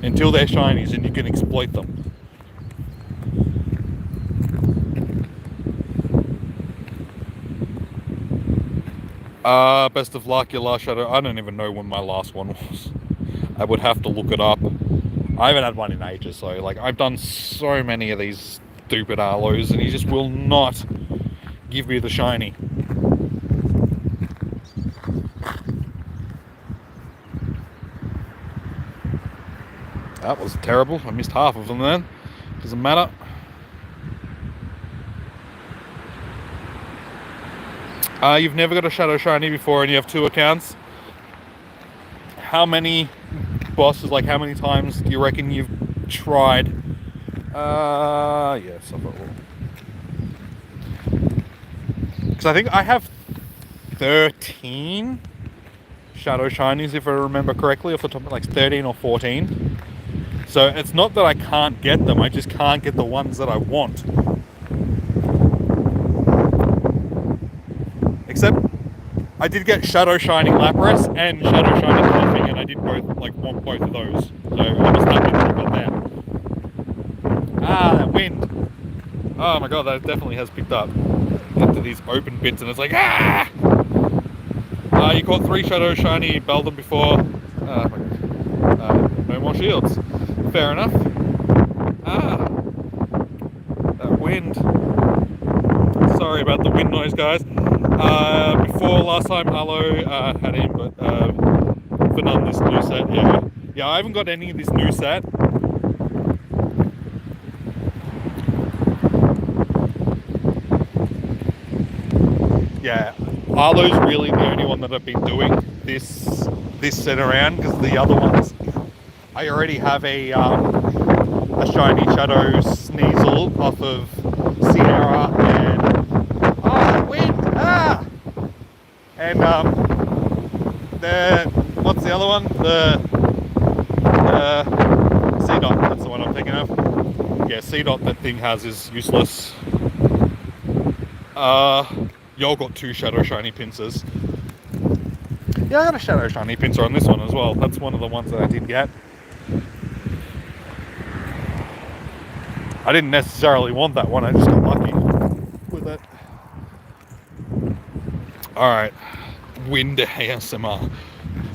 until they're shinies and you can exploit them. Best of luck, your last shadow. I don't even know when my last one was. I would have to look it up. I haven't had one in ages, so like, I've done so many of these stupid Arlos and he just will not give me the shiny. That was terrible. I missed half of them then. Doesn't matter. You've never got a Shadow Shiny before and you have 2 accounts. How many bosses, like how many times do you reckon you've tried? Yes, I've got all. Because I think I have 13 Shadow Shinies, if I remember correctly, off the top of like 13 or 14. So it's not that I can't get them, I just can't get the ones that I want. Except, I did get Shadow Shining Lapras and Shadow Shining Koffing, and I did both, like, want both of those. So I was happy that I got that. That wind. Oh my god, that definitely has picked up. Get to these open bits and it's like, ah! You caught 3 Shadow Shiny Beldum before. No more shields. Fair enough. That wind. Sorry about the wind noise, guys. Before last time Arlo had him, but for none this new set. Yeah, I haven't got any of this new set. Yeah, Arlo's really the only one that I've been doing this set around, because the other ones, I already have a shiny Shadow Sneasel off of Sierra and wind! And what's the other one? The C-Dot, that's the one I'm thinking of. Yeah, C-Dot that thing has is useless. Y'all got 2 Shadow Shiny Pincers. Yeah, I got a Shadow Shiny Pincer on this one as well. That's one of the ones that I did get. I didn't necessarily want that one, I just got lucky with it. Alright, wind ASMR.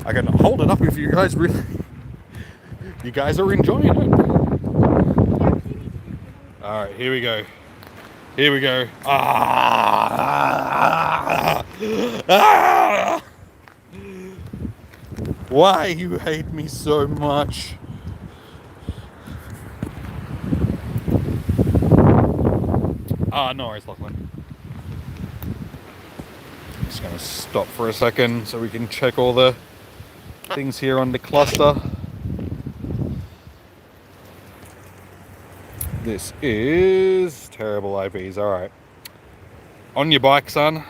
I can hold it up if you guys really... You guys are enjoying it. Alright, here we go. Here we go. Why you hate me so much? No worries, Lachlan. Just gonna stop for a second so we can check all the things here on the cluster. This is terrible IVs, alright. On your bike, son.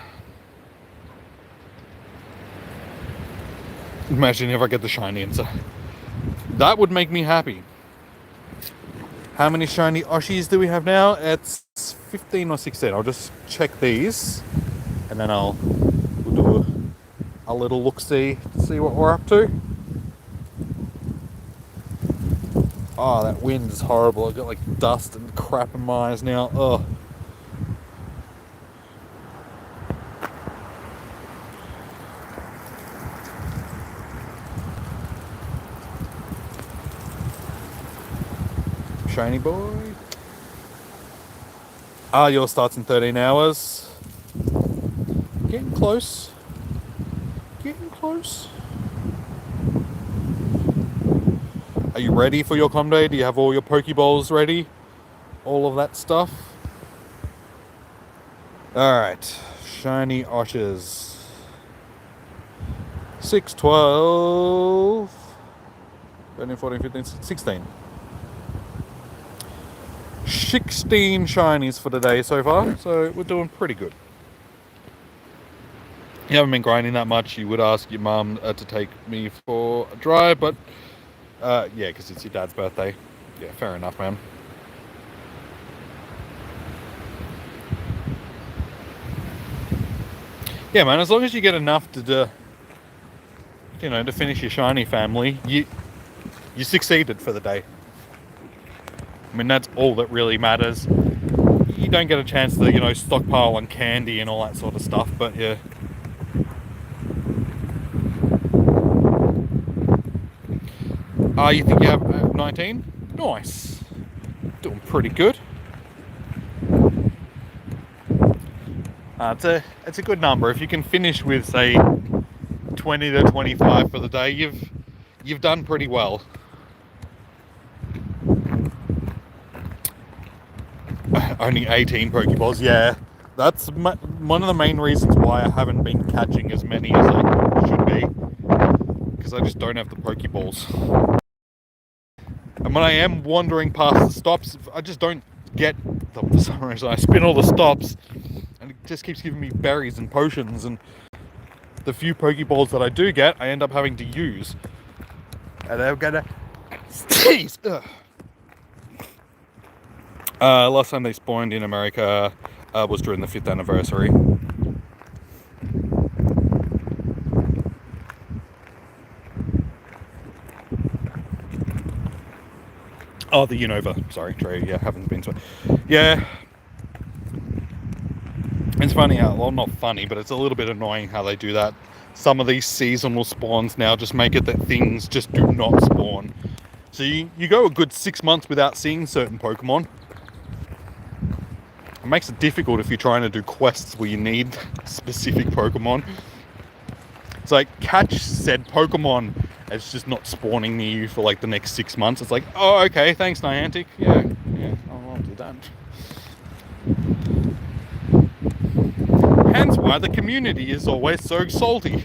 Imagine if I get the shiny answer. That would make me happy. How many shiny Oshies do we have now? It's 15 or 16. I'll just check these and then we'll do a little look-see to see what we're up to. Oh, that wind is horrible. I've got like dust and crap in my eyes now. Ugh. Shiny boy. Yours starts in 13 hours. Getting close. Getting close. Are you ready for your com day? Do you have all your Pokeballs ready? All of that stuff? Alright. Shiny Oshes. 6, 12... 13, 14, 15, 16. 16 shinies for the day so far, so we're doing pretty good. You haven't been grinding that much. You would ask your mum to take me for a drive, but yeah, because it's your dad's birthday. Yeah, fair enough, man. Yeah, man, as long as you get enough to to finish your shiny family, you succeeded for the day. I mean, that's all that really matters. You don't get a chance to, stockpile on candy and all that sort of stuff, but yeah. You think you have 19? Nice. Doing pretty good. It's a good number. If you can finish with, say, 20 to 25 for the day, you've done pretty well. Only 18 Pokeballs, yeah. That's one of the main reasons why I haven't been catching as many as I should be. Because I just don't have the Pokeballs. And when I am wandering past the stops, I just don't get them for some reason. I spin all the stops, and it just keeps giving me berries and potions, and the few Pokeballs that I do get, I end up having to use. And I'm gonna sneeze! Last time they spawned in America was during the 5th anniversary. Oh, the Unova. Sorry, Trey. Yeah, haven't been to it. Yeah. It's funny how, well, not funny, but it's a little bit annoying how they do that. Some of these seasonal spawns now just make it that things just do not spawn. So you go a good 6 months without seeing certain Pokemon. It makes it difficult if you're trying to do quests where you need specific Pokemon. It's like, catch said Pokemon. It's just not spawning near you for like the next 6 months. It's like, oh, okay, thanks, Niantic. Yeah, I'll do that. Hence why the community is always so salty.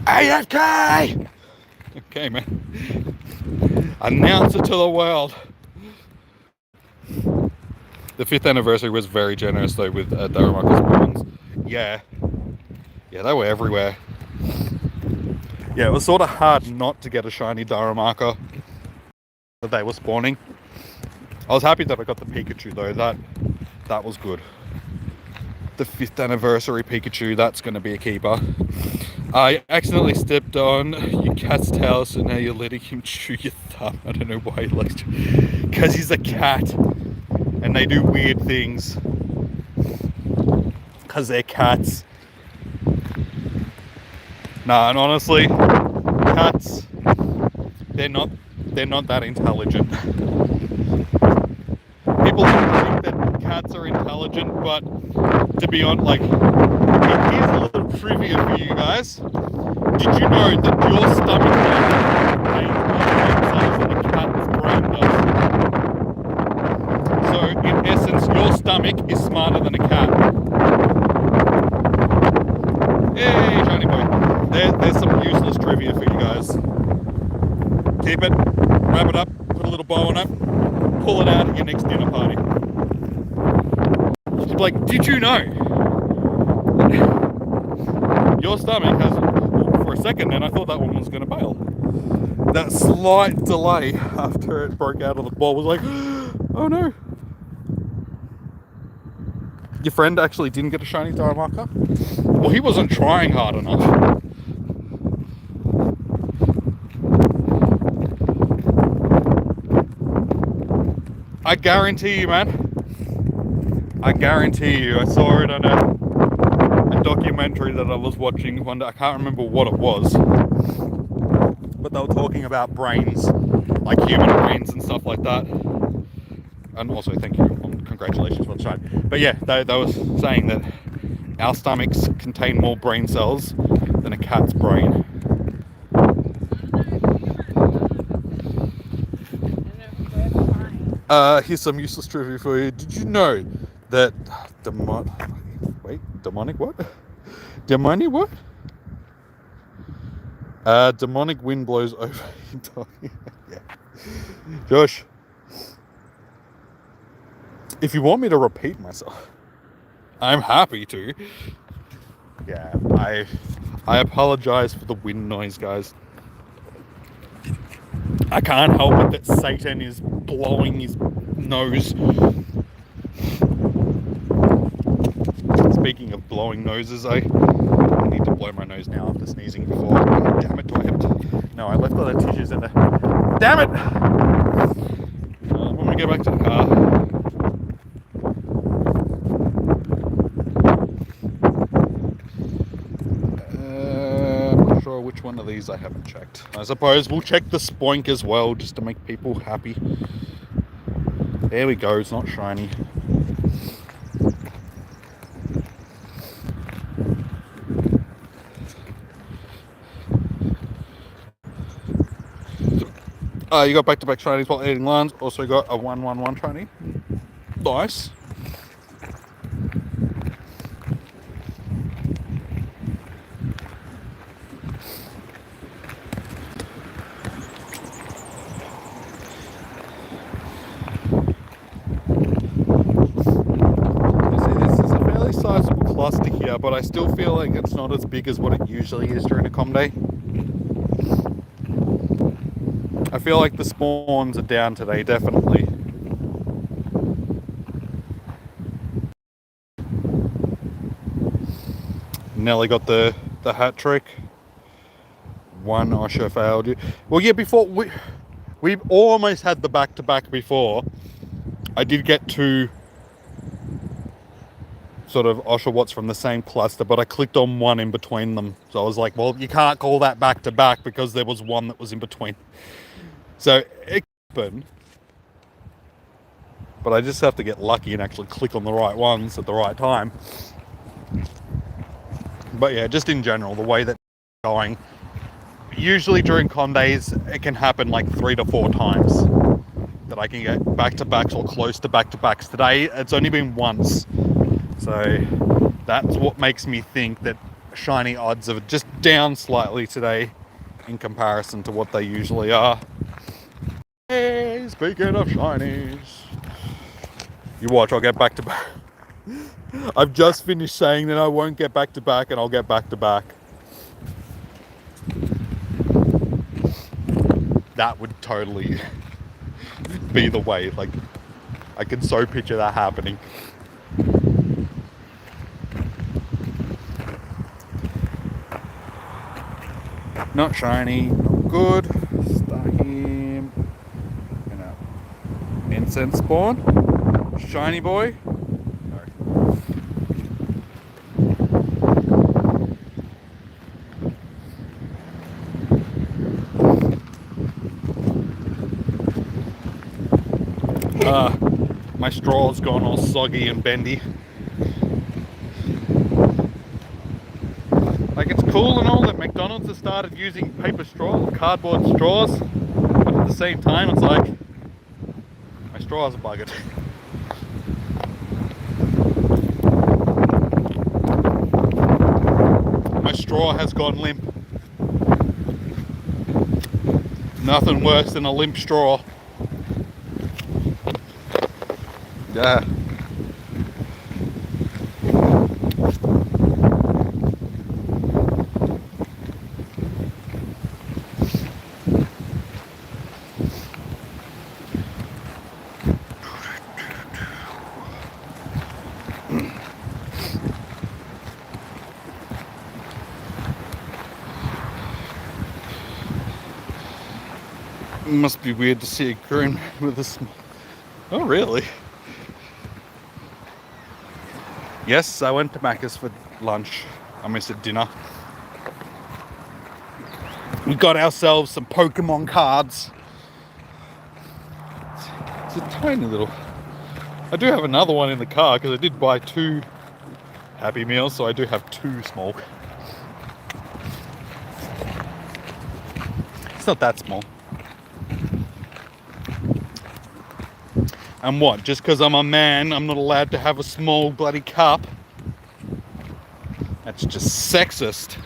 AFK! Okay, man. Announce it to the world. The 5th anniversary was very generous though with Darumaka's spawns. Yeah, they were everywhere. Yeah, it was sort of hard not to get a shiny Darumaka that they were spawning. I was happy that I got the Pikachu though. That was good. The 5th anniversary Pikachu, that's going to be a keeper. I accidentally stepped on your cat's tail, so now you're letting him chew your thumb. I don't know why he likes to. Because he's a cat. And they do weird things. Because they're cats. Nah, and honestly, cats, they're not that intelligent. People think that cats are intelligent, but to be honest, like, here's a little trivia for you guys. Did you know that your stomach contains more brain cells than a cat's brain does? So, in essence, your stomach is smarter than a cat. Hey, shiny boy. There's some useless trivia for you guys. Keep it, wrap it up, put a little bow on it, pull it out at your next dinner party. She's like, did you know? Your stomach has, for a second then I thought that one was going to bail. That slight delay after it broke out of the ball was like, oh no. Your friend actually didn't get a shiny Darumaka? Well, he wasn't trying hard enough. I guarantee you, man. I guarantee you. I saw it on a documentary that I was watching one day. I can't remember what it was. But they were talking about brains, like human brains and stuff like that. And also, thank you. Congratulations for the shine. But yeah, they were saying that our stomachs contain more brain cells than a cat's brain. Here's some useless trivia for you. Did you know that demonic what? Demonic what? Demonic wind blows over. Yeah. Josh, if you want me to repeat myself, I'm happy to. Yeah, I apologize for the wind noise, guys. I can't help it that Satan is blowing his nose. Speaking of blowing noses, I need to blow my nose now after sneezing before. God damn it, do I have to? No, I left all the tissues in there. Damn it! When we go back to the car. I'm not sure which one of these I haven't checked. I suppose we'll check the spoink as well, just to make people happy. There we go, it's not shiny. You got back-to-back shinies while eating lunch. Also got a 1-1-1 shiny. Nice. Sizable cluster here, but I still feel like it's not as big as what it usually is during a com day. I feel like the spawns are down today, definitely. Nelly got the hat trick. One Osha failed you. Well, yeah, before we almost had the back-to-back before. I did get two sort of Oshawotts from the same cluster, but I clicked on one in between them. So I was like, well, you can't call that back to back because there was one that was in between. So it happened, but I just have to get lucky and actually click on the right ones at the right time. But yeah, just in general, the way that going, usually during com days, it can happen like 3 to 4 times that I can get back-to-backs or close to back-to-backs. Today, it's only been once. So that's what makes me think that shiny odds are just down slightly today in comparison to what they usually are. Hey, speaking of shinies, you watch, I'll get back to back. I've just finished saying that I won't get back to back, and I'll get back to back. That would totally be the way. Like, I can so picture that happening. Not shiny, not good. Start him in a incense spawn. Shiny boy. My straw's gone all soggy and bendy. Like, it's cool and all that McDonald's has started using paper straw, cardboard straws, but at the same time it's like, my straws are buggered. My straw has gone limp. Nothing worse than a limp straw. Yeah. It must be weird to see a groom with a small... Oh, really? Yes, I went to Macca's for lunch. I missed it dinner. We got ourselves some Pokémon cards. It's a tiny little... I do have another one in the car because I did buy 2 Happy Meals, so I do have 2 small. It's not that small. And what, just because I'm a man, I'm not allowed to have a small bloody cup? That's just sexist.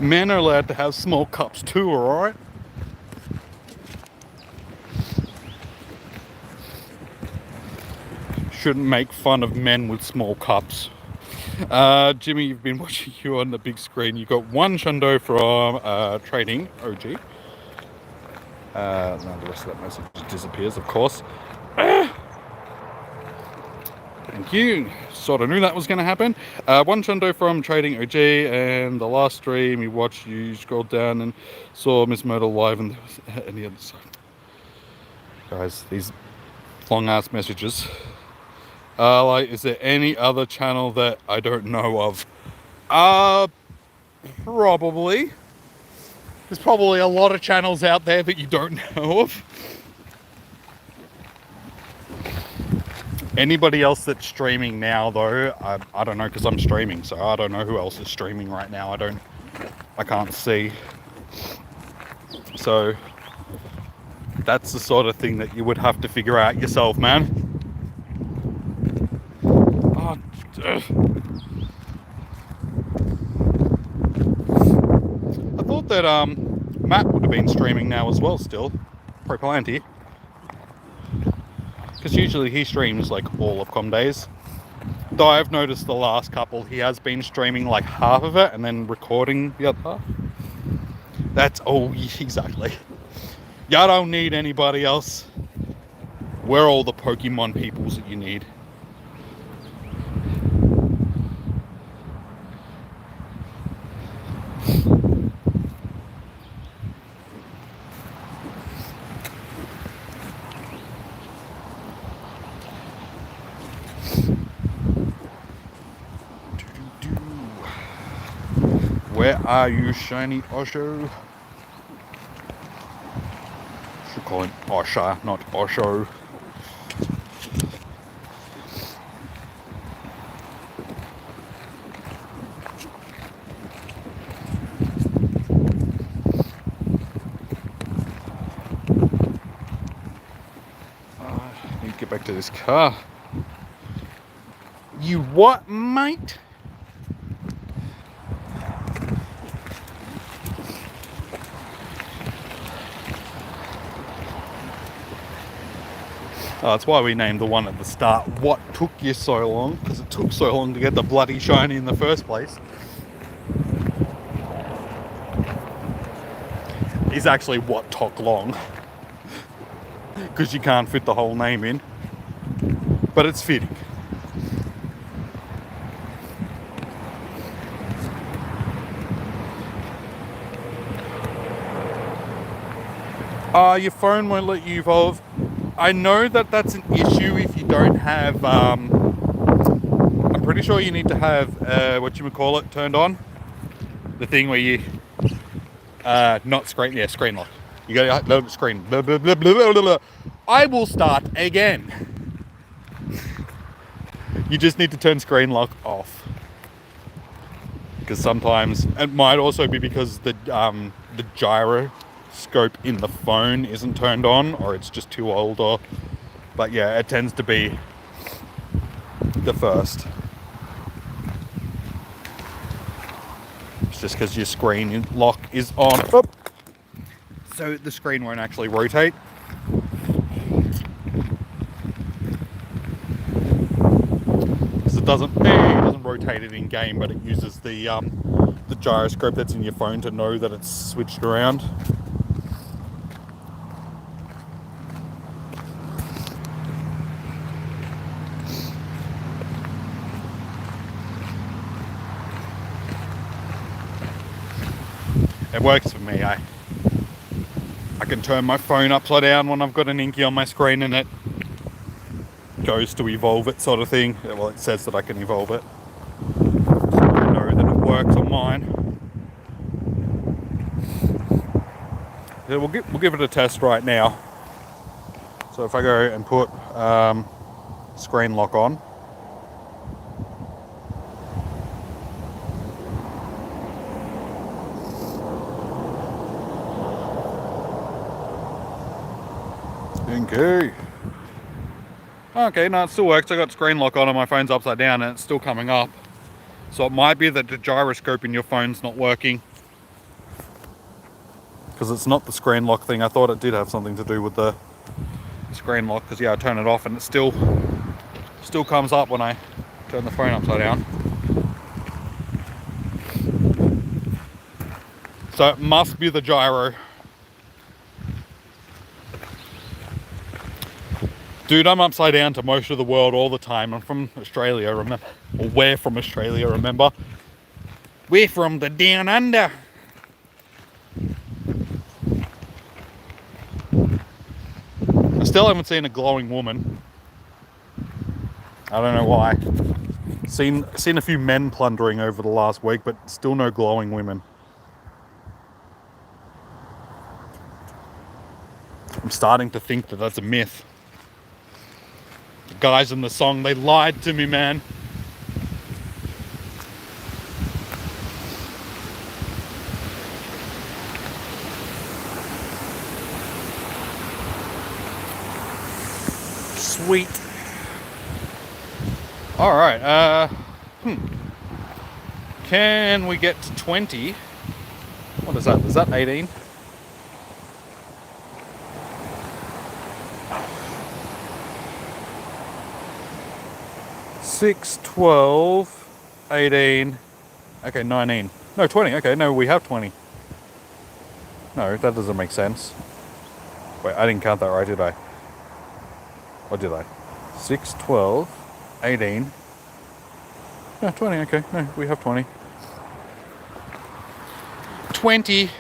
Men are allowed to have small cups too, alright? Shouldn't make fun of men with small cups. Jimmy, you've been watching you on the big screen. You got 1 Shundo from Trading OG. Now the rest of that message disappears, of course. Thank you. Sort of knew that was going to happen. 1 Shundo from Trading OG, and the last stream you watched, you scrolled down and saw Miss Myrtle live, and there was any other side. Guys, these long ass messages. Like, is there any other channel that I don't know of? Probably. There's probably a lot of channels out there that you don't know of. Anybody else that's streaming now, though, I don't know, because I'm streaming, so I don't know who else is streaming right now. I can't see. So that's the sort of thing that you would have to figure out yourself, man. Oh, I thought that Matt would have been streaming now as well still. Proplanty. Because usually he streams like all of com days. Though I've noticed the last couple he has been streaming like half of it and then recording the other half. That's, oh, exactly. You don't need anybody else. We're all the Pokemon peoples that you need. Where are you, shiny Osho? Should call him Osha, not Osho. back to this car. You what, mate? Oh, that's why we named the one at the start What Took You So Long, because it took so long to get the bloody shiny in the first place. Is actually What Took Long, because you can't fit the whole name in, but it's fitting. Your phone won't let you evolve. I know that that's an issue if you don't have, I'm pretty sure you need to have, whatchamacallit turned on. The thing where you, not screen, yeah, screen lock. You got to screen, blah, blah, blah, blah, blah, blah. I will start again. You just need to turn screen lock off. Because sometimes, it might also be because the gyroscope in the phone isn't turned on, or it's just too old, or, but yeah, it tends to be the first. It's just because your screen lock is on. Oop. So the screen won't actually rotate. So it doesn't rotate it in game, but it uses the gyroscope that's in your phone to know that it's switched around. It works for me. I can turn my phone upside down when I've got an Inky on my screen and it goes to evolve it, sort of thing. Well, it says that I can evolve it. So I know that it works on mine. Yeah, we'll give it a test right now. So if I go and put screen lock on. Okay, no, it still works. I got screen lock on and my phone's upside down and it's still coming up. So it might be that the gyroscope in your phone's not working. Because it's not the screen lock thing. I thought it did have something to do with the screen lock, because yeah, I turn it off and it still comes up when I turn the phone upside down. So it must be the gyro. Dude, I'm upside down to most of the world all the time. I'm from Australia, remember? Or we're from Australia, remember? We're from the down under. I still haven't seen a glowing woman. I don't know why. Seen a few men plundering over the last week, but still no glowing women. I'm starting to think that that's a myth. The guys in the song, they lied to me, man. Sweet. All right. Can we get to 20? What is that? Is that 18? Six, 12, 18. Okay, 19. No, 20. Okay, no, we have 20. No, that doesn't make sense. Wait, I didn't count that right, did I? Or did I? 6, 12, 18. No, 20. Okay, no, we have 20. 20.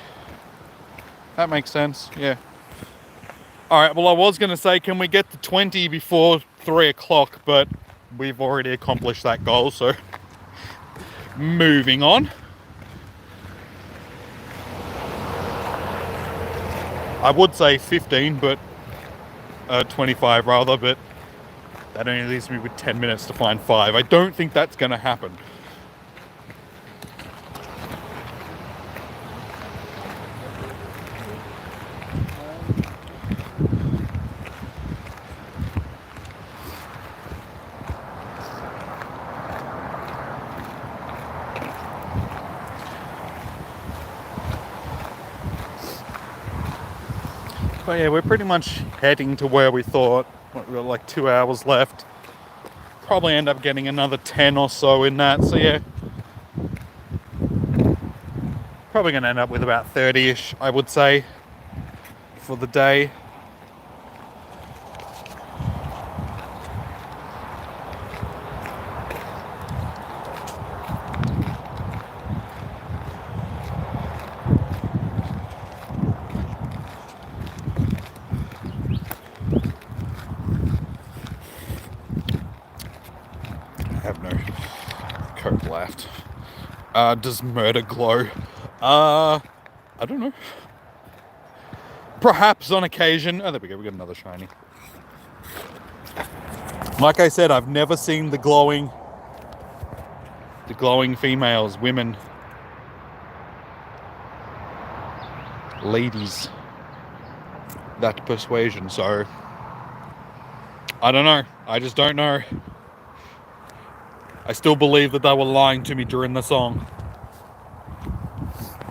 That makes sense, yeah. Alright, well, I was going to say, can we get to 20 before 3 o'clock, but we've already accomplished that goal, so moving on. I would say 15, but 25 rather, but that only leaves me with 10 minutes to find 5. I don't think that's going to happen. But yeah, we're pretty much heading to where we thought. We've got like 2 hours left. Probably end up getting another 10 or so in that. So yeah, probably going to end up with about 30-ish, I would say, for the day. I have no coke left. Does murder glow? I don't know. Perhaps on occasion. Oh, there we go. We got another shiny. Like I said, I've never seen the glowing females, women, ladies. That persuasion. So I don't know. I just don't know. I still believe that they were lying to me during the song.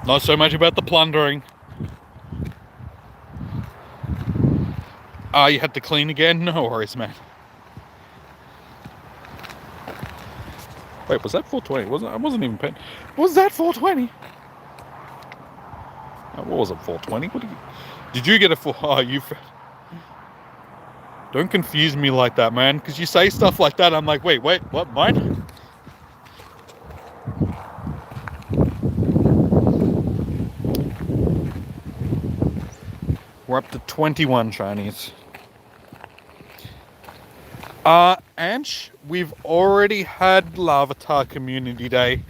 Not so much about the plundering. You had to clean again? No worries, man. Wait, was that 420? I wasn't even paying. Was that 420? What was it, 420? Did you get a 4? Oh, you... Don't confuse me like that, man. Because you say stuff like that, I'm like, wait, what, mine? We're up to 21 shinies. Ansh, we've already had Larvitar Community Day.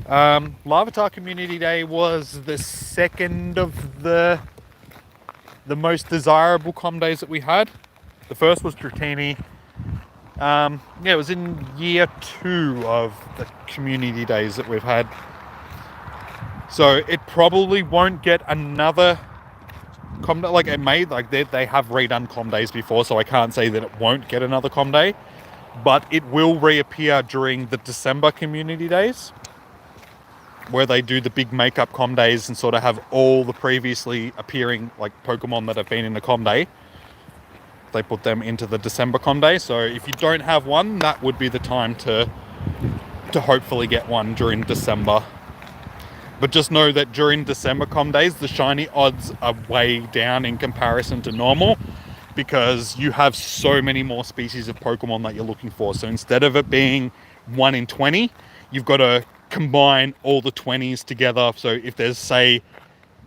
Larvitar Community Day was the second of the most desirable com days that we had. The first was Dratini. Yeah, it was in year 2 of the community days that we've had. So it probably won't get another com day. Like, it may, like, they have redone com days before, so I can't say that it won't get another com day. But it will reappear during the December community days, where they do the big makeup com days and sort of have all the previously appearing, like, Pokemon that have been in the com day. They put them into the December com day. So if you don't have one, that would be the time to hopefully get one during December. But just know that during December com days, the shiny odds are way down in comparison to normal, because you have so many more species of Pokemon that you're looking for. So instead of it being 1 in 20, you've got to combine all the 20s together. So if there's, say,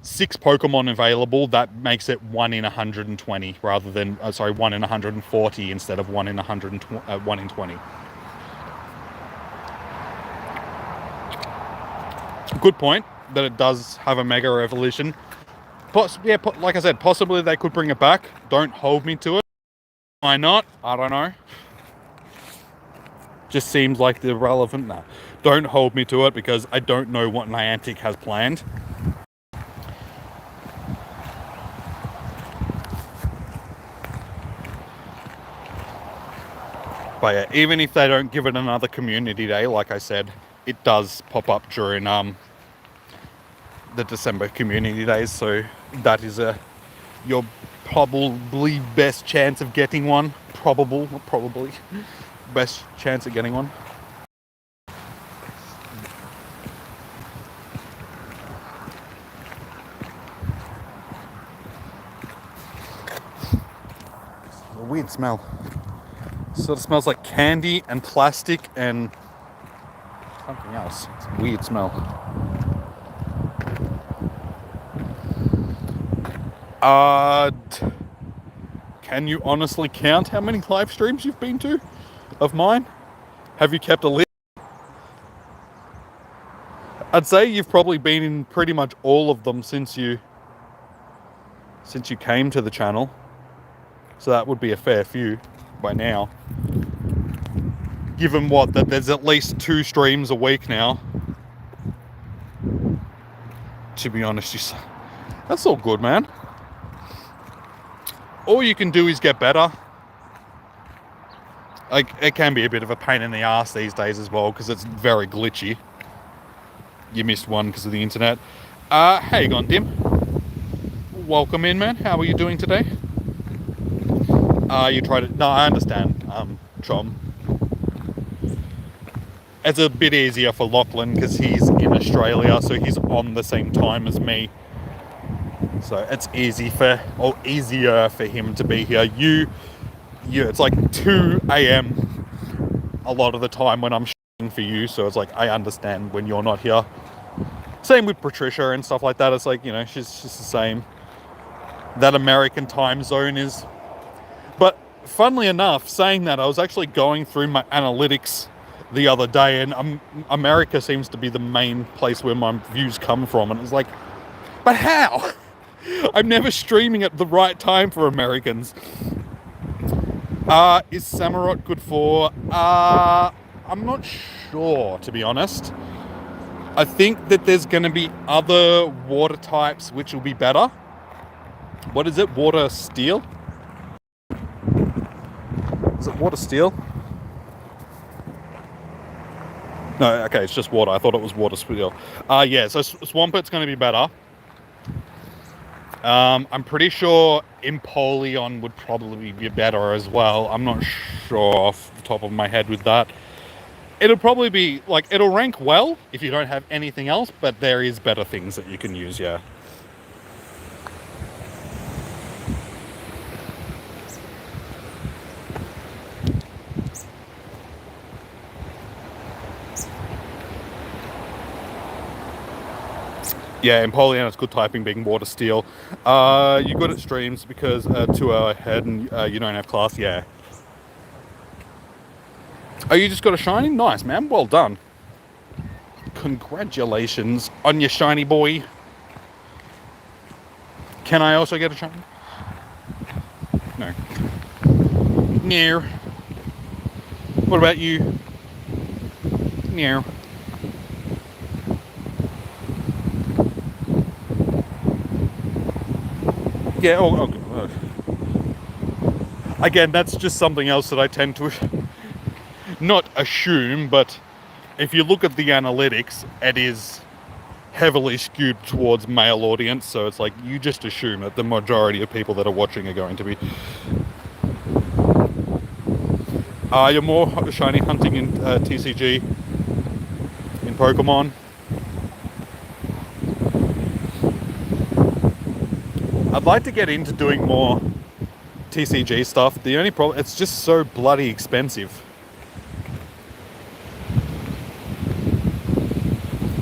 6 Pokemon available, that makes it 1 in 120 rather than 1 in 140 instead of 1 in 20. Good point that it does have a Mega Evolution. Yeah, like I said, possibly they could bring it back. Don't hold me to it. Why not? I don't know. Just seems like the relevant. No, don't hold me to it, because I don't know what Niantic has planned. But yeah, even if they don't give it another community day, like I said, it does pop up during the December community days. So that is your probably best chance of getting one. Probably best chance of getting one. A weird smell. Sort of smells like candy and plastic and something else. It's a weird smell. Can you honestly count how many live streams you've been to of mine? Have you kept a list? I'd say you've probably been in pretty much all of them since you came to the channel. So that would be a fair few by now. Given that there's at least 2 streams a week now. To be honest, that's all good, man. All you can do is get better. Like, it can be a bit of a pain in the ass these days as well, because it's very glitchy. You missed one because of the internet. How you going, Dim? Ooh, welcome in, man. How are you doing today? You tried it. No, I understand, Chom. It's a bit easier for Lachlan because he's in Australia, so he's on the same time as me. So it's easier for him to be here. It's like 2 a.m. a lot of the time when I'm shooting for you, so it's like I understand when you're not here. Same with Patricia and stuff like that. It's like, you know, she's just the same. That American time zone is. But funnily enough, saying that, I was actually going through my analytics the other day, and America seems to be the main place where my views come from, and it's like, but how? I'm never streaming at the right time for Americans. Is Samurott good for? I'm not sure, to be honest. I think that there's going to be other water types which will be better. What is it? Water steel? Is it water steel? No, okay, it's just water. I thought it was water steel. Yeah, so Swampet's going to be better. I'm pretty sure Empoleon would probably be better as well. I'm not sure off the top of my head with that. It'll probably be, like, it'll rank well if you don't have anything else, but there is better things that you can use, yeah. Yeah, Empoleon is good typing, being water steel. You're good at streams because 2 hour ahead and you don't have class, yeah. Oh, you just got a shiny? Nice, man. Well done. Congratulations on your shiny, boy. Can I also get a shiny? No. No. What about you? No. Yeah, oh. Again, that's just something else that I tend to not assume, but if you look at the analytics, it is heavily skewed towards male audience, so it's like you just assume that the majority of people that are watching are going to be. You're more shiny hunting in TCG, in Pokemon. I'd like to get into doing more TCG stuff. The only problem, it's just so bloody expensive.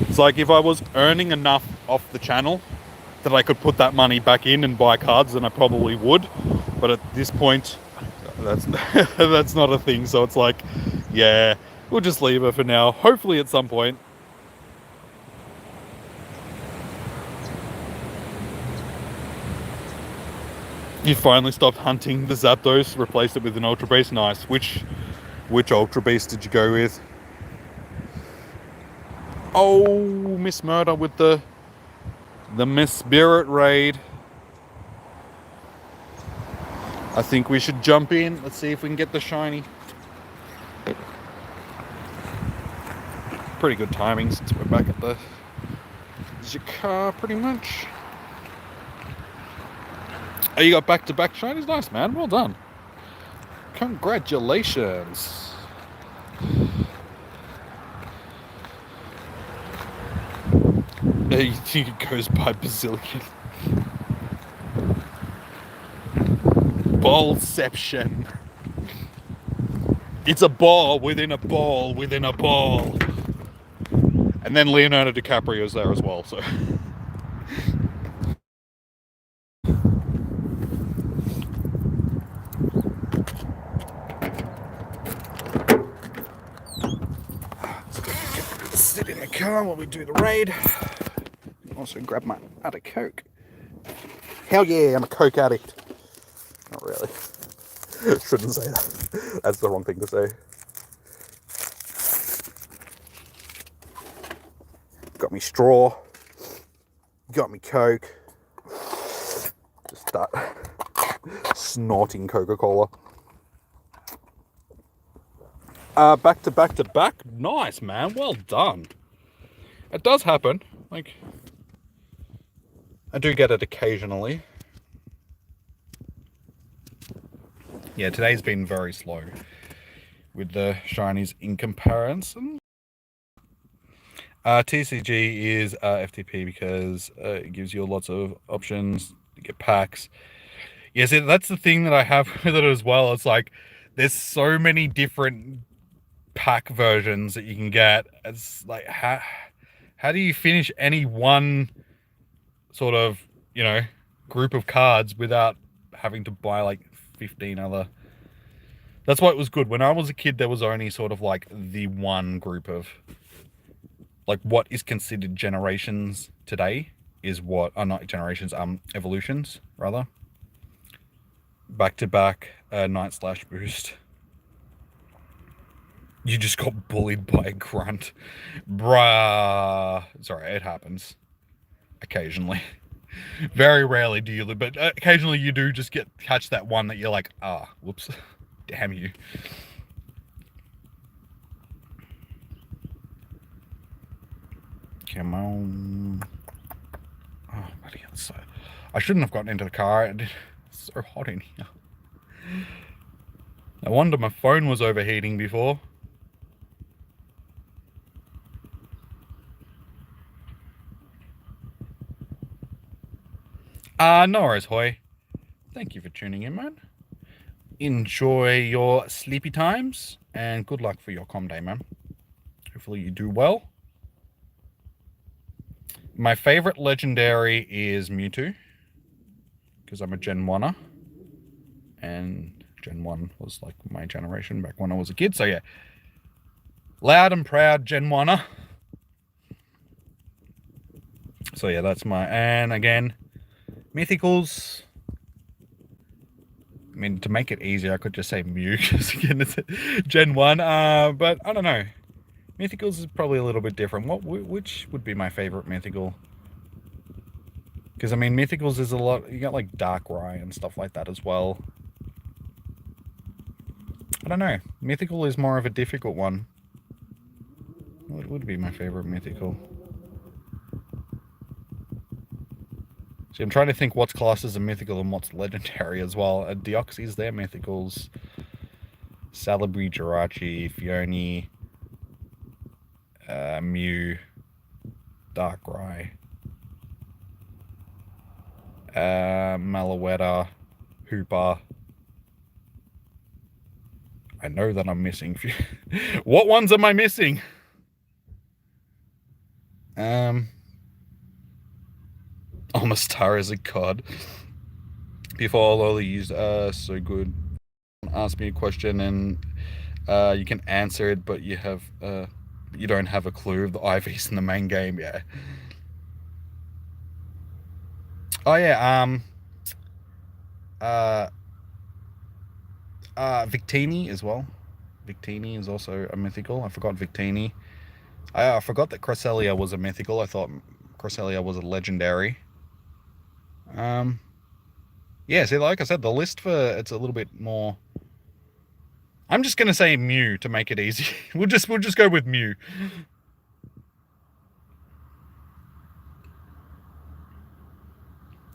It's like if I was earning enough off the channel that I could put that money back in and buy cards, then I probably would. But at this point, that's that's not a thing. So it's like, yeah, we'll just leave it for now. Hopefully at some point. You finally stopped hunting the Zapdos, replaced it with an Ultra Beast. Nice. Which Ultra Beast did you go with? Oh, Miss Murder with the Miss Spirit raid. I think we should jump in. Let's see if we can get the shiny. Pretty good timing since we're back at the car, pretty much. Oh, you got back-to-back shinies? Nice, man. Well done. Congratulations. He goes by Basilican. Ballception. It's a ball within a ball within a ball. And then Leonardo DiCaprio's there as well, so. Sit in the car while we do the raid. Also grab my other Coke. Hell yeah, I'm a Coke addict. Not really. Shouldn't say that. That's the wrong thing to say. Got me straw. Got me Coke. Just start snorting Coca-Cola. Back to back to back. Nice, man. Well done. It does happen. Like, I do get it occasionally. Yeah, today's been very slow with the shinies in comparison. TCG is FTP because it gives you lots of options to get packs. Yes, that's the thing that I have with it as well. It's like there's so many different pack versions that you can get. It's like how do you finish any one sort of, group of cards without having to buy like 15 other? That's why it was good. When I was a kid, there was only sort of like the one group of, like, what is considered generations today is what, not generations, evolutions, rather. Back-to-back Night/Boost. You just got bullied by a grunt. Bruh. Sorry, it happens. Occasionally. Very rarely do you, but occasionally you do just catch that one that you're like, whoops. Damn you. Come on. Oh, bloody hell. So, I shouldn't have gotten into the car. It's so hot in here. No wonder my phone was overheating before. No worries, Hoy. Thank you for tuning in, man. Enjoy your sleepy times, and good luck for your comm day, man. Hopefully you do well. My favorite legendary is Mewtwo, because I'm a Gen 1er, and Gen 1 was like my generation back when I was a kid, so yeah. Loud and proud Gen 1er. So yeah, that's and again, Mythicals. I mean, to make it easier, I could just say Mew, because again, it's Gen 1, but I don't know. Mythicals is probably a little bit different. Which would be my favorite mythical? Because, I mean, Mythicals is a lot, you got like Darkrai and stuff like that as well. I don't know. Mythical is more of a difficult one. What would be my favorite mythical? See, I'm trying to think what's classed as a mythical and what's legendary as well. Deoxys, they're mythicals. Celebi, Jirachi, Fione, Mew, Darkrai, Malouetta, Hooper. I know that I'm missing. What ones am I missing? Omastar is a god. Before Loli used so good. Ask me a question and you can answer it, but you don't have a clue of the IVs in the main game. Yeah. Oh yeah. Victini as well. Victini is also a mythical. I forgot Victini. I forgot that Cresselia was a mythical. I thought Cresselia was a legendary. Yeah, see, like I said, the list it's a little bit more. I'm just gonna say Mew to make it easy. We'll just go with Mew.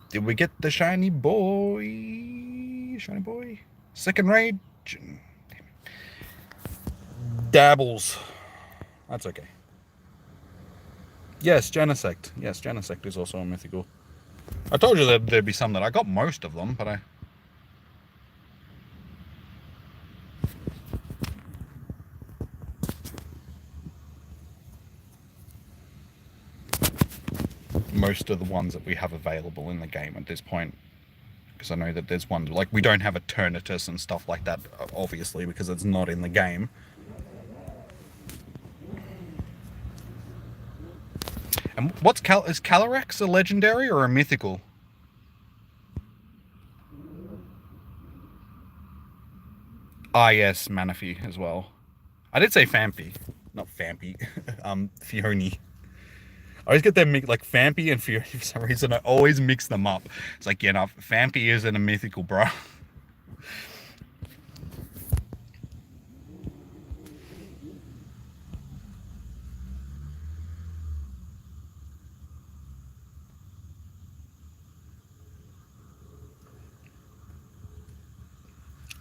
Did we get the shiny boy? Shiny boy? Second raid? Dabbles. That's okay. Yes, Genesect. Yes, Genesect is also a mythical. I told you there'd be some that I got most of them, but most of the ones that we have available in the game at this point. Because I know that there's one, like, we don't have Eternatus and stuff like that, obviously, because it's not in the game. And is Calyrex a legendary or a mythical? Ah, yes, Manaphy as well. I did say Phanpy, not Phanpy. Fione. I always get them like Phanpy and Fione for some reason. I always mix them up. It's like, yeah, no, Phanpy isn't a mythical, bro.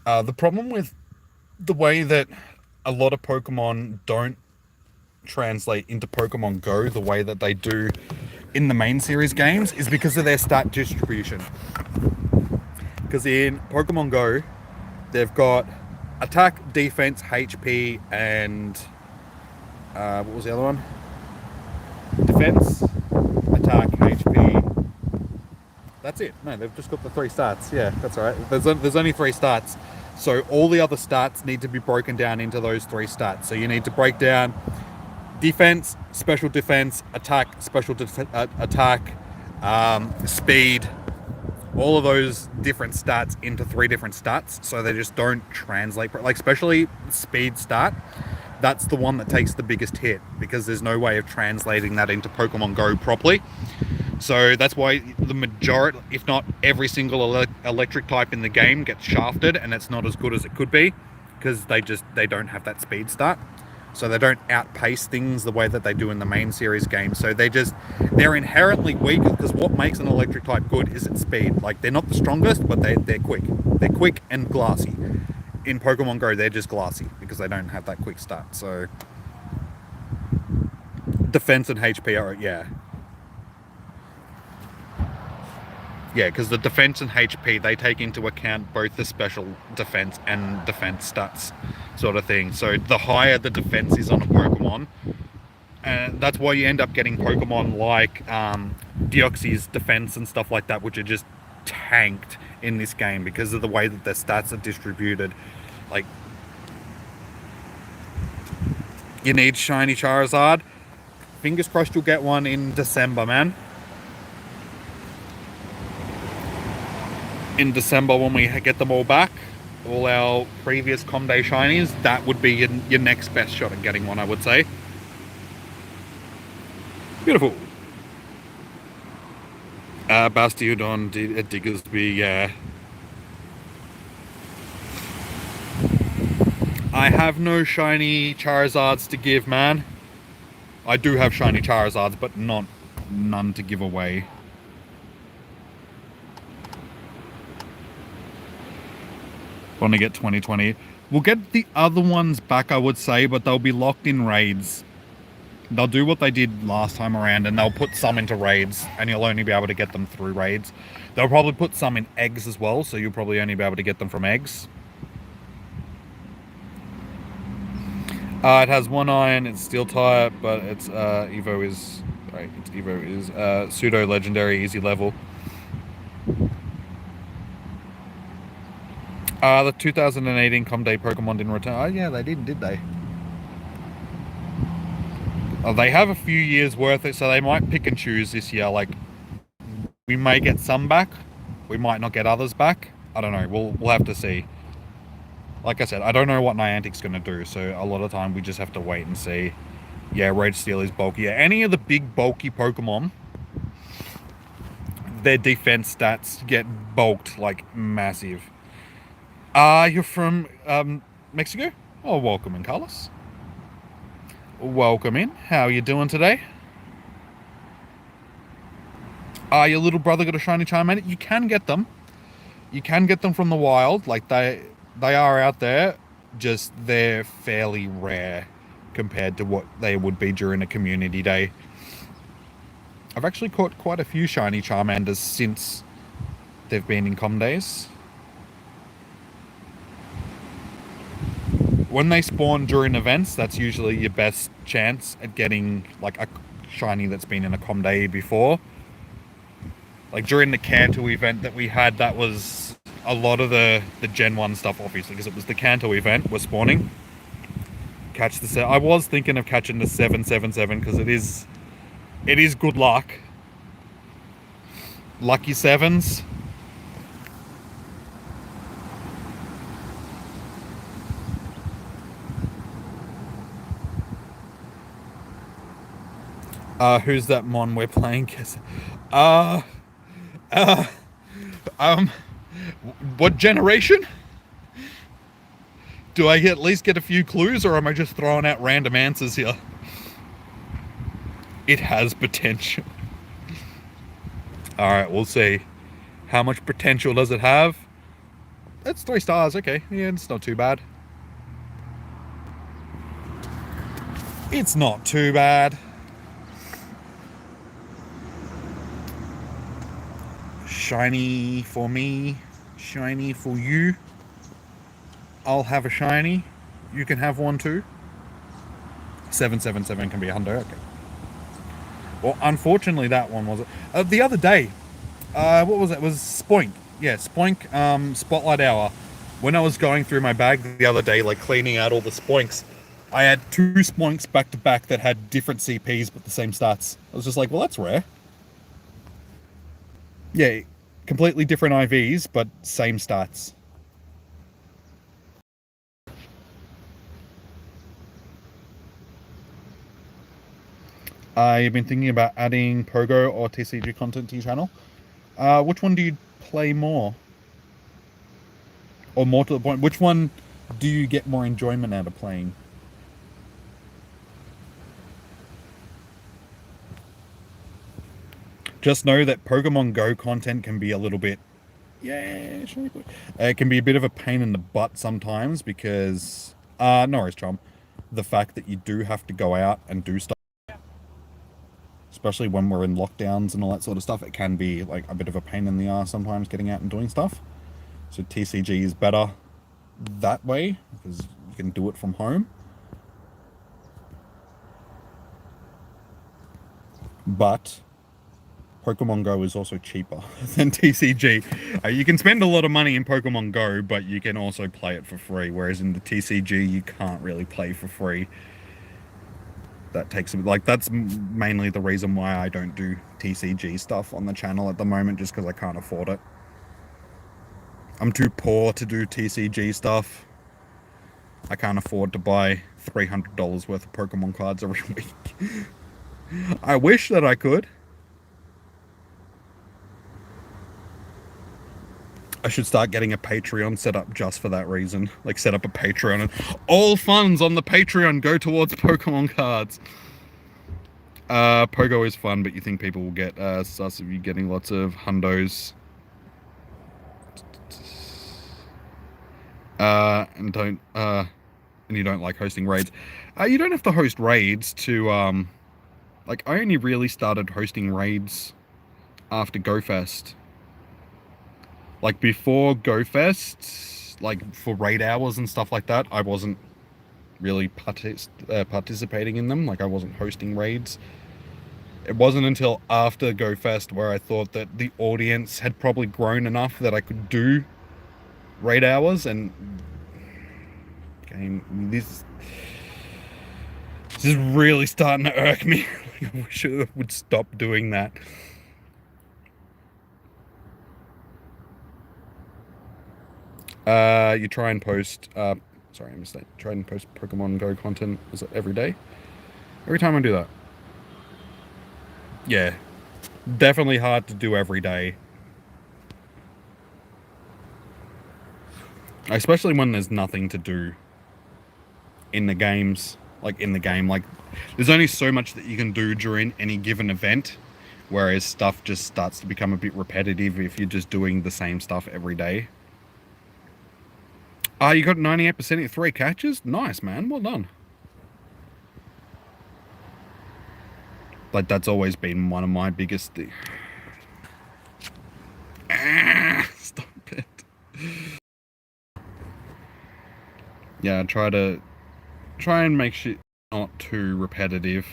The problem with the way that a lot of Pokemon don't translate into Pokemon Go the way that they do in the main series games is because of their stat distribution. Because in Pokemon Go, they've got attack, defense, HP, and what was the other one? Defense, attack, HP. That's it. No, they've just got the 3 stats. Yeah, that's all right. There's only 3 stats. So all the other stats need to be broken down into those 3 stats. So you need to break down defense, special defense, attack, special attack, speed, all of those different stats into 3 different stats, so they just don't translate. Like, especially speed stat, that's the one that takes the biggest hit, because there's no way of translating that into Pokemon Go properly. So that's why the majority, if not every single electric type in the game gets shafted, and it's not as good as it could be, because they don't have that speed stat. So they don't outpace things the way that they do in the main series game. So they're inherently weak, because what makes an electric type good is its speed. Like, they're not the strongest, but they're quick. They're quick and glassy. In Pokemon Go, they're just glassy because they don't have that quick stat. So defense and HP are, yeah, because the defense and HP, they take into account both the special defense and defense stats sort of thing. So the higher the defense is on a Pokemon, and that's why you end up getting Pokemon like Deoxys defense and stuff like that, which are just tanked in this game because of the way that their stats are distributed. Like, you need shiny Charizard. Fingers crossed you'll get one in December, man. In December, when we get them all back, all our previous Comday shinies, that would be your next best shot at getting one, I would say. Beautiful. Bastiodon at Diggersby, yeah. I have no shiny Charizards to give, man. I do have shiny Charizards, but none to give away. Want to get 2020. We'll get the other ones back, I would say, but they'll be locked in raids. They'll do what they did last time around, and they'll put some into raids, and you'll only be able to get them through raids. They'll probably put some in eggs as well, so you'll probably only be able to get them from eggs. It has 1 iron, it's steel type, but its Evo is pseudo legendary, easy level. The 2018 Comday Pokemon didn't return. Oh yeah, they did they? They have a few years worth, so they might pick and choose this year. Like, we may get some back, we might not get others back. I don't know. We'll have to see. Like I said, I don't know what Niantic's going to do, so a lot of time we just have to wait and see. Yeah, Rage Steel is bulky. Yeah, any of the big bulky Pokemon, their defense stats get bulked like massive. You're from Mexico? Oh, welcome in, Carlos. Welcome in. How are you doing today? Your little brother got a shiny Charmander? You can get them. You can get them from the wild. Like, they are out there. Just they're fairly rare compared to what they would be during a community day. I've actually caught quite a few shiny Charmanders since they've been in Com days. When they spawn during events, that's usually your best chance at getting like a shiny that's been in a Com day before. Like during the Kanto event that we had, that was a lot of the Gen 1 stuff, obviously, because it was the Kanto event we're spawning. Catch the I was thinking of catching the 777 because it is good luck. Lucky sevens. Who's that mon we're playing? What generation? Do I at least get a few clues, or am I just throwing out random answers here? It has potential. Alright, we'll see. How much potential does it have? It's 3 stars. Okay, yeah, it's not too bad. It's not too bad. Shiny for me, shiny for you. I'll have a shiny. You can have one too. 777 can be a hundo. Okay. Well, unfortunately, that one was the other day. What was it? It was Spoink. Yeah, Spoink. Spotlight Hour. When I was going through my bag the other day, like cleaning out all the Spoinks, I had 2 Spoinks back to back that had different CPs but the same stats. I was just like, well, that's rare. Yeah, completely different IVs but same stats. I've been thinking about adding Pogo or TCG content to your channel. Which one do you play more? Or more to the point, which one do you get more enjoyment out of playing? Just know that Pokemon Go content can be a little bit... Yeah, it can be a bit of a pain in the butt sometimes because... no worries, chum. The fact that you do have to go out and do stuff, especially when we're in lockdowns and all that sort of stuff, it can be like a bit of a pain in the ass sometimes getting out and doing stuff. So TCG is better that way because you can do it from home. But Pokemon Go is also cheaper than TCG. You can spend a lot of money in Pokemon Go, but you can also play it for free, whereas in the TCG you can't really play for free. That takes like that's mainly the reason why I don't do TCG stuff on the channel at the moment, just because I can't afford it. I'm too poor to do TCG stuff. I can't afford to buy $300 worth of Pokemon cards every week. I wish that I could. I should start getting a Patreon set up just for that reason. Like, set up a Patreon and all funds on the Patreon go towards Pokemon cards. Pogo is fun, but you think people will get sus of you getting lots of hundos. And you don't like hosting raids. You don't have to host raids to, like, I only really started hosting raids after GoFest. Like, before GoFest, like, for raid hours and stuff like that, I wasn't really participating in them. Like, I wasn't hosting raids. It wasn't until after GoFest where I thought that the audience had probably grown enough that I could do raid hours, and this is really starting to irk me. I wish I would stop doing that. You try and post, sorry, I missed that. Try and post Pokemon Go content, is it every day? Every time I do that. Yeah. Definitely hard to do every day. Especially when there's nothing to do in the games. Like, in the game. Like, there's only so much that you can do during any given event. Whereas stuff just starts to become a bit repetitive if you're just doing the same stuff every day. You got 98% at 3 catches? Nice, man. Well done. Like, that's always been one of my biggest things. Stop it. Yeah, try and make shit not too repetitive.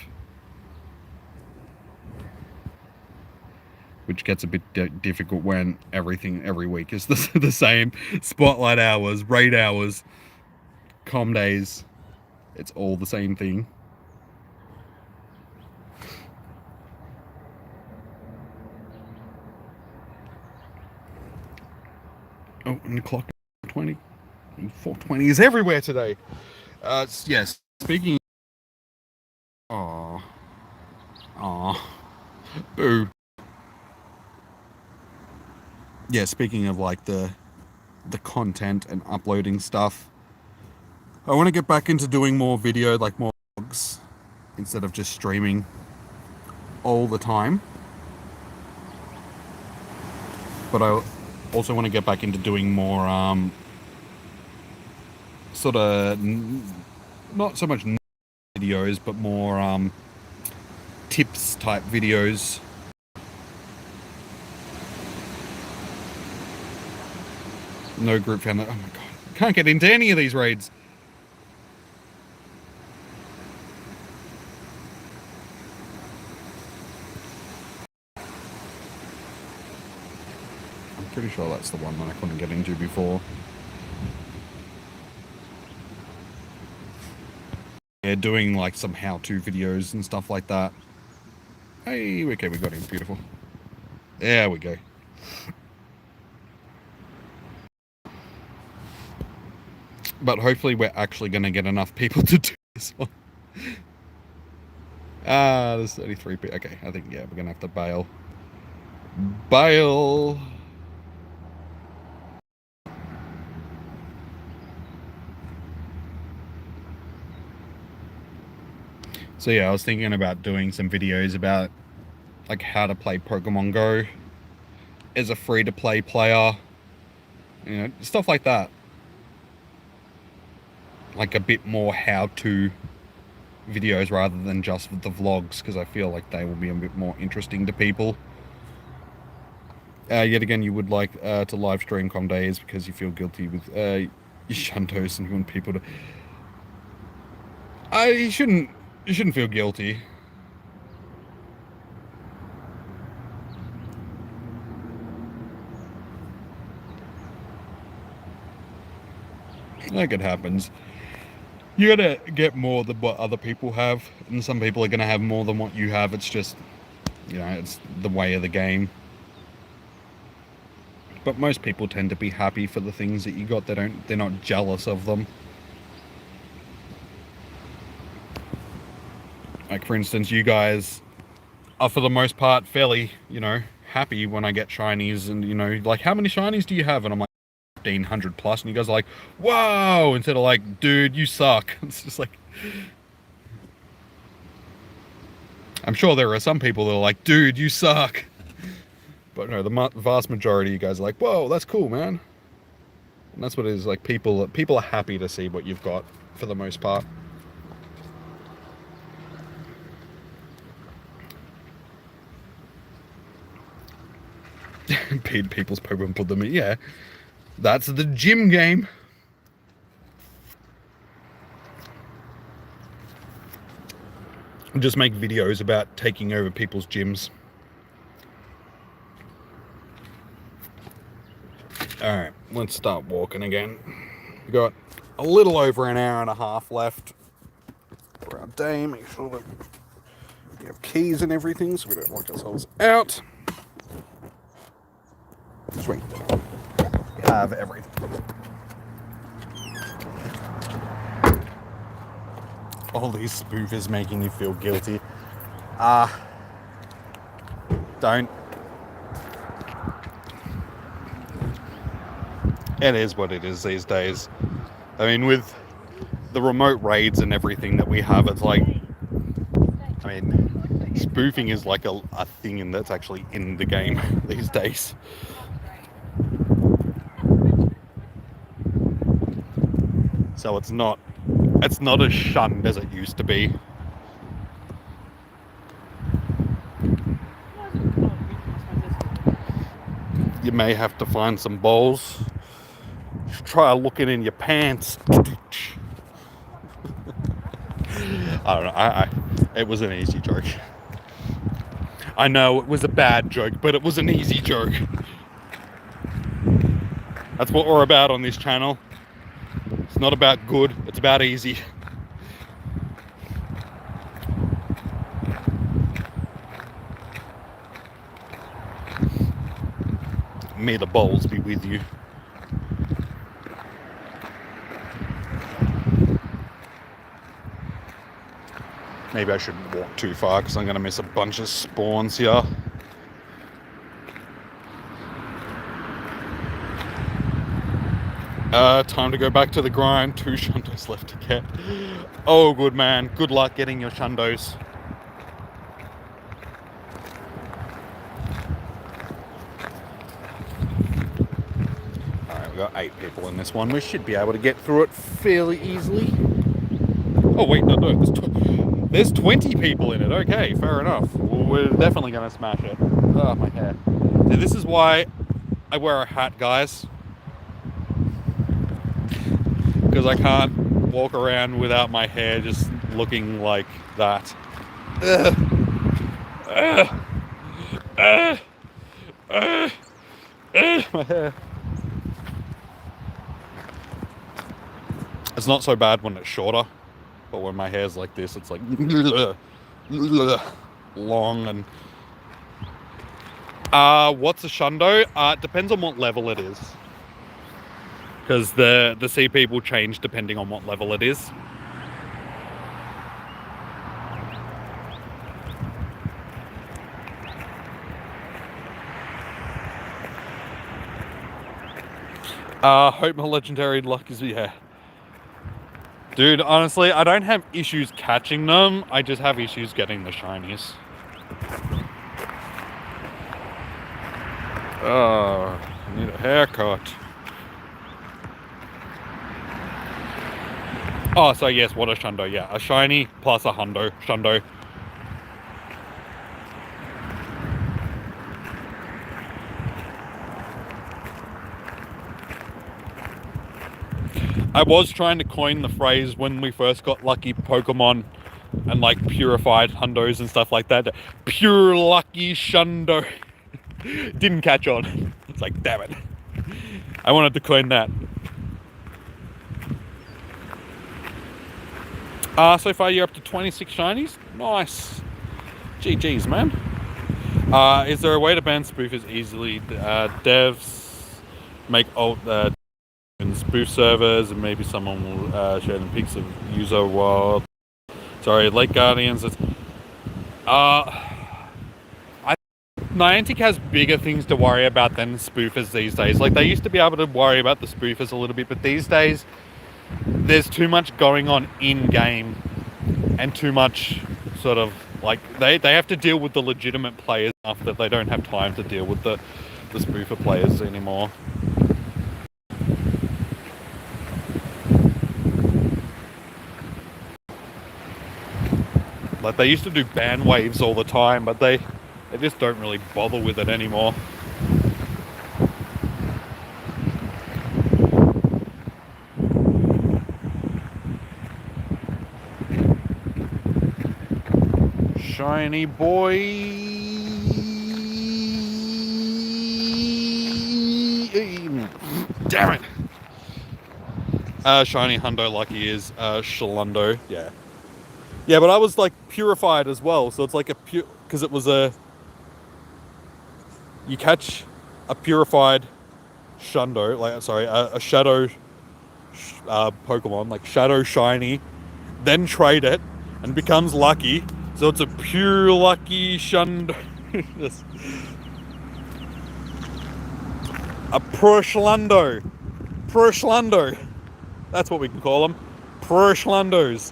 Which gets a bit difficult when everything every week is the same. Spotlight hours, raid hours, com days. It's all the same thing. Oh, and the clock 20. 420 is everywhere today. Yes, speaking... Aww. Boo. Yeah, speaking of like the content and uploading stuff, I want to get back into doing more video, like more vlogs, instead of just streaming all the time. But I also want to get back into doing more sort of not so much videos, but more tips type videos. No group found that. Oh my god, can't get into any of these raids. I'm pretty sure that's the one that I couldn't get into before. Yeah, doing like some how-to videos and stuff like that. Hey, okay, we got him. Beautiful. There we go. But hopefully we're actually going to get enough people to do this one. There's 33 people. Okay, I think, yeah, we're going to have to bail. Bail! So yeah, I was thinking about doing some videos about like how to play Pokemon Go as a free-to-play player. You know, stuff like that. Like a bit more how-to videos rather than just the vlogs, because I feel like they will be a bit more interesting to people. Yet again, you would like to live stream com days because you feel guilty with your shuntos and you want people to... you shouldn't feel guilty. Like, it happens. You gotta get more than what other people have, and some people are gonna have more than what you have. It's just, you know, it's the way of the game. But most people tend to be happy for the things that you got. They're not jealous of them. Like, for instance, you guys are for the most part fairly, you know, happy when I get shinies, and, you know, like, how many shinies do you have? And I'm like, 1,500 plus, and you guys are like, wow, instead of like, dude, you suck. It's just like, I'm sure there are some people that are like, dude, you suck. But no, the vast majority of you guys are like, whoa, that's cool, man. And that's what it is. Like, people are happy to see what you've got for the most part. Paid people's Pokemon, put them in. Yeah, that's the gym game. Just make videos about taking over people's gyms. Alright, let's start walking again. We've got a little over an hour and a half left for our day. Make sure that we have keys and everything so we don't lock ourselves out. Sweet. We have everything. All these spoofers making you feel guilty. Don't. It is what it is these days. I mean, with the remote raids and everything that we have, it's like, I mean, spoofing is like a thing that's actually in the game these days. So it's not as shunned as it used to be. You may have to find some balls. Try looking in your pants. I don't know. It was an easy joke. I know it was a bad joke, but it was an easy joke. That's what we're about on this channel. It's not about good, it's about easy. May the balls be with you. Maybe I shouldn't walk too far because I'm going to miss a bunch of spawns here. Time to go back to the grind. 2 shundos left to get. Oh, good man. Good luck getting your shundos. Alright, We got 8 people in this one. We should be able to get through it fairly easily. Oh wait, no, there's 20 people in it. Okay, fair enough. Well, we're definitely gonna smash it. Oh, my hair. So this is why I wear a hat, guys. Because I can't walk around without my hair just looking like that. Ugh. Ugh. Ugh. Ugh. Ugh. My hair. It's not so bad when it's shorter, but when my hair's like this, it's like long and... what's a shundo? It depends on what level it is. Because the CP will change depending on what level it is. Hope my legendary luck is... yeah. Dude, honestly, I don't have issues catching them. I just have issues getting the shinies. Oh, I need a haircut. Oh, so yes, what a shundo. Yeah, a shiny plus a shundo. I was trying to coin the phrase when we first got lucky Pokemon and like purified hundos and stuff like that. Pure lucky shundo. Didn't catch on. It's like, damn it. I wanted to coin that. So far you're up to 26 shinies. Nice. GG's, man. Is there a way to ban spoofers easily? Devs make old and spoof servers, and maybe someone will share them pics of user world. Sorry, Lake Guardians. Niantic has bigger things to worry about than spoofers these days. Like, they used to be able to worry about the spoofers a little bit, but these days there's too much going on in game, and too much sort of like they have to deal with the legitimate players enough that they don't have time to deal with the spoofer players anymore. Like, they used to do ban waves all the time, but they just don't really bother with it anymore. Shiny boy. Damn it. Shiny hundo lucky is Shalundo. Yeah. Yeah, but I was like purified as well, so it's like a pure, because it was a, you catch a purified shundo, like, sorry, a shadow Pokemon, like shadow shiny, then trade it and becomes lucky, so it's a pure lucky shundo. A Purshlundo. Purshlundo. That's what we can call them. Purshlandos.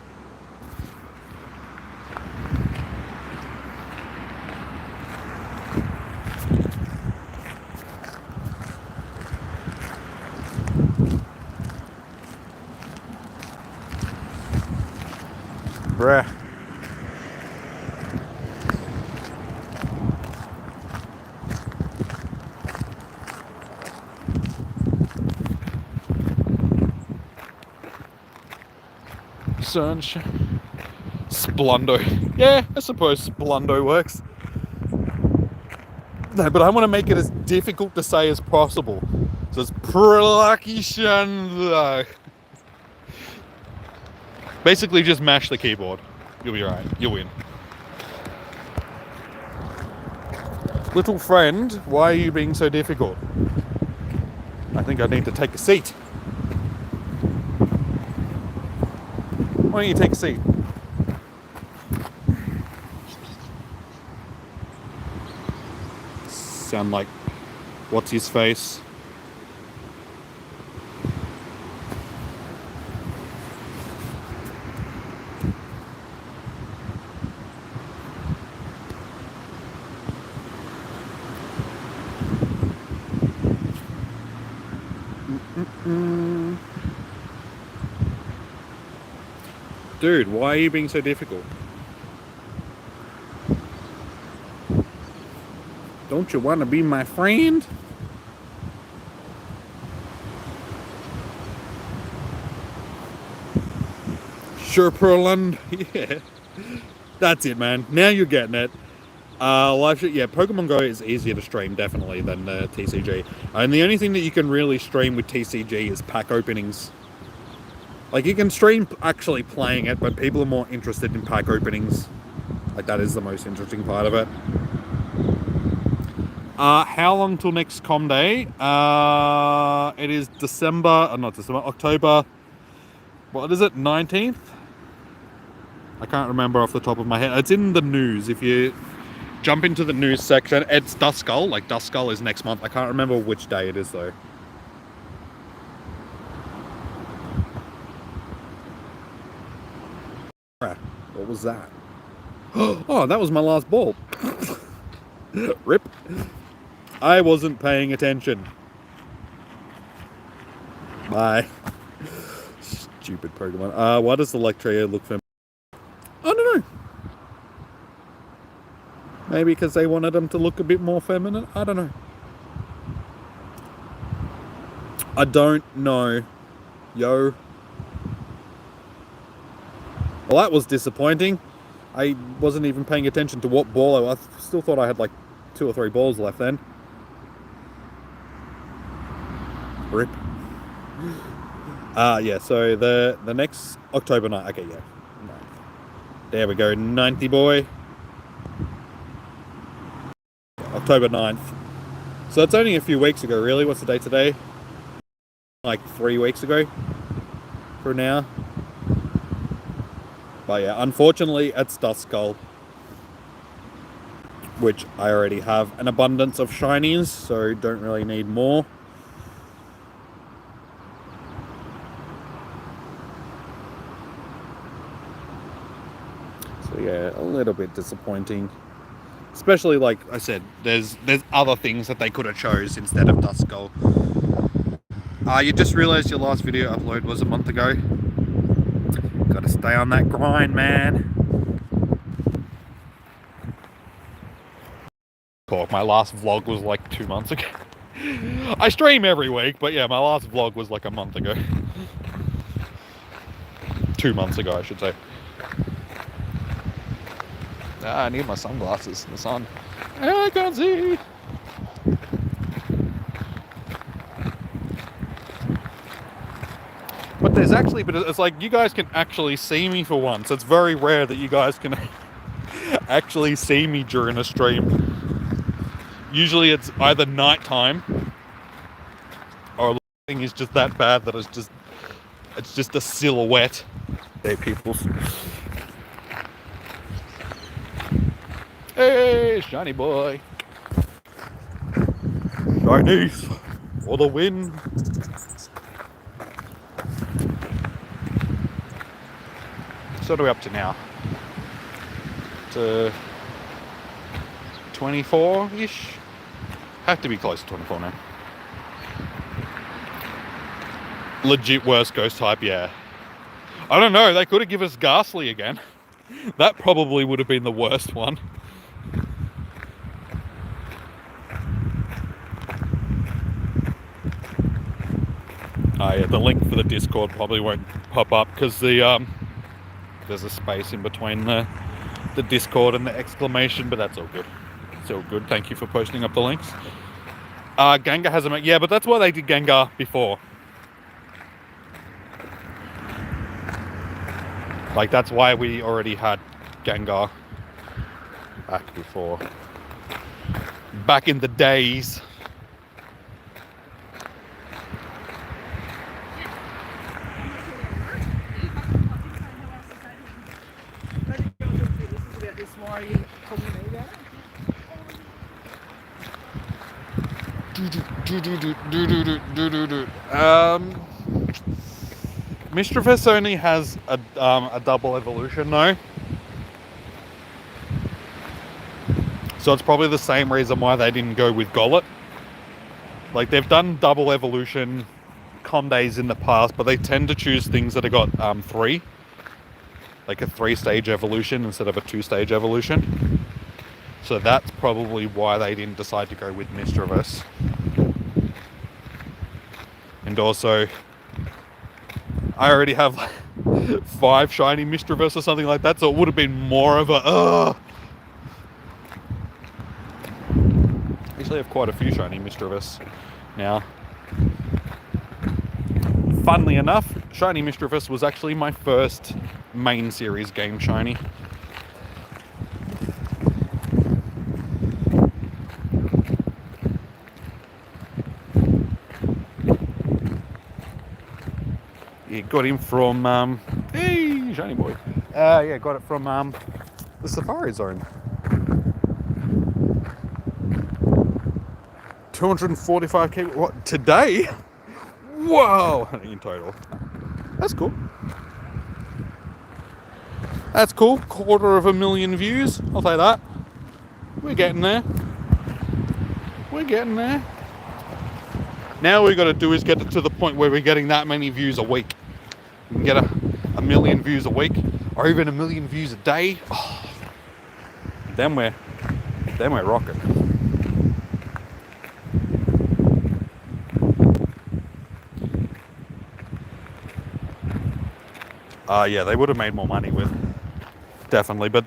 Bruh. Sunshine. Splundo. Yeah, I suppose Splundo works. No, but I want to make it as difficult to say as possible. So it's Prolakishan. Basically, just mash the keyboard. You'll be alright. You'll win. Little friend, why are you being so difficult? I think I need to take a seat. Why don't you take a seat? Sound like what's his face? Dude, why are you being so difficult? Don't you want to be my friend? Sherperland. Yeah. That's it, man. Now you're getting it. Live stream, yeah, Pokemon Go is easier to stream, definitely, than TCG. And the only thing that you can really stream with TCG is pack openings. Like, you can stream actually playing it, but people are more interested in pack openings. Like, that is the most interesting part of it. How long till next Com Day? It is October, what is it, 19th? I can't remember off the top of my head. It's in the news. If you jump into the news section, it's Duskull. Like, Duskull is next month. I can't remember which day it is, though. What was that? Oh, that was my last ball. Rip. I wasn't paying attention. Bye. Stupid Pokemon. Why does the Electria look feminine? I don't know. Maybe because they wanted them to look a bit more feminine? I don't know. I don't know. Yo. Well, that was disappointing. I wasn't even paying attention to what ball I still thought I had like 2 or 3 balls left then. Rip. Yeah, so the next October night. Okay, yeah. There we go, 90 boy. October 9th. So it's only a few weeks ago, really. What's the date today? Like 3 weeks ago for now. But yeah, unfortunately, it's Duskull, which I already have an abundance of shinies, so don't really need more. So yeah, a little bit disappointing. Especially, like I said, there's other things that they could have chose instead of Duskull. You just realized your last video upload was a month ago. Gotta stay on that grind, man. Cool. My last vlog was like 2 months ago. I stream every week, but yeah, my last vlog was like a month ago. 2 months ago, I should say. I need my sunglasses in the sun. I can't see. But there's actually, but it's like you guys can actually see me for once. It's very rare that you guys can actually see me during a stream. Usually it's either nighttime or the thing is just that bad that it's just a silhouette. Hey, people. Hey, shiny boy. Shinies for the win. So what are we up to now? To 24-ish? Have to be close to 24 now. Legit worst ghost type, yeah. I don't know, they could have given us Ghastly again. That probably would have been the worst one. Yeah, the link for the Discord probably won't pop up because there's a space in between the Discord and the exclamation, but that's all good. It's all good. Thank you for posting up the links. Gengar hasn't... Yeah, but that's why they did Gengar before. Like, that's why we already had Gengar back before. Back in the days. Mischievous only has a double evolution though, so it's probably the same reason why they didn't go with Golett. Like, they've done double evolution com days in the past, but they tend to choose things that have got 3, like a 3-stage evolution instead of a 2-stage evolution. So that's probably why they didn't decide to go with Mischievous. And also, I already have like 5 shiny Mischievous or something like that, so it would have been more of a Actually, I have quite a few shiny Mischievous now. Funnily enough, shiny Mischievous was actually my first main series game shiny. Yeah, got him from hey, shiny boy. Yeah, got it from the Safari Zone. 245k. What, today? Whoa! In total. That's cool. That's cool. 250,000 views. I'll take that. We're getting there. We're getting there. Now all we got to do is get to the point where we're getting that many views a week. We can get a million views a week, or even 1,000,000 views a day. Oh, then we're rocking. Yeah, they would have made more money with, definitely, but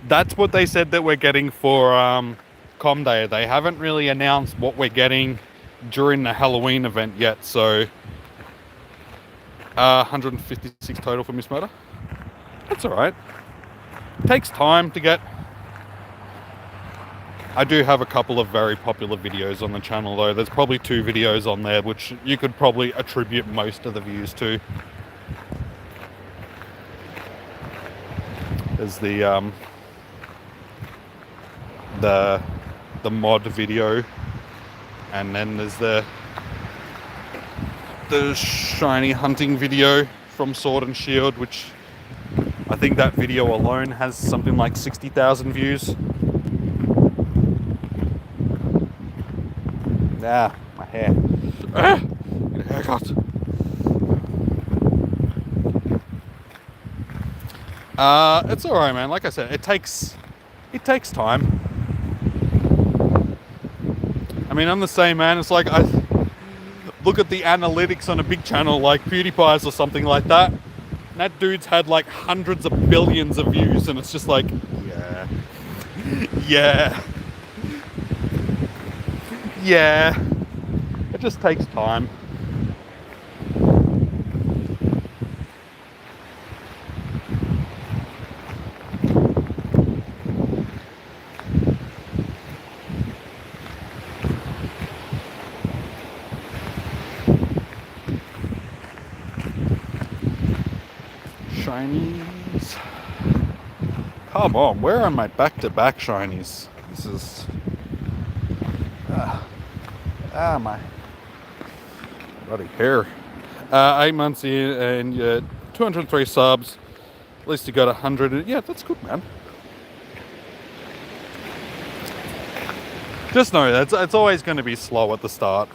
that's what they said that we're getting for Com Day. They haven't really announced what we're getting during the Halloween event yet, so 156 total for Miss Murder. That's alright. Takes time to get. I do have a couple of very popular videos on the channel though. There's probably 2 videos on there which you could probably attribute most of the views to. There's the mod video, and then there's the shiny hunting video from Sword and Shield, which I think that video alone has something like 60,000 views. Ah, my hair. Get a haircut. It's alright, man. Like I said, it takes time. I mean, I'm the same, man. It's like I look at the analytics on a big channel like PewDiePie's or something like that. And that dude's had like hundreds of billions of views, and it's just like, yeah. It just takes time. Shinies. Come on, where are my back-to-back shinies? This is my bloody hair. 8 months in and 203 subs. At least you got 100. Yeah, that's good, man. Just know that it's always going to be slow at the start.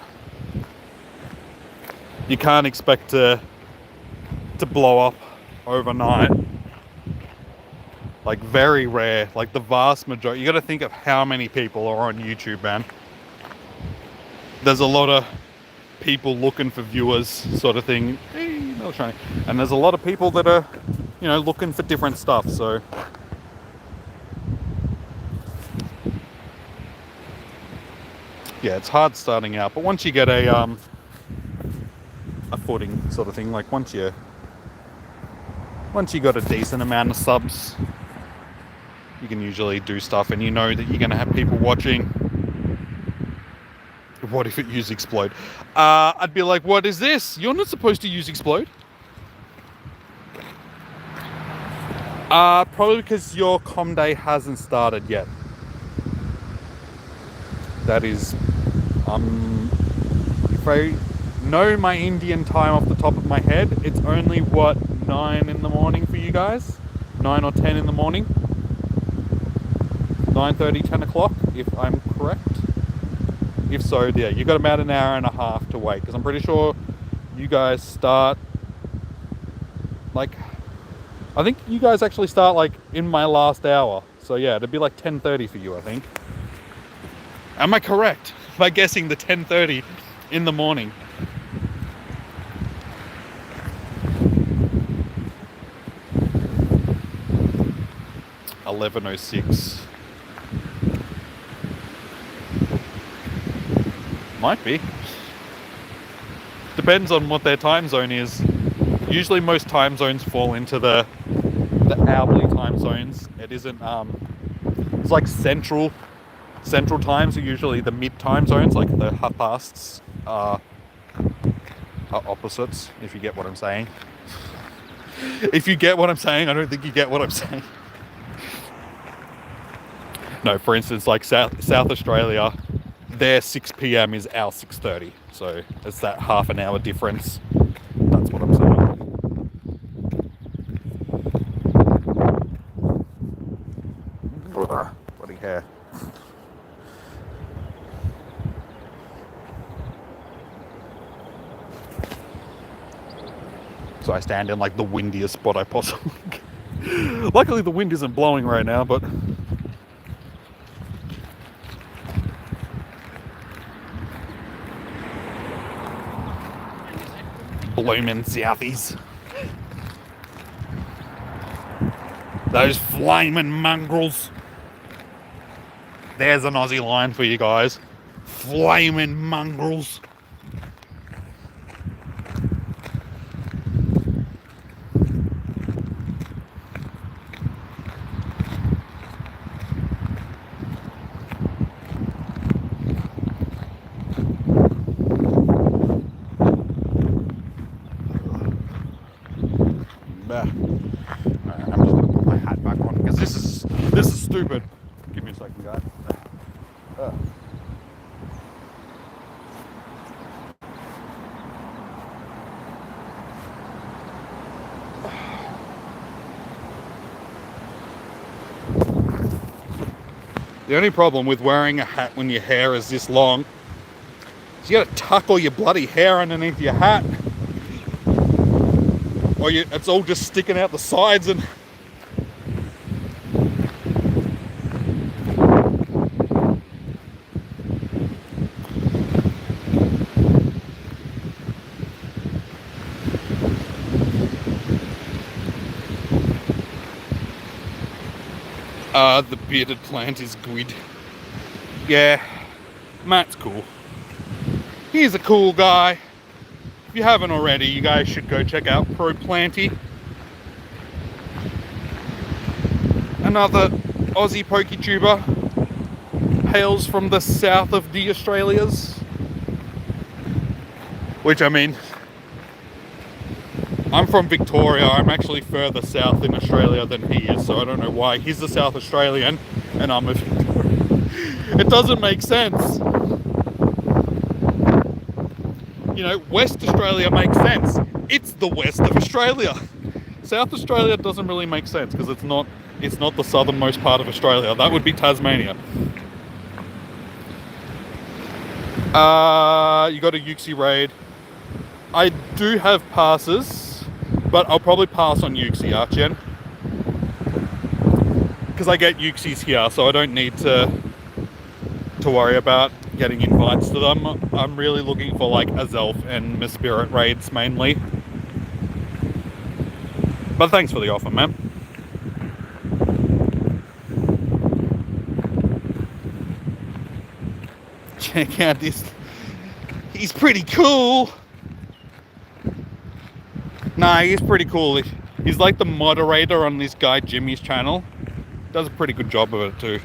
You can't expect to blow up overnight. Like, very rare. Like, the vast majority. You got to think of how many people are on YouTube, man. There's a lot of people looking for viewers, sort of thing. Hey, no shiny. And there's a lot of people that are, you know, looking for different stuff. So yeah, it's hard starting out, but once you get a footing, sort of thing, like once you got a decent amount of subs, you can usually do stuff, and you know that you're going to have people watching. What if it used Explode? I'd be like, what is this? You're not supposed to use Explode. Probably because your com day hasn't started yet. That is, if I know my Indian time off the top of my head, it's only, what, 9 in the morning for you guys? 9 or 10 in the morning? 9:30, 10 o'clock, if I'm correct. If so, yeah, you've got about an hour and a half to wait, because I'm pretty sure you guys start, like, I think you guys actually start, like, in my last hour. So, yeah, it'd be like 10:30 for you, I think. Am I correct by guessing the 10:30 in the morning? $11:06. Might be. Depends on what their time zone is. Usually most time zones fall into the hourly time zones. It isn't, it's like central times are usually the mid time zones, like the half pasts are opposites, if you get what I'm saying. If you get what I'm saying, I don't think you get what I'm saying. No, for instance, like South Australia, their 6 p.m. is our 6:30, so it's that half an hour difference. That's what I'm saying. Bloody hair. So I stand in like the windiest spot I possibly can. Luckily the wind isn't blowing right now, but blooming southies. Those flaming mongrels. There's an Aussie line for you guys. Flaming mongrels. I'm just gonna put my hat back on because this is stupid. Give me a second, guys. The only problem with wearing a hat when your hair is this long is you gotta tuck all your bloody hair underneath your hat. Or it's all just sticking out the sides and... the bearded plant is good. Yeah, Matt's cool. He's a cool guy. If you haven't already, you guys should go check out Pro Planty. Another Aussie PokeTuber. Hails from the south of the Australias. Which, I mean, I'm from Victoria. I'm actually further south in Australia than he is, so I don't know why he's a South Australian and I'm a Victorian. It doesn't make sense. You know, West Australia makes sense. It's the west of Australia. South Australia doesn't really make sense because it's not the southernmost part of Australia. That would be Tasmania. You got a Yuxi raid. I do have passes, but I'll probably pass on Yuxi, Archen. Because I get Yuxis here, so I don't need to worry about getting invites to them. I'm really looking for like Azelf and Mispirit raids mainly. But thanks for the offer, man. Check out this. He's pretty cool. Nah, he's pretty cool. He's like the moderator on this guy Jimmy's channel. Does a pretty good job of it too.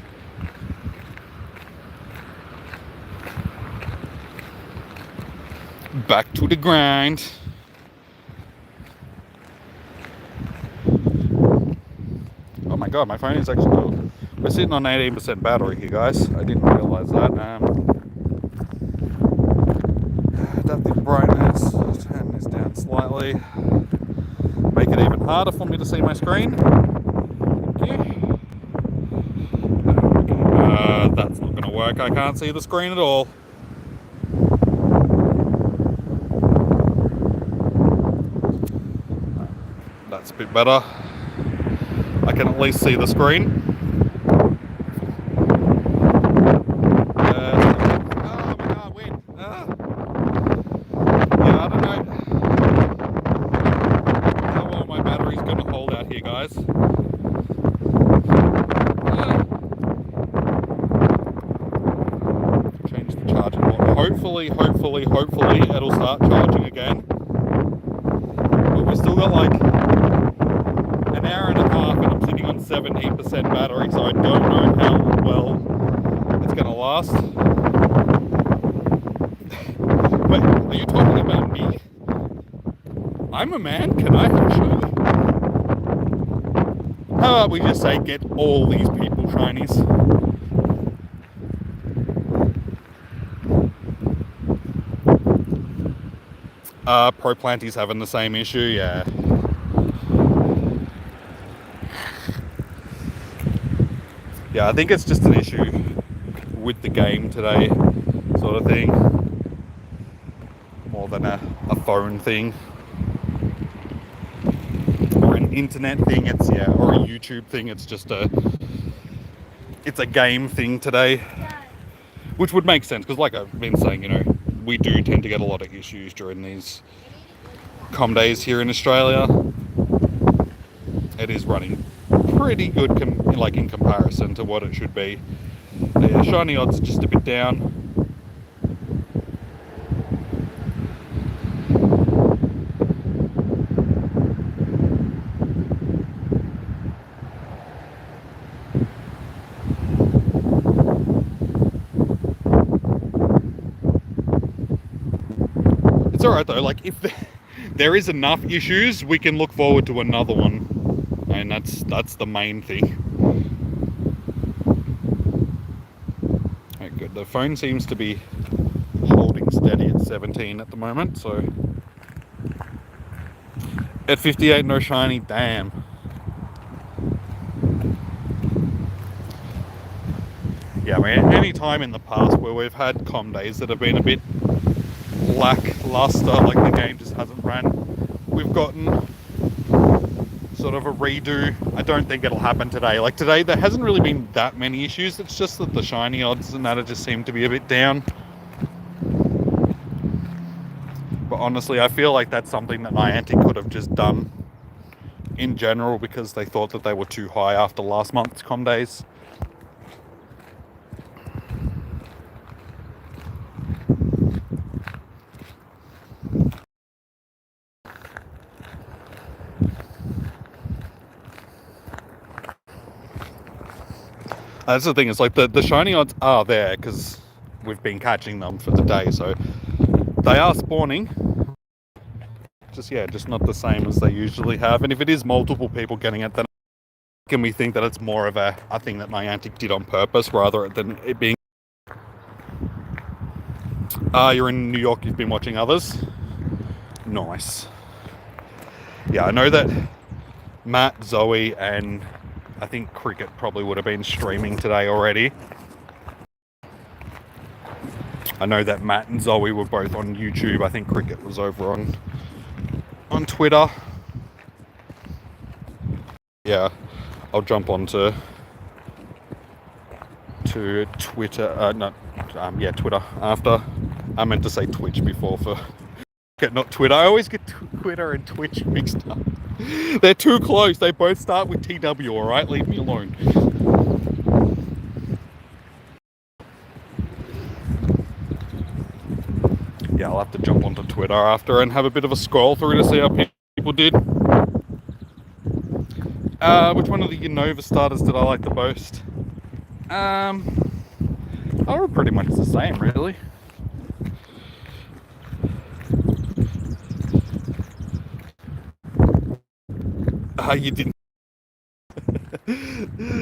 Back to the grind. Oh my god, my phone is actually... We're sitting on 18% battery here, guys. I didn't realise that. Adaptive brightness. Turn this down slightly. Make it even harder for me to see my screen. Thank you. That's not going to work. I can't see the screen at all. That's a bit better. I can at least see the screen. Oh my god, wind! Yeah, I don't know how well my battery's going to hold out here, guys. Change the charging button. Hopefully it'll start charging again. But we've still got like an hour and a half and I'm sitting on 17% battery, so I don't know how well it's going to last. Wait, are you talking about me? I'm a man, can I actually? How about we just say get all these people shinies? Pro Planty's having the same issue, yeah. Yeah, I think it's just an issue with the game today, sort of thing. More than a phone thing. Or an internet thing, or a YouTube thing, it's a game thing today. Which would make sense, because like I've been saying, we do tend to get a lot of issues during these com days here in Australia. It is running pretty good in comparison to what it should be. Yeah, shiny odds just a bit down. It's alright though, like if there is enough issues, we can look forward to another one. And that's the main thing. Okay, good. The phone seems to be holding steady at 17 at the moment, so at 58 no shiny, damn. Yeah, I mean, any time in the past where we've had com days that have been a bit lackluster, like the game just hasn't ran, we've gotten sort of a redo. I don't think it'll happen today. Like today, there hasn't really been that many issues. It's just that the shiny odds and that just seem to be a bit down. But honestly, I feel like that's something that Niantic could have just done in general because they thought that they were too high after last month's com days. That's the thing, it's like the shiny odds are there because we've been catching them for the day, so they are spawning. Just not the same as they usually have. And if it is multiple people getting it, then can we think that it's more of a thing that Niantic did on purpose rather than it being... You're in New York, you've been watching others? Nice. Yeah, I know that Matt, Zoe, and I think Cricket probably would have been streaming today already. I know that Matt and Zoe were both on YouTube. I think Cricket was over on Twitter. Yeah, I'll jump on to Twitter. Twitter after. I meant to say Twitch before not Twitter. I always get Twitter and Twitch mixed up. They're too close. They both start with TW, alright? Leave me alone. Yeah, I'll have to jump onto Twitter after and have a bit of a scroll through to see how people did. Which one of the Unova starters did I like the most? They were pretty much the same, really. You didn't.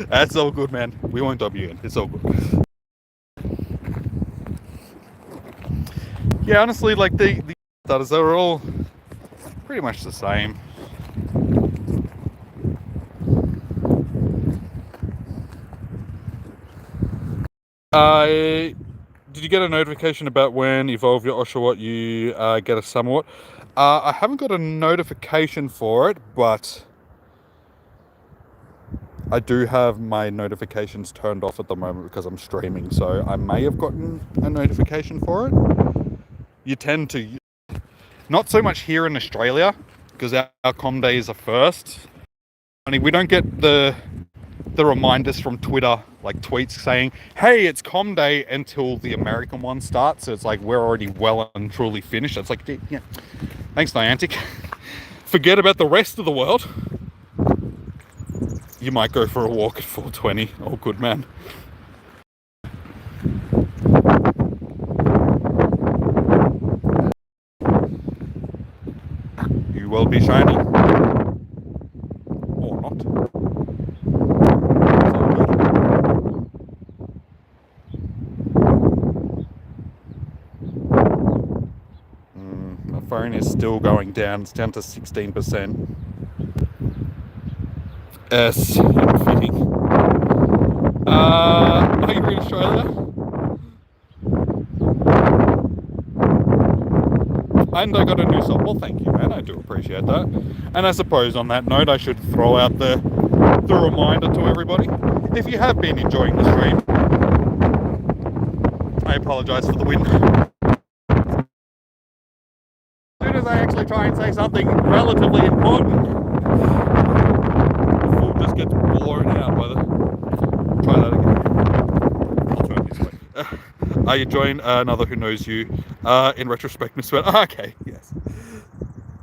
That's all good, man. We won't W in. It's all good. Yeah, honestly, like the starters, they were all pretty much the same. Did you get a notification about when evolve your Oshawott you get a Somewhat? I haven't got a notification for it, but I do have my notifications turned off at the moment because I'm streaming, so I may have gotten a notification for it. You tend to, not so much here in Australia, because our com days are first. I mean, we don't get the reminders from Twitter, like tweets saying, hey, it's com day, until the American one starts. So it's like we're already well and truly finished. It's like, yeah, thanks Niantic. Forget about the rest of the world. You might go for a walk at 4:20. Oh, good man. You will be shiny. Or not. It's all good. My phone is still going down. It's down to 16%. Yes, fitting. Are you in Australia? And I got a new sub. Well, thank you, man. I do appreciate that. And I suppose on that note, I should throw out the reminder to everybody. If you have been enjoying the stream, I apologise for the wind. As soon as I actually try and say something relatively important, the fool just gets blown out by the... Try that again. I'll turn this way. Are you joined another Who Knows You? In retrospect, Miss Murder. Okay, yes.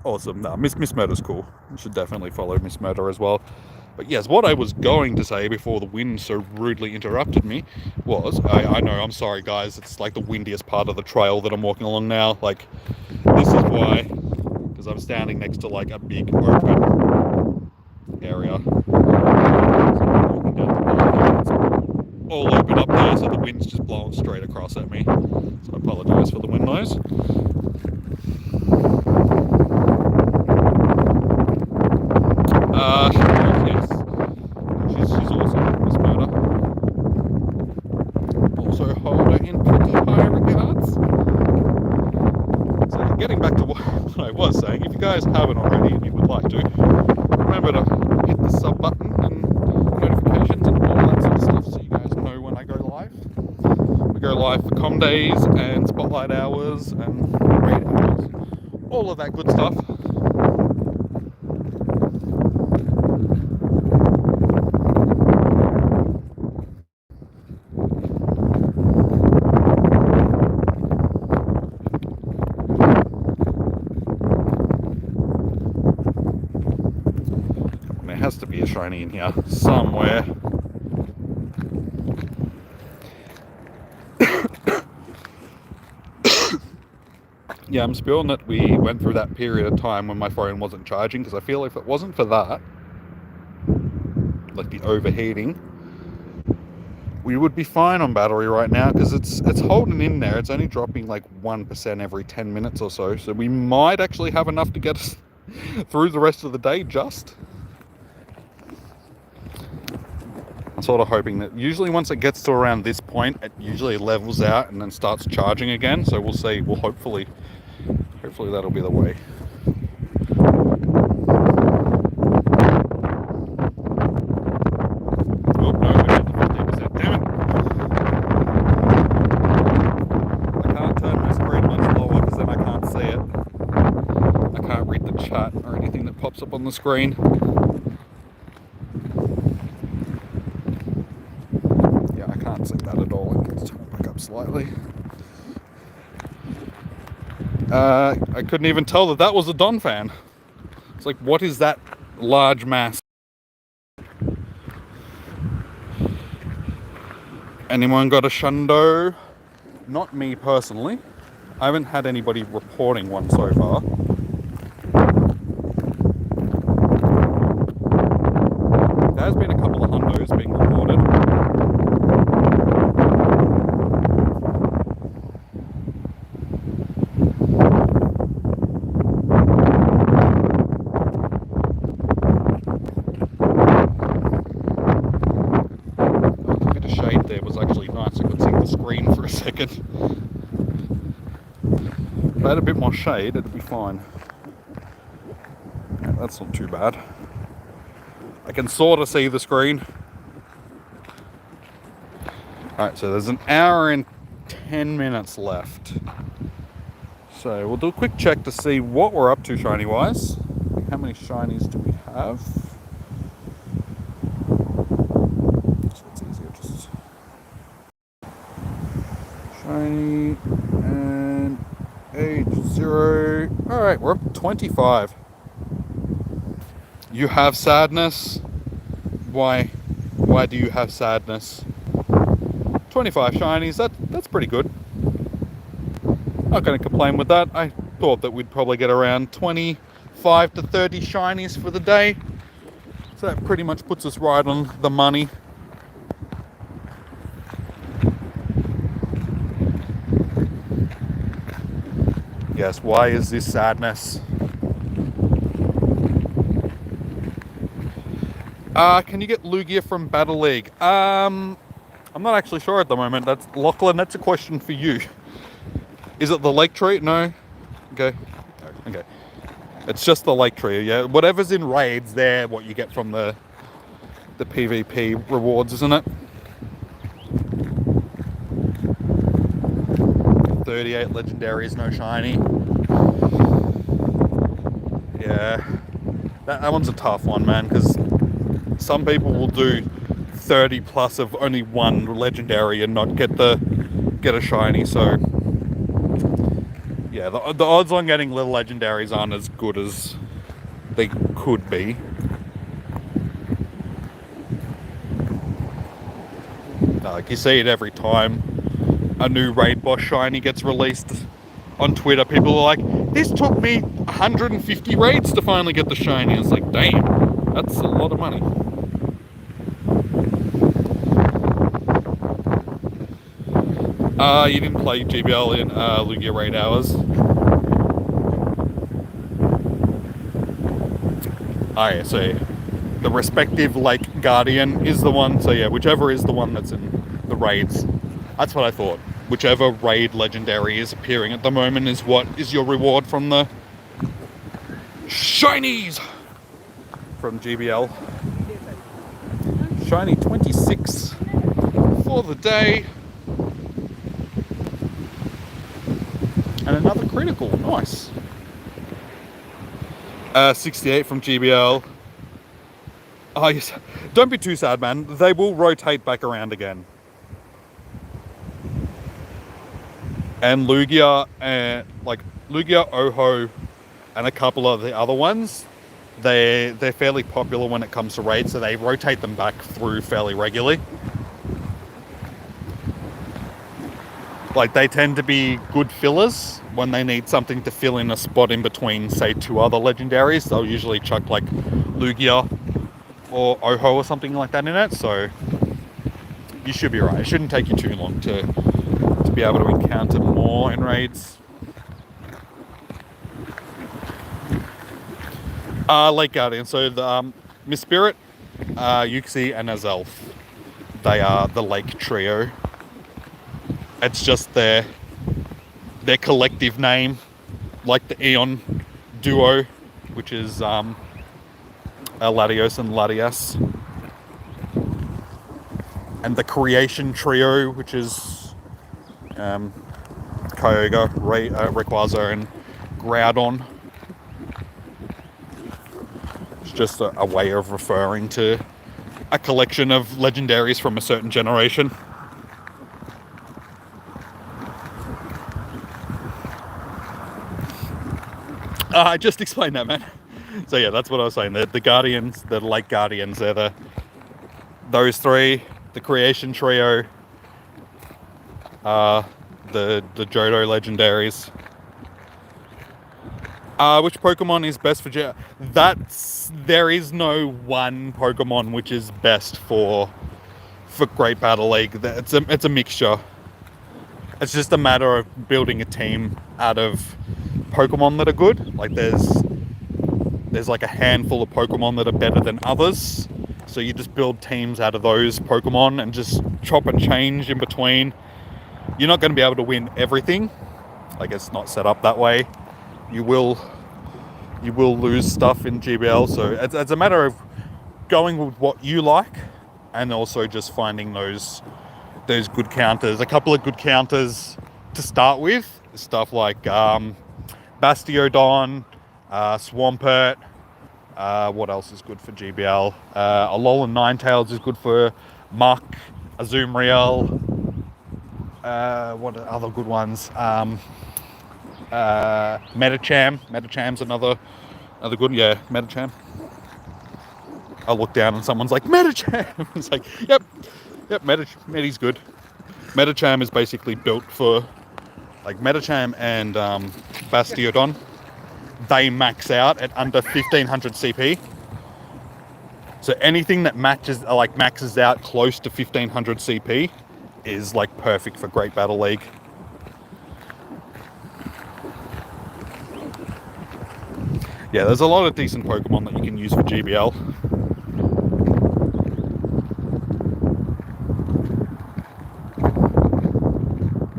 Awesome. No, Miss Murder's cool. You should definitely follow Miss Murder as well. But yes, what I was going to say before the wind so rudely interrupted me was, I know, I'm sorry guys, it's like the windiest part of the trail that I'm walking along now. Like, this is why, because I'm standing next to like a big open area. All open up there, so the wind's just blowing straight across at me. So I apologise for the wind noise. Yes. She's awesome, Miss Murder. Also hold her in pretty high regards. So getting back to what I was saying, if you guys haven't already and you would like to, remember to hit the sub button and notifications and all that sort of stuff so you guys know when I go live. We go live for com days and spotlight hours and raid hours, all of that good stuff. There has to be a shiny in here somewhere. Yeah, I'm spilling that we went through that period of time when my phone wasn't charging, because I feel if it wasn't for that, like the overheating, we would be fine on battery right now, because it's holding in there. It's only dropping like 1% every 10 minutes or so, so we might actually have enough to get us through the rest of the day just. I'm sort of hoping that usually once it gets to around this point, it usually levels out and then starts charging again. So we'll see. Well, hopefully that'll be the way. Oh no, we're at the 15%. Damn it! I can't turn my screen much lower because then I can't see it. I can't read the chat or anything that pops up on the screen. See that at all. Let's turn it back up slightly. I couldn't even tell that was a Don fan. It's like, what is that large mass? Anyone got a shundo? Not me personally. I haven't had anybody reporting one so far. There has been a couple of hundos being reported. There was actually nice. I could see the screen for a second. If I had a bit more shade, it'd be fine. Yeah, that's not too bad. I can sort of see the screen. Alright, so there's an hour and 10 minutes left. So we'll do a quick check to see what we're up to shiny wise. How many shinies do we have? So it's easier just shiny and age 0. Alright, we're up to 25. You have sadness. Why do you have sadness? 25 shinies, that's pretty good. Not going to complain with that. I thought that we'd probably get around 25 to 30 shinies for the day. So that pretty much puts us right on the money. Yes, why is this sadness? Can you get Lugia from Battle League? I'm not actually sure at the moment. That's Lachlan, that's a question for you. Is it the lake tree? No? Okay. Okay. It's just the lake tree, yeah. Whatever's in raids, they're what you get from the PvP rewards, isn't it? 38 legendaries, no shiny. Yeah. That one's a tough one, man, because some people will do 30 plus of only one legendary and not get a shiny, so yeah, the odds on getting little legendaries aren't as good as they could be. Like you see it every time a new raid boss shiny gets released on Twitter. People are like, this took me 150 raids to finally get the shiny. It's like, damn, that's a lot of money. You didn't play GBL in Lugia raid hours. Alright, so the respective Lake Guardian is the one. So yeah, whichever is the one that's in the raids. That's what I thought. Whichever raid legendary is appearing at the moment is what is your reward from the shinies from GBL. Shiny 26 for the day. And another critical, nice. 68 from GBL. Oh yes, don't be too sad, man. They will rotate back around again. And Lugia, like Lugia, Oho, and a couple of the other ones, they're fairly popular when it comes to raids, so they rotate them back through fairly regularly. Like, they tend to be good fillers when they need something to fill in a spot in between, say, two other legendaries. They'll usually chuck, like, Lugia or Oho or something like that in it, so you should be right. It shouldn't take you too long to be able to encounter more in raids. Lake Guardian, so the Miss Spirit, Yuxi, and Azelf. They are the Lake Trio. It's just their collective name, like the Eon duo, which is Latios and Latias, and the Creation Trio, which is Kyogre, Rayquaza, and Groudon. It's just a way of referring to a collection of legendaries from a certain generation. I just explained that, man. So yeah, that's what I was saying. The Guardians, the Lake Guardians, they're those three, the Creation Trio, the Johto legendaries. Which Pokemon is best for there is no one Pokemon which is best for Great Battle League. It's a mixture. It's just a matter of building a team out of Pokemon that are good. Like there's like a handful of Pokemon that are better than others. So you just build teams out of those Pokemon and just chop and change in between. You're not going to be able to win everything. Like, it's not set up that way. You will lose stuff in GBL. So it's a matter of going with what you like and also just finding those there's good counters. A couple of good counters to start with. Stuff like Bastiodon, Swampert. What else is good for GBL? Alolan Ninetales is good for Muck, Azumarill. What are other good ones? Metacham. Metacham's another good. Yeah, Metacham. I look down and someone's like, Metacham! It's like, yep, Meti's good. Metacham is basically built for, like, Metacham and Bastiodon. They max out at under 1500 CP. So anything that maxes out close to 1500 CP is like perfect for Great Battle League. Yeah, there's a lot of decent Pokemon that you can use for GBL.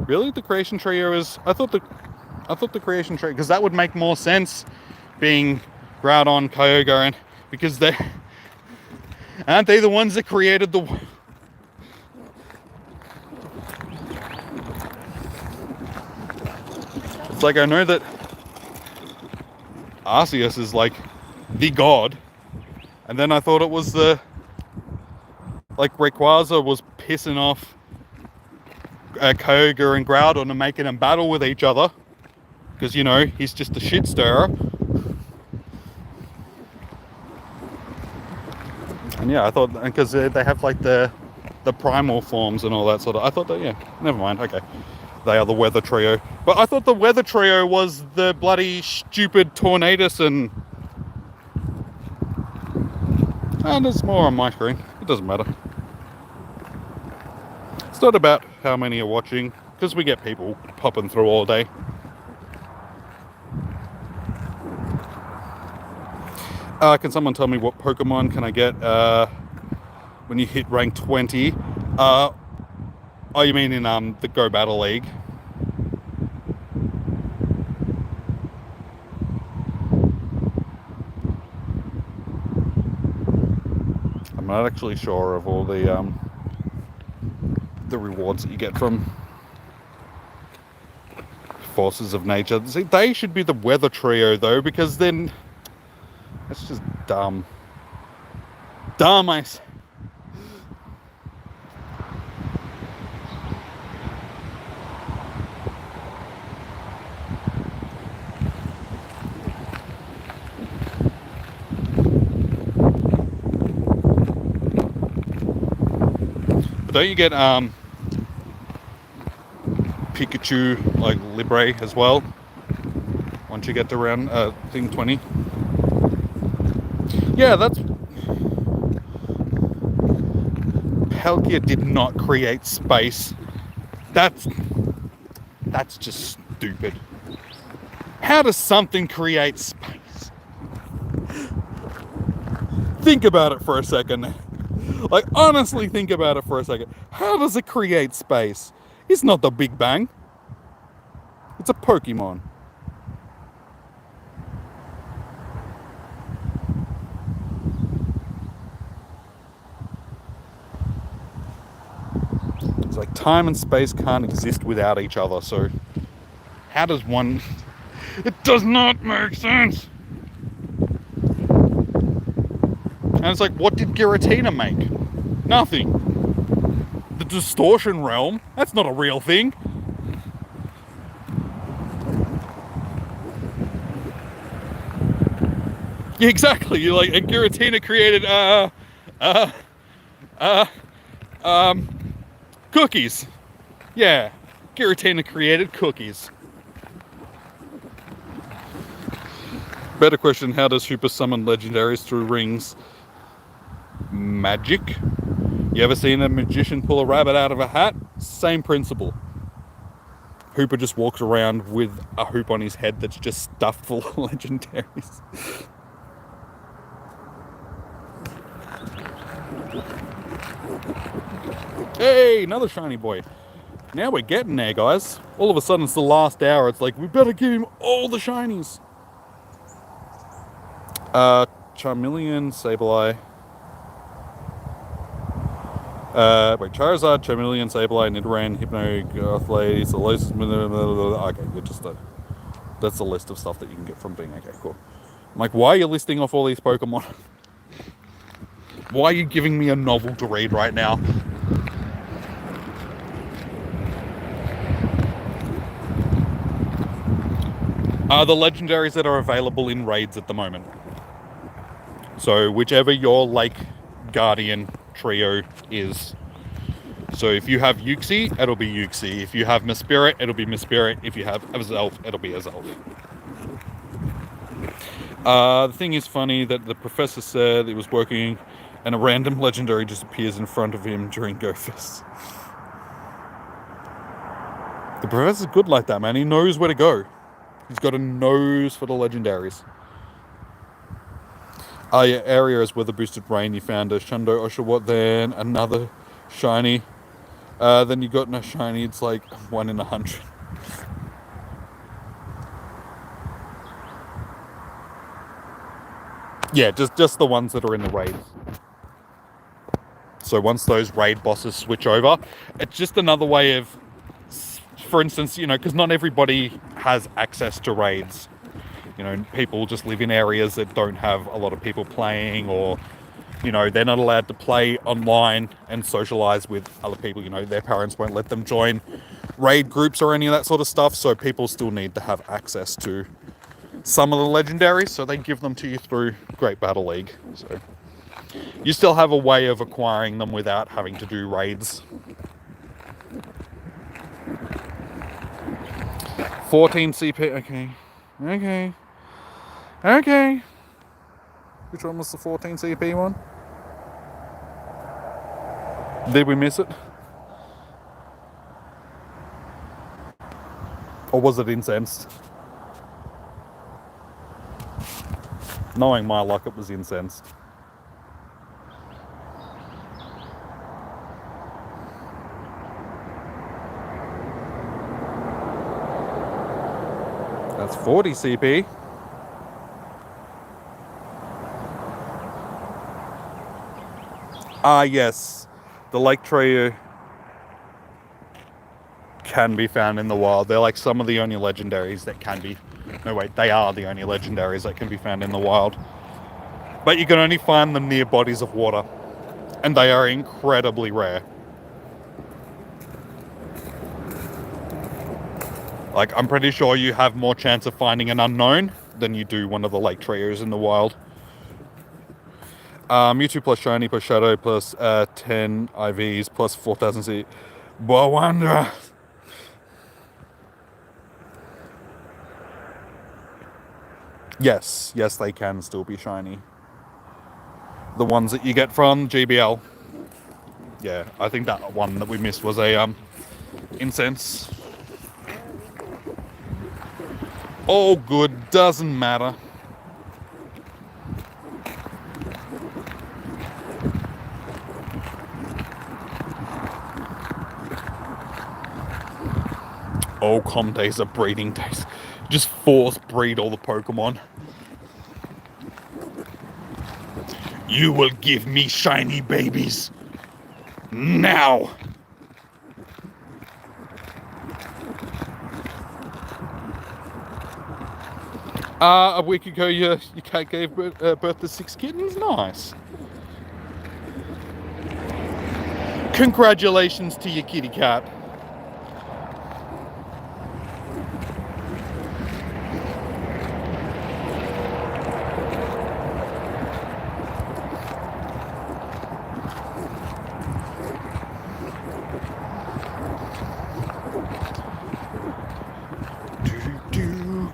Really, the Creation Trio is... I thought the Creation Trio, because that would make more sense, being Groudon, Kyogre, and because they aren't they the ones that created the... It's like, I know that Arceus is like the god, and then I thought it was the, like, Rayquaza was pissing off Kyogre and Groudon and making them battle with each other because, you know, he's just a shit stirrer. And yeah, I thought, because they have like the primal forms and all that sort of, I thought that, yeah, never mind, okay, they are the Weather Trio. But I thought the Weather Trio was the bloody stupid Tornadus, and it's more on my screen, it doesn't matter. It's not about how many are watching, because we get people popping through all day. Can someone tell me what Pokemon can I get when you hit rank 20? Oh, you mean in the Go Battle League? I'm not actually sure of all the rewards that you get from Forces of Nature. See, they should be the Weather Trio though, because then that's just dumb. Dumb, I say. But don't you get Pikachu, like, Libre as well, once you get to round thing 20? Yeah, that's... Palkia did not create space. That's just stupid. How does something create space? Think about it for a second. Like, honestly, think about it for a second. How does it create space? It's not the Big Bang. It's a Pokemon. It's like time and space can't exist without each other, so how does one... It does not make sense! And it's like, what did Giratina make? Nothing. The Distortion Realm? That's not a real thing. Yeah, exactly. You're like, and Giratina created cookies. Yeah, Giratina created cookies. Better question, how does Hooper summon legendaries through rings? Magic. You ever seen a magician pull a rabbit out of a hat? Same principle. Hooper just walks around with a hoop on his head that's just stuffed full of legendaries. Hey, another shiny boy. Now we're getting there, guys. All of a sudden it's the last hour. It's like, we better give him all the shinies. Charmeleon, Sableye. Wait, Charizard, Charmeleon, Sableye, Nidoran, Hypno, Gothitelle, Solosis, okay, you're just that's a list of stuff that you can get from being, okay, cool. I'm like, why are you listing off all these Pokemon? Why are you giving me a novel to read right now? The legendaries that are available in raids at the moment. So whichever your Lake Guardian trio is. So if you have Uxie, it'll be Uxie. If you have Mispirit, it'll be Mispirit. If you have Azelf, it'll be Azelf. The thing is funny that the professor said it was working and a random legendary just appears in front of him during GoFest. The professor's good like that, man. He knows where to go. He's got a nose for the legendaries. Yeah, area is where the boosted rain you found a Shundo Oshawott, then another shiny. Then you got no shiny, it's like 1 in 100. Yeah, just the ones that are in the raids. So once those raid bosses switch over, it's just another way of, for instance, you know, because not everybody has access to raids. You know, people just live in areas that don't have a lot of people playing, or, you know, they're not allowed to play online and socialize with other people. You know, their parents won't let them join raid groups or any of that sort of stuff. So people still need to have access to some of the legendaries. So they give them to you through Great Battle League. So you still have a way of acquiring them without having to do raids. 14 CP, okay. Which one was the 14 CP one? Did we miss it? Or was it incensed? Knowing my luck, it was incensed. That's 40 CP. Yes. The Lake Trio can be found in the wild. They're like some of the only legendaries that can be... No, wait, they are the only legendaries that can be found in the wild. But you can only find them near bodies of water. And they are incredibly rare. Like, I'm pretty sure you have more chance of finding an unknown than you do one of the Lake Trios in the wild. Mewtwo plus Shiny plus Shadow plus 10 IVs plus 4,000 C. Bowanda. Yes, they can still be shiny. The ones that you get from GBL. Yeah, I think that one that we missed was a incense. All good, doesn't matter. Oh, com days are breeding days. Just force breed all the Pokemon. You will give me shiny babies. Now. A week ago, your cat gave birth to 6 kittens. Nice. Congratulations to your kitty cat.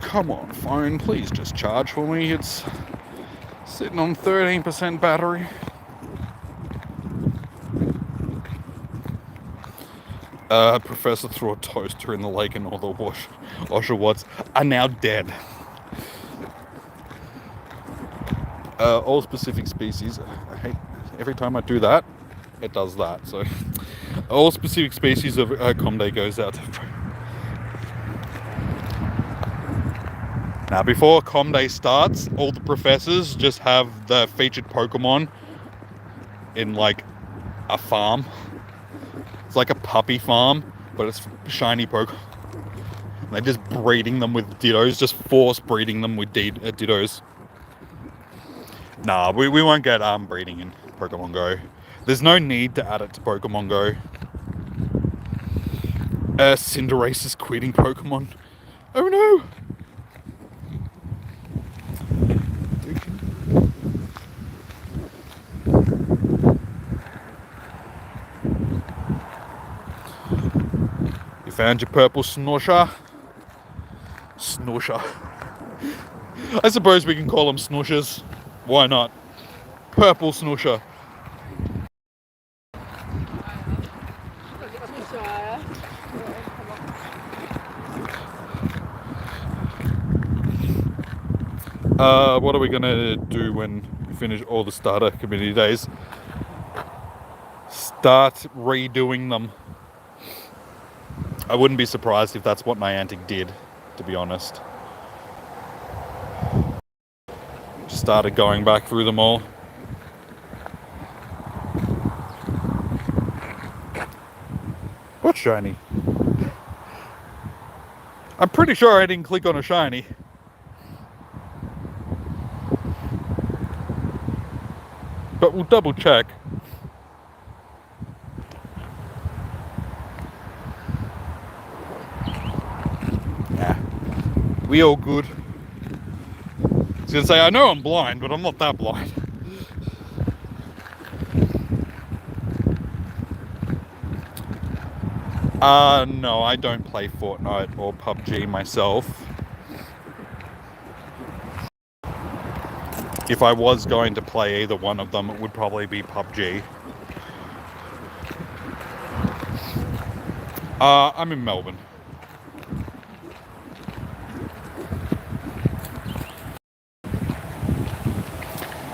Come on, phone, please just charge for me. It's sitting on 13% battery. Professor threw a toaster in the lake and all the Oshawotts are now dead. All specific species, I hate, every time I do that, it does that. So, all specific species of Comday goes out to... Now, before Comday starts, all the professors just have the featured Pokemon in, like, a farm. It's like a puppy farm, but it's shiny Pokemon. They're just breeding them with Dittos, just force breeding them with Dittos. Nah, we won't get breeding in Pokemon Go. There's no need to add it to Pokemon Go. Cinderace is quitting Pokemon. Oh no! You found your purple Snorsha? Snorsha. I suppose we can call them Snoshers. Why not? Purple Snorsha. What are we gonna do when we finish all the starter community days? Start redoing them. I wouldn't be surprised if that's what Niantic did, to be honest. Just started going back through them all. What shiny? I'm pretty sure I didn't click on a shiny. But we'll double check. Yeah. We all good. I was gonna say, I know I'm blind, but I'm not that blind. No, I don't play Fortnite or PUBG myself. If I was going to play either one of them, it would probably be PUBG. I'm in Melbourne.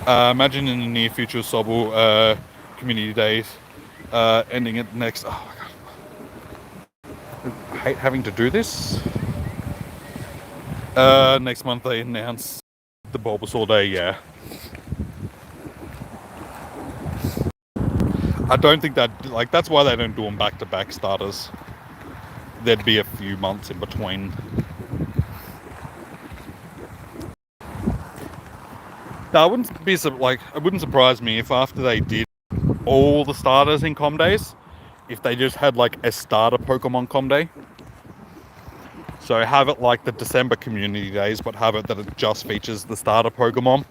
Imagine in the near future, Sobble community days ending at next. Oh my god, I hate having to do this. Next month they announce the Bulbasaur Day. Yeah. I don't think that, like, that's why they don't do them back-to-back starters. There'd be a few months in between. Now, it wouldn't surprise me if after they did all the starters in Com Days, if they just had like a starter Pokemon Com Day. So have it like the December community days, but have it that it just features the starter Pokemon.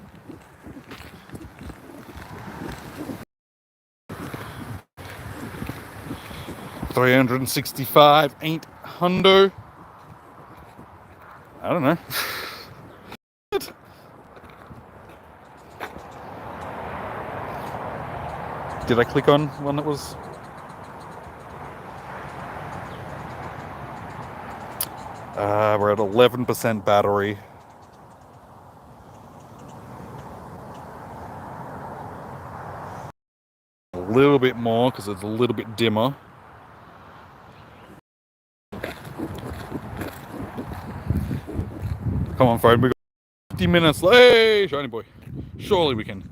$365 ain't hundo. I don't know. Did I click on one that was? We're at 11% battery. A little bit more because it's a little bit dimmer. Come on, phone. We got 50 minutes. Hey, shiny boy. Surely we can.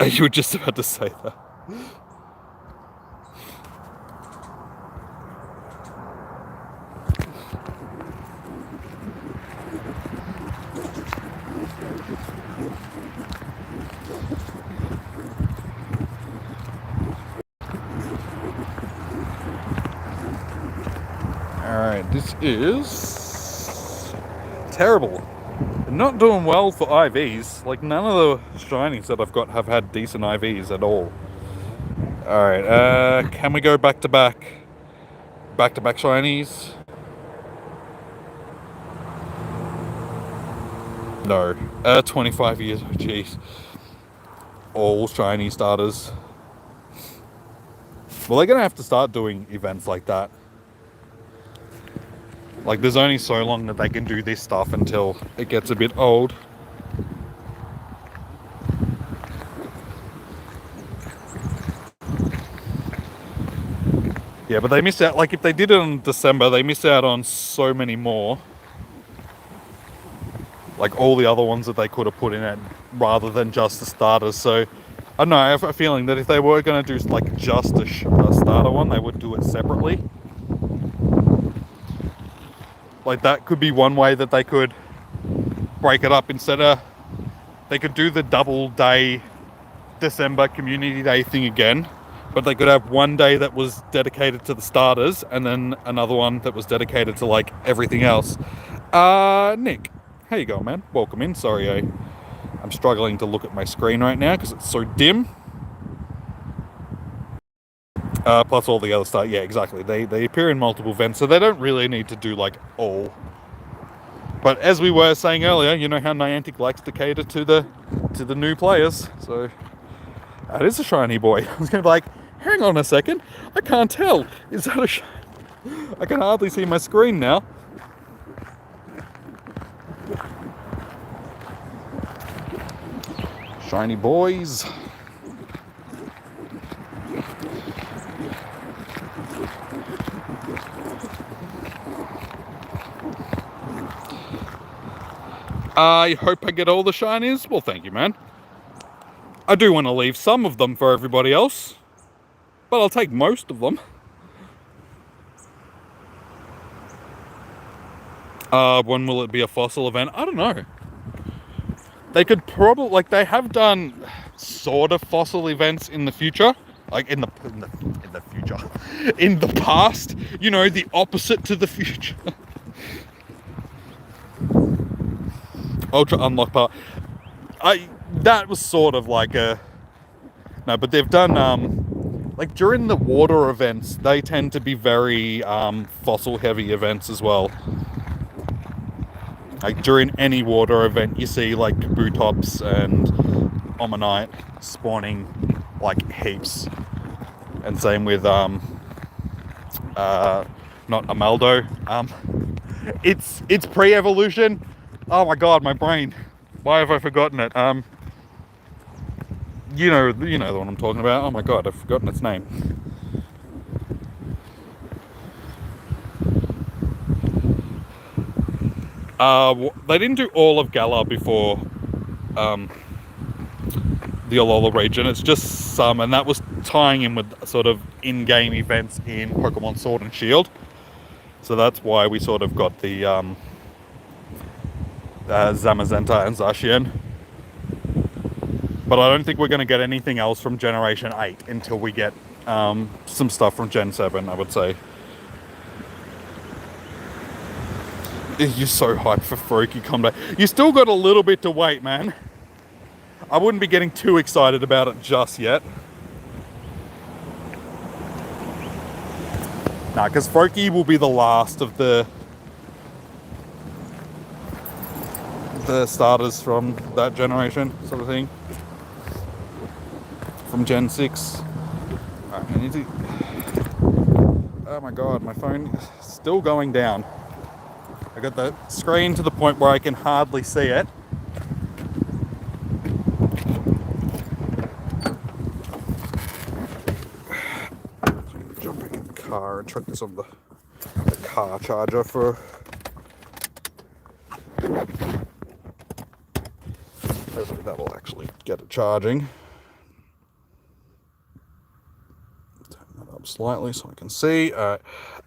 You were just about to say that. Alright, this is terrible. Not doing well for IVs. Like, none of the shinies that I've got have had decent IVs at all. Alright, can we go back to back? Back to back shinies? No. 25 years, oh jeez. All shiny starters. Well, they're gonna have to start doing events like that. Like, there's only so long that they can do this stuff until it gets a bit old. Yeah, but they missed out. Like, if they did it in December, they missed out on so many more. Like, all the other ones that they could have put in it rather than just the starters. So, I don't know, I have a feeling that if they were going to do like just a starter one, they would do it separately. Like that could be one way that they could break it up. Instead of, they could do the double day December community day thing again, but they could have one day that was dedicated to the starters and then another one that was dedicated to like everything else. Nick, how you going, man? Welcome in. Sorry, I'm struggling to look at my screen right now because it's so dim. Plus all the other stuff. Yeah, exactly. They appear in multiple events, so they don't really need to do like all. But as we were saying earlier, you know how Niantic likes to cater to the new players. So that is a shiny boy. I was going to be like, hang on a second, I can't tell. Is that a shiny? I can hardly see my screen now. Shiny boys. I hope I get all the shinies. Well, thank you, man. I do want to leave some of them for everybody else, but I'll take most of them. When will it be a fossil event? I don't know. They could probably, like, they have done sort of fossil events in the future, like in the future, in the past. You know, the opposite to the future. Ultra unlock part. That was sort of like a no, but they've done like during the water events, they tend to be very fossil heavy events as well. Like during any water event, you see like Kabutops and Omanite spawning like heaps, and same with not Amaldo. It's pre-evolution. Oh my god, my brain. Why have I forgotten it? You know the one I'm talking about. Oh my god, I've forgotten its name. They didn't do all of Galar before the Alola region. It's just some, and that was tying in with sort of in-game events in Pokemon Sword and Shield. So that's why we sort of got the Zamazenta and Zacian. But I don't think we're going to get anything else from Generation 8 until we get some stuff from Gen 7, I would say. You're so hyped for Froakie Combat. You still got a little bit to wait, man. I wouldn't be getting too excited about it just yet. Nah, because Froakie will be the last of the starters from that generation, sort of thing. From Gen 6. Alright, I need to... Oh my god, my phone is still going down. I got the screen to the point where I can hardly see it. Jump back in the car and chuck this on the car charger for... Hopefully that will actually get it charging. Turn that up slightly so I can see.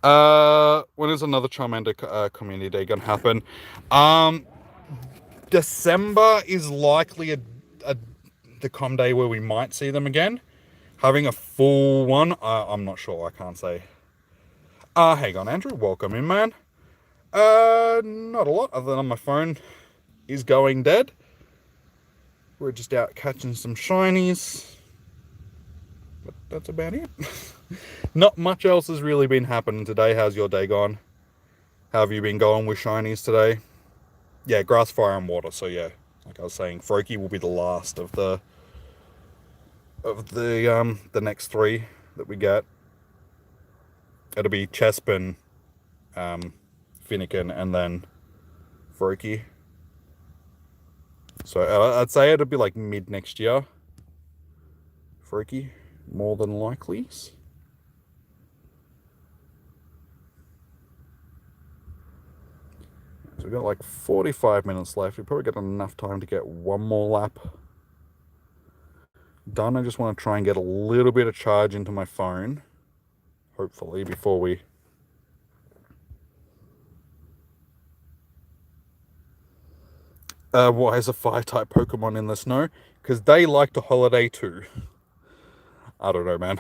When is another Charmander community day gonna happen? December is likely the com day where we might see them again. Having a full one, I'm not sure. I can't say. Hang on, Andrew. Welcome in, man. Not a lot other than my phone is going dead. We're just out catching some shinies. But that's about it. Not much else has really been happening today. How's your day gone? How have you been going with shinies today? Yeah, grass, fire, and water. So yeah, like I was saying, Froakie will be the last of the next three that we get. It'll be Chespin, Finnegan, and then Froakie. So I'd say it'll be like mid next year. Froakie, more than likely. So we've got like 45 minutes left. We've probably got enough time to get one more lap done, I just want to try and get a little bit of charge into my phone, hopefully, before we... why is a fire-type Pokemon in the snow? Because they like to holiday too. I don't know, man.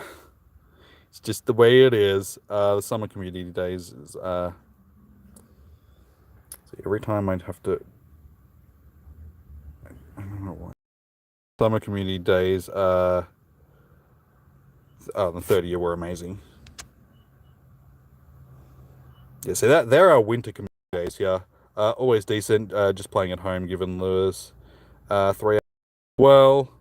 It's just the way it is. The summer community days is... see, every time I'd have to... I don't know why. Summer community days, the 30th were amazing. Yeah, see, there are winter community days, yeah. Always decent, just playing at home, given Lewis. 3 hours well.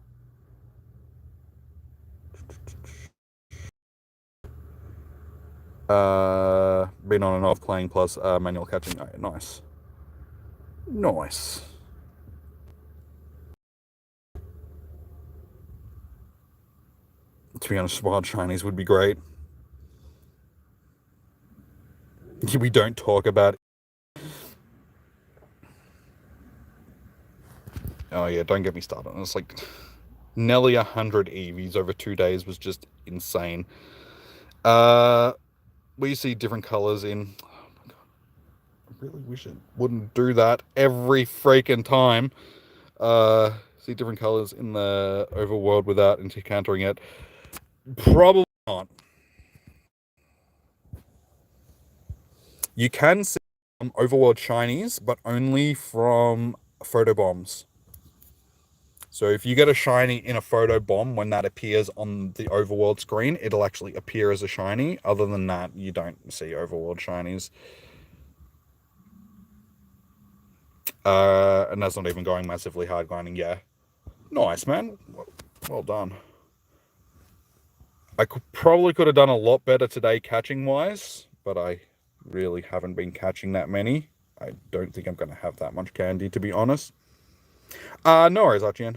Been on and off playing plus manual catching. Oh, nice. Nice. To be honest, wild shinies would be great. We don't talk about it. Oh yeah, don't get me started. It's like nearly 100 EVs over 2 days was just insane. We see different colors in... Oh my god. I really wish it wouldn't do that every freaking time. See different colors in the overworld without encountering it. Probably not. You can see some overworld shinies, but only from photobombs. So if you get a shiny in a photo bomb, when that appears on the overworld screen, it'll actually appear as a shiny. Other than that, you don't see overworld shinies. And that's not even going massively hard grinding. Yeah, nice, man. Well done. I probably could have done a lot better today catching wise, but I really haven't been catching that many. I don't think I'm going to have that much candy, to be honest. No worries, Archie.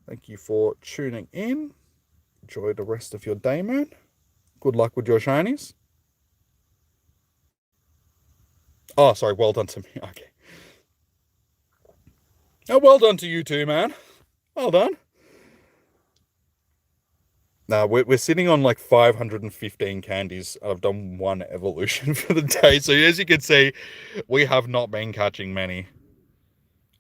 Thank you for tuning in. Enjoy the rest of your day, man. Good luck with your shinies. Oh, sorry. Well done to me. Okay. Oh, well done to you too, man. Well done. Now, we're sitting on like 515 candies. I've done one evolution for the day. So as you can see, we have not been catching many.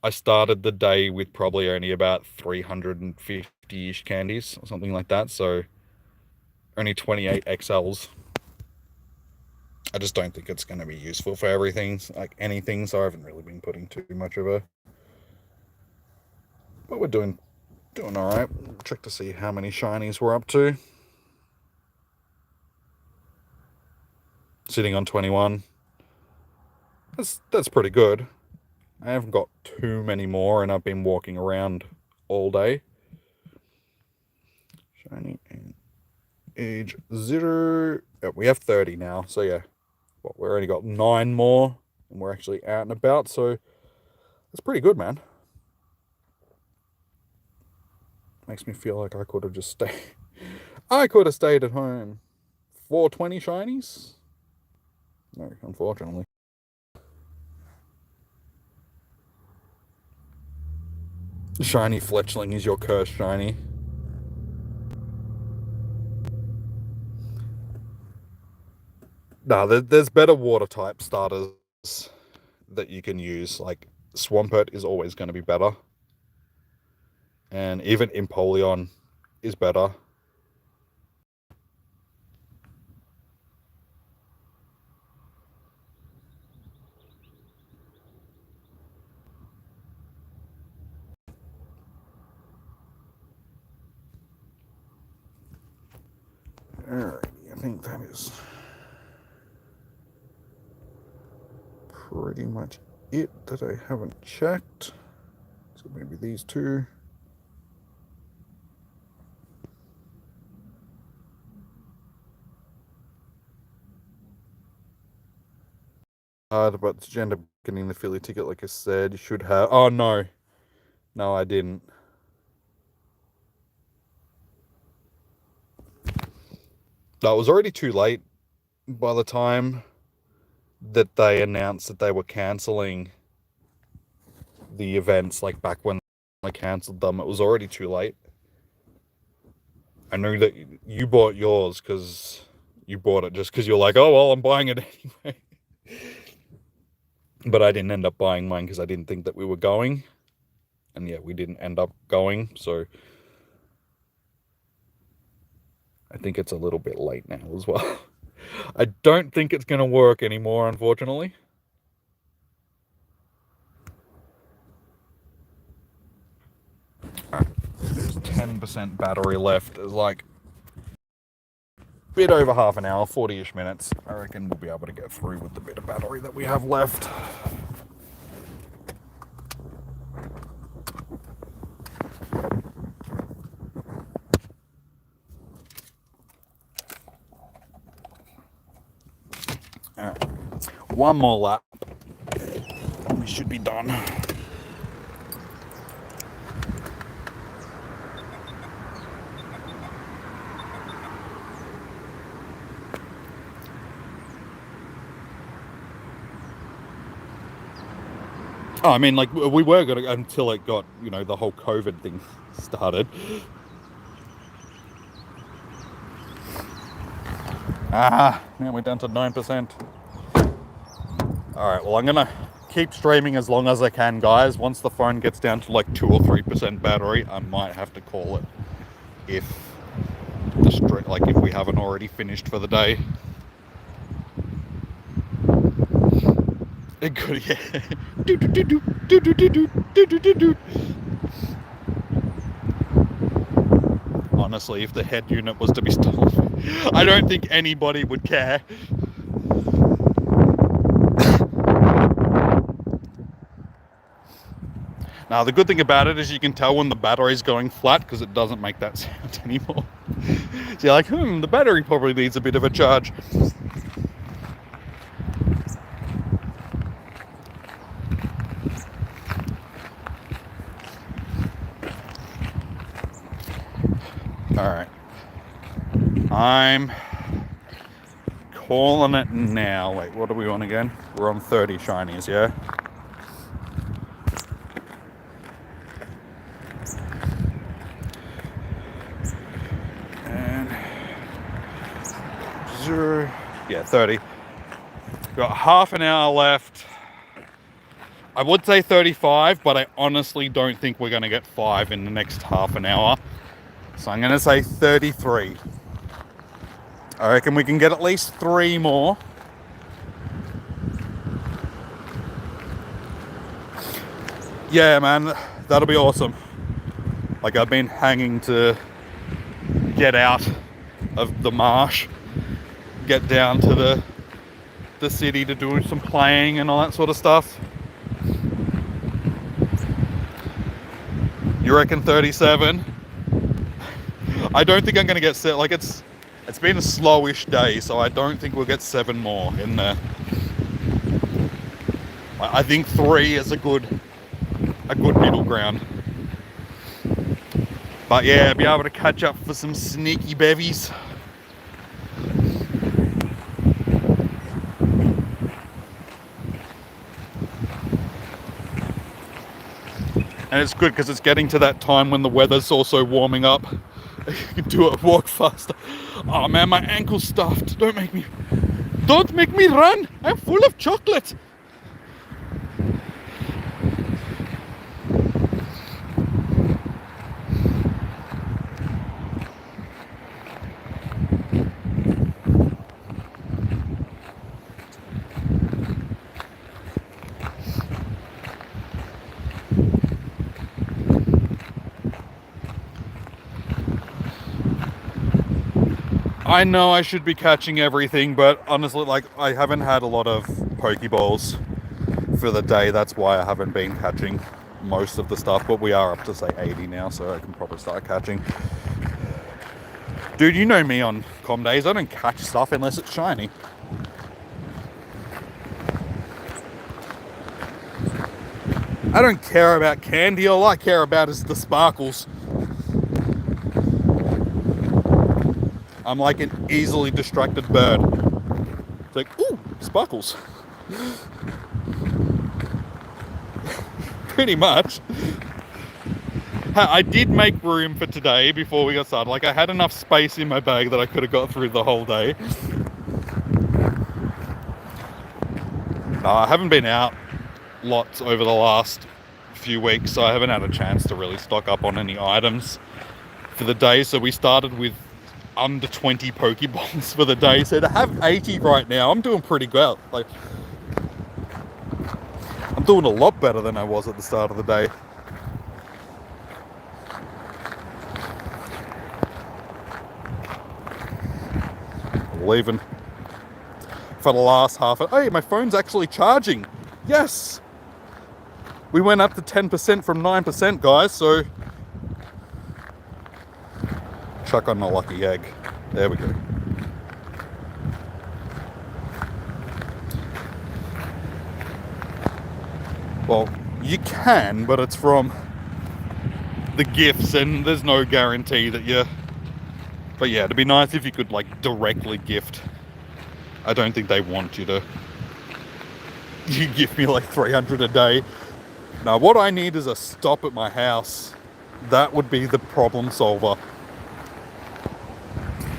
I started the day with probably only about 350-ish candies or something like that. So only 28 XLs. I just don't think it's going to be useful for everything, like anything. So I haven't really been putting too much of a... But we're doing all right. Check to see how many shinies we're up to. Sitting on 21. That's pretty good. I haven't got too many more, and I've been walking around all day. Shiny and age 0. Yeah, we have 30 now, so yeah. Well, we've only got 9 more, and we're actually out and about, so that's pretty good, man. Makes me feel like I could have just stayed. I could have stayed at home. 420 shinies? No, unfortunately. Shiny Fletchling is your cursed shiny. Nah, there's better water type starters that you can use. Like Swampert is always going to be better. And even Empoleon is better. Alrighty, I think that is pretty much it that I haven't checked. So maybe these two. But gender getting the Philly ticket, like I said, you should have. Oh no, no, I didn't. That was already too late by the time that they announced that they were cancelling the events. Like back when they cancelled them, it was already too late. I knew that you bought yours because you bought it just because you're like, oh, well, I'm buying it anyway. But I didn't end up buying mine because I didn't think that we were going. And yeah, we didn't end up going, so I think it's a little bit late now as well. I don't think it's going to work anymore, unfortunately. Alright, there's 10% battery left. There's like a bit over half an hour, 40-ish minutes. I reckon we'll be able to get through with the bit of battery that we have left. Alright, one more lap. We should be done. Oh, I mean, like, we were going to, until it got, you know, the whole COVID thing started. Now we're down to 9%. Alright, well, I'm going to keep streaming as long as I can, guys. Once the phone gets down to like 2 or 3% battery, I might have to call it if if we haven't already finished for the day. It could, yeah. Honestly, if the head unit was to be stolen, I don't think anybody would care. Now, the good thing about it is you can tell when the battery's going flat because it doesn't make that sound anymore. So you're like, the battery probably needs a bit of a charge. Alright. I'm calling it now. Wait, what are we on again? We're on 30 shinies, yeah? And 0, yeah, 30. Got half an hour left. I would say 35, but I honestly don't think we're going to get 5 in the next half an hour. So I'm going to say 33. I reckon we can get at least 3 more. Yeah, man, that'll be awesome. Like, I've been hanging to get out of the marsh, get down to the city to do some playing and all that sort of stuff. You reckon 37? I don't think I'm going to get set. Like, it's been a slowish day, so I don't think we'll get 7 more in there. I think 3 is a good middle ground. But yeah, be able to catch up for some sneaky bevies. And it's good because it's getting to that time when the weather's also warming up. You can do it, walk faster. Oh man, my ankle's stuffed. Don't make me run. I'm full of chocolate. I know I should be catching everything, but honestly, like, I haven't had a lot of Pokeballs for the day. That's why I haven't been catching most of the stuff, but we are up to, say, 80 now, so I can probably start catching. Dude, you know me on comm days. I don't catch stuff unless it's shiny. I don't care about candy. All I care about is the sparkles. I'm like an easily distracted bird. It's like, ooh, sparkles. Pretty much. I did make room for today before we got started. Like, I had enough space in my bag that I could have got through the whole day. No, I haven't been out lots over the last few weeks, so I haven't had a chance to really stock up on any items for the day. So we started with under 20 Pokeballs for the day. So to have 80 right now, I'm doing pretty well. Like, I'm doing a lot better than I was at the start of the day. Leaving for the last half. Hey, my phone's actually charging. Yes, we went up to 10% from 9%, guys. So chuck on my lucky egg. There we go. Well, you can, but it's from the gifts, and there's no guarantee that you. But yeah, it'd be nice if you could like directly gift. I don't think they want you to. You give me like 300 a day. Now, what I need is a stop at my house. That would be the problem solver.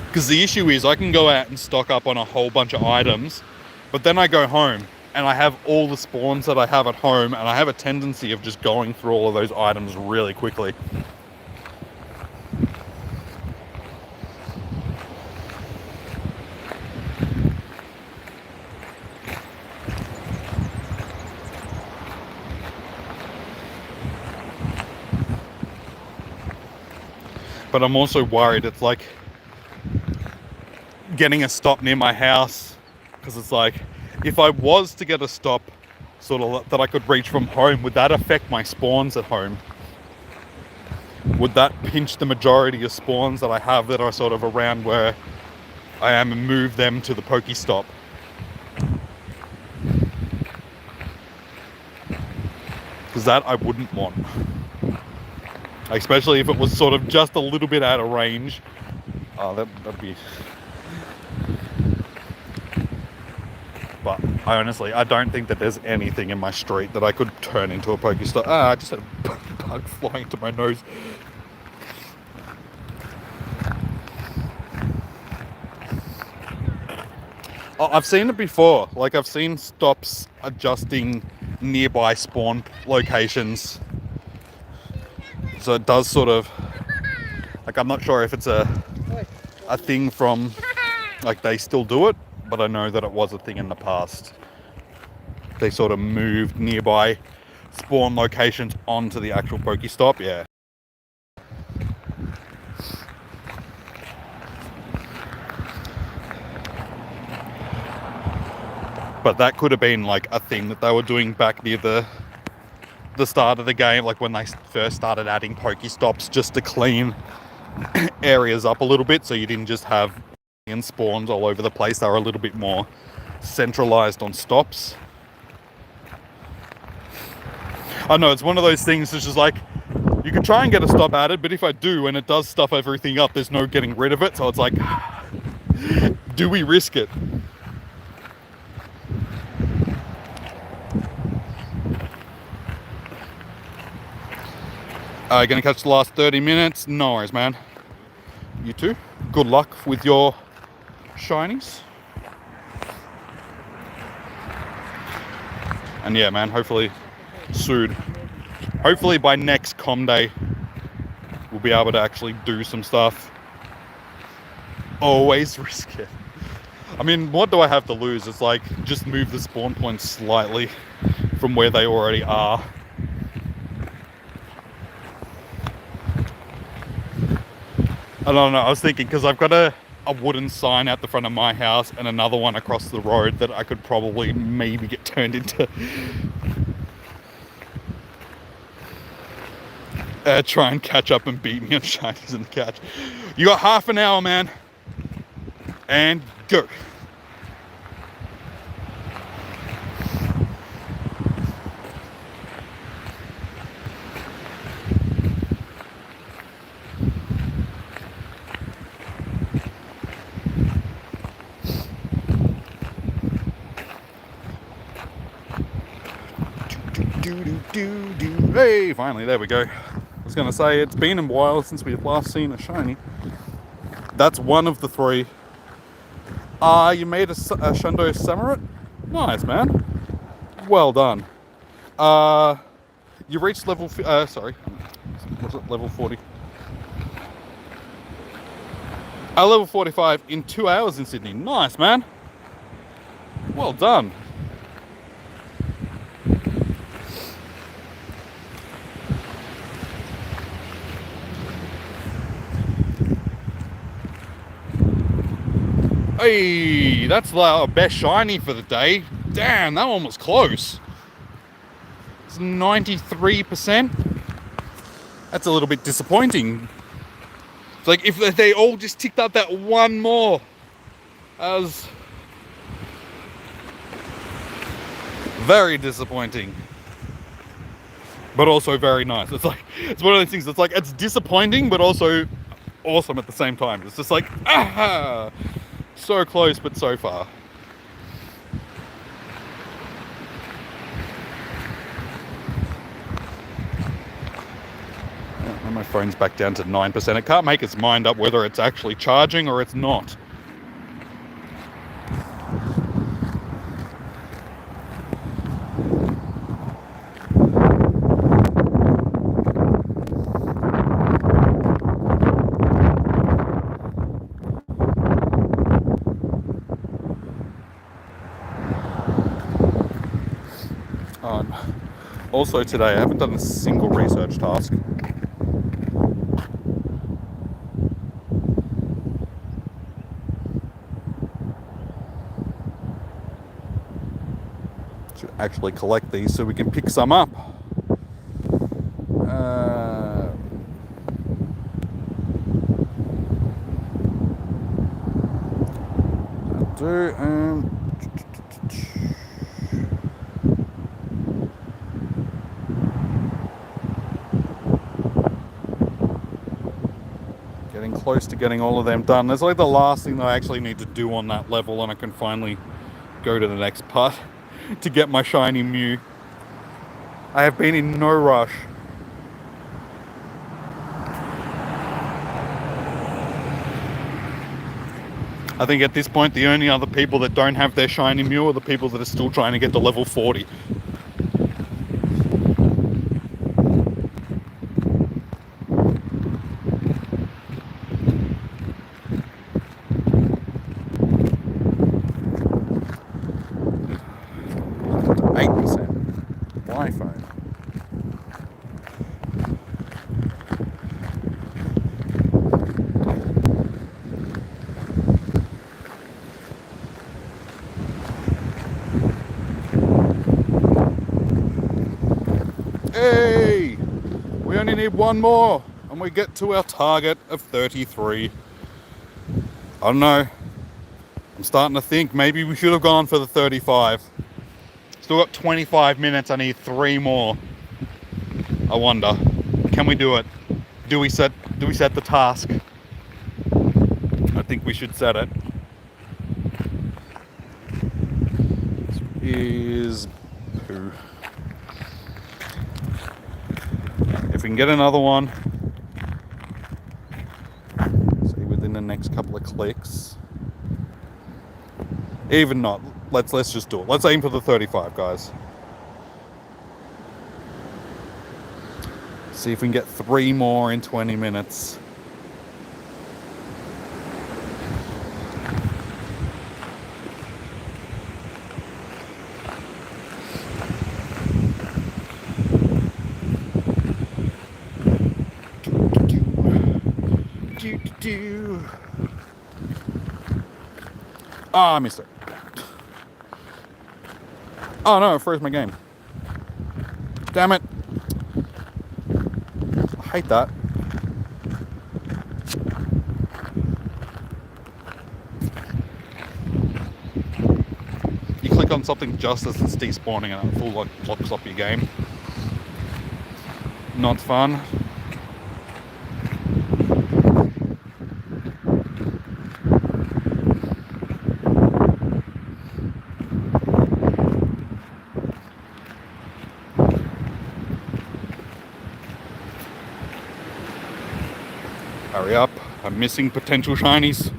Because the issue is I can go out and stock up on a whole bunch of items, but then I go home and I have all the spawns that I have at home, and I have a tendency of just going through all of those items really quickly. But I'm also worried it's like getting a stop near my house, because it's like, if I was to get a stop sort of that I could reach from home, would that affect my spawns at home? Would that pinch the majority of spawns that I have that are sort of around where I am and move them to the Pokestop? Because that I wouldn't want. Especially if it was sort of just a little bit out of range. Oh, that'd be... But I don't think that there's anything in my street that I could turn into a Pokestop. Ah, I just had a bug flying into my nose. Oh, I've seen it before. Like, I've seen stops adjusting nearby spawn locations. So it does sort of, like, I'm not sure if it's a thing from, like, they still do it, but I know that it was a thing in the past. They sort of moved nearby spawn locations onto the actual Pokestop, yeah. But that could have been like a thing that they were doing back near the start of the game, like when they first started adding Pokestops, just to clean areas up a little bit, so you didn't just have spawns all over the place. They were a little bit more centralized on stops. I know, it's one of those things that's just like, you can try and get a stop added, but if I do and it does stuff everything up, there's no getting rid of it. So it's like, do we risk it? Gonna catch the last 30 minutes? No worries, man. You too. Good luck with your shinies. And yeah, man, hopefully soon. Hopefully by next com day, we'll be able to actually do some stuff. Always risk it. I mean, what do I have to lose? It's like, just move the spawn points slightly from where they already are. I don't know, I was thinking, because I've got a wooden sign out the front of my house and another one across the road that I could probably maybe get turned into try and catch up and beat me on shinies in the catch. You got half an hour, man. And go. Hey, finally, there we go. going to say, it's been a while since we've last seen a shiny. That's one of the 3. You made a Shundo Samurott? Nice, man. Well done. You reached level... sorry. Was it level 40? Level 45 in 2 hours in Sydney. Nice, man. Well done. Hey, that's the best shiny for the day. Damn, that one was close. It's 93%. That's a little bit disappointing. It's like if they all just ticked up that one more. That was very disappointing. But also very nice. It's like, it's one of those things that's like, it's disappointing, but also awesome at the same time. It's just like, ah! So close, but so far. And my phone's back down to 9%. It can't make its mind up whether it's actually charging or it's not. Also today, I haven't done a single research task. Should actually collect these so we can pick some up. Getting close to getting all of them done. That's like the last thing that I actually need to do on that level, and I can finally go to the next part to get my shiny Mew. I have been in no rush. I think at this point the only other people that don't have their shiny Mew are the people that are still trying to get to level 40. Hey! We only need one more and we get to our target of 33. I don't know. I'm starting to think maybe we should have gone for the 35. Still got 25 minutes. I need 3 more. I wonder, can we do it? Do we set the task? I think we should set it. This is poo. If we can get another one, see within the next couple of clicks. Even not, let's just do it. Let's aim for the 35, guys. See if we can get 3 more in 20 minutes. Ah, I missed it. Oh no, it froze my game. Damn it. I hate that. You click on something just as it's despawning and it full like locks up your game. Not fun. Hurry up. I'm missing potential shinies.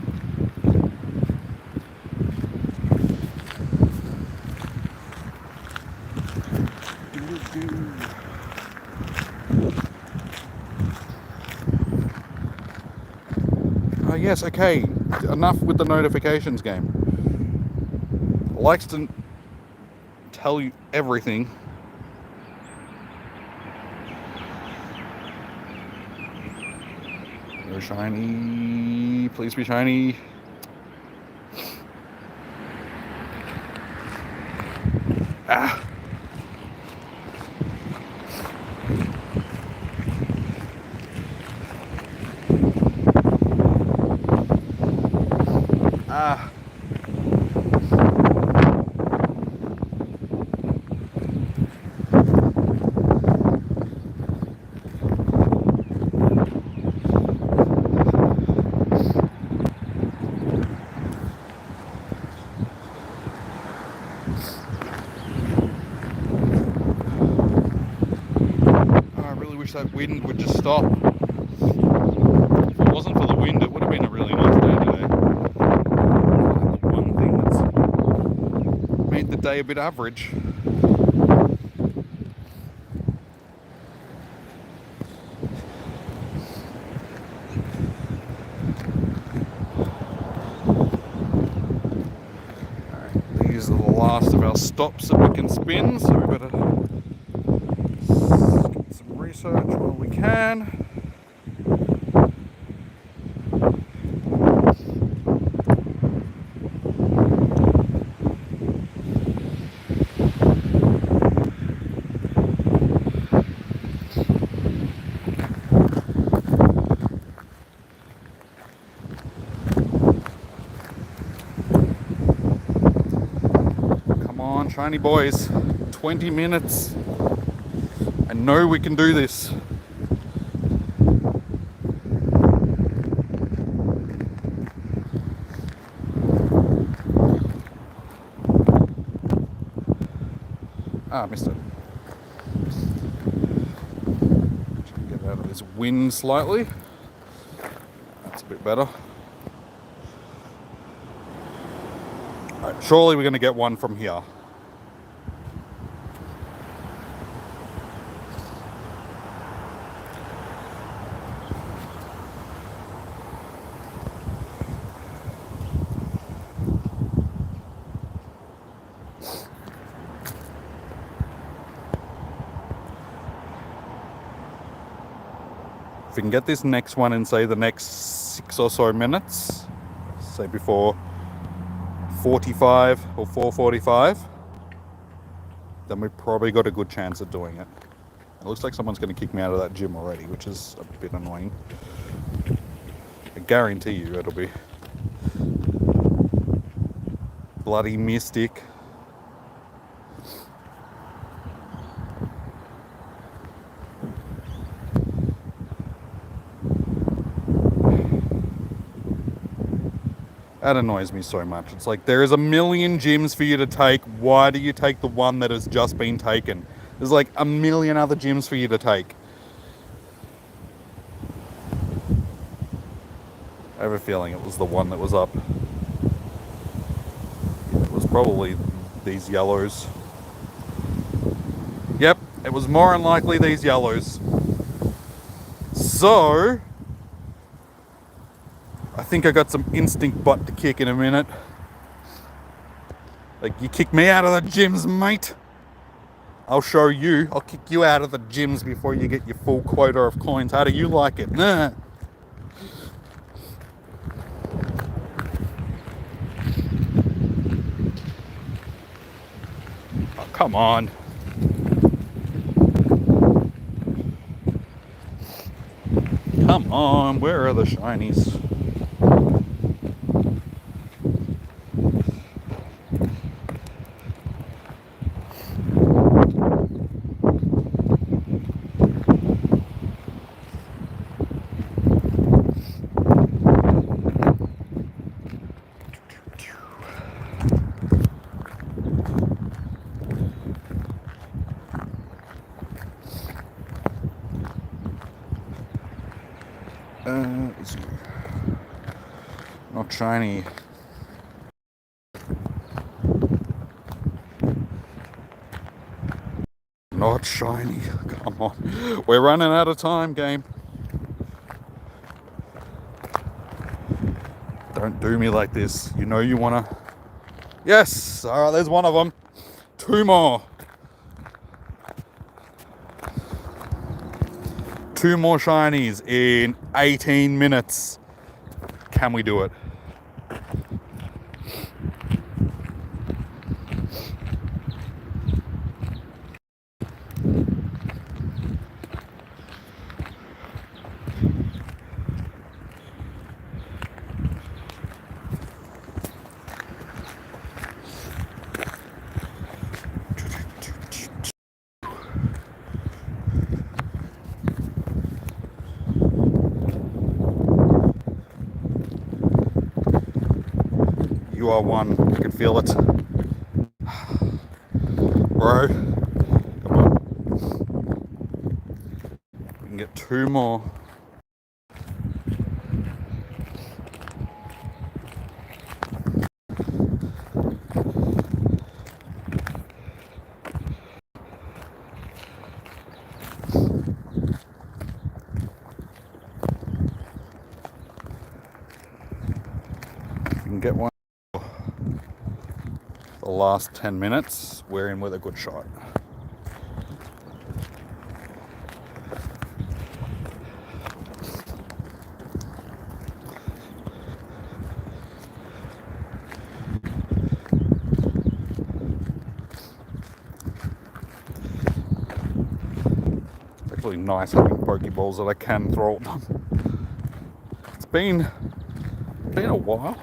Oh yes, okay. Enough with the notifications game. It likes to tell you everything. No shiny. Please be shiny. Ah. Ah. I really wish that wind would just stop. If it wasn't for the wind, it would have been a really nice day today. The one thing that's made the day a bit average. Alright, these are the last of our stops that we can spin, so we better get some research while we can. Shiny boys, 20 minutes. I know we can do this. Ah, missed it. Get out of this wind slightly. That's a bit better. Alright, surely we're going to get one from here. If we can get this next one in, say, the next 6 or so minutes, say before 45 or 4:45, then we've probably got a good chance of doing it. It looks like someone's going to kick me out of that gym already, which is a bit annoying. I guarantee you it'll be bloody Mystic. That annoys me so much. It's like, there is a million gyms for you to take. Why do you take the one that has just been taken? There's like a million other gyms for you to take. I have a feeling it was the one that was up. It was probably these yellows. Yep, it was more than likely these yellows. So I think I got some instinct butt to kick in a minute. Like, you kick me out of the gyms, mate. I'll show you. I'll kick you out of the gyms before you get your full quota of coins. How do you like it? Nah. Oh, come on. Come on, where are the shinies? Let's see. Not shiny. Not shiny. Come on. We're running out of time, game. Don't do me like this. You know you wanna... Yes! Alright, there's one of them. 2 more. 2 more shinies in 18 minutes. Can we do it? You are one. I can feel it. Bro. Come on. We can get 2 more. We can get one. The last 10 minutes, we're in with a good shot. It's actually nice having Pokeballs that I can throw at them. It's been a while.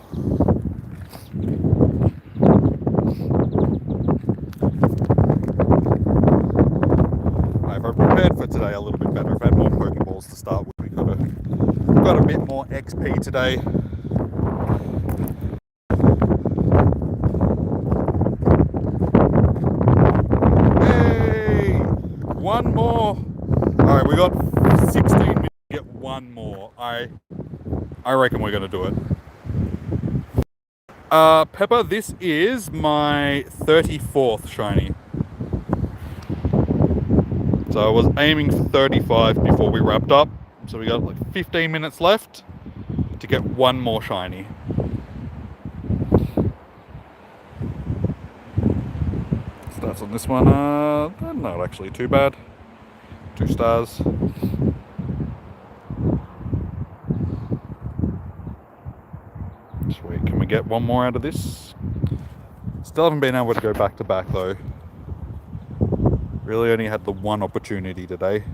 If I prepared for today a little bit better, if I had more Pokeballs to start with, we could have got a bit more XP today. Hey! 1 more! Alright, we got 16 minutes to get 1 more. I reckon we're going to do it. Pepper, this is my 34th shiny. So I was aiming for 35 before we wrapped up. So we got like 15 minutes left to get 1 more shiny. Stats on this one are not actually too bad. 2 stars. Sweet, can we get 1 more out of this? Still haven't been able to go back to back though. Really only had the 1 opportunity today.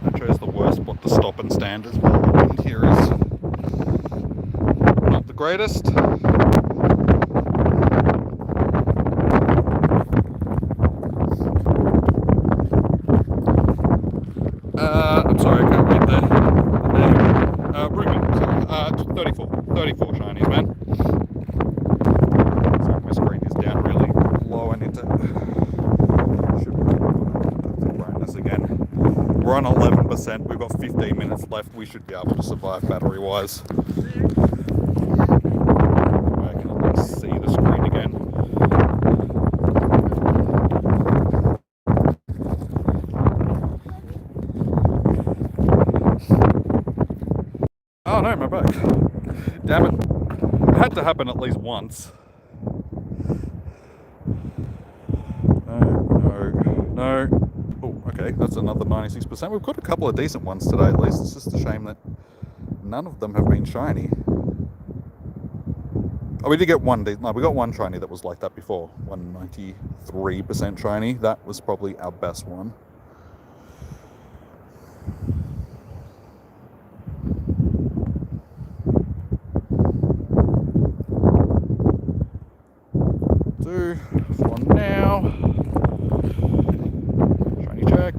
I chose the worst spot to stop and stand as well. The wind here is not the greatest. I'm sorry, I can't read the name. Ruben, sorry. 34 shinies, man. So my screen is down really low. I need to brightness again. We're on 11%. We've got 15 minutes left. We should be able to survive battery-wise. I can at least see the screen again. Oh no, my back. Damn it. It had to happen at least once. No. Oh, okay, that's another 96%. We've got a couple of decent ones today at least. It's just a shame that none of them have been shiny. Oh, we did get one. No, we got 1 shiny that was like that before. 193% shiny. That was probably our best one. For now. Shiny check.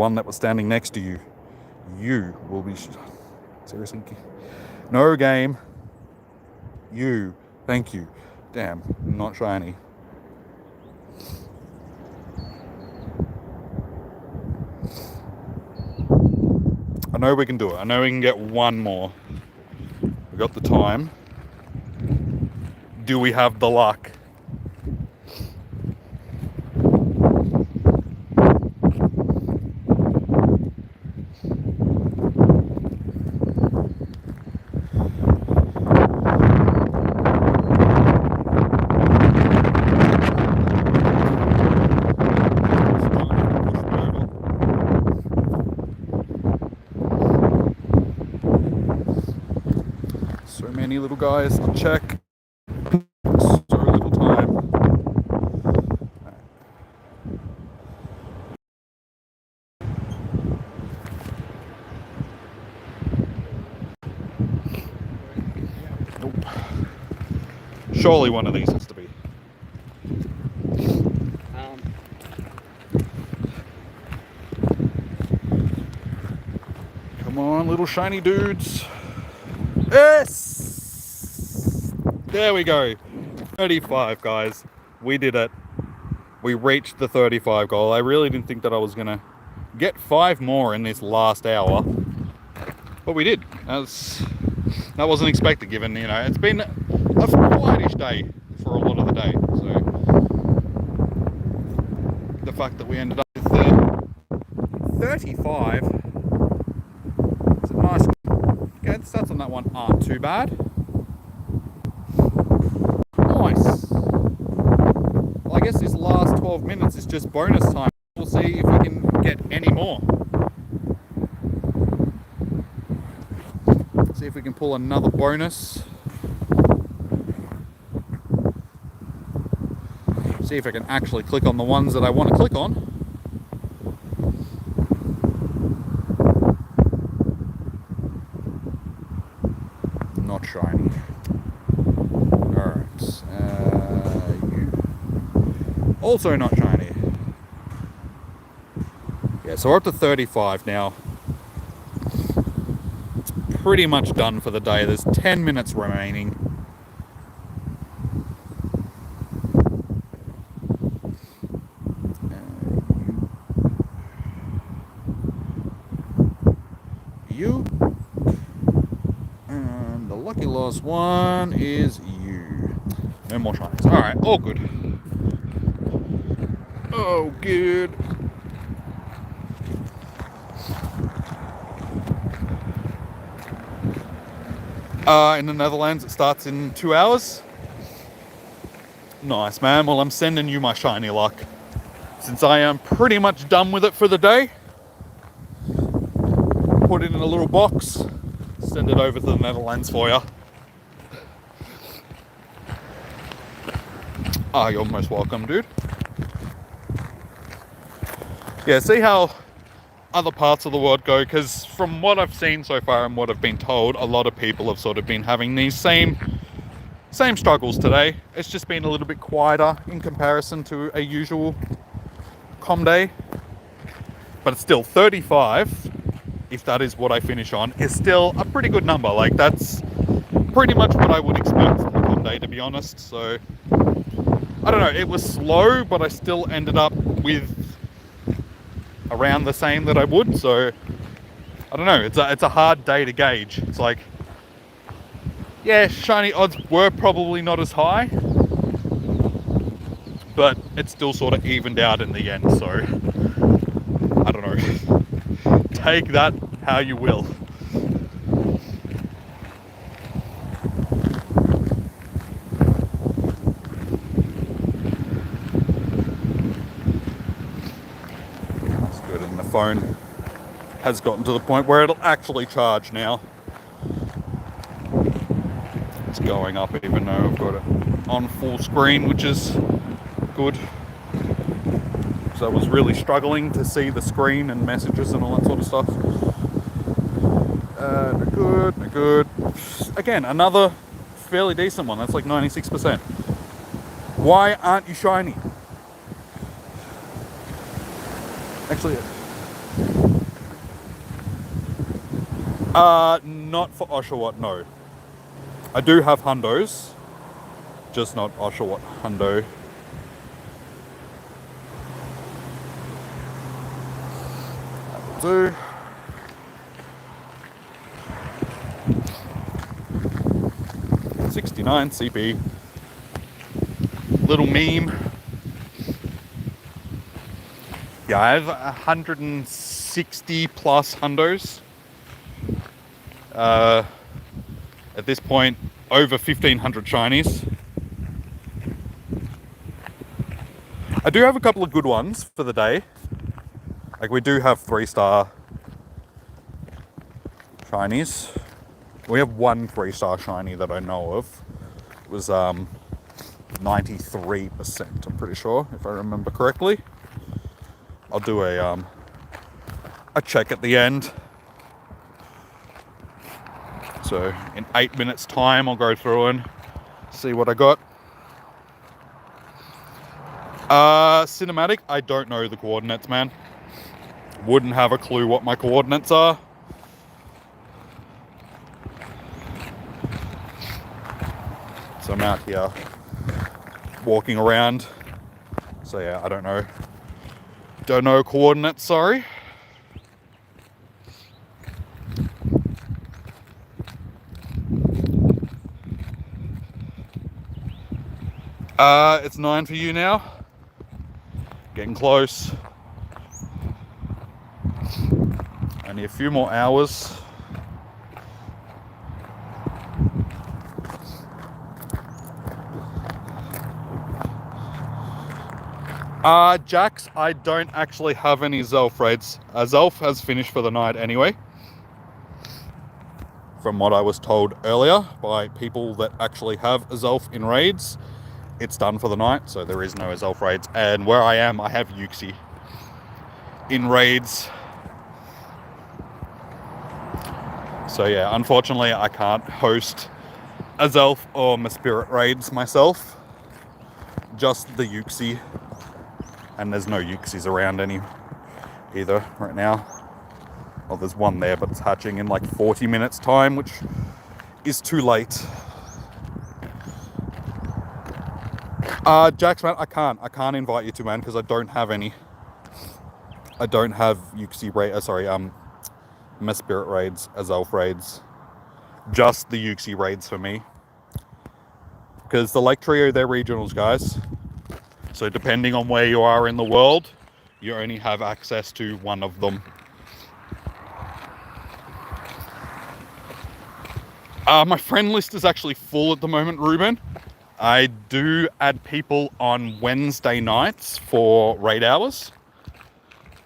one that was standing next to you. You will be... Seriously? No game. You. Thank you. Damn, not shiny. I know we can do it. I know we can get one more. We got the time. Do we have the luck? So many little guys to check. So little time. Nope. Surely one of these has to be. Come on, little shiny dudes. Yes! There we go. 35, guys. We did it. We reached the 35 goal. I really didn't think that I was going to get 5 more in this last hour. But we did. That wasn't expected, given, you know, it's been a quietish day for a lot of the day. So the fact that we ended up with 35, it's a nice... Okay, the stats on that one aren't too bad. Nice. Well, I guess this last 12 minutes is just bonus time. We'll see if we can get any more. See if we can pull another bonus. See if I can actually click on the ones that I want to click on. Not shiny. Alright. You. Also not shiny. Yeah, so we're up to 35 now. It's pretty much done for the day. There's 10 minutes remaining. You. And the lucky last one is you. No more shinies. Alright, all good. Oh, good. In the Netherlands, it starts in 2 hours. Nice, man. Well, I'm sending you my shiny luck. Since I am pretty much done with it for the day. Put it in a little box. Send it over to the Netherlands for you. Ah, you're most welcome, dude. Yeah, see how other parts of the world go, because from what I've seen so far and what I've been told, a lot of people have sort of been having these same struggles today. It's just been a little bit quieter in comparison to a usual com day, but it's still 35. If that is what I finish on, is still a pretty good number. Like, that's pretty much what I would expect from a com day, to be honest. So I don't know, it was slow, but I still ended up with around the same that I would. So I don't know, it's a hard day to gauge. It's like, yeah, shiny odds were probably not as high, but it still sort of evened out in the end. So I don't know. Take that how you will. That's good. And the phone has gotten to the point where it'll actually charge now. It's going up even though I've got it on full screen, which is good. So I was really struggling to see the screen and messages and all that sort of stuff. No good, no good. Again, another fairly decent one. That's like 96%. Why aren't you shiny? Actually, Not for Oshawott, no. I do have hundos, just not Oshawott hundo. That'll do. $69 CP. Little meme. Yeah, I have 160 plus hundos. At this point, over 1,500 shinies. I do have a couple of good ones for the day. Like, we do have 3-star shinies. We have one 3-star shiny that I know of. It was 93%, I'm pretty sure, if I remember correctly. I'll do a check at the end. So in 8 minutes time, I'll go through and see what I got. Cinematic, I don't know the coordinates, man. Wouldn't have a clue what my coordinates are. So I'm out here walking around. So yeah, I don't know. Don't know coordinates, sorry. It's 9 for you now. Getting close. Only a few more hours. Jax, I don't actually have any Zelf raids. Zelf has finished for the night anyway. From what I was told earlier by people that actually have Zelf in raids, it's done for the night, so there is no Zelf raids. And where I am, I have Yuxi in raids. So yeah, unfortunately, I can't host a Zelf or my Spirit raids myself. Just the Yuxi. And there's no Yuxis around either right now. Well, there's one there, but it's hatching in like 40 minutes time, which is too late. Jax, man, I can't invite you to, man, because I don't have any. I don't have Yuxi my Spirit raids as Elf raids. Just the Yuxi raids for me. Because the Lake Trio, they're regionals, guys. So depending on where you are in the world, you only have access to one of them. My friend list is actually full at the moment, Ruben. I do add people on Wednesday nights for raid hours.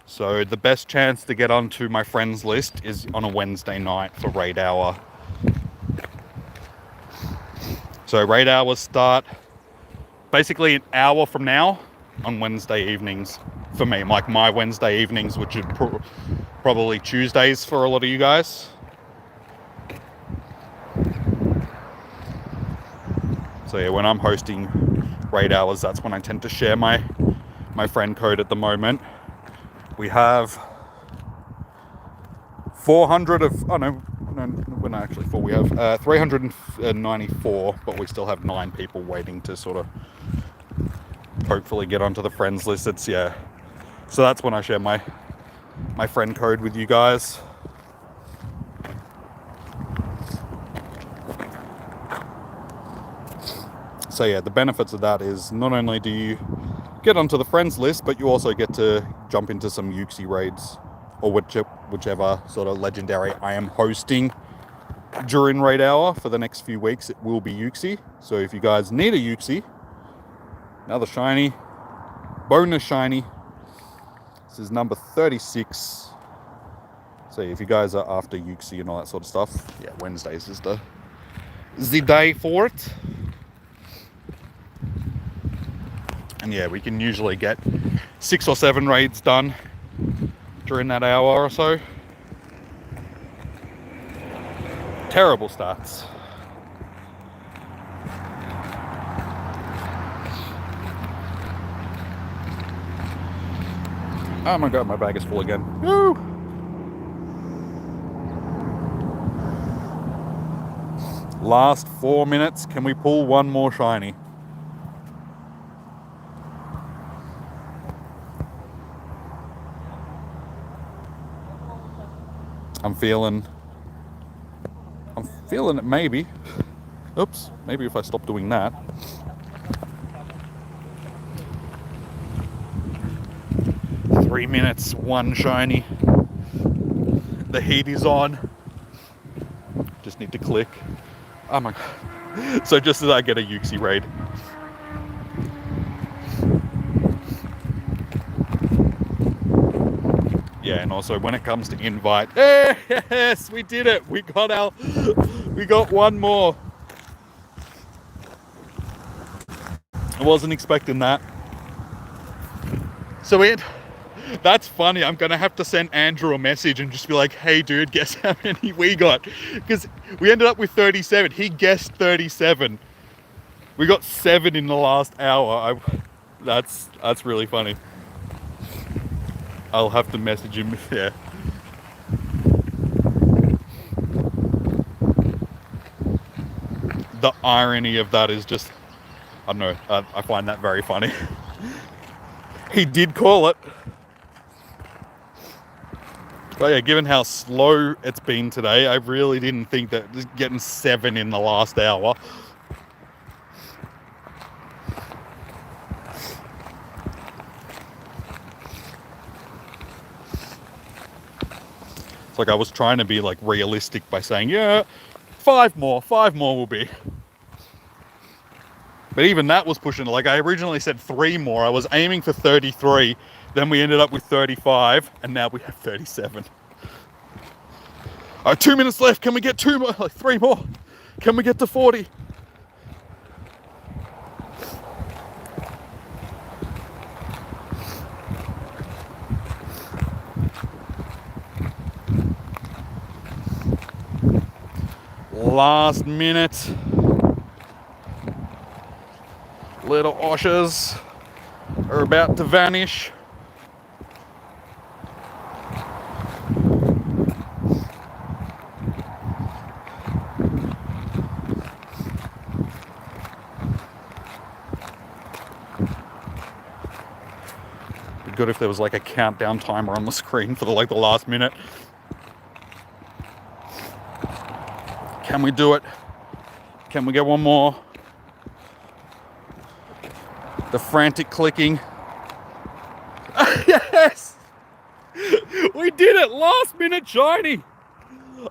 So the best chance to get onto my friends list is on a Wednesday night for raid hour. So raid hours start basically an hour from now on Wednesday evenings for me. Like my Wednesday evenings, which are probably Tuesdays for a lot of you guys. So yeah, when I'm hosting raid hours, that's when I tend to share my friend code at the moment. We have 400 of, oh no, we're not actually full. We have 394, but we still have 9 people waiting to sort of hopefully get onto the friends list. It's, yeah. So that's when I share my friend code with you guys. So yeah, the benefits of that is not only do you get onto the friends list, but you also get to jump into some Yuxi raids, or whichever sort of legendary I am hosting during raid hour for the next few weeks. It will be Yuxi. So if you guys need a Yuxi, another shiny, bonus shiny. This is number 36. So if you guys are after Yuxi and all that sort of stuff, yeah, Wednesdays is the day for it. And yeah, we can usually get 6 or 7 raids done during that hour or so. Terrible stats. Oh my god, my bag is full again. Woo! Last 4 minutes. Can we pull one more shiny? I'm feeling it maybe. Oops, maybe if I stop doing that. Three minutes, one shiny. The heat is on. Just need to click. Oh my god. So just as I get a Uxie raid. Yeah, and also when it comes to invite, yes, we did it. We got one more. I wasn't expecting that. So that's funny. I'm gonna have to send Andrew a message and just be like, hey dude, guess how many we got? Because we ended up with 37. He guessed 37. We got 7 in the last hour. That's really funny. I'll have to message him. Yeah. The irony of that is just, I don't know, I find that very funny. He did call it. But yeah, given how slow it's been today, I really didn't think that just getting 7 in the last hour. It's like I was trying to be like realistic by saying, yeah, 5 more will be. But even that was pushing it. Like I originally said 3 more. I was aiming for 33. Then we ended up with 35. And now we have 37. All right, 2 minutes left. Can we get 2 more? Like 3 more? Can we get to 40? Last minute. Little Oshas are about to vanish. It'd be good if there was like a countdown timer on the screen for the last minute. Can we do it? Can we get one more? The frantic clicking. Yes! We did it! Last minute shiny!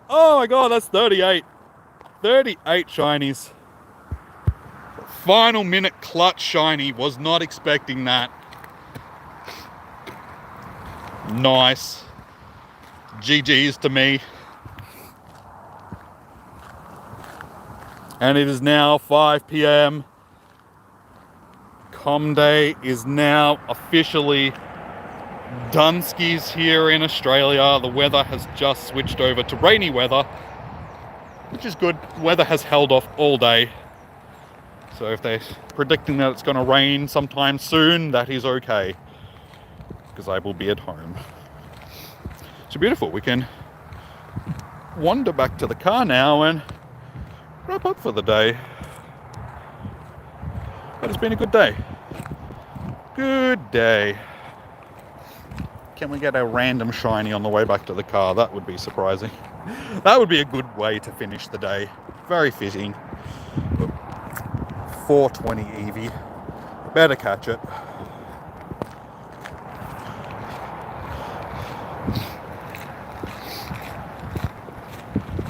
Oh my god, that's 38. 38 shinies. Final minute clutch shiny. Was not expecting that. Nice. GG's to me. And it is now 5 p.m. Com Day is now officially Dunskies here in Australia. The weather has just switched over to rainy weather, which is good. Weather has held off all day. So if they're predicting that it's going to rain sometime soon, that is okay, because I will be at home. So beautiful. We can wander back to the car now and wrap up for the day. But it's been a good day. Good day. Can we get a random shiny on the way back to the car? That would be surprising. That would be a good way to finish the day. Very fitting. 420 Eevee. Better catch it.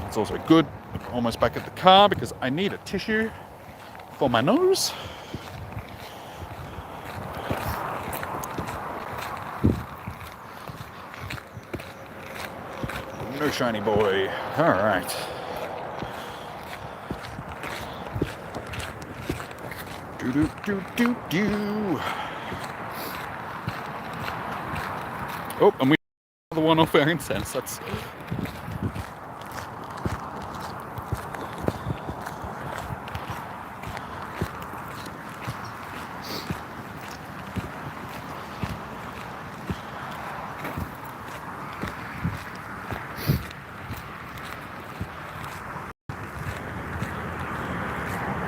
It's also good. I'm almost back at the car because I need a tissue for my nose. No shiny boy. All right. Do do do do do. Oh, and we have the one off our incense. That's.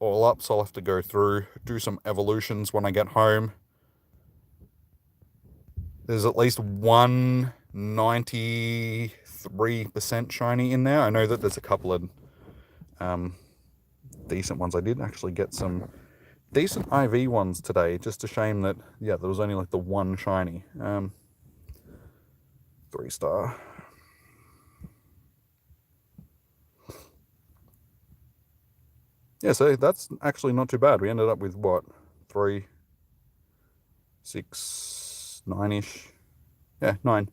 all up, so I'll have to go through, do some evolutions when I get home. There's at least one 93% shiny in there. I know that there's a couple of decent ones. I did actually get some decent IV ones today. Just a shame that, yeah, there was only like the one shiny. 3-star. Yeah, so that's actually not too bad. We ended up with what? 3, 6, 9-ish. Yeah, 9.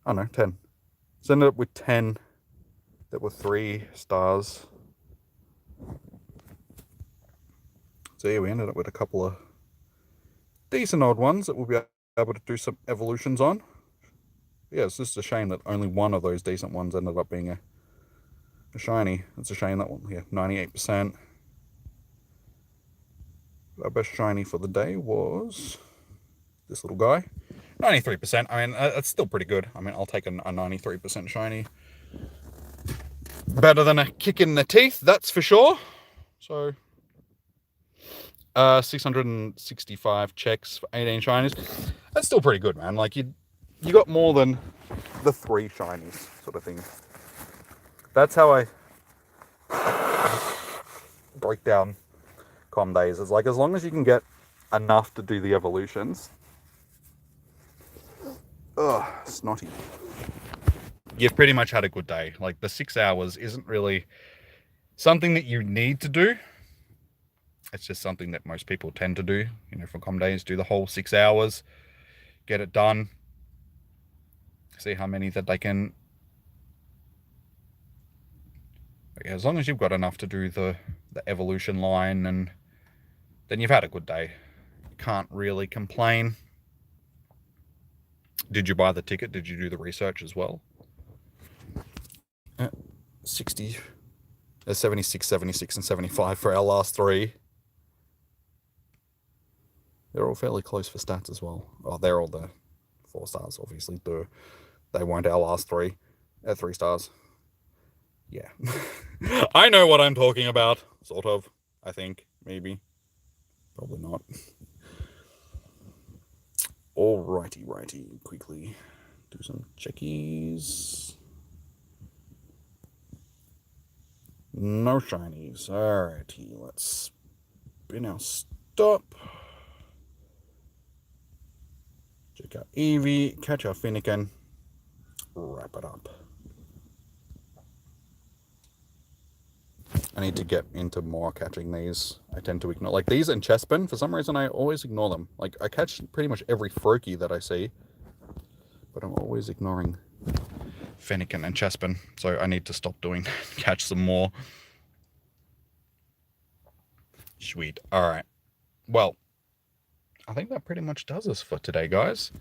Oh no, 10. So ended up with 10 that were 3 stars. So yeah, we ended up with a couple of decent odd ones that we'll be able to do some evolutions on. Yeah, it's just a shame that only one of those decent ones ended up being a shiny. It's a shame that one, yeah, 98%. Our best shiny for the day was this little guy. 93%. I mean, that's still pretty good. I mean, I'll take a 93% shiny. Better than a kick in the teeth, that's for sure. So, 665 checks for 18 shinies. That's still pretty good, man. Like, you got more than the 3 shinies, sort of thing. That's how I break down com days. It's like, as long as you can get enough to do the evolutions. Ugh, snotty. You've pretty much had a good day. Like, the 6 hours isn't really something that you need to do. It's just something that most people tend to do, you know, for com days. Do the whole 6 hours, get it done, see how many that they can. But yeah, as long as you've got enough to do the evolution line, and then you've had a good day. You can't really complain. Did you buy the ticket? Did you do the research as well? 60, 76, 76, and 75 for our last 3. They're all fairly close for stats as well. Oh, they're all the 4 stars, obviously. They weren't our last 3 at 3 stars. Yeah. I know what I'm talking about. Sort of. I think. Maybe. Probably not. Alrighty. Quickly do some checkies. No shinies. Alrighty. Let's spin our stop. Check out Eevee. Catch our Finnegan. Wrap it up. I need to get into more catching these. I tend to ignore, like these and Chespin, for some reason I always ignore them. Like, I catch pretty much every Froakie that I see, but I'm always ignoring Fennekin and Chespin, so I need to stop doing catch some more. Sweet. Alright. Well, I think that pretty much does us for today, guys.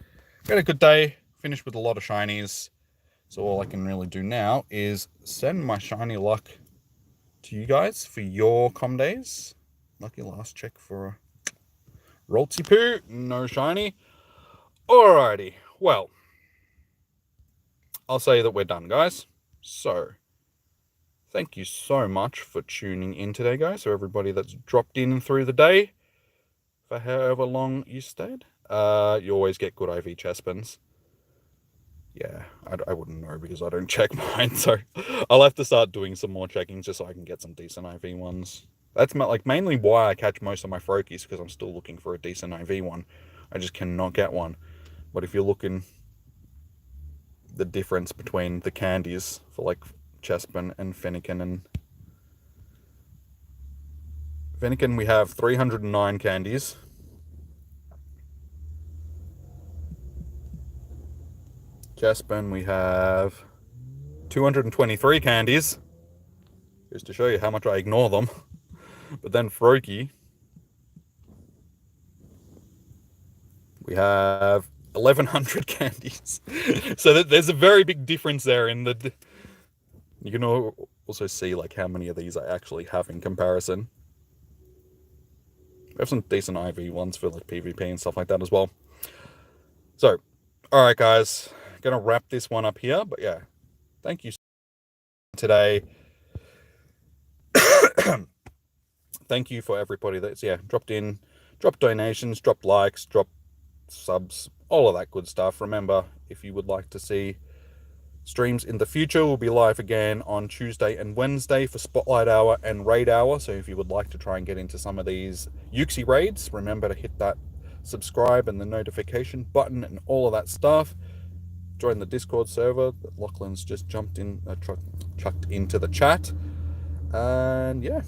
We had a good day, finished with a lot of shinies, so all I can really do now is send my shiny luck to you guys for your com days. Lucky last check for Roltsy Poo, no shiny. Alrighty, well, I'll say that we're done, guys. So, thank you so much for tuning in today, guys. So everybody that's dropped in through the day, for however long you stayed, you always get good IV Chespins. Yeah, I wouldn't know because I don't check mine, so I'll have to start doing some more checking just so I can get some decent IV ones. That's mainly why I catch most of my Froakies, because I'm still looking for a decent IV one. I just cannot get one. But if you're looking the difference between the candies for like Chespin and Fennekin we have 309 candies. Chespin, we have 223 candies. Just to show you how much I ignore them. But then Froakie, we have 1,100 candies. So there's a very big difference there in the... You can also see like how many of these I actually have in comparison. We have some decent IV ones for like PvP and stuff like that as well. So, alright guys, gonna wrap this one up here, but yeah, thank you today. thank you for everybody that's dropped donations, dropped likes, dropped subs, all of that good stuff. Remember, if you would like to see streams in the future, we'll be live again on Tuesday and Wednesday for Spotlight Hour and Raid Hour. So if you would like to try and get into some of these Yuxi raids, remember to hit that subscribe and the notification button and all of that stuff. Join the Discord server that Lachlan's just jumped in, chucked into the chat. And yeah,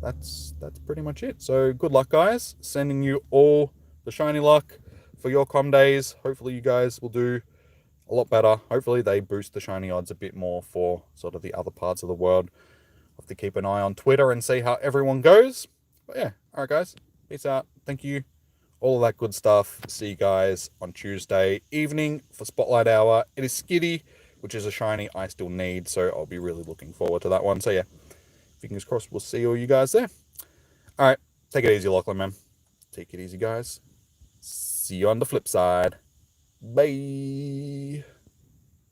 that's pretty much it. So good luck, guys. Sending you all the shiny luck for your com days. Hopefully you guys will do a lot better. Hopefully they boost the shiny odds a bit more for sort of the other parts of the world. I'll have to keep an eye on Twitter and see how everyone goes. But yeah, all right, guys. Peace out. Thank you. All of that good stuff. See you guys on Tuesday evening for Spotlight Hour. It is Skitty, which is a shiny I still need, so I'll be really looking forward to that one. So yeah, fingers crossed we'll see all you guys there. All right, take it easy, Lachlan, man. Take it easy, guys. See you on the flip side. Bye.